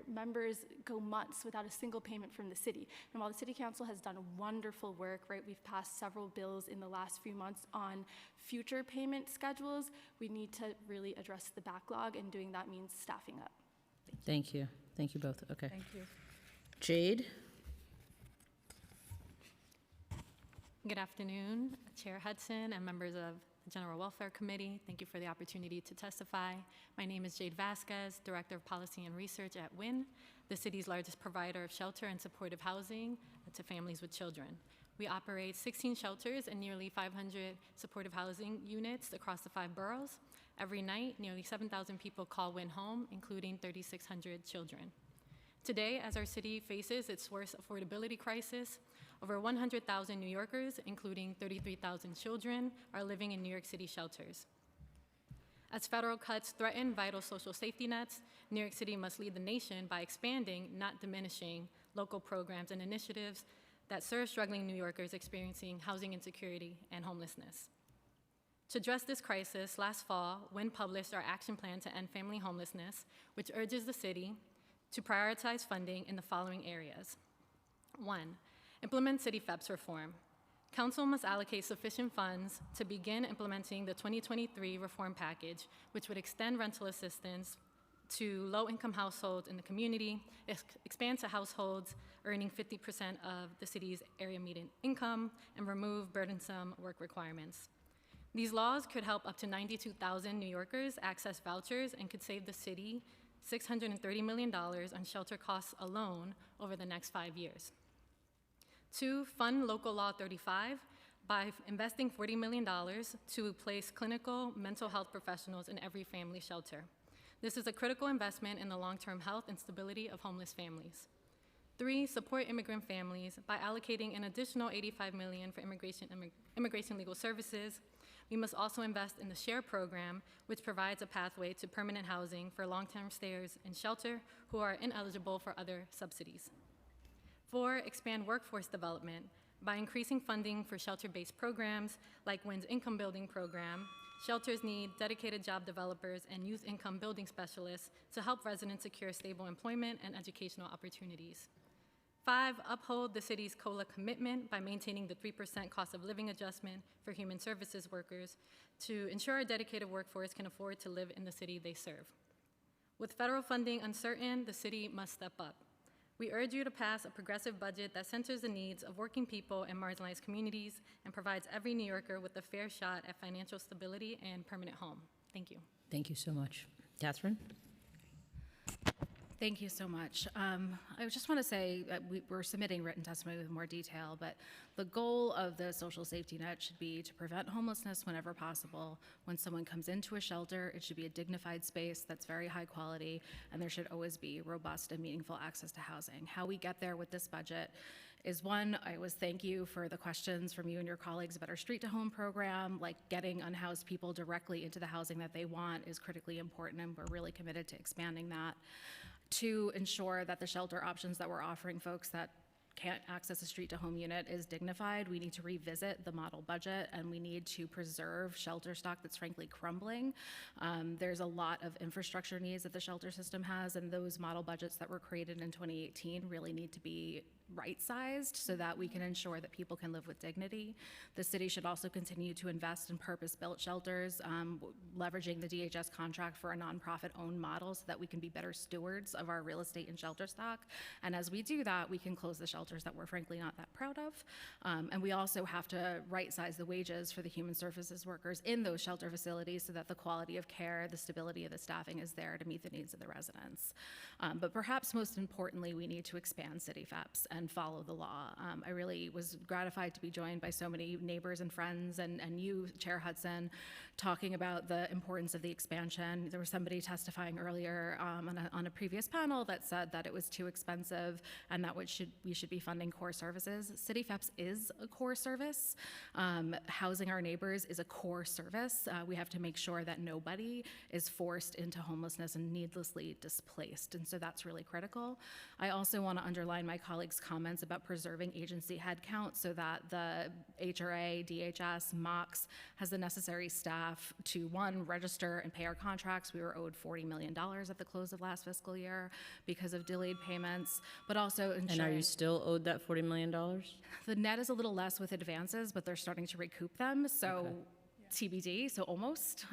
members go months without a single payment from the city. And while the City Council has done wonderful work, right, we've passed several bills in the last few months on future payment schedules, we need to really address the backlog, and doing that means staffing up. Thank you. Thank you both. Okay. Thank you. Jade? Good afternoon, Chair Hudson and members of the General Welfare Committee. Thank you for the opportunity to testify. My name is Jade Vasquez, Director of Policy and Research at WIN, the city's largest provider of shelter and supportive housing to families with children. We operate 16 shelters and nearly 500 supportive housing units across the 5 boroughs. Every night, nearly 7,000 people call WIN home, including 3,600 children. Today, as our city faces its worst affordability crisis, Over 100,000 New Yorkers, including 33,000 children, are living in New York City shelters. As federal cuts threaten vital social safety nets, New York City must lead the nation by expanding, not diminishing, local programs and initiatives that serve struggling New Yorkers experiencing housing insecurity and homelessness. To address this crisis, last fall, WIN published our action plan to end family homelessness, which urges the city to prioritize funding in the following areas. 1, implement city FEPS reform. Council must allocate sufficient funds to begin implementing the 2023 reform package, which would extend rental assistance to low-income households in the community, expand to households earning 50% of the city's area median income, and remove burdensome work requirements. These laws could help up to 92,000 New Yorkers access vouchers and could save the city $630 million on shelter costs alone over the next 5 years. 2, fund Local Law 35 by investing $40 million to place clinical mental health professionals in every family shelter. This is a critical investment in the long-term health and stability of homeless families. 3, support immigrant families by allocating an additional $85 million for immigration legal services. We must also invest in the SHARE program, which provides a pathway to permanent housing for long-term stayers in shelter who are ineligible for other subsidies. 4, expand workforce development by increasing funding for shelter-based programs like WIN's income building program. Shelters need dedicated job developers and youth income building specialists to help residents secure stable employment and educational opportunities. 5, uphold the city's COLA commitment by maintaining the 3% cost of living adjustment for human services workers to ensure a dedicated workforce can afford to live in the city they serve. With federal funding uncertain, the city must step up. We urge you to pass a progressive budget that centers the needs of working people and marginalized communities and provides every New Yorker with a fair shot at financial stability and permanent home. Thank you. Thank you so much. Catherine? Thank you so much. I just want to say that we're submitting written testimony with more detail, but the goal of the social safety net should be to prevent homelessness whenever possible. When someone comes into a shelter, it should be a dignified space that's very high quality, and there should always be robust and meaningful access to housing. How we get there with this budget is, one, I always thank you for the questions from you and your colleagues about our Street to Home program. Like, getting unhoused people directly into the housing that they want is critically important, and we're really committed to expanding that. 2, ensure that the shelter options that we're offering folks that can't access a Street to Home unit is dignified. We need to revisit the model budget, and we need to preserve shelter stock that's frankly crumbling. There's a lot of infrastructure needs that the shelter system has, and those model budgets that were created in 2018 really need to be right-sized so that we can ensure that people can live with dignity. The city should also continue to invest in purpose-built shelters, leveraging the DHS contract for a nonprofit-owned model so that we can be better stewards of our real estate and shelter stock. And as we do that, we can close the shelters that we're frankly not that proud of. And we also have to right-size the wages for the human services workers in those shelter facilities so that the quality of care, the stability of the staffing is there to meet the needs of the residents. But perhaps most importantly, we need to expand city FEPS and follow the law. I really was gratified to be joined by so many neighbors and friends and you, Chair Hudson, talking about the importance of the expansion. There was somebody testifying earlier on a previous panel that said that it was too expensive and that we should be funding core services. City FEPS is a core service. Housing our neighbors is a core service. We have to make sure that nobody is forced into homelessness and needlessly displaced, and so that's really critical. I also want to underline my colleagues' comments about preserving agency headcount so that the HRA, DHS, MOX has the necessary staff to, one, register and pay our contracts. We were owed $40 million at the close of last fiscal year because of delayed payments, but also ensuring— And are you still owed that $40 million? The net is a little less with advances, but they're starting to recoup them, so TBD, so almost.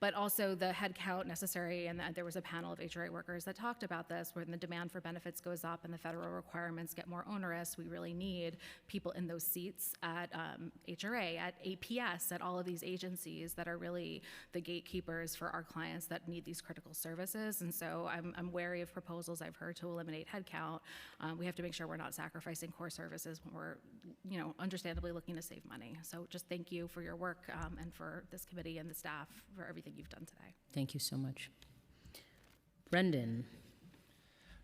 But also the headcount necessary, and there was a panel of HRA workers that talked about this, where the demand for benefits goes up and the federal requirements get more onerous. We really need people in those seats at HRA, at APS, at all of these agencies that are really the gatekeepers for our clients that need these critical services. And so I'm wary of proposals I've heard to eliminate headcount. We have to make sure we're not sacrificing core services when we're, understandably looking to save money. So just thank you for your work and for this committee and the staff for everything you've done today. Thank you so much. Brendan.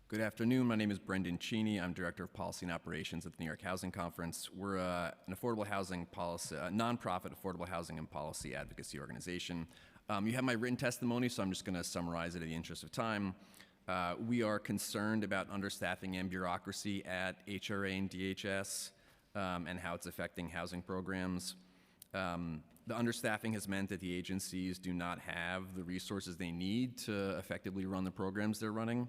Good afternoon. My name is Brendan Cheney. I'm Director of Policy and Operations at the New York Housing Conference. We're an affordable housing policy, nonprofit affordable housing and policy advocacy organization. You have my written testimony, so I'm just going to summarize it in the interest of time. We are concerned about understaffing and bureaucracy at HRA and DHS and how it's affecting housing programs. The understaffing has meant that the agencies do not have the resources they need to effectively run the programs they're running.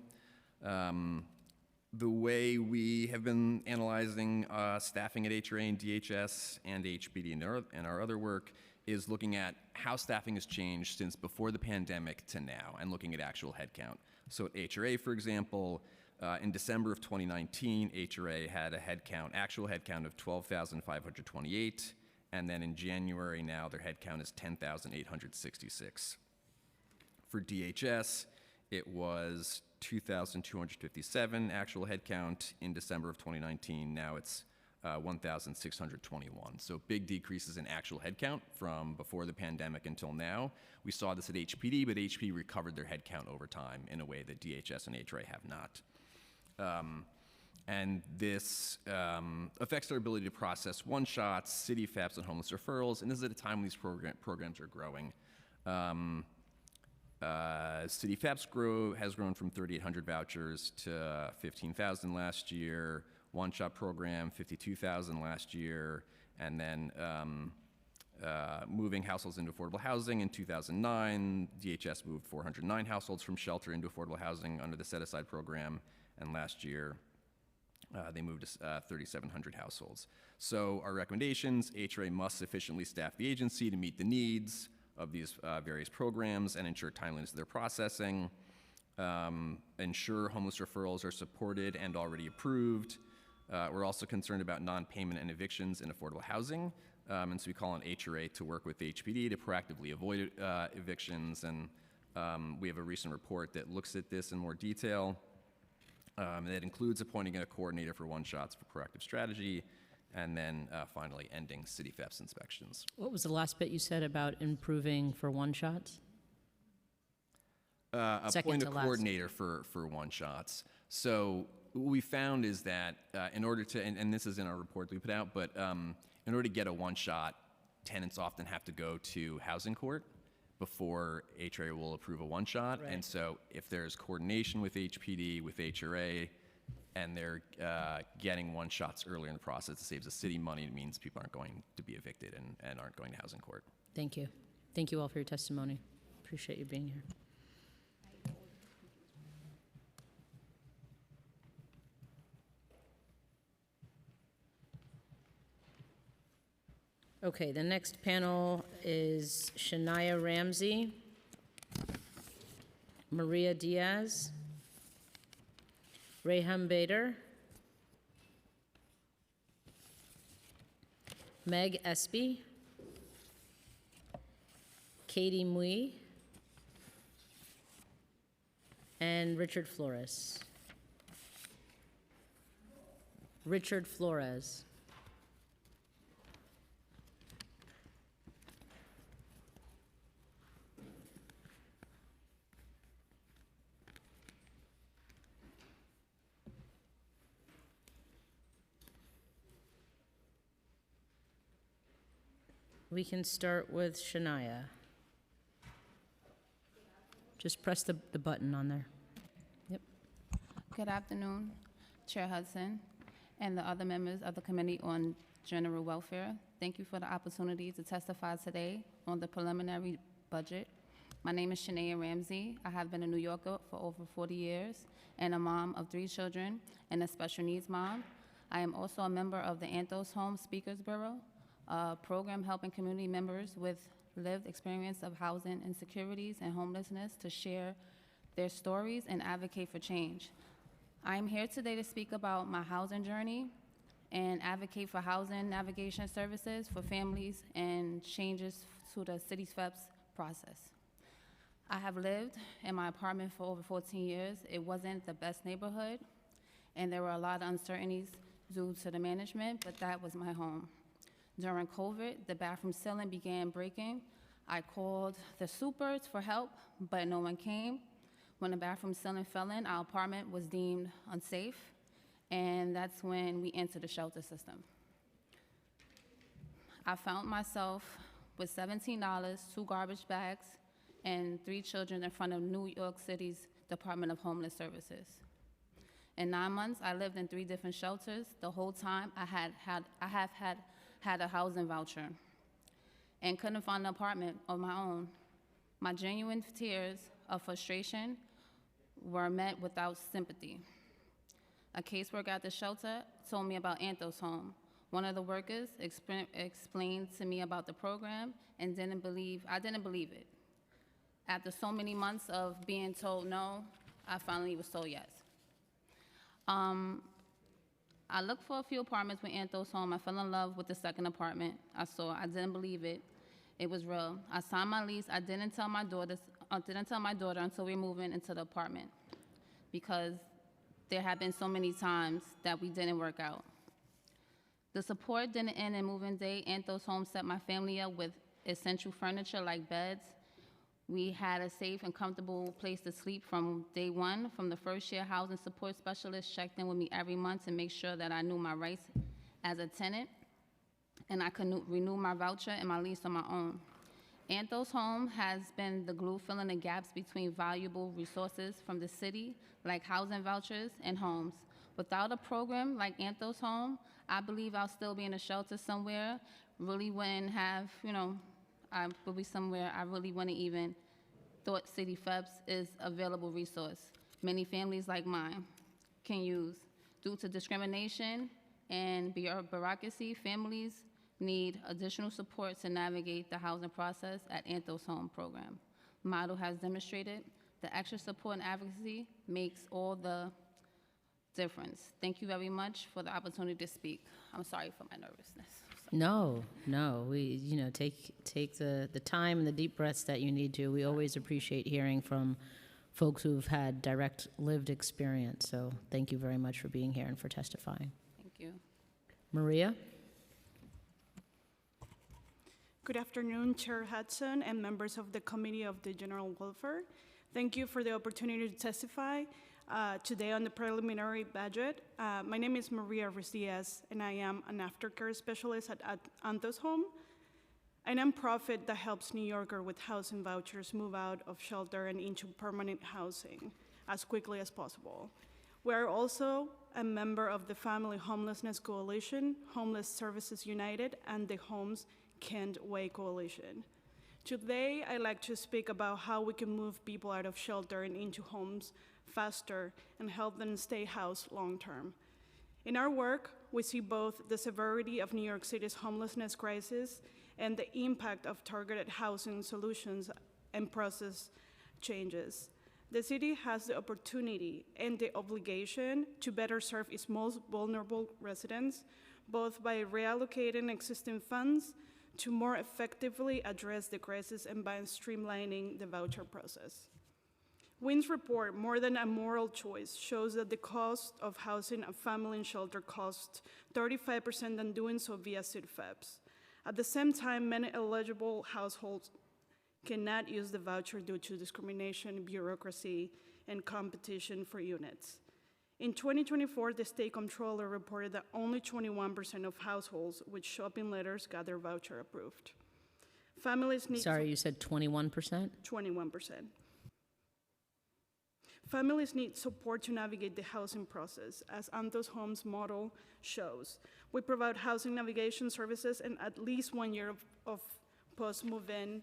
The way we have been analyzing staffing at HRA and DHS and HPD and our other work is looking at how staffing has changed since before the pandemic to now and looking at actual headcount. So at HRA, for example, in December of 2019, HRA had a actual headcount of 12,528, and then in January now their headcount is 10,866. For DHS, it was 2,257 actual headcount in December of 2019. Now it's 1,621. So big decreases in actual headcount from before the pandemic until now. We saw this at HPD, but HP recovered their headcount over time in a way that DHS and HRA have not. And this affects their ability to process one-shots, city FAPs, and homeless referrals, and this is at a time when these programs are growing. City FAPs has grown from 3,800 vouchers to 15,000 last year. One-shot program, 52,000 last year. And then moving households into affordable housing in 2009, DHS moved 409 households from shelter into affordable housing under the set-aside program. And last year, they moved 3,700 households. So our recommendations, HRA must sufficiently staff the agency to meet the needs of these various programs and ensure timeliness of their processing, ensure homeless referrals are supported and already approved. We're also concerned about non-payment and evictions in affordable housing, and so we call on HRA to work with HPD to proactively avoid evictions, and we have a recent report that looks at this in more detail. That includes appointing a coordinator for one-shots for proactive strategy, and then finally ending city FAPS inspections. What was the last bit you said about improving for one-shots? Appoint a coordinator for one-shots. So what we found is that in order to, and this is in our report that we put out, but in order to get a one-shot, tenants often have to go to housing court before HRA will approve a one-shot. Right. And so if there's coordination with HPD, with HRA, and they're getting one-shots earlier in the process, it saves the city money. It means people aren't going to be evicted and aren't going to housing court. Thank you. Thank you all for your testimony. Appreciate you being here. Okay, the next panel is Shania Ramsey, Maria Diaz, Reham Bader, Meg Espy, Katie Mui, and Richard Flores. Richard Flores. We can start with Shania. Just press the button on there. Yep. Good afternoon, Chair Hudson and the other members of the Committee on General Welfare. Thank you for the opportunity to testify today on the preliminary budget. My name is Shania Ramsey. I have been a New Yorker for over 40 years and a mom of 3 children and a special needs mom. I am also a member of the Anthos Home Speakers Bureau, a program helping community members with lived experience of housing insecurities and homelessness to share their stories and advocate for change. I am here today to speak about my housing journey and advocate for housing navigation services for families and changes to the city's FEPS process. I have lived in my apartment for over 14 years. It wasn't the best neighborhood, and there were a lot of uncertainties due to the management, but that was my home. During COVID, the bathroom ceiling began breaking. I called the supers for help, but no one came. When the bathroom ceiling fell in, our apartment was deemed unsafe, and that's when we entered the shelter system. I found myself with $17, 2 garbage bags, and 3 children in front of New York City's Department of Homeless Services. In 9 months, I lived in 3 different shelters. The whole time, I have had a housing voucher and couldn't find an apartment of my own. My genuine tears of frustration were met without sympathy. A caseworker at the shelter told me about Anthos Home. One of the workers explained to me about the program and I didn't believe it. After so many months of being told no, I finally was told yes. I looked for a few apartments with Anthos Home. I fell in love with the second apartment I saw. I didn't believe it. It was real. I signed my lease. I didn't tell my daughter until we were moving into the apartment because there had been so many times that we didn't work out. The support didn't end in moving day. Anthos Home set my family up with essential furniture like beds. We had a safe and comfortable place to sleep from day one. From the first year, housing support specialist checked in with me every month to make sure that I knew my rights as a tenant and I could renew my voucher and my lease on my own. Anthos Home has been the glue filling the gaps between valuable resources from the city, like housing vouchers and homes. Without a program like Anthos Home, I believe I'll still be in a shelter somewhere, really wouldn't have, I would be somewhere I really wouldn't even thought City FEPS is a available resource many families like mine can use. Due to discrimination and bureaucracy, families need additional support to navigate the housing process at Anthos Home program. Model has demonstrated the extra support and advocacy makes all the difference. Thank you very much for the opportunity to speak. I'm sorry for my nervousness. No, we, take the time and the deep breaths that you need to. We always appreciate hearing from folks who've had direct lived experience. So thank you very much for being here and for testifying. Thank you. Maria? Good afternoon, Chair Hudson and members of the Committee of the General Welfare. Thank you for the opportunity to testify today on the preliminary budget. My name is Maria Ruiz-Diaz, and I am an aftercare specialist at Anthos Home, a nonprofit that helps New Yorkers with housing vouchers move out of shelter and into permanent housing as quickly as possible. We are also a member of the Family Homelessness Coalition, Homeless Services United, and the Homes Can't Wait Coalition. Today, I'd like to speak about how we can move people out of shelter and into homes faster and help them stay housed long-term. In our work, we see both the severity of New York City's homelessness crisis and the impact of targeted housing solutions and process changes. The city has the opportunity and the obligation to better serve its most vulnerable residents, both by reallocating existing funds to more effectively address the crisis and by streamlining the voucher process. WIN's report, More Than a Moral Choice, shows that the cost of housing a family in shelter costs 35% than doing so via City FEPS. At the same time, many eligible households cannot use the voucher due to discrimination, bureaucracy, and competition for units. In 2024, the state comptroller reported that only 21% of households with shopping letters got their voucher approved. Families need— Sorry, you said 21%? 21%. Families need support to navigate the housing process, as Anthos Home's model shows. We provide housing navigation services and at least 1 year of post-move-in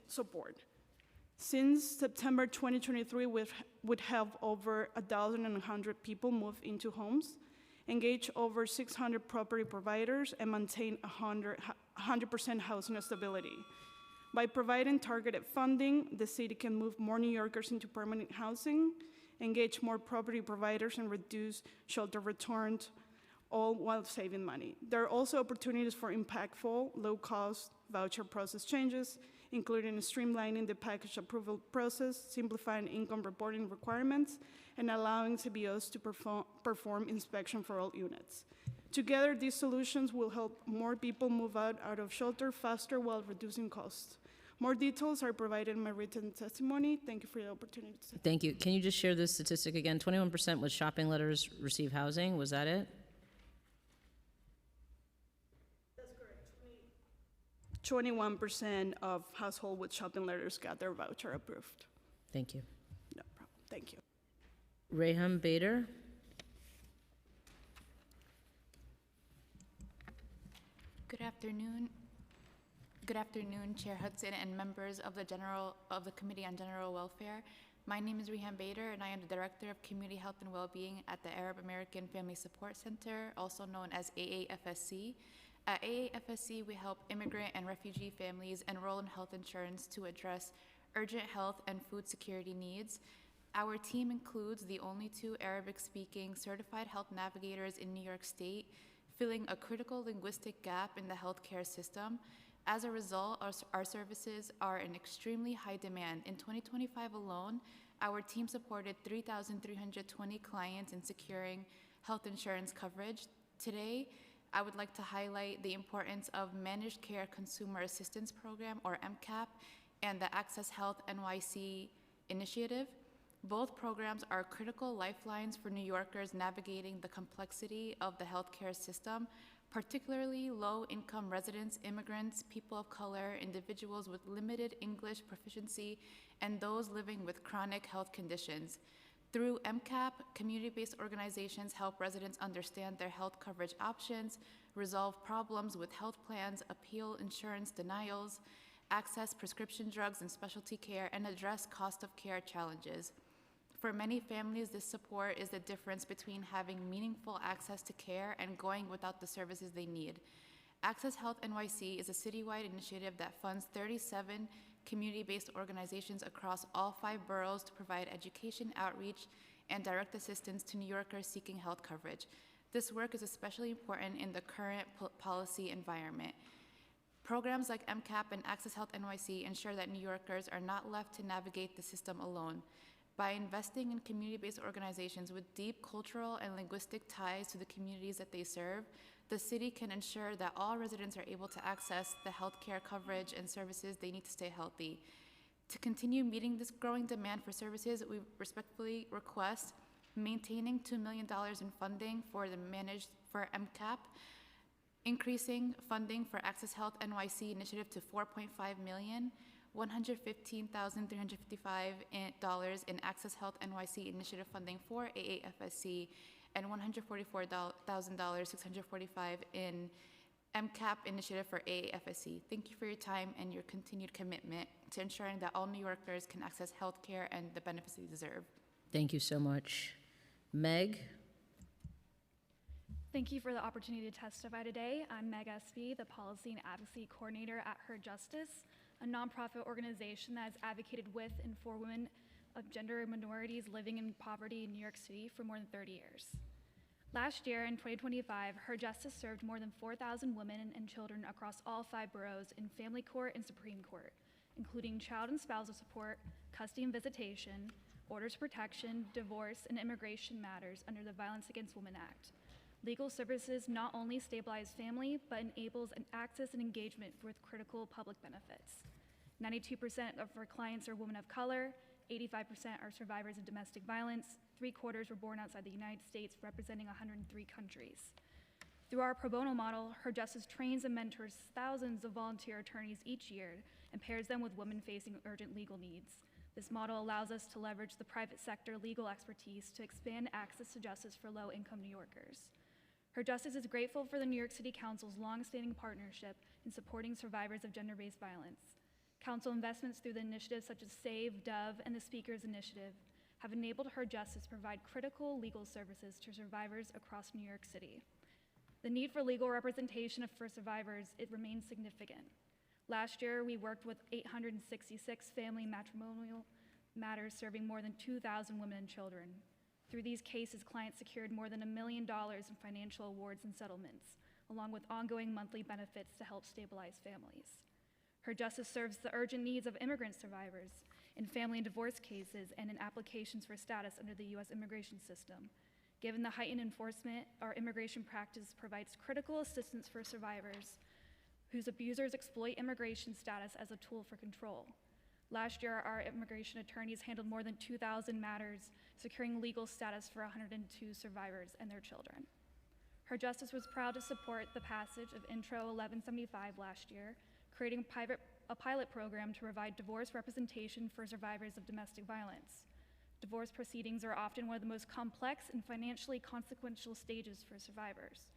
support. Since September 2023, we'd have over 1,100 people move into homes, engage over 600 property providers, and maintain 100% housing stability. By providing targeted funding, the city can move more New Yorkers into permanent housing, engage more property providers, and reduce shelter returns, all while saving money. There are also opportunities for impactful, low-cost voucher process changes, including streamlining the package approval process, simplifying income reporting requirements, and allowing CBOs to perform inspection for all units. Together, these solutions will help more people move out of shelter faster while reducing costs. More details are provided in my written testimony. Thank you for the opportunity to Thank you. Can you just share this statistic again? 21% was shopping letters receive housing. Was that it? 21% of households with shopping letters got their voucher approved. Thank you. No problem. Thank you. Reham Bader. Good afternoon. Good afternoon, Chair Hudson and members of the Committee on General Welfare. My name is Reham Bader, and I am the Director of Community Health and Wellbeing at the Arab American Family Support Center, also known as AAFSC. At AAFSC, we help immigrant and refugee families enroll in health insurance to address urgent health and food security needs. Our team includes the only 2 Arabic-speaking certified health navigators in New York State, filling a critical linguistic gap in the healthcare system. As a result, our services are in extremely high demand. In 2025 alone, our team supported 3,320 clients in securing health insurance coverage. Today, I would like to highlight the importance of Managed Care Consumer Assistance Program, or MCAP, and the Access Health NYC initiative. Both programs are critical lifelines for New Yorkers navigating the complexity of the healthcare system, particularly low-income residents, immigrants, people of color, individuals with limited English proficiency, and those living with chronic health conditions. Through MCAP, community-based organizations help residents understand their health coverage options, resolve problems with health plans, appeal insurance denials, access prescription drugs and specialty care, and address cost of care challenges. For many families, this support is the difference between having meaningful access to care and going without the services they need. Access Health NYC is a citywide initiative that funds 37 community-based organizations across all 5 boroughs to provide education, outreach, and direct assistance to New Yorkers seeking health coverage. This work is especially important in the current policy environment. Programs like MCAP and Access Health NYC ensure that New Yorkers are not left to navigate the system alone. By investing in community-based organizations with deep cultural and linguistic ties to the communities that they serve, the city can ensure that all residents are able to access the healthcare coverage and services they need to stay healthy. To continue meeting this growing demand for services, we respectfully request maintaining $2 million in funding for MCAP, increasing funding for Access Health NYC initiative to $4.5 million, $115,355 in Access Health NYC initiative funding for AAFSC, and $144,645 in MCAP initiative for AAFSC. Thank you for your time and your continued commitment to ensuring that all New Yorkers can access health care and the benefits they deserve. Thank you so much. Meg? Thank you for the opportunity to testify today. I'm Meg Espy, the Policy and Advocacy Coordinator at Her Justice, a nonprofit organization that has advocated with and for women of gender minorities living in poverty in New York City for more than 30 years. Last year, in 2025, Her Justice served more than 4,000 women and children across all 5 boroughs in family court and Supreme Court, including child and spousal support, custody and visitation, orders of protection, divorce, and immigration matters under the Violence Against Women Act. Legal services not only stabilize family, but enables an access and engagement with critical public benefits. 92% of our clients are women of color, 85% are survivors of domestic violence, 3/4 were born outside the United States, representing 103 countries. Through our pro bono model, Her Justice trains and mentors thousands of volunteer attorneys each year and pairs them with women facing urgent legal needs. This model allows us to leverage the private sector legal expertise to expand access to justice for low-income New Yorkers. Her Justice is grateful for the New York City Council's long-standing partnership in supporting survivors of gender-based violence. Council investments through the initiatives such as SAVE, DOVE, and the Speakers Initiative have enabled Her Justice to provide critical legal services to survivors across New York City. The need for legal representation for survivors, it remains significant. Last year, we worked with 866 family matrimonial matters serving more than 2,000 women and children. Through these cases, clients secured more than $1 million in financial awards and settlements, along with ongoing monthly benefits to help stabilize families. Her Justice serves the urgent needs of immigrant survivors in family and divorce cases and in applications for status under the U.S. immigration system. Given the heightened enforcement, our immigration practice provides critical assistance for survivors whose abusers exploit immigration status as a tool for control. Last year, our immigration attorneys handled more than 2,000 matters, securing legal status for 102 survivors and their children. Her Justice was proud to support the passage of Intro 1175 last year, creating a pilot program to provide divorce representation for survivors of domestic violence. Divorce proceedings are often one of the most complex and financially consequential stages for survivors.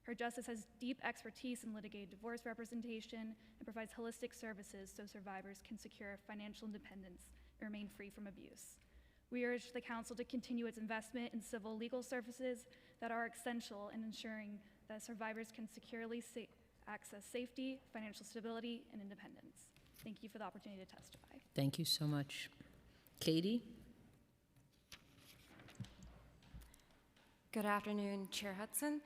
Her Justice has deep expertise in litigated divorce representation and provides holistic services so survivors can secure financial independence and remain free from abuse. We urge the Council to continue its investment in civil legal services that are essential in ensuring that survivors can securely access safety, financial stability, and independence. Thank you for the opportunity to testify. Thank you so much. Katie? Good afternoon, Chair Hudson.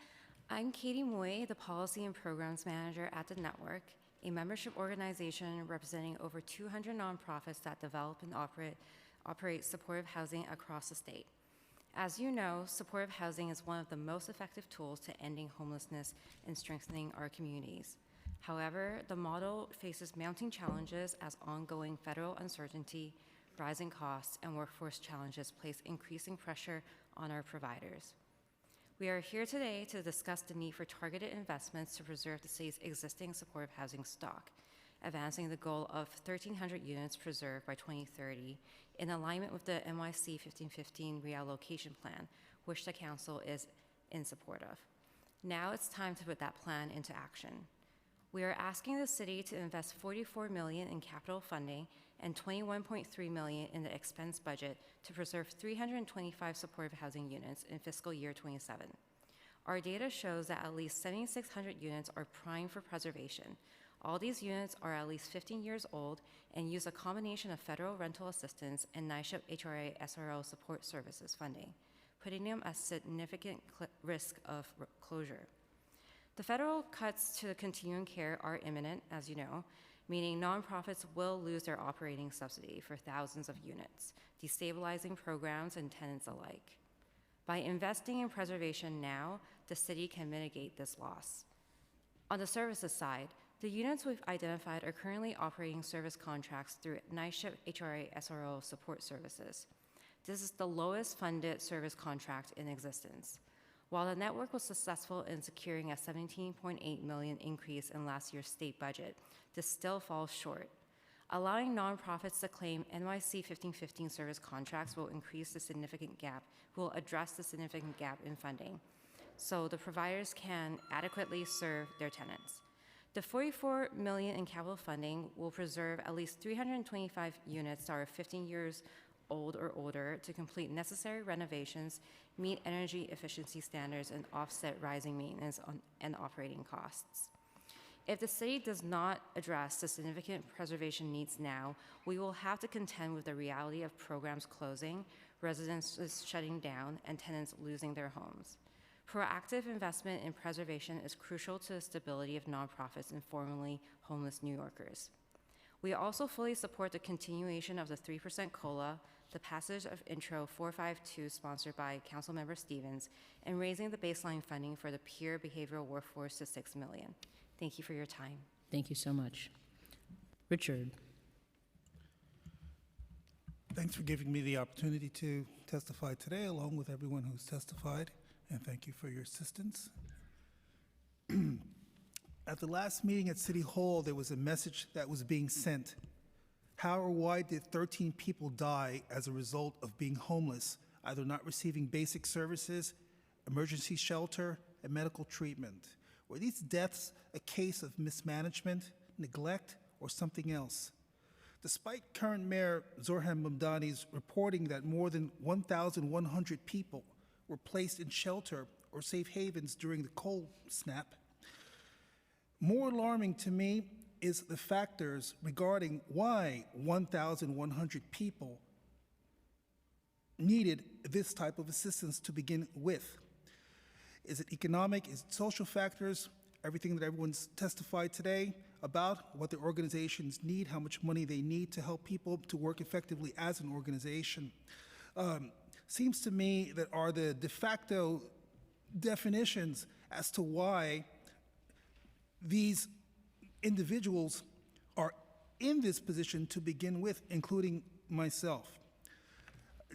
I'm Katie Moy, the Policy and Programs Manager at The Network, a membership organization representing over 200 nonprofits that develop and operate supportive housing across the state. As you know, supportive housing is one of the most effective tools to ending homelessness and strengthening our communities. However, the model faces mounting challenges as ongoing federal uncertainty, rising costs, and workforce challenges place increasing pressure on our providers. We are here today to discuss the need for targeted investments to preserve the state's existing supportive housing stock, advancing the goal of 1,300 units preserved by 2030 in alignment with the NYC 1515 reallocation plan, which the Council is in support of. Now it's time to put that plan into action. We are asking the city to invest $44 million in capital funding and $21.3 million in the expense budget to preserve 325 supportive housing units in fiscal year 27. Our data shows that at least 7,600 units are primed for preservation. All these units are at least 15 years old and use a combination of federal rental assistance and NYSHIP HRA SRO support services funding, putting them at significant risk of closure. The federal cuts to continuing care are imminent, as you know, meaning nonprofits will lose their operating subsidy for thousands of units, destabilizing programs and tenants alike. By investing in preservation now, the city can mitigate this loss. On the services side, the units we've identified are currently operating service contracts through NYSHIP HRA SRO support services. This is the lowest funded service contract in existence. While the network was successful in securing a $17.8 million increase in last year's state budget, this still falls short. Allowing nonprofits to claim NYC 1515 service contracts will address the significant gap in funding, so the providers can adequately serve their tenants. The $44 million in capital funding will preserve at least 325 units that are 15 years old or older to complete necessary renovations, meet energy efficiency standards, and offset rising maintenance and operating costs. If the city does not address the significant preservation needs now, we will have to contend with the reality of programs closing, residences shutting down, and tenants losing their homes. Proactive investment in preservation is crucial to the stability of nonprofits and formerly homeless New Yorkers. We also fully support the continuation of the 3% COLA, the passage of Intro 452 sponsored by Councilmember Stevens, and raising the baseline funding for the peer behavioral workforce to $6 million. Thank you for your time. Thank you so much. Richard. Thanks for giving me the opportunity to testify today, along with everyone who's testified, and thank you for your assistance. At the last meeting at City Hall, there was a message that was being sent. How or why did 13 people die as a result of being homeless, either not receiving basic services, emergency shelter, and medical treatment? Were these deaths a case of mismanagement, neglect, or something else? Despite current Mayor Zorhan Mamdani's reporting that more than 1,100 people were placed in shelter or safe havens during the cold snap, more alarming to me is the factors regarding why 1,100 people needed this type of assistance to begin with. Is it economic? Is it social factors? Everything that everyone's testified today about what the organizations need, how much money they need to help people to work effectively as an organization. Seems to me that are the de facto definitions as to why these individuals are in this position to begin with, including myself.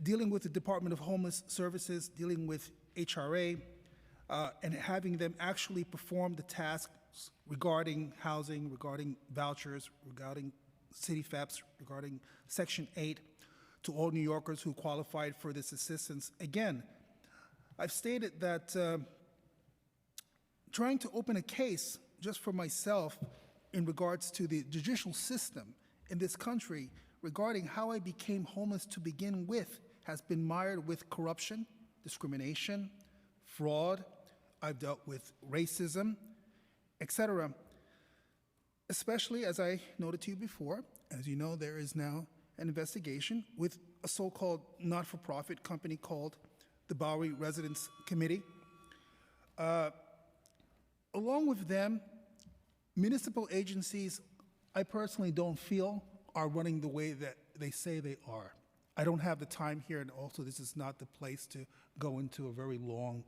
Dealing with the Department of Homeless Services, dealing with HRA, and having them actually perform the tasks regarding housing, regarding vouchers, regarding city FEPS, regarding Section 8, to all New Yorkers who qualified for this assistance. Again, I've stated that trying to open a case just for myself in regards to the judicial system in this country regarding how I became homeless to begin with has been mired with corruption, discrimination, fraud. I've dealt with racism, etc. Especially, as I noted to you before, as you know, there is now an investigation with a so-called not-for-profit company called the Bowery Residents Committee. Along with them, municipal agencies, I personally don't feel are running the way that they say they are. I don't have the time here, and also this is not the place to go into a very long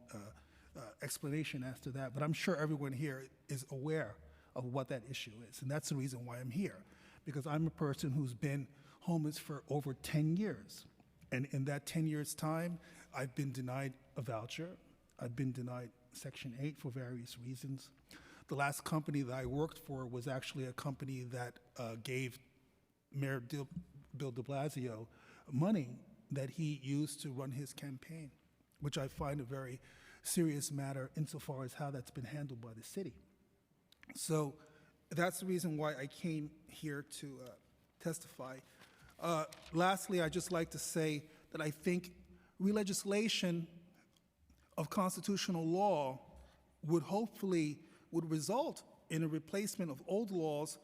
explanation as to that, but I'm sure everyone here is aware of what that issue is, and that's the reason why I'm here, because I'm a person who's been homeless for over 10 years, and in that 10 years' time, I've been denied a voucher, I've been denied Section 8 for various reasons. The last company that I worked for was actually a company that gave Mayor Bill de Blasio money that he used to run his campaign, which I find a very serious matter insofar as how that's been handled by the city. So that's the reason why I came here to testify. Lastly, I'd just like to say that I think re-legislation of constitutional law would result in a replacement of old laws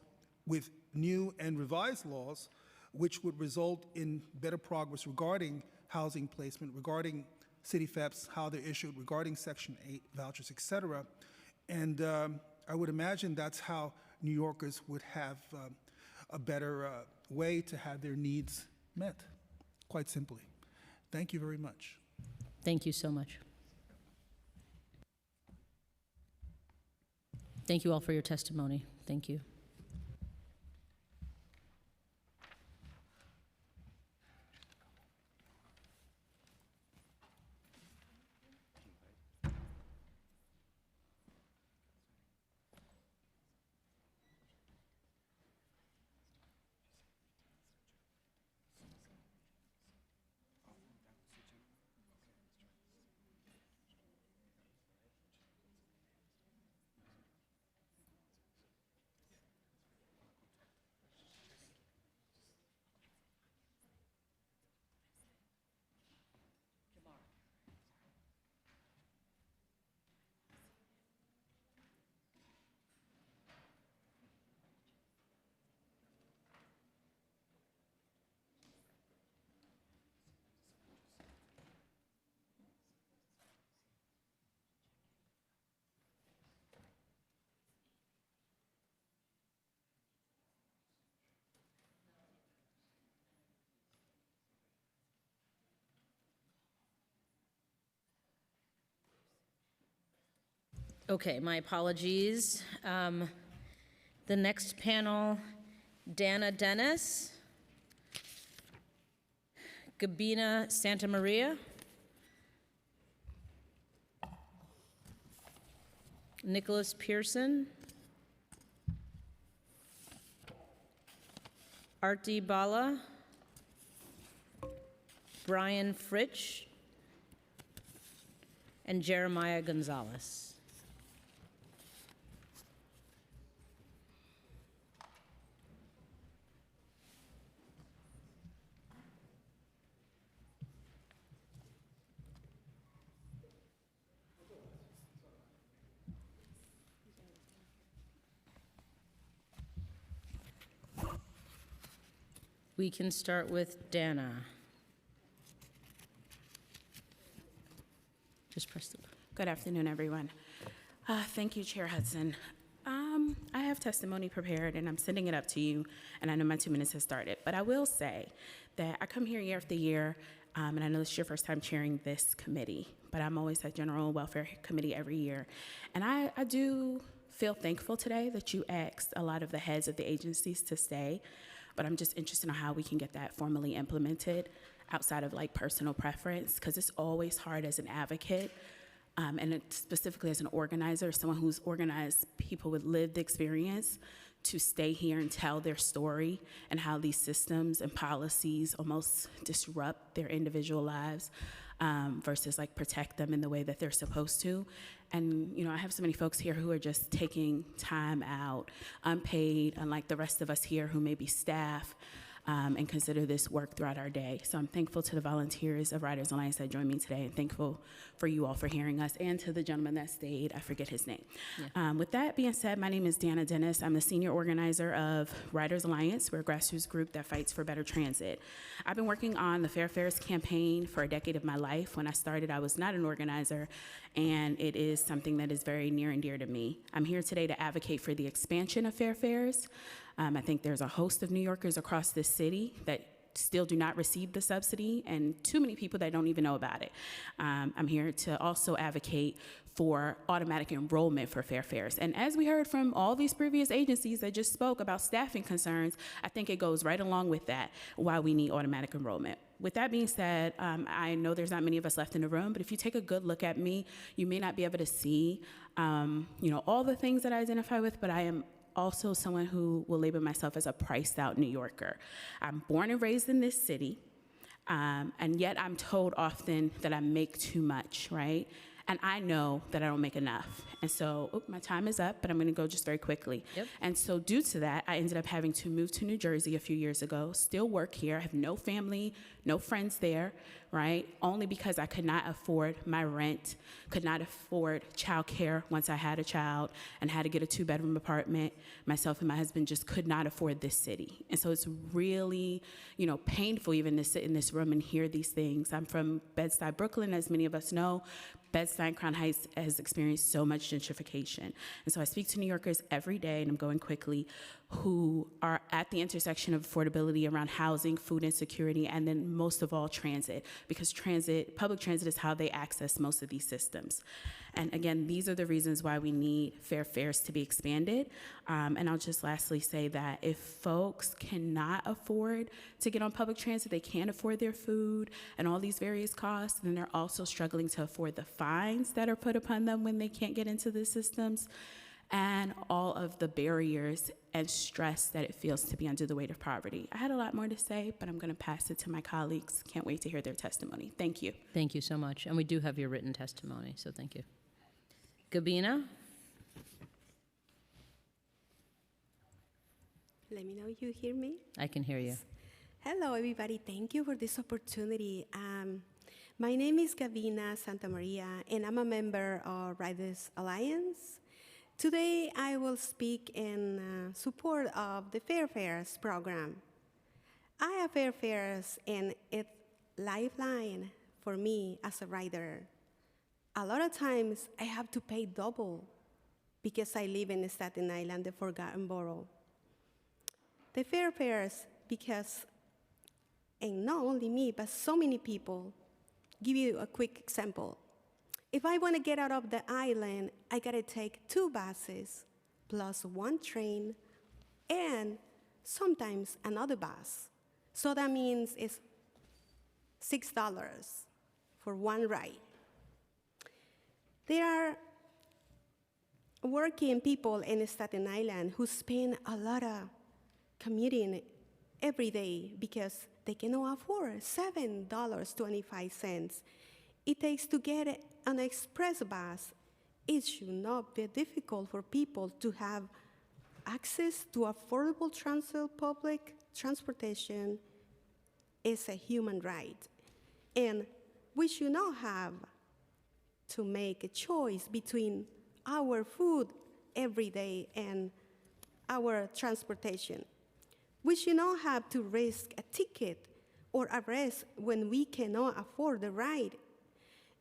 with new and revised laws, which would result in better progress regarding housing placement, regarding city FEPS, how they're issued, regarding Section 8 vouchers, et cetera. And I would imagine that's how New Yorkers would have a better way to have their needs met, quite simply. Thank you very much. Thank you so much. Thank you all for your testimony. Thank you. Okay, my apologies. The next panel, Dana Dennis, Gabina Santa Maria, Nicholas Pearson, Arti Bala, Brian Fritsch, and Jeremiah Gonzalez. We can start with Dana. Just press the button. Good afternoon, everyone. Thank you, Chair Hudson. I have testimony prepared, and I'm sending it up to you, and I know my 2 minutes has started. But I will say that I come here year after year, and I know this is your first time chairing this committee, but I'm always at General Welfare Committee every year. And I do feel thankful today that you asked a lot of the heads of the agencies to stay, but I'm just interested in how we can get that formally implemented outside of like personal preference, because it's always hard as an advocate, and specifically as an organizer, someone who's organized people with lived experience, to stay here and tell their story and how these systems and policies almost disrupt their individual lives, versus like protect them in the way that they're supposed to. And I have so many folks here who are just taking time out, unpaid, unlike the rest of us here who may be staff, and consider this work throughout our day. So I'm thankful to the volunteers of Riders Alliance that joined me today, and thankful for you all for hearing us, and to the gentleman that stayed. I forget his name. Yeah. With that being said, my name is Deanna Dennis. I'm the senior organizer of Riders Alliance. We're a grassroots group that fights for better transit. I've been working on the Fair Fares campaign for a decade of my life. When I started, I was not an organizer, and it is something that is very near and dear to me. I'm here today to advocate for the expansion of Fair Fares. I think there's a host of New Yorkers across this city that still do not receive the subsidy, and too many people that don't even know about it. I'm here to also advocate for automatic enrollment for Fair Fares. And as we heard from all these previous agencies that just spoke about staffing concerns, I think it goes right along with that, why we need automatic enrollment. With that being said, I know there's not many of us left in the room, but if you take a good look at me, you may not be able to see all the things that I identify with, but I am also someone who will label myself as a priced out New Yorker. I'm born and raised in this city, and yet I'm told often that I make too much, right? And I know that I don't make enough. And so, my time is up, but I'm gonna go just very quickly. Yep. And so due to that, I ended up having to move to New Jersey a few years ago, still work here. I have no family, no friends there, right? Only because I could not afford my rent, could not afford childcare once I had a child, and had to get a 2-bedroom apartment. Myself and my husband just could not afford this city. And so it's really, painful even to sit in this room and hear these things. I'm from Bed-Stuy, Brooklyn, as many of us know. Bed-Stuy and Crown Heights has experienced so much gentrification. And so I speak to New Yorkers every day, and I'm going quickly, who are at the intersection of affordability around housing, food insecurity, and then most of all, transit, because public transit is how they access most of these systems. And again, these are the reasons why we need Fair Fares to be expanded. And I'll just lastly say that if folks cannot afford to get on public transit, they can't afford their food and all these various costs, then they're also struggling to afford the fines that are put upon them when they can't get into the systems, and all of the barriers and stress that it feels to be under the weight of poverty. I had a lot more to say, but I'm going to pass it to my colleagues. Can't wait to hear their testimony. Thank you. Thank you so much. And we do have your written testimony, so thank you. Gabina? Let me know you hear me. I can hear you. Hello, everybody. Thank you for this opportunity. My name is Gavina Santamaria, and I'm a member of Riders Alliance. Today, I will speak in support of the Fair Fares program. I have Fair Fares, and it's lifeline for me as a rider. A lot of times, I have to pay double because I live in Staten Island, the Forgotten Borough. The Fair Fares, because, and not only me, but so many people, give you a quick example. If I want to get out of the island, I gotta take 2 buses, plus 1 train, and sometimes another bus. So that means it's $6 for 1 ride. There are working people in Staten Island who spend a lot of commuting every day because they cannot afford $7.25 it takes to get an express bus. It should not be difficult for people to have access to affordable public transportation. Is a human right. And we should not have to make a choice between our food every day and our transportation. We should not have to risk a ticket or arrest when we cannot afford the ride.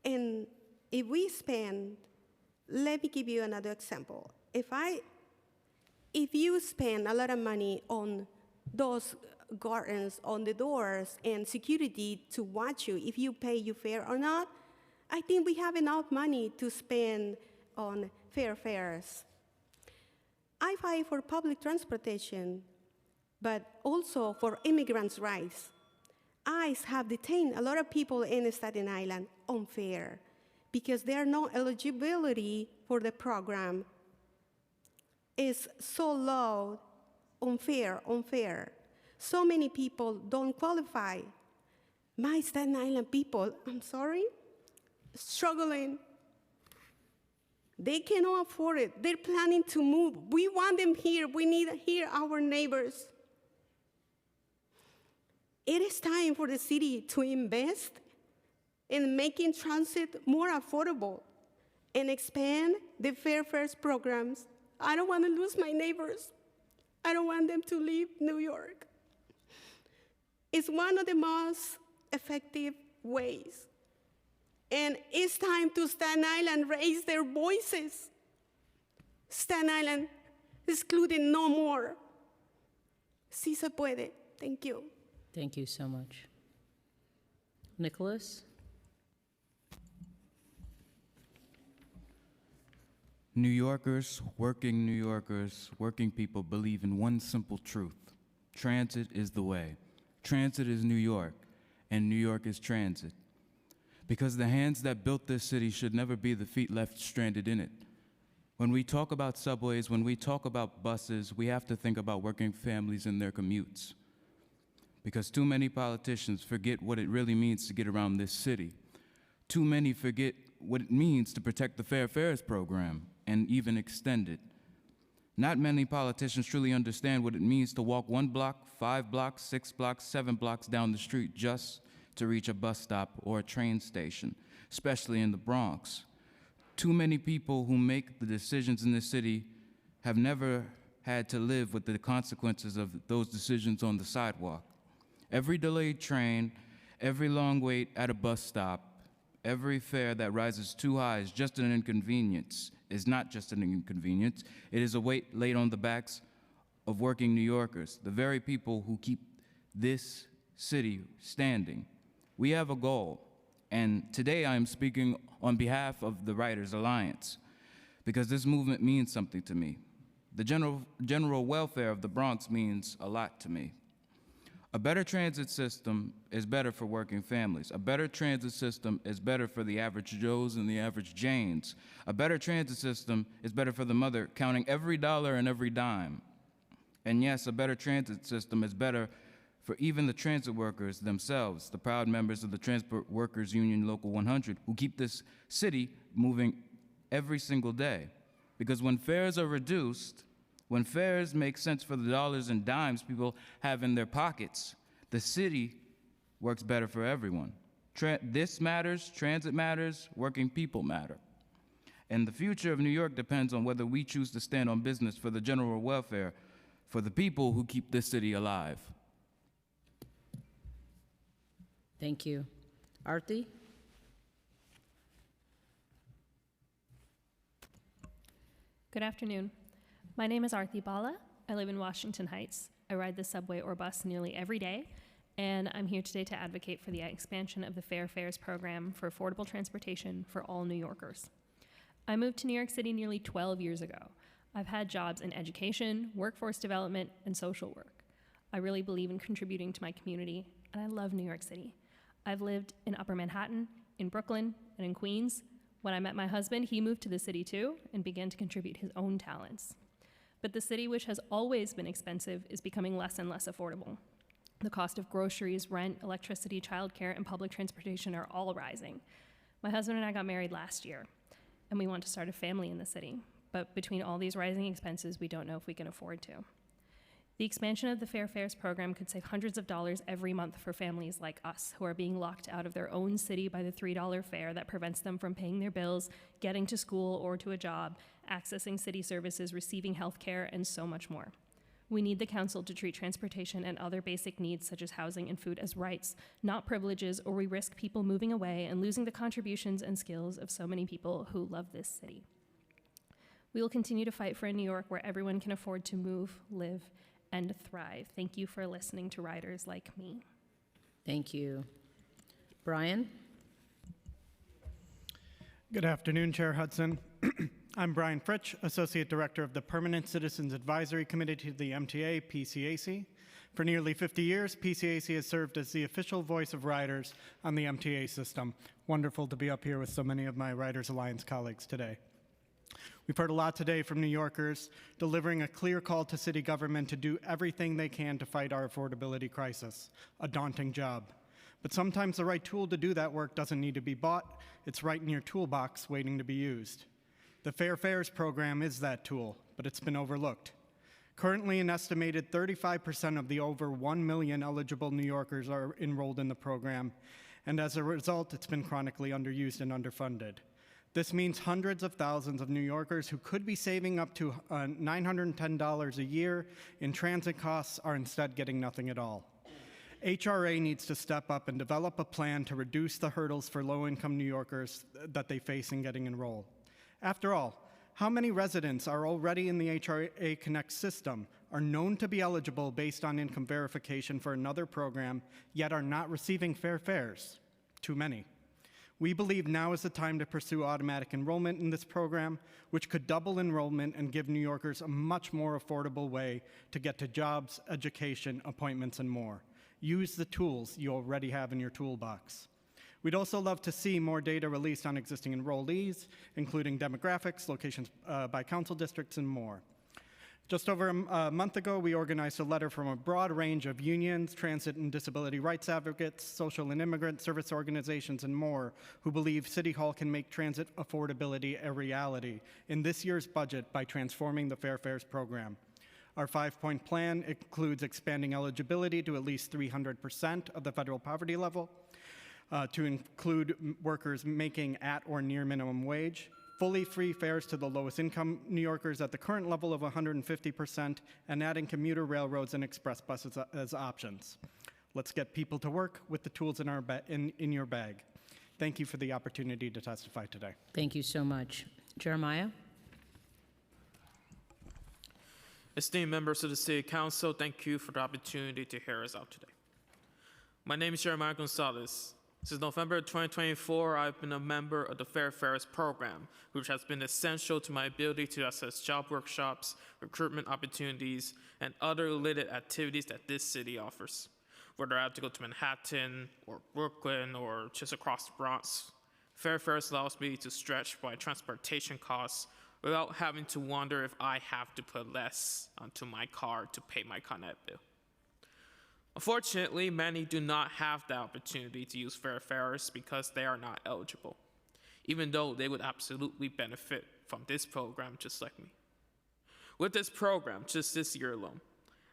And if we spend, let me give you another example. If you spend a lot of money on those guardians on the doors and security to watch you, if you pay your fare or not, I think we have enough money to spend on Fair Fares. I fight for public transportation, but also for immigrants' rights. ICE have detained a lot of people in Staten Island unfair because there are no eligibility for the program. It's so low, unfair. So many people don't qualify. My Staten Island people, I'm sorry, struggling. They cannot afford it. They're planning to move. We want them here. We need here our neighbors. It is time for the city to invest in making transit more affordable and expand the Fair Fares programs. I don't want to lose my neighbors. I don't want them to leave New York. It's one of the most effective ways. And it's time to Staten Island raise their voices. Staten Island excluded no more. Sí se puede. Thank you. Thank you so much. Nicholas? New Yorkers, working people believe in one simple truth. Transit is the way. Transit is New York, and New York is transit. Because the hands that built this city should never be the feet left stranded in it. When we talk about subways, when we talk about buses, we have to think about working families and their commutes. Because too many politicians forget what it really means to get around this city. Too many forget what it means to protect the Fair Fares program and even extend it. Not many politicians truly understand what it means to walk 1 block, 5 blocks, 6 blocks, 7 blocks down the street just to reach a bus stop or a train station, especially in the Bronx. Too many people who make the decisions in this city have never had to live with the consequences of those decisions on the sidewalk. Every delayed train, every long wait at a bus stop, every fare that rises too high is just an inconvenience. Is not just an inconvenience. It is a weight laid on the backs of working New Yorkers, the very people who keep this city standing. We have a goal, and today I am speaking on behalf of the Writers Alliance, because this movement means something to me. The general welfare of the Bronx means a lot to me. A better transit system is better for working families. A better transit system is better for the average Joes and the average Janes. A better transit system is better for the mother counting every dollar and every dime. And yes, a better transit system is better for even the transit workers themselves, the proud members of the Transport Workers Union Local 100, who keep this city moving every single day. Because when fares are reduced, when fares make sense for the dollars and dimes people have in their pockets, the city works better for everyone. This matters, transit matters, working people matter. And the future of New York depends on whether we choose to stand on business for the general welfare, for the people who keep this city alive. Thank you. Arti? Good afternoon. My name is Arti Bala. I live in Washington Heights. I ride the subway or bus nearly every day, and I'm here today to advocate for the expansion of the Fair Fares program for affordable transportation for all New Yorkers. I moved to New York City nearly 12 years ago. I've had jobs in education, workforce development, and social work. I really believe in contributing to my community, and I love New York City. I've lived in Upper Manhattan, in Brooklyn, and in Queens. When I met my husband, he moved to the city too and began to contribute his own talents. But the city, which has always been expensive, is becoming less and less affordable. The cost of groceries, rent, electricity, childcare, and public transportation are all rising. My husband and I got married last year, and we want to start a family in the city. But between all these rising expenses, we don't know if we can afford to. The expansion of the Fair Fares program could save hundreds of dollars every month for families like us who are being locked out of their own city by the $3 fare that prevents them from paying their bills, getting to school or to a job, accessing city services, receiving health care, and so much more. We need the council to treat transportation and other basic needs such as housing and food as rights, not privileges, or we risk people moving away and losing the contributions and skills of so many people who love this city. We will continue to fight for a New York where everyone can afford to move, live, and thrive. Thank you for listening to riders like me. Thank you. Brian? Good afternoon, Chair Hudson. I'm Brian Fritsch, Associate Director of the Permanent Citizens Advisory Committee to the MTA, PCAC. For nearly 50 years, PCAC has served as the official voice of riders on the MTA system. Wonderful to be up here with so many of my Riders Alliance colleagues today. We've heard a lot today from New Yorkers, delivering a clear call to city government to do everything they can to fight our affordability crisis, a daunting job. But sometimes the right tool to do that work doesn't need to be bought. It's right in your toolbox waiting to be used. The Fair Fares program is that tool, but it's been overlooked. Currently, an estimated 35% of the over 1 million eligible New Yorkers are enrolled in the program, and as a result, it's been chronically underused and underfunded. This means hundreds of thousands of New Yorkers who could be saving up to $910 a year in transit costs are instead getting nothing at all. HRA needs to step up and develop a plan to reduce the hurdles for low-income New Yorkers that they face in getting enrolled. After all, how many residents are already in the HRA Connect system, are known to be eligible based on income verification for another program, yet are not receiving fair fares? Too many. We believe now is the time to pursue automatic enrollment in this program, which could double enrollment and give New Yorkers a much more affordable way to get to jobs, education, appointments, and more. Use the tools you already have in your toolbox. We'd also love to see more data released on existing enrollees, including demographics, locations by council districts, and more. Just over a month ago, we organized a letter from a broad range of unions, transit and disability rights advocates, social and immigrant service organizations, and more who believe City Hall can make transit affordability a reality in this year's budget by transforming the Fair Fares program. Our 5-point plan includes expanding eligibility to at least 300% of the federal poverty level, to include workers making at or near minimum wage, fully free fares to the lowest income New Yorkers at the current level of 150%, and adding commuter railroads and express buses as options. Let's get people to work with the tools in your bag. Thank you for the opportunity to testify today. Thank you so much. Jeremiah? Esteemed members of the City Council, thank you for the opportunity to hear us out today. My name is Jeremiah Gonzalez. Since November 2024, I've been a member of the Fair Fares program, which has been essential to my ability to access job workshops, recruitment opportunities, and other related activities that this city offers. Whether I have to go to Manhattan, or Brooklyn, or just across the Bronx, Fair Fares allows me to stretch my transportation costs without having to wonder if I have to put less onto my car to pay my Con Ed bill. Unfortunately, many do not have the opportunity to use Fair Fares because they are not eligible, even though they would absolutely benefit from this program just like me. With this program, just this year alone,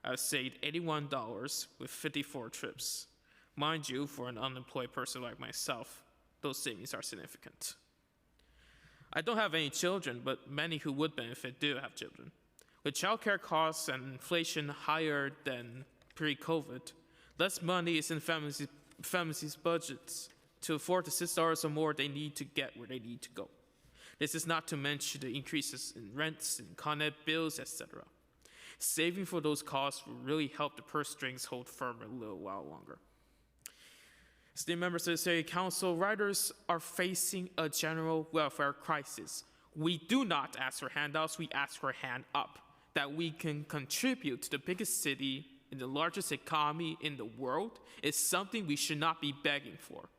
I've saved $81 with 54 trips. Mind you, for an unemployed person like myself, those savings are significant. I don't have any children, but many who would benefit do have children. With childcare costs and inflation higher than pre-COVID, less money is in families' budgets to afford the $6 or more they need to get where they need to go. This is not to mention the increases in rents and Con Ed bills, etc. Saving for those costs will really help the purse strings hold firm a little while longer. Esteemed members of the City Council, riders are facing a general welfare crisis. We do not ask for handouts, we ask for a hand up, that we can contribute to the biggest city in the largest economy in the world is something we should not be begging for.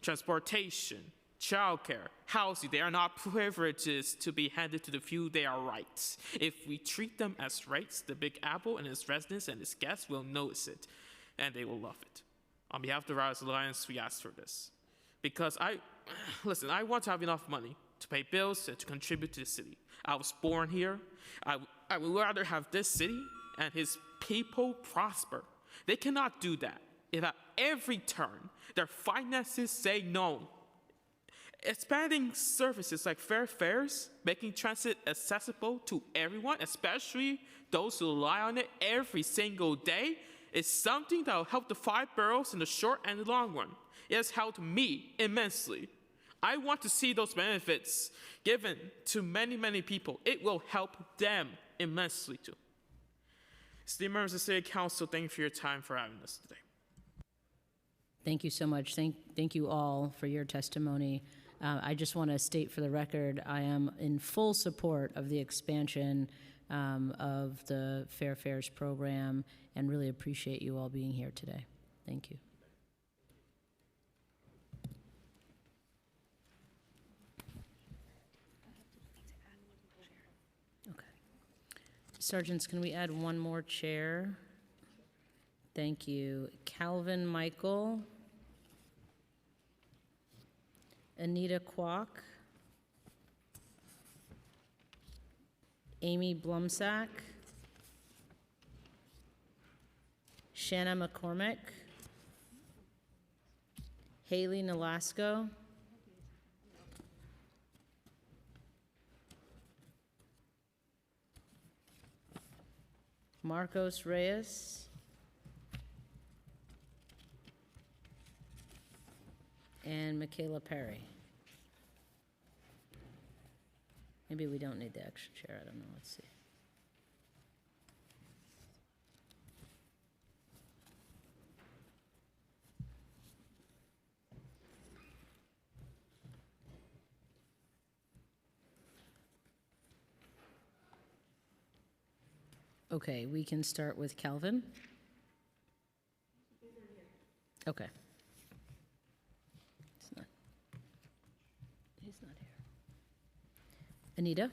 Transportation, childcare, housing, they are not privileges to be handed to the few, they are rights. If we treat them as rights, the Big Apple and its residents and its guests will notice it, and they will love it. On behalf of the Riders Alliance, we ask for this. Because I want to have enough money to pay bills and to contribute to the city. I was born here. I would rather have this city and his people prosper. They cannot do that if at every turn their finances say no. Expanding services like Fair Fares, making transit accessible to everyone, especially those who rely on it every single day, is something that will help the 5 boroughs in the short and the long run. It has helped me immensely. I want to see those benefits given to many, many people. It will help them immensely too. Esteemed members of the City Council, thank you for your time for having us today. Thank you so much. Thank you all for your testimony. I just want to state for the record, I am in full support of the expansion of the Fair Fares program and really appreciate you all being here today. Thank you. Okay. Sergeants, can we add one more chair? Thank you. Calvin Michael. Anita Kwok. Amy Blumsack. Shanna McCormick. Haley Nolasco. Marcos Reyes. And Michaela Perry. Maybe we don't need the extra chair, I don't know, let's see. Okay, we can start with Calvin. Okay. He's not here. Anita?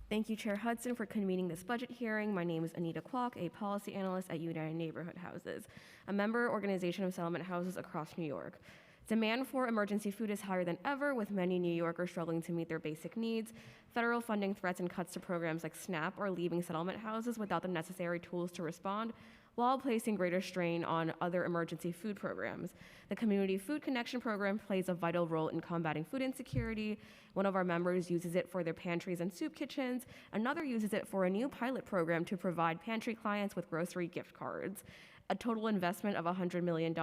Thank you, Chair Hudson, for convening this budget hearing. My name is Anita Kwok, a policy analyst at United Neighborhood Houses, a member organization of settlement houses across New York. Demand for emergency food is higher than ever, with many New Yorkers struggling to meet their basic needs. Federal funding threats and cuts to programs like SNAP are leaving settlement houses without the necessary tools to respond, while placing greater strain on other emergency food programs. The Community Food Connection program plays a vital role in combating food insecurity. One of our members uses it for their pantries and soup kitchens. Another uses it for a new pilot program to provide pantry clients with grocery gift cards. A total investment of $100 million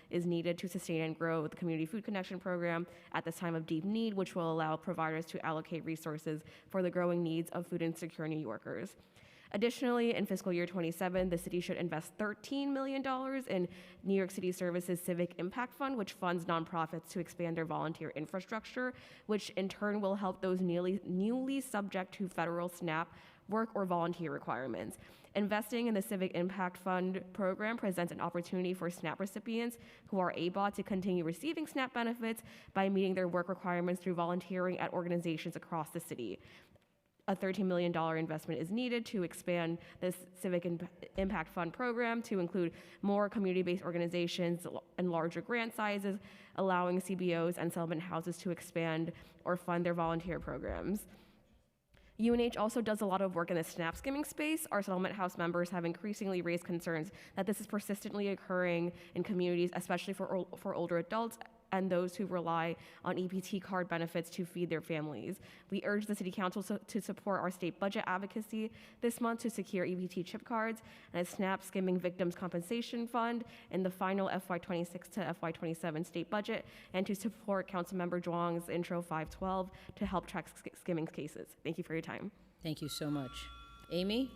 is needed to sustain and grow the Community Food Connection program at this time of deep need, which will allow providers to allocate resources for the growing needs of food insecure New Yorkers. Additionally, in fiscal year 27, the city should invest $13 million in New York City Services Civic Impact Fund, which funds nonprofits to expand their volunteer infrastructure, which in turn will help those newly subject to federal SNAP work or volunteer requirements. Investing in the Civic Impact Fund program presents an opportunity for SNAP recipients who are able to continue receiving SNAP benefits by meeting their work requirements through volunteering at organizations across the city. A $13 million investment is needed to expand this Civic Impact Fund program to include more community-based organizations and larger grant sizes, allowing CBOs and settlement houses to expand or fund their volunteer programs. UNH also does a lot of work in the SNAP skimming space. Our settlement house members have increasingly raised concerns that this is persistently occurring in communities, especially for older adults and those who rely on EBT card benefits to feed their families. We urge the City Council to support our state budget advocacy this month to secure EBT chip cards and a SNAP Skimming Victims Compensation Fund in the final FY26 to FY27 state budget, and to support Councilmember Zhuang's Intro 512 to help track skimming cases. Thank you for your time. Thank you so much. Amy?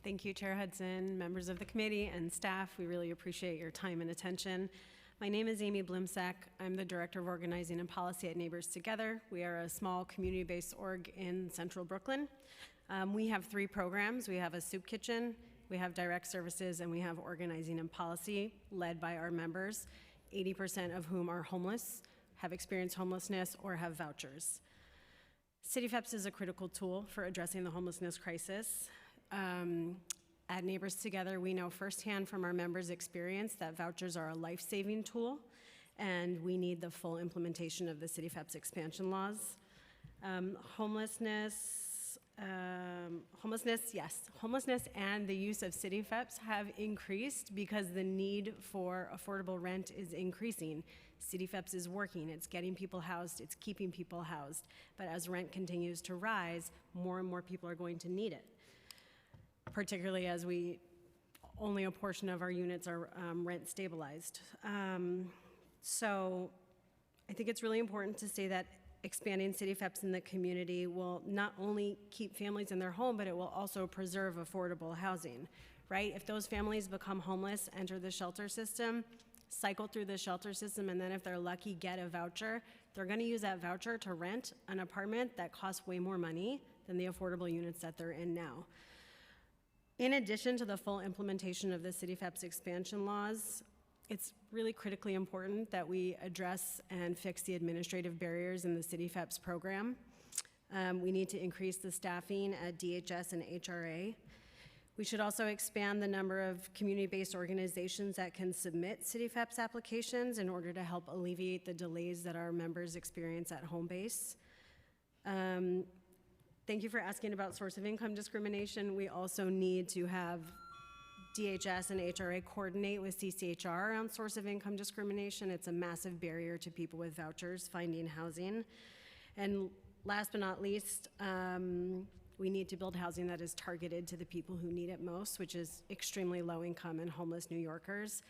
Thank you, Chair Hudson, members of the committee, and staff. We really appreciate your time and attention. My name is Amy Blumsack. I'm the Director of Organizing and Policy at Neighbors Together. We are a small community-based org in central Brooklyn. We have 3 programs. We have a soup kitchen, we have direct services, and we have organizing and policy led by our members, 80% of whom are homeless, have experienced homelessness, or have vouchers. CityFEPS is a critical tool for addressing the homelessness crisis. At Neighbors Together, we know firsthand from our members' experience that vouchers are a life-saving tool, and we need the full implementation of the CityFEPS expansion laws. Homelessness and the use of CityFEPS have increased because the need for affordable rent is increasing. CityFEPS is working, it's getting people housed, it's keeping people housed, but as rent continues to rise, more and more people are going to need it, particularly as only a portion of our units are rent stabilized. So I think it's really important to say that expanding CityFEPS in the community will not only keep families in their home, but it will also preserve affordable housing. right? If those families become homeless, enter the shelter system, cycle through the shelter system, and then if they're lucky, get a voucher, they're gonna use that voucher to rent an apartment that costs way more money than the affordable units that they're in now. In addition to the full implementation of the CityFEP's expansion laws, it's really critically important that we address and fix the administrative barriers in the CityFEP's program. We need to increase the staffing at DHS and HRA. We should also expand the number of community-based organizations that can submit CityFEP's applications in order to help alleviate the delays that our members experience at home base. Thank you for asking about source of income discrimination. We also need to have DHS and HRA coordinate with CCHR around source of income discrimination. It's a massive barrier to people with vouchers finding housing. And last but not least, we need to build housing that is targeted to the people who need it most, which is extremely low income and homeless New Yorkers.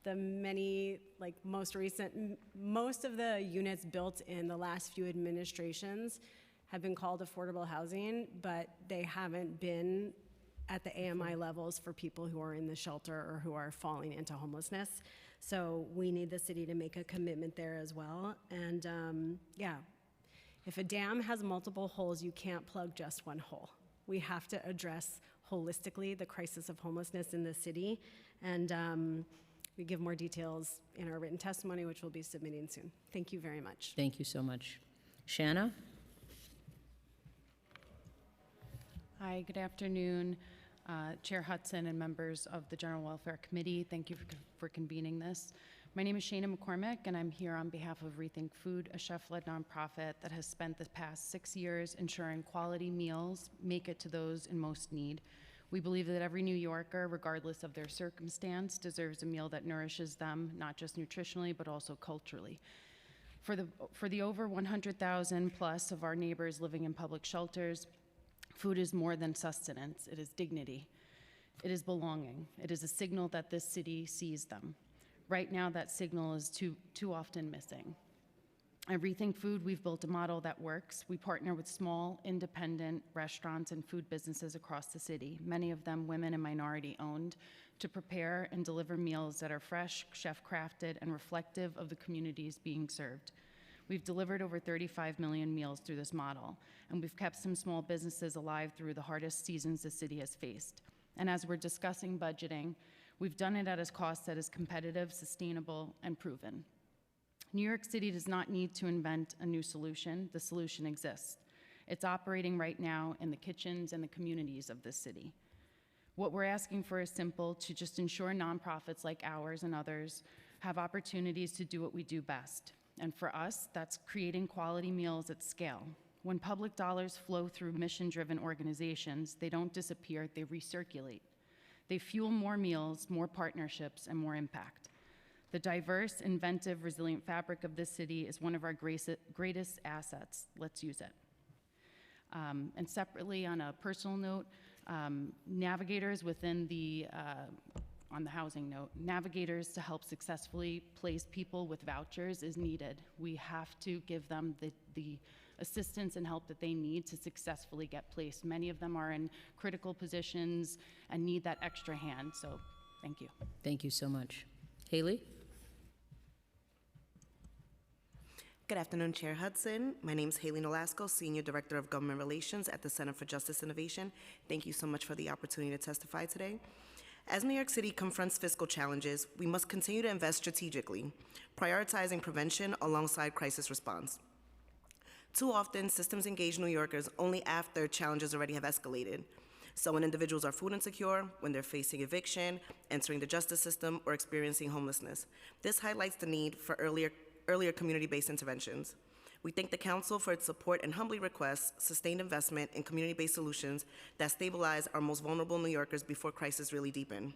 The many, like most of the units built in the last few administrations have been called affordable housing, but they haven't been at the AMI levels for people who are in the shelter or who are falling into homelessness. So we need the city to make a commitment there as well. And yeah, if a dam has multiple holes, you can't plug just one hole. We have to address holistically the crisis of homelessness in the city. And we give more details in our written testimony, which we'll be submitting soon. Thank you very much. Thank you so much. Shanna? Hi, good afternoon, Chair Hudson and members of the General Welfare Committee. Thank you for convening this. My name is Shana McCormick, and I'm here on behalf of Rethink Food, a chef-led nonprofit that has spent the past 6 years ensuring quality meals make it to those in most need. We believe that every New Yorker, regardless of their circumstance, deserves a meal that nourishes them, not just nutritionally, but also culturally. For the over 100,000 plus of our neighbors living in public shelters, food is more than sustenance. It is dignity. It is belonging. It is a signal that this city sees them. Right now, that signal is too often missing. At Rethink Food, we've built a model that works. We partner with small, independent restaurants and food businesses across the city, many of them women and minority-owned, to prepare and deliver meals that are fresh, chef-crafted, and reflective of the communities being served. We've delivered over 35 million meals through this model, and we've kept some small businesses alive through the hardest seasons the city has faced. And as we're discussing budgeting, we've done it at a cost that is competitive, sustainable, and proven. New York City does not need to invent a new solution. The solution exists. It's operating right now in the kitchens and the communities of this city. What we're asking for is simple: to just ensure nonprofits like ours and others have opportunities to do what we do best. And for us, that's creating quality meals at scale. When public dollars flow through mission-driven organizations, they don't disappear, they recirculate. They fuel more meals, more partnerships, and more impact. The diverse, inventive, resilient fabric of this city is one of our greatest assets. Let's use it. And separately, on a personal note, navigators within the on the housing note, navigators to help successfully place people with vouchers is needed. We have to give them the assistance and help that they need to successfully get placed. Many of them are in critical positions and need that extra hand, so thank you. Thank you so much. Haley? Good afternoon, Chair Hudson. My name is Haley Nolasco, Senior Director of Government Relations at the Center for Justice Innovation. Thank you so much for the opportunity to testify today. As New York City confronts fiscal challenges, we must continue to invest strategically, prioritizing prevention alongside crisis response. Too often, systems engage New Yorkers only after challenges already have escalated. So when individuals are food insecure, when they're facing eviction, entering the justice system, or experiencing homelessness. This highlights the need for earlier community-based interventions. We thank the Council for its support and humbly request sustained investment in community-based solutions that stabilize our most vulnerable New Yorkers before crises really deepen.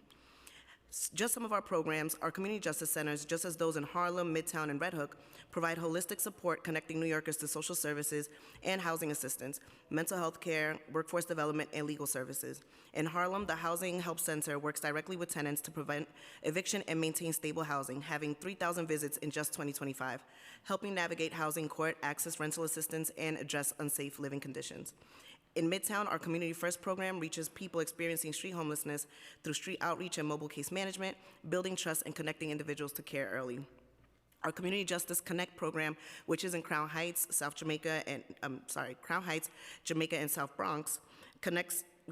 Just some of our programs, our community justice centers, just as those in Harlem, Midtown, and Red Hook, provide holistic support connecting New Yorkers to social services and housing assistance, mental health care, workforce development, and legal services. In Harlem, the Housing Help Center works directly with tenants to prevent eviction and maintain stable housing, having 3,000 visits in just 2025, helping navigate housing court, access rental assistance, and address unsafe living conditions. In Midtown, our Community First program reaches people experiencing street homelessness through street outreach and mobile case management, building trust and connecting individuals to care early. Our Community Justice Connect program, which is in Crown Heights, Crown Heights, Jamaica, and South Bronx,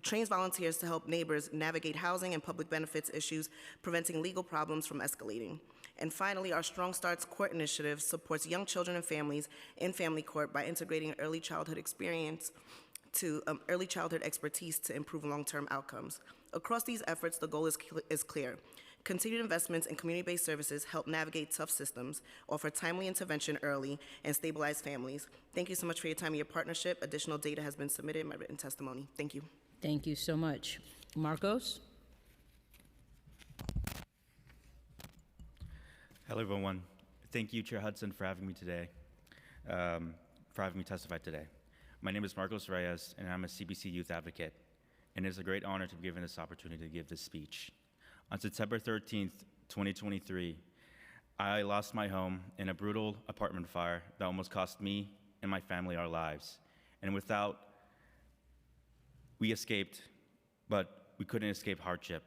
trains volunteers to help neighbors navigate housing and public benefits issues, preventing legal problems from escalating. And finally, our Strong Starts Court initiative supports young children and families in family court by integrating early childhood expertise to improve long-term outcomes. Across these efforts, the goal is clear. Continued investments in community-based services help navigate tough systems, offer timely intervention early, and stabilize families. Thank you so much for your time and your partnership. Additional data has been submitted in my written testimony. Thank you. Thank you so much. Marcos? Hello, everyone. Thank you, Chair Hudson, for having me today, for having me testify today. My name is Marcos Reyes, and I'm a CBC youth advocate, and it is a great honor to be given this opportunity to give this speech. On September 13th, 2023, I lost my home in a brutal apartment fire that almost cost me and my family our lives. And we escaped, but we couldn't escape hardship.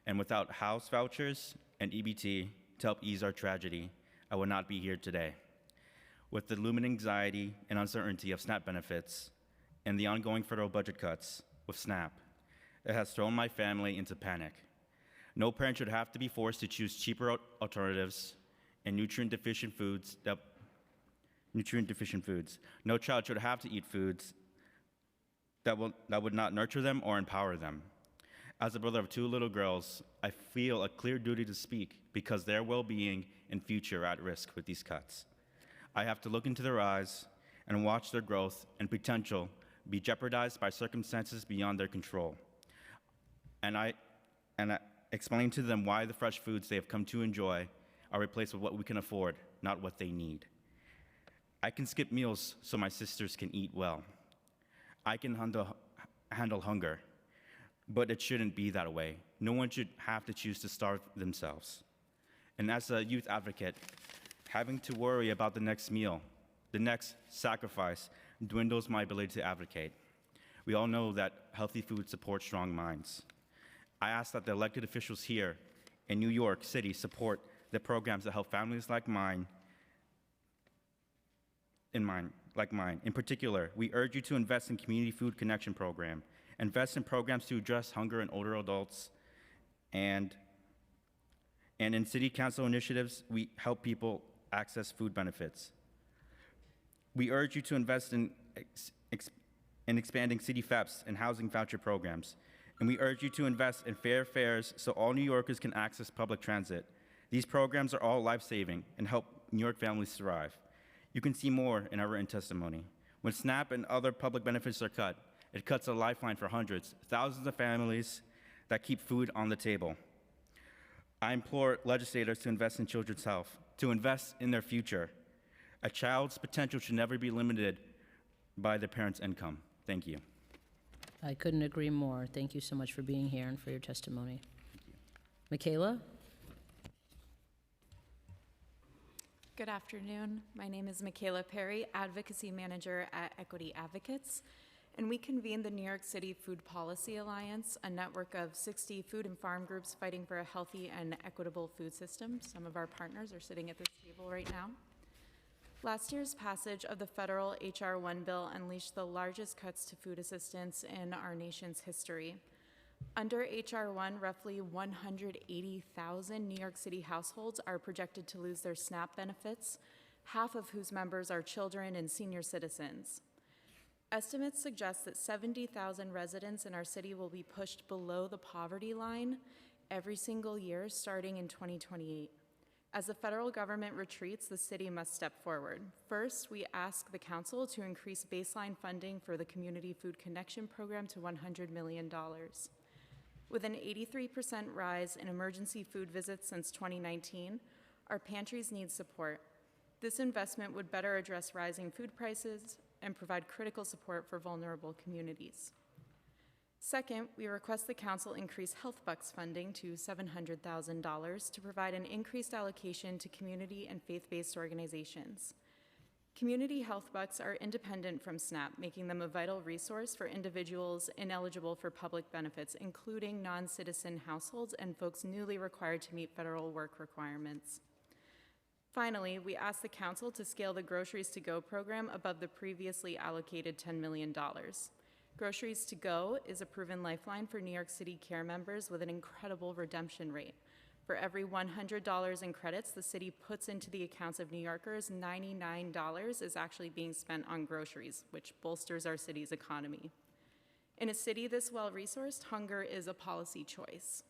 And without house vouchers and EBT to help ease our tragedy, I would not be here today. With the looming anxiety and uncertainty of SNAP benefits and the ongoing federal budget cuts with SNAP, it has thrown my family into panic. No parent should have to be forced to choose cheaper alternatives and nutrient-deficient foods. No child should have to eat foods that would not nurture them or empower them. As a brother of two little girls, I feel a clear duty to speak because their well-being and future are at risk with these cuts. I have to look into their eyes and watch their growth and potential be jeopardized by circumstances beyond their control. And I explain to them why the fresh foods they have come to enjoy are replaced with what we can afford, not what they need. I can skip meals so my sisters can eat well. I can handle hunger, but it shouldn't be that way. No one should have to choose to starve themselves. And as a youth advocate, having to worry about the next meal, the next sacrifice, dwindles my ability to advocate. We all know that healthy food supports strong minds. I ask that the elected officials here in New York City support the programs that help families like mine. In particular, we urge you to invest in Community Food Connection Program, invest in programs to address hunger in older adults, and in city council initiatives, we help people access food benefits. We urge you to invest in expanding city FEPs and housing voucher programs. And we urge you to invest in fair fares so all New Yorkers can access public transit. These programs are all life-saving and help New York families thrive. You can see more in our written testimony. When SNAP and other public benefits are cut, it cuts a lifeline for hundreds, thousands of families that keep food on the table. I implore legislators to invest in children's health, to invest in their future. A child's potential should never be limited by the parent's income. Thank you. I couldn't agree more. Thank you so much for being here and for your testimony. Michaela? Good afternoon. My name is Michaela Perry, Advocacy Manager at Equity Advocates, and we convened the New York City Food Policy Alliance, a network of 60 food and farm groups fighting for a healthy and equitable food system. Some of our partners are sitting at this table right now. Last year's passage of the federal H.R. 1 bill unleashed the largest cuts to food assistance in our nation's history. Under H.R. 1, roughly 180,000 New York City households are projected to lose their SNAP benefits, half of whose members are children and senior citizens. Estimates suggest that 70,000 residents in our city will be pushed below the poverty line every single year starting in 2028. As the federal government retreats, the city must step forward. First, we ask the council to increase baseline funding for the Community Food Connection Program to $100 million. With an 83% rise in emergency food visits since 2019, our pantries need support. This investment would better address rising food prices and provide critical support for vulnerable communities. Second, we request the council increase Health Bucks funding to $700,000 to provide an increased allocation to community and faith-based organizations. Community health bucks are independent from SNAP, making them a vital resource for individuals ineligible for public benefits, including non-citizen households and folks newly required to meet federal work requirements. Finally, we ask the Council to scale the Groceries to Go program above the previously allocated $10 million. Groceries to Go is a proven lifeline for New York City care members with an incredible redemption rate. For every $100 in credits the city puts into the accounts of New Yorkers, $99 is actually being spent on groceries, which bolsters our city's economy. In a city this well-resourced, hunger is a policy choice.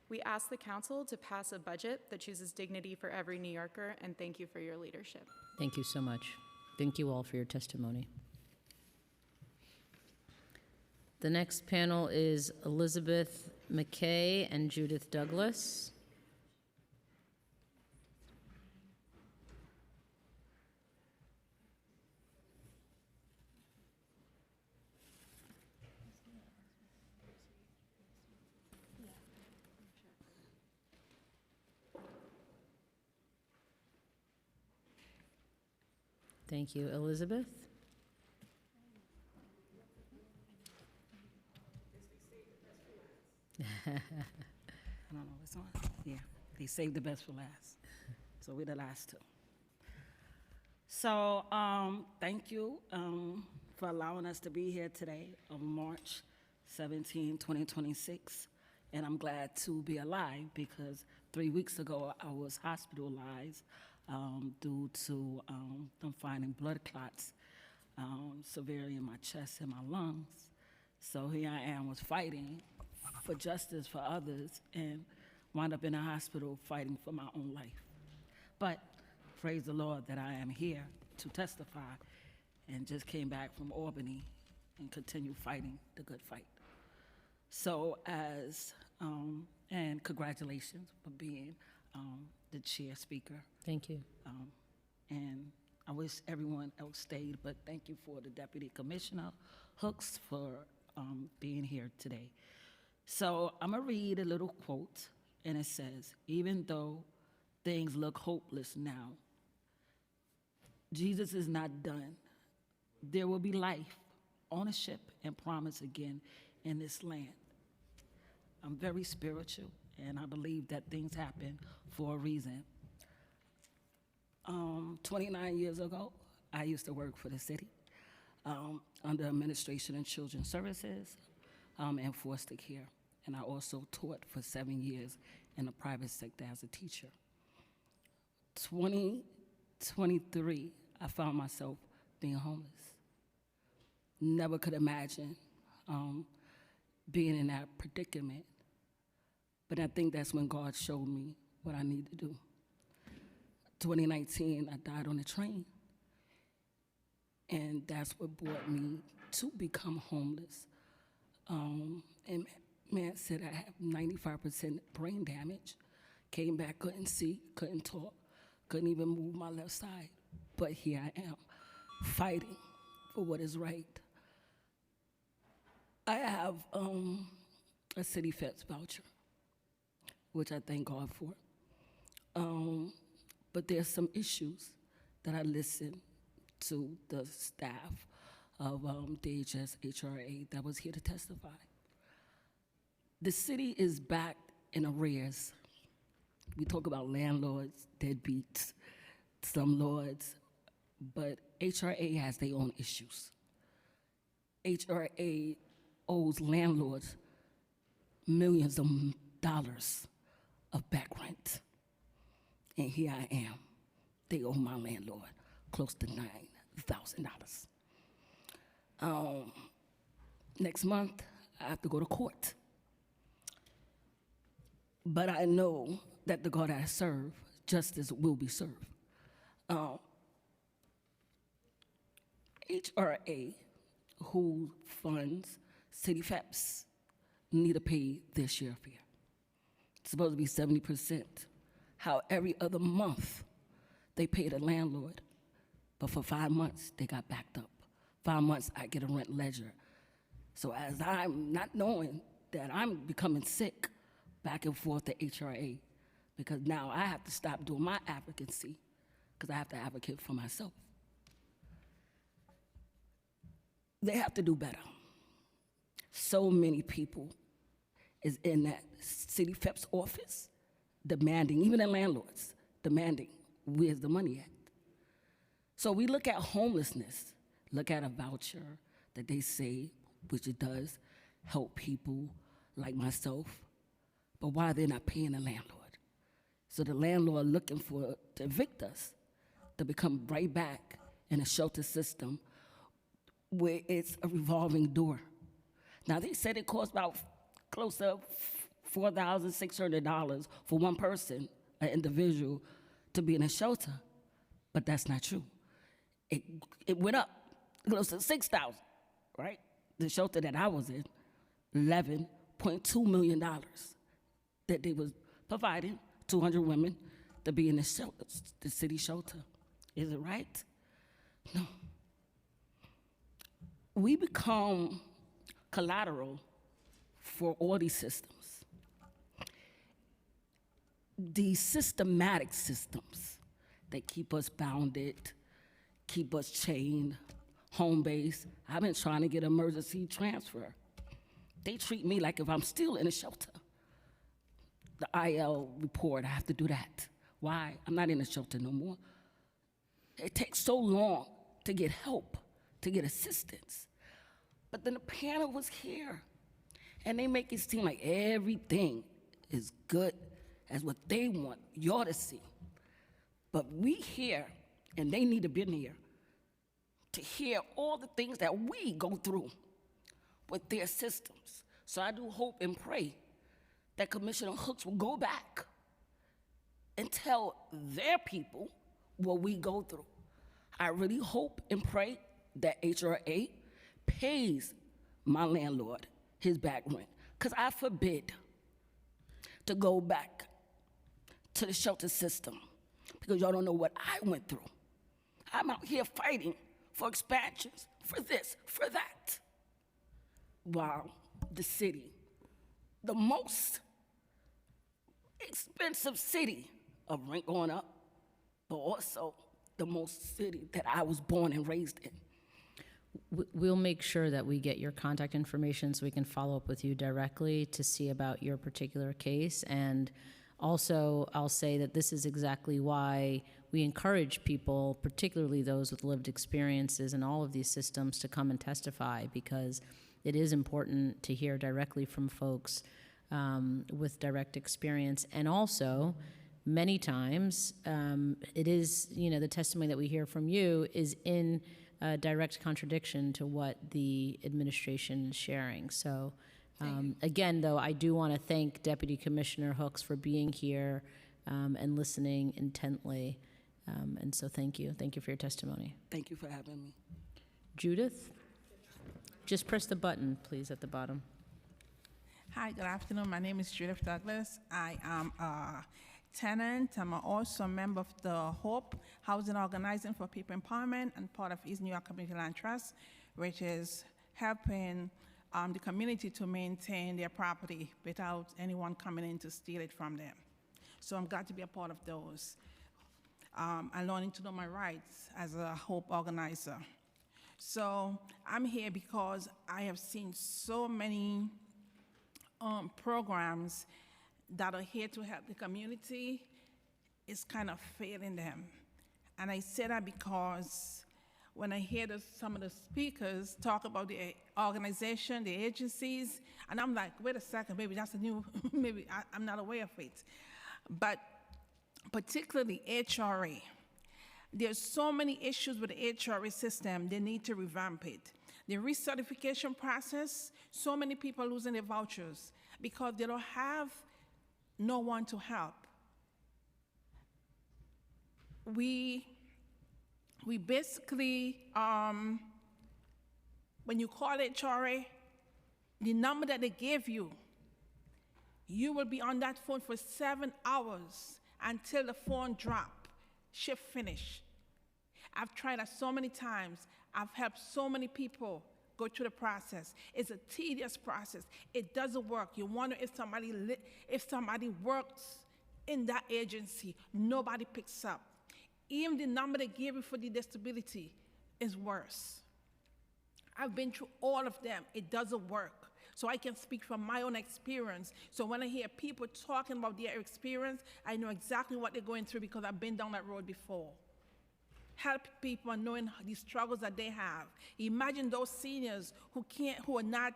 We ask the Council to pass a budget that chooses dignity for every New Yorker, and thank you for your leadership. Thank you so much. Thank you all for your testimony. The next panel is Elizabeth McKay and Judith Douglas. Thank you. Elizabeth? I don't know what's on. Yeah, they saved the best for last. So we're the last two. So thank you for allowing us to be here today on March 17, 2026. And I'm glad to be alive because 3 weeks ago I was hospitalized due to them finding blood clots severely in my chest and my lungs. So here I am, was fighting for justice for others and wound up in a hospital fighting for my own life. But praise the Lord that I am here to testify and just came back from Albany and continue fighting the good fight. So and congratulations for being the chair speaker. Thank you. And I wish everyone else stayed, but thank you for the Deputy Commissioner Hooks for being here today. So I'm gonna read a little quote, and it says, even though things look hopeless now, Jesus is not done. There will be life, ownership, and promise again in this land. I'm very spiritual, and I believe that things happen for a reason. 29 years ago, I used to work for the city under Administration and Children's Services and foster care. And I also taught for 7 years in the private sector as a teacher. 2023, I found myself being homeless. Never could imagine being in that predicament. But I think that's when God showed me what I need to do. 2019, I died on a train. And that's what brought me to become homeless. And man said I have 95% brain damage. Came back, couldn't see, couldn't talk, couldn't even move my left side. But here I am, fighting for what is right. I have a City Feds voucher, which I thank God for. But there's some issues that I listened to the staff of DHS HRA that was here to testify. The city is backed in arrears. We talk about landlords, deadbeats, some lords, but HRA has their own issues. HRA owes landlords millions of dollars of back rent. And here I am. They owe my landlord close to $9,000. Next month, I have to go to court. But I know that the God I serve, justice will be served. HRA, who funds city FEPS, need to pay their share of here. It's supposed to be 70%. How every other month they pay the landlord, but for 5 months they got backed up. 5 months I get a rent ledger. So as I'm not knowing that I'm becoming sick back and forth to HRA, because now I have to stop doing my advocacy because I have to advocate for myself. They have to do better. So many people is in that city FEP's office demanding, even the landlords, demanding, where's the money at? So we look at homelessness, look at a voucher that they say, which it does help people like myself, but why they're not paying the landlord? So the landlord looking to evict us, to become right back in a shelter system where it's a revolving door. Now they said it costs about close to $4,600 for one person, an individual, to be in a shelter, but that's not true. It went up close to $6,000, right? The shelter that I was in, $11.2 million that they was providing 200 women to be in the shelter, the city shelter. Is it right? No. We become collateral for all these systems. These systematic systems that keep us bounded, keep us chained, home base. I've been trying to get emergency transfer. They treat me like if I'm still in a shelter. The IL report, I have to do that. Why? I'm not in a shelter no more. It takes so long to get help, to get assistance. But then the panel was here, and they make it seem like everything is good as what they want y'all to see. But we here, and they need to be in here, to hear all the things that we go through with their systems. So I do hope and pray that Commissioner Hooks will go back and tell their people what we go through. I really hope and pray that HRA pays my landlord his back rent, because I forbid to go back to the shelter system, because y'all don't know what I went through. I'm out here fighting for expansions, for this, for that. While the city, the most expensive city of rent going up, but also the most city that I was born and raised in. We'll make sure that we get your contact information so we can follow up with you directly to see about your particular case. And also, I'll say that this is exactly why we encourage people, particularly those with lived experiences in all of these systems, to come and testify, because it is important to hear directly from folks with direct experience. And also, many times, it is, the testimony that we hear from you is in direct contradiction to what the administration is sharing. So again, though, I do want to thank Deputy Commissioner Hooks for being here and listening intently. And so thank you. Thank you for your testimony. Thank you for having me. Judith? Just press the button, please, at the bottom. Hi, good afternoon. My name is Judith Douglas. I am a tenant. I'm also a member of the HOPE, Housing Organizing for People Empowerment, and part of East New York Community Land Trust, which is helping the community to maintain their property without anyone coming in to steal it from them. So I'm glad to be a part of those. And learning to know my rights as a HOPE organizer. So I'm here because I have seen so many programs that are here to help the community. Is kind of failing them. And I say that because when I hear some of the speakers talk about the organization, the agencies, and I'm like, wait a second, maybe that's a new, maybe I'm not aware of it. But particularly HRA, there's so many issues with the HRA system, they need to revamp it. The recertification process, so many people are losing their vouchers because they don't have no one to help. We basically, when you call HRA, the number that they give you, you will be on that phone for 7 hours until the phone drop, shift finish. I've tried that so many times. I've helped so many people go through the process. It's a tedious process. It doesn't work. You wonder if somebody works in that agency, nobody picks up. Even the number they give you for the disability is worse. I've been through all of them. It doesn't work. So I can speak from my own experience. So when I hear people talking about their experience, I know exactly what they're going through because I've been down that road before. Help people knowing the struggles that they have. Imagine those seniors who are not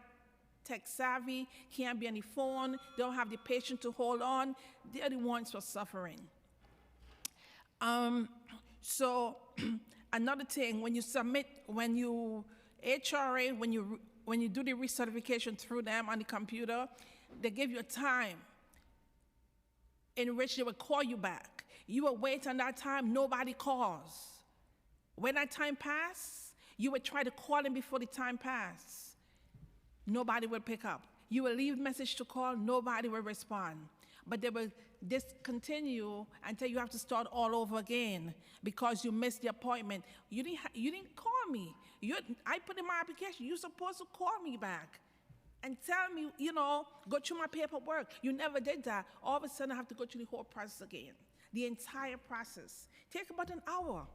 tech savvy, can't be on the phone, don't have the patience to hold on. They're the ones who are suffering. So another thing, when you submit, when you HRA, when you do the recertification through them on the computer, they give you a time in which they will call you back. You will wait on that time, nobody calls. When that time passes, you will try to call them before the time passes. Nobody will pick up. You will leave a message to call, nobody will respond. But they will discontinue until you have to start all over again because you missed the appointment. You didn't call me. I put in my application. You're supposed to call me back and tell me, go through my paperwork. You never did that. All of a sudden, I have to go through the whole process again. The entire process. Take about an hour.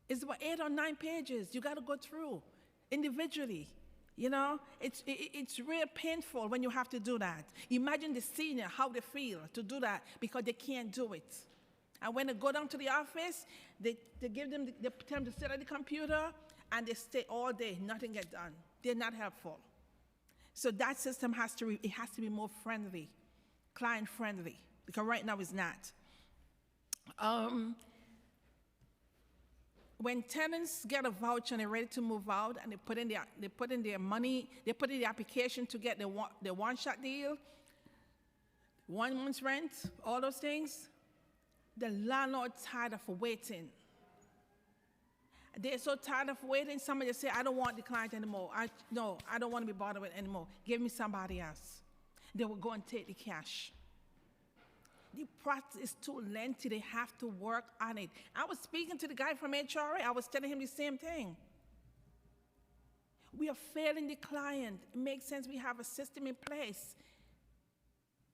It's about 8 or 9 pages you got to go through individually. It's real painful when you have to do that. Imagine the senior, how they feel to do that because they can't do it. And when they go down to the office, they give them the time to sit at the computer and they stay all day, nothing gets done. They're not helpful. So that system has to be more friendly, client friendly, because right now it's not. When tenants get a voucher and they're ready to move out and they put in their money, they put in the application to get the one-shot deal, 1 month's rent, all those things, the landlord's tired of waiting. They're so tired of waiting, somebody say, I don't want the client anymore. I don't want to be bothered with anymore. Give me somebody else. They will go and take the cash. The process is too lengthy. They have to work on it. I was speaking to the guy from HRA. I was telling him the same thing. We are failing the client. It makes sense we have a system in place,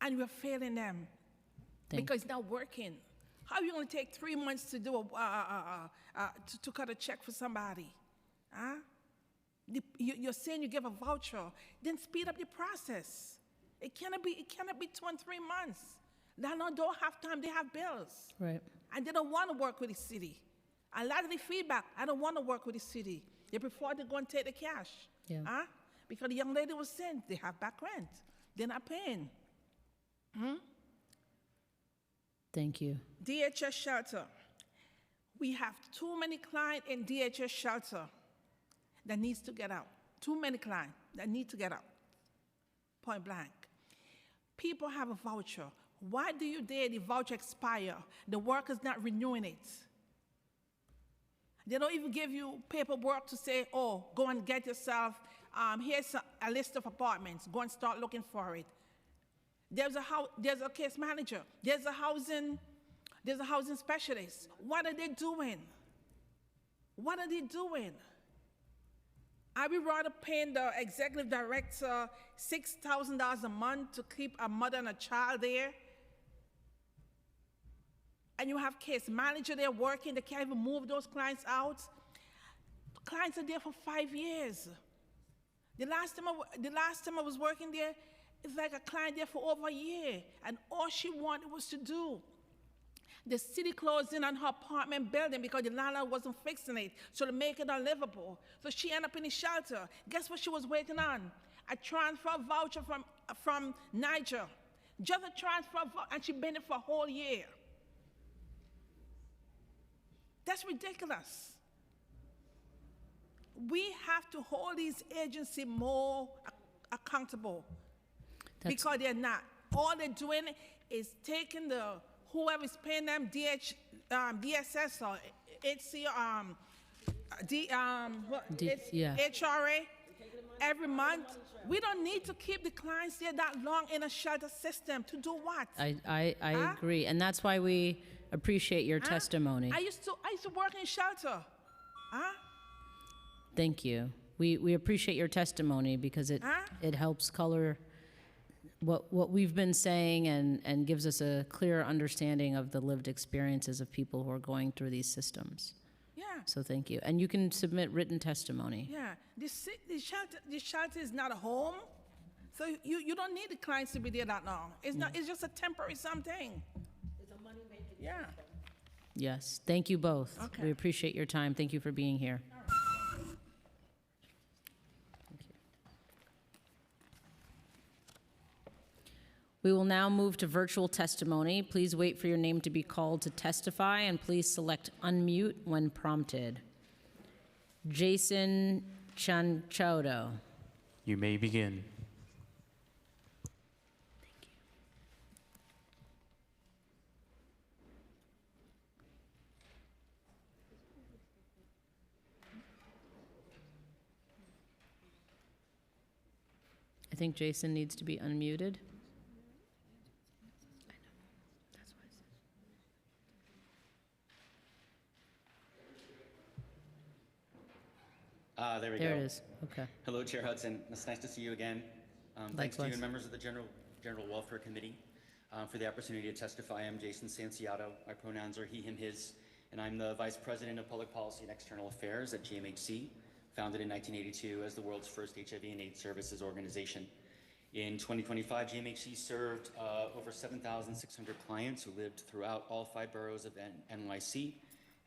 and we're failing them because it's not working. How are you going to take 3 months to do to cut a check for somebody? You're saying you give a voucher, then speed up the process. It cannot be 2 and 3 months. Landlords don't have time, they have bills. Right. And they don't want to work with the city. A lot of the feedback, I don't want to work with the city. They prefer to go and take the cash. Yeah. Because the young lady was saying they have back rent. They're not paying. Thank you. DHS shelter. We have too many clients in DHS shelter that needs to get out. Too many clients that need to get out. Point blank. People have a voucher. Why do you dare the voucher expire? The worker's not renewing it. They don't even give you paperwork to say, oh, go and get yourself, here's a list of apartments. Go and start looking for it. There's a case manager. There's a housing specialist. What are they doing? What are they doing? I would rather pay the executive director $6,000 a month to keep a mother and a child there. And you have case manager there working, they can't even move those clients out. Clients are there for 5 years. The last time I was working there, it's like a client there for over a year, and all she wanted was to do. The city closed in on her apartment building because the landlord wasn't fixing it, so to make it unlivable. So she ended up in the shelter. Guess what she was waiting on? A transfer voucher from Niger. Just a transfer voucher, and she's been there for a whole year. That's ridiculous. We have to hold these agencies more accountable because they're not. All they're doing is taking whoever's paying them, DSS or HRA, every month. We don't need to keep the clients there that long in a shelter system. To do what? I agree, and that's why we appreciate your testimony. I used to work in shelter. Thank you. We appreciate your testimony because it helps color what we've been saying and gives us a clear understanding of the lived experiences of people who are going through these systems. Yeah. So thank you. And you can submit written testimony. Yeah, the shelter is not a home, so you don't need the clients to be there that long. It's not. It's just a temporary something. It's a money making. Yeah. Yes, thank you both. Okay. We appreciate your time. Thank you for being here. We will now move to virtual testimony. Please wait for your name to be called to testify, and please select unmute when prompted. Jason Chanchaudo. You may begin. I think Jason needs to be unmuted. There we go. There it is. Okay. Hello, Chair Hudson. It's nice to see you again. Thanks to you and members of the General Welfare Committee for the opportunity to testify. I'm Jason Sanciato. My pronouns are he, him, his, and I'm the Vice President of Public Policy and External Affairs at GMHC, founded in 1982 as the world's first HIV and AIDS services organization. In 2025, GMHC served over 7,600 clients who lived throughout all 5 boroughs of NYC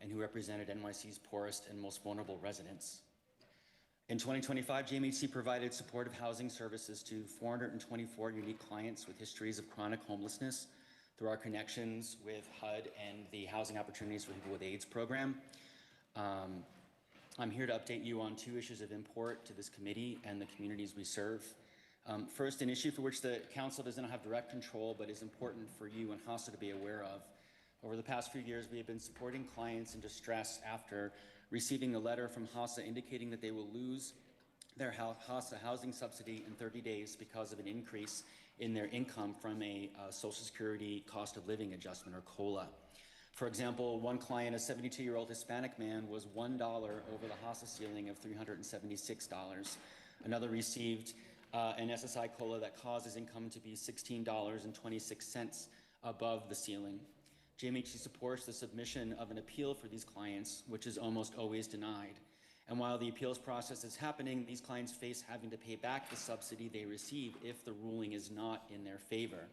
and who represented NYC's poorest and most vulnerable residents. In 2025, GMHC provided supportive housing services to 424 unique clients with histories of chronic homelessness through our connections with HUD and the Housing Opportunities for People with AIDS program. I'm here to update you on 2 issues of import to this committee and the communities we serve. First, an issue for which the Council does not have direct control, but is important for you and HASA to be aware of. Over the past few years, we have been supporting clients in distress after receiving a letter from HASA indicating that they will lose their HASA housing subsidy in 30 days because of an increase in their income from a Social Security cost of living adjustment, or COLA. For example, one client, a 72-year-old Hispanic man, was $1 over the HASA ceiling of $376. Another received an SSI COLA that caused his income to be $16.26 above the ceiling. GMHC supports the submission of an appeal for these clients, which is almost always denied. And while the appeals process is happening, these clients face having to pay back the subsidy they receive if the ruling is not in their favor.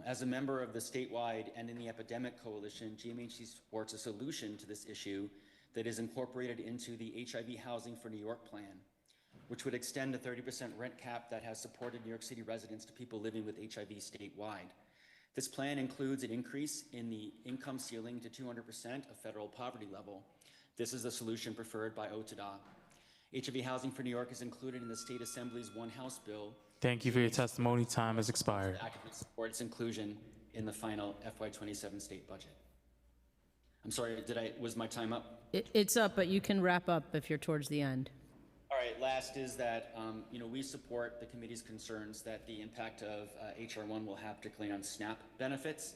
As a member of the statewide and in the epidemic coalition, GMHC supports a solution to this issue that is incorporated into the HIV Housing for New York plan, which would extend a 30% rent cap that has supported New York City residents to people living with HIV statewide. This plan includes an increase in the income ceiling to 200% of federal poverty level. This is the solution preferred by OTDA. HIV Housing for New York is included in the State Assembly's One House bill. Thank you for your testimony. Time has expired. Actively support its inclusion in the final FY27 state budget. I'm sorry, was my time up? It's up, but you can wrap up if you're towards the end. All right, last is that, we support the committee's concerns that the impact of HR1 will have, particularly on SNAP benefits.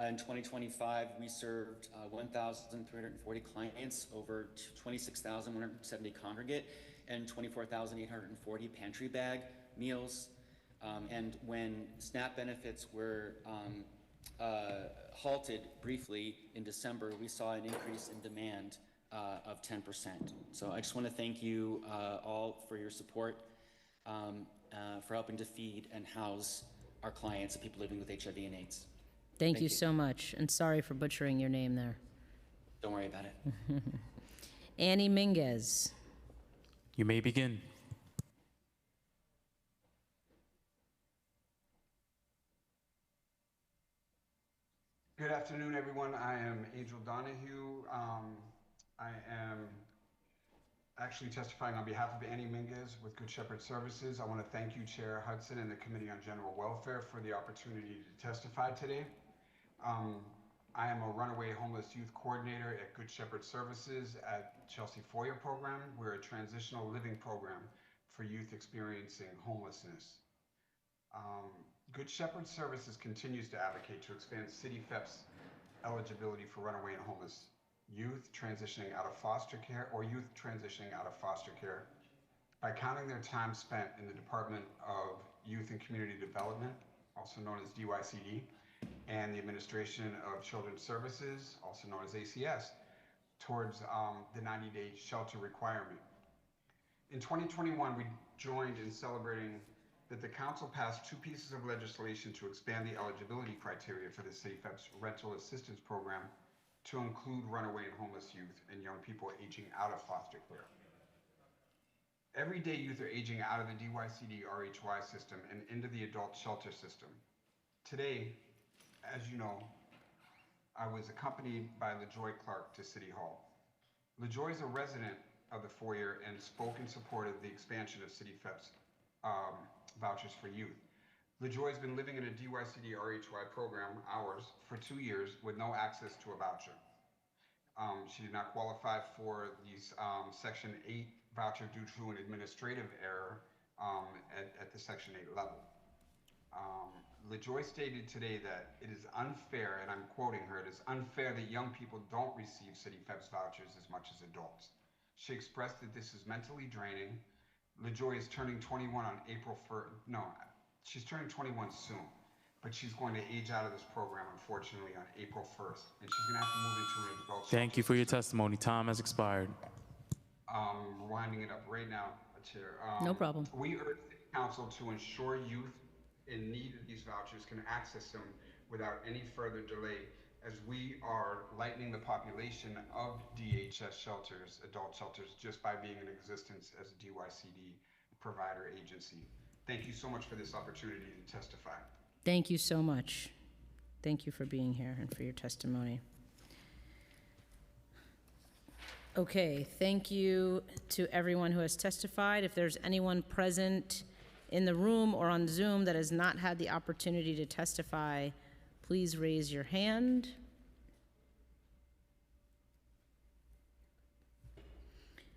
In 2025, we served 1,340 clients, over 26,170 congregate, and 24,840 pantry bag meals. And when SNAP benefits were halted briefly in December, we saw an increase in demand of 10%. So I just want to thank you all for your support, for helping to feed and house our clients and people living with HIV and AIDS. Thank you so much, and sorry for butchering your name there. Don't worry about it. Annie Minguez. You may begin. Good afternoon, everyone. I am Angel Donahue. I am actually testifying on behalf of Annie Minguez with Good Shepherd Services. I want to thank you, Chair Hudson, and the Committee on General Welfare for the opportunity to testify today. I am a runaway homeless youth coordinator at Good Shepherd Services at Chelsea Foyer Program. We're a transitional living program for youth experiencing homelessness. Good Shepherd Services continues to advocate to expand City FEP's eligibility for runaway and homeless youth transitioning out of foster care or youth transitioning out of foster care by counting their time spent in the Department of Youth and Community Development, also known as DYCD, and the Administration of Children's Services, also known as ACS. towards the 90-day shelter requirement. In 2021, we joined in celebrating that the council passed 2 pieces of legislation to expand the eligibility criteria for the CFEP's rental assistance program to include runaway and homeless youth and young people aging out of foster care. Everyday youth are aging out of the DYCD RHY system and into the adult shelter system. Today, as you know, I was accompanied by LaJoy Clark to City Hall. LaJoy is a resident of the foyer and spoke in support of the expansion of CityFEP's vouchers for youth. LaJoy has been living in a DYCD RHY program, ours, for 2 years with no access to a voucher. She did not qualify for these Section 8 voucher due to an administrative error at the Section 8 level. LaJoy stated today that it is unfair, and I'm quoting her, it is unfair that young people don't receive CityFEP's vouchers as much as adults. She expressed that this is mentally draining. LaJoy is turning 21 on April 1st. No, she's turning 21 soon, but she's going to age out of this program, unfortunately, on April 1st, and she's going to have to move into an adult shelter. Thank you for your testimony. Time has expired. We're winding it up right now, Chair. No problem. We urge the council to ensure youth in need of these vouchers can access them without any further delay, as we are lightening the population of DHS shelters, adult shelters, just by being in existence as a DYCD provider agency. Thank you so much for this opportunity to testify. Thank you so much. Thank you for being here and for your testimony. Okay, thank you to everyone who has testified. If there's anyone present in the room or on Zoom that has not had the opportunity to testify, please raise your hand.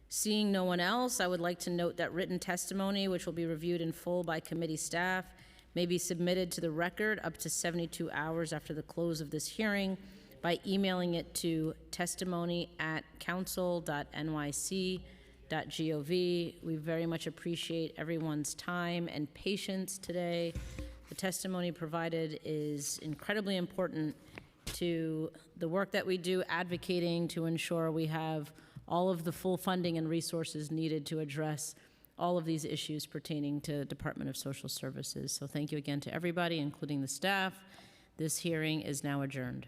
Seeing no one else, I would like to note that written testimony, which will be reviewed in full by committee staff, may be submitted to the record up to 72 hours after the close of this hearing by emailing it to testimony@council.nyc.gov. We very much appreciate everyone's time and patience today. The testimony provided is incredibly important to the work that we do advocating to ensure we have all of the full funding and resources needed to address all of these issues pertaining to Department of Social Services. So thank you again to everybody, including the staff. This hearing is now adjourned.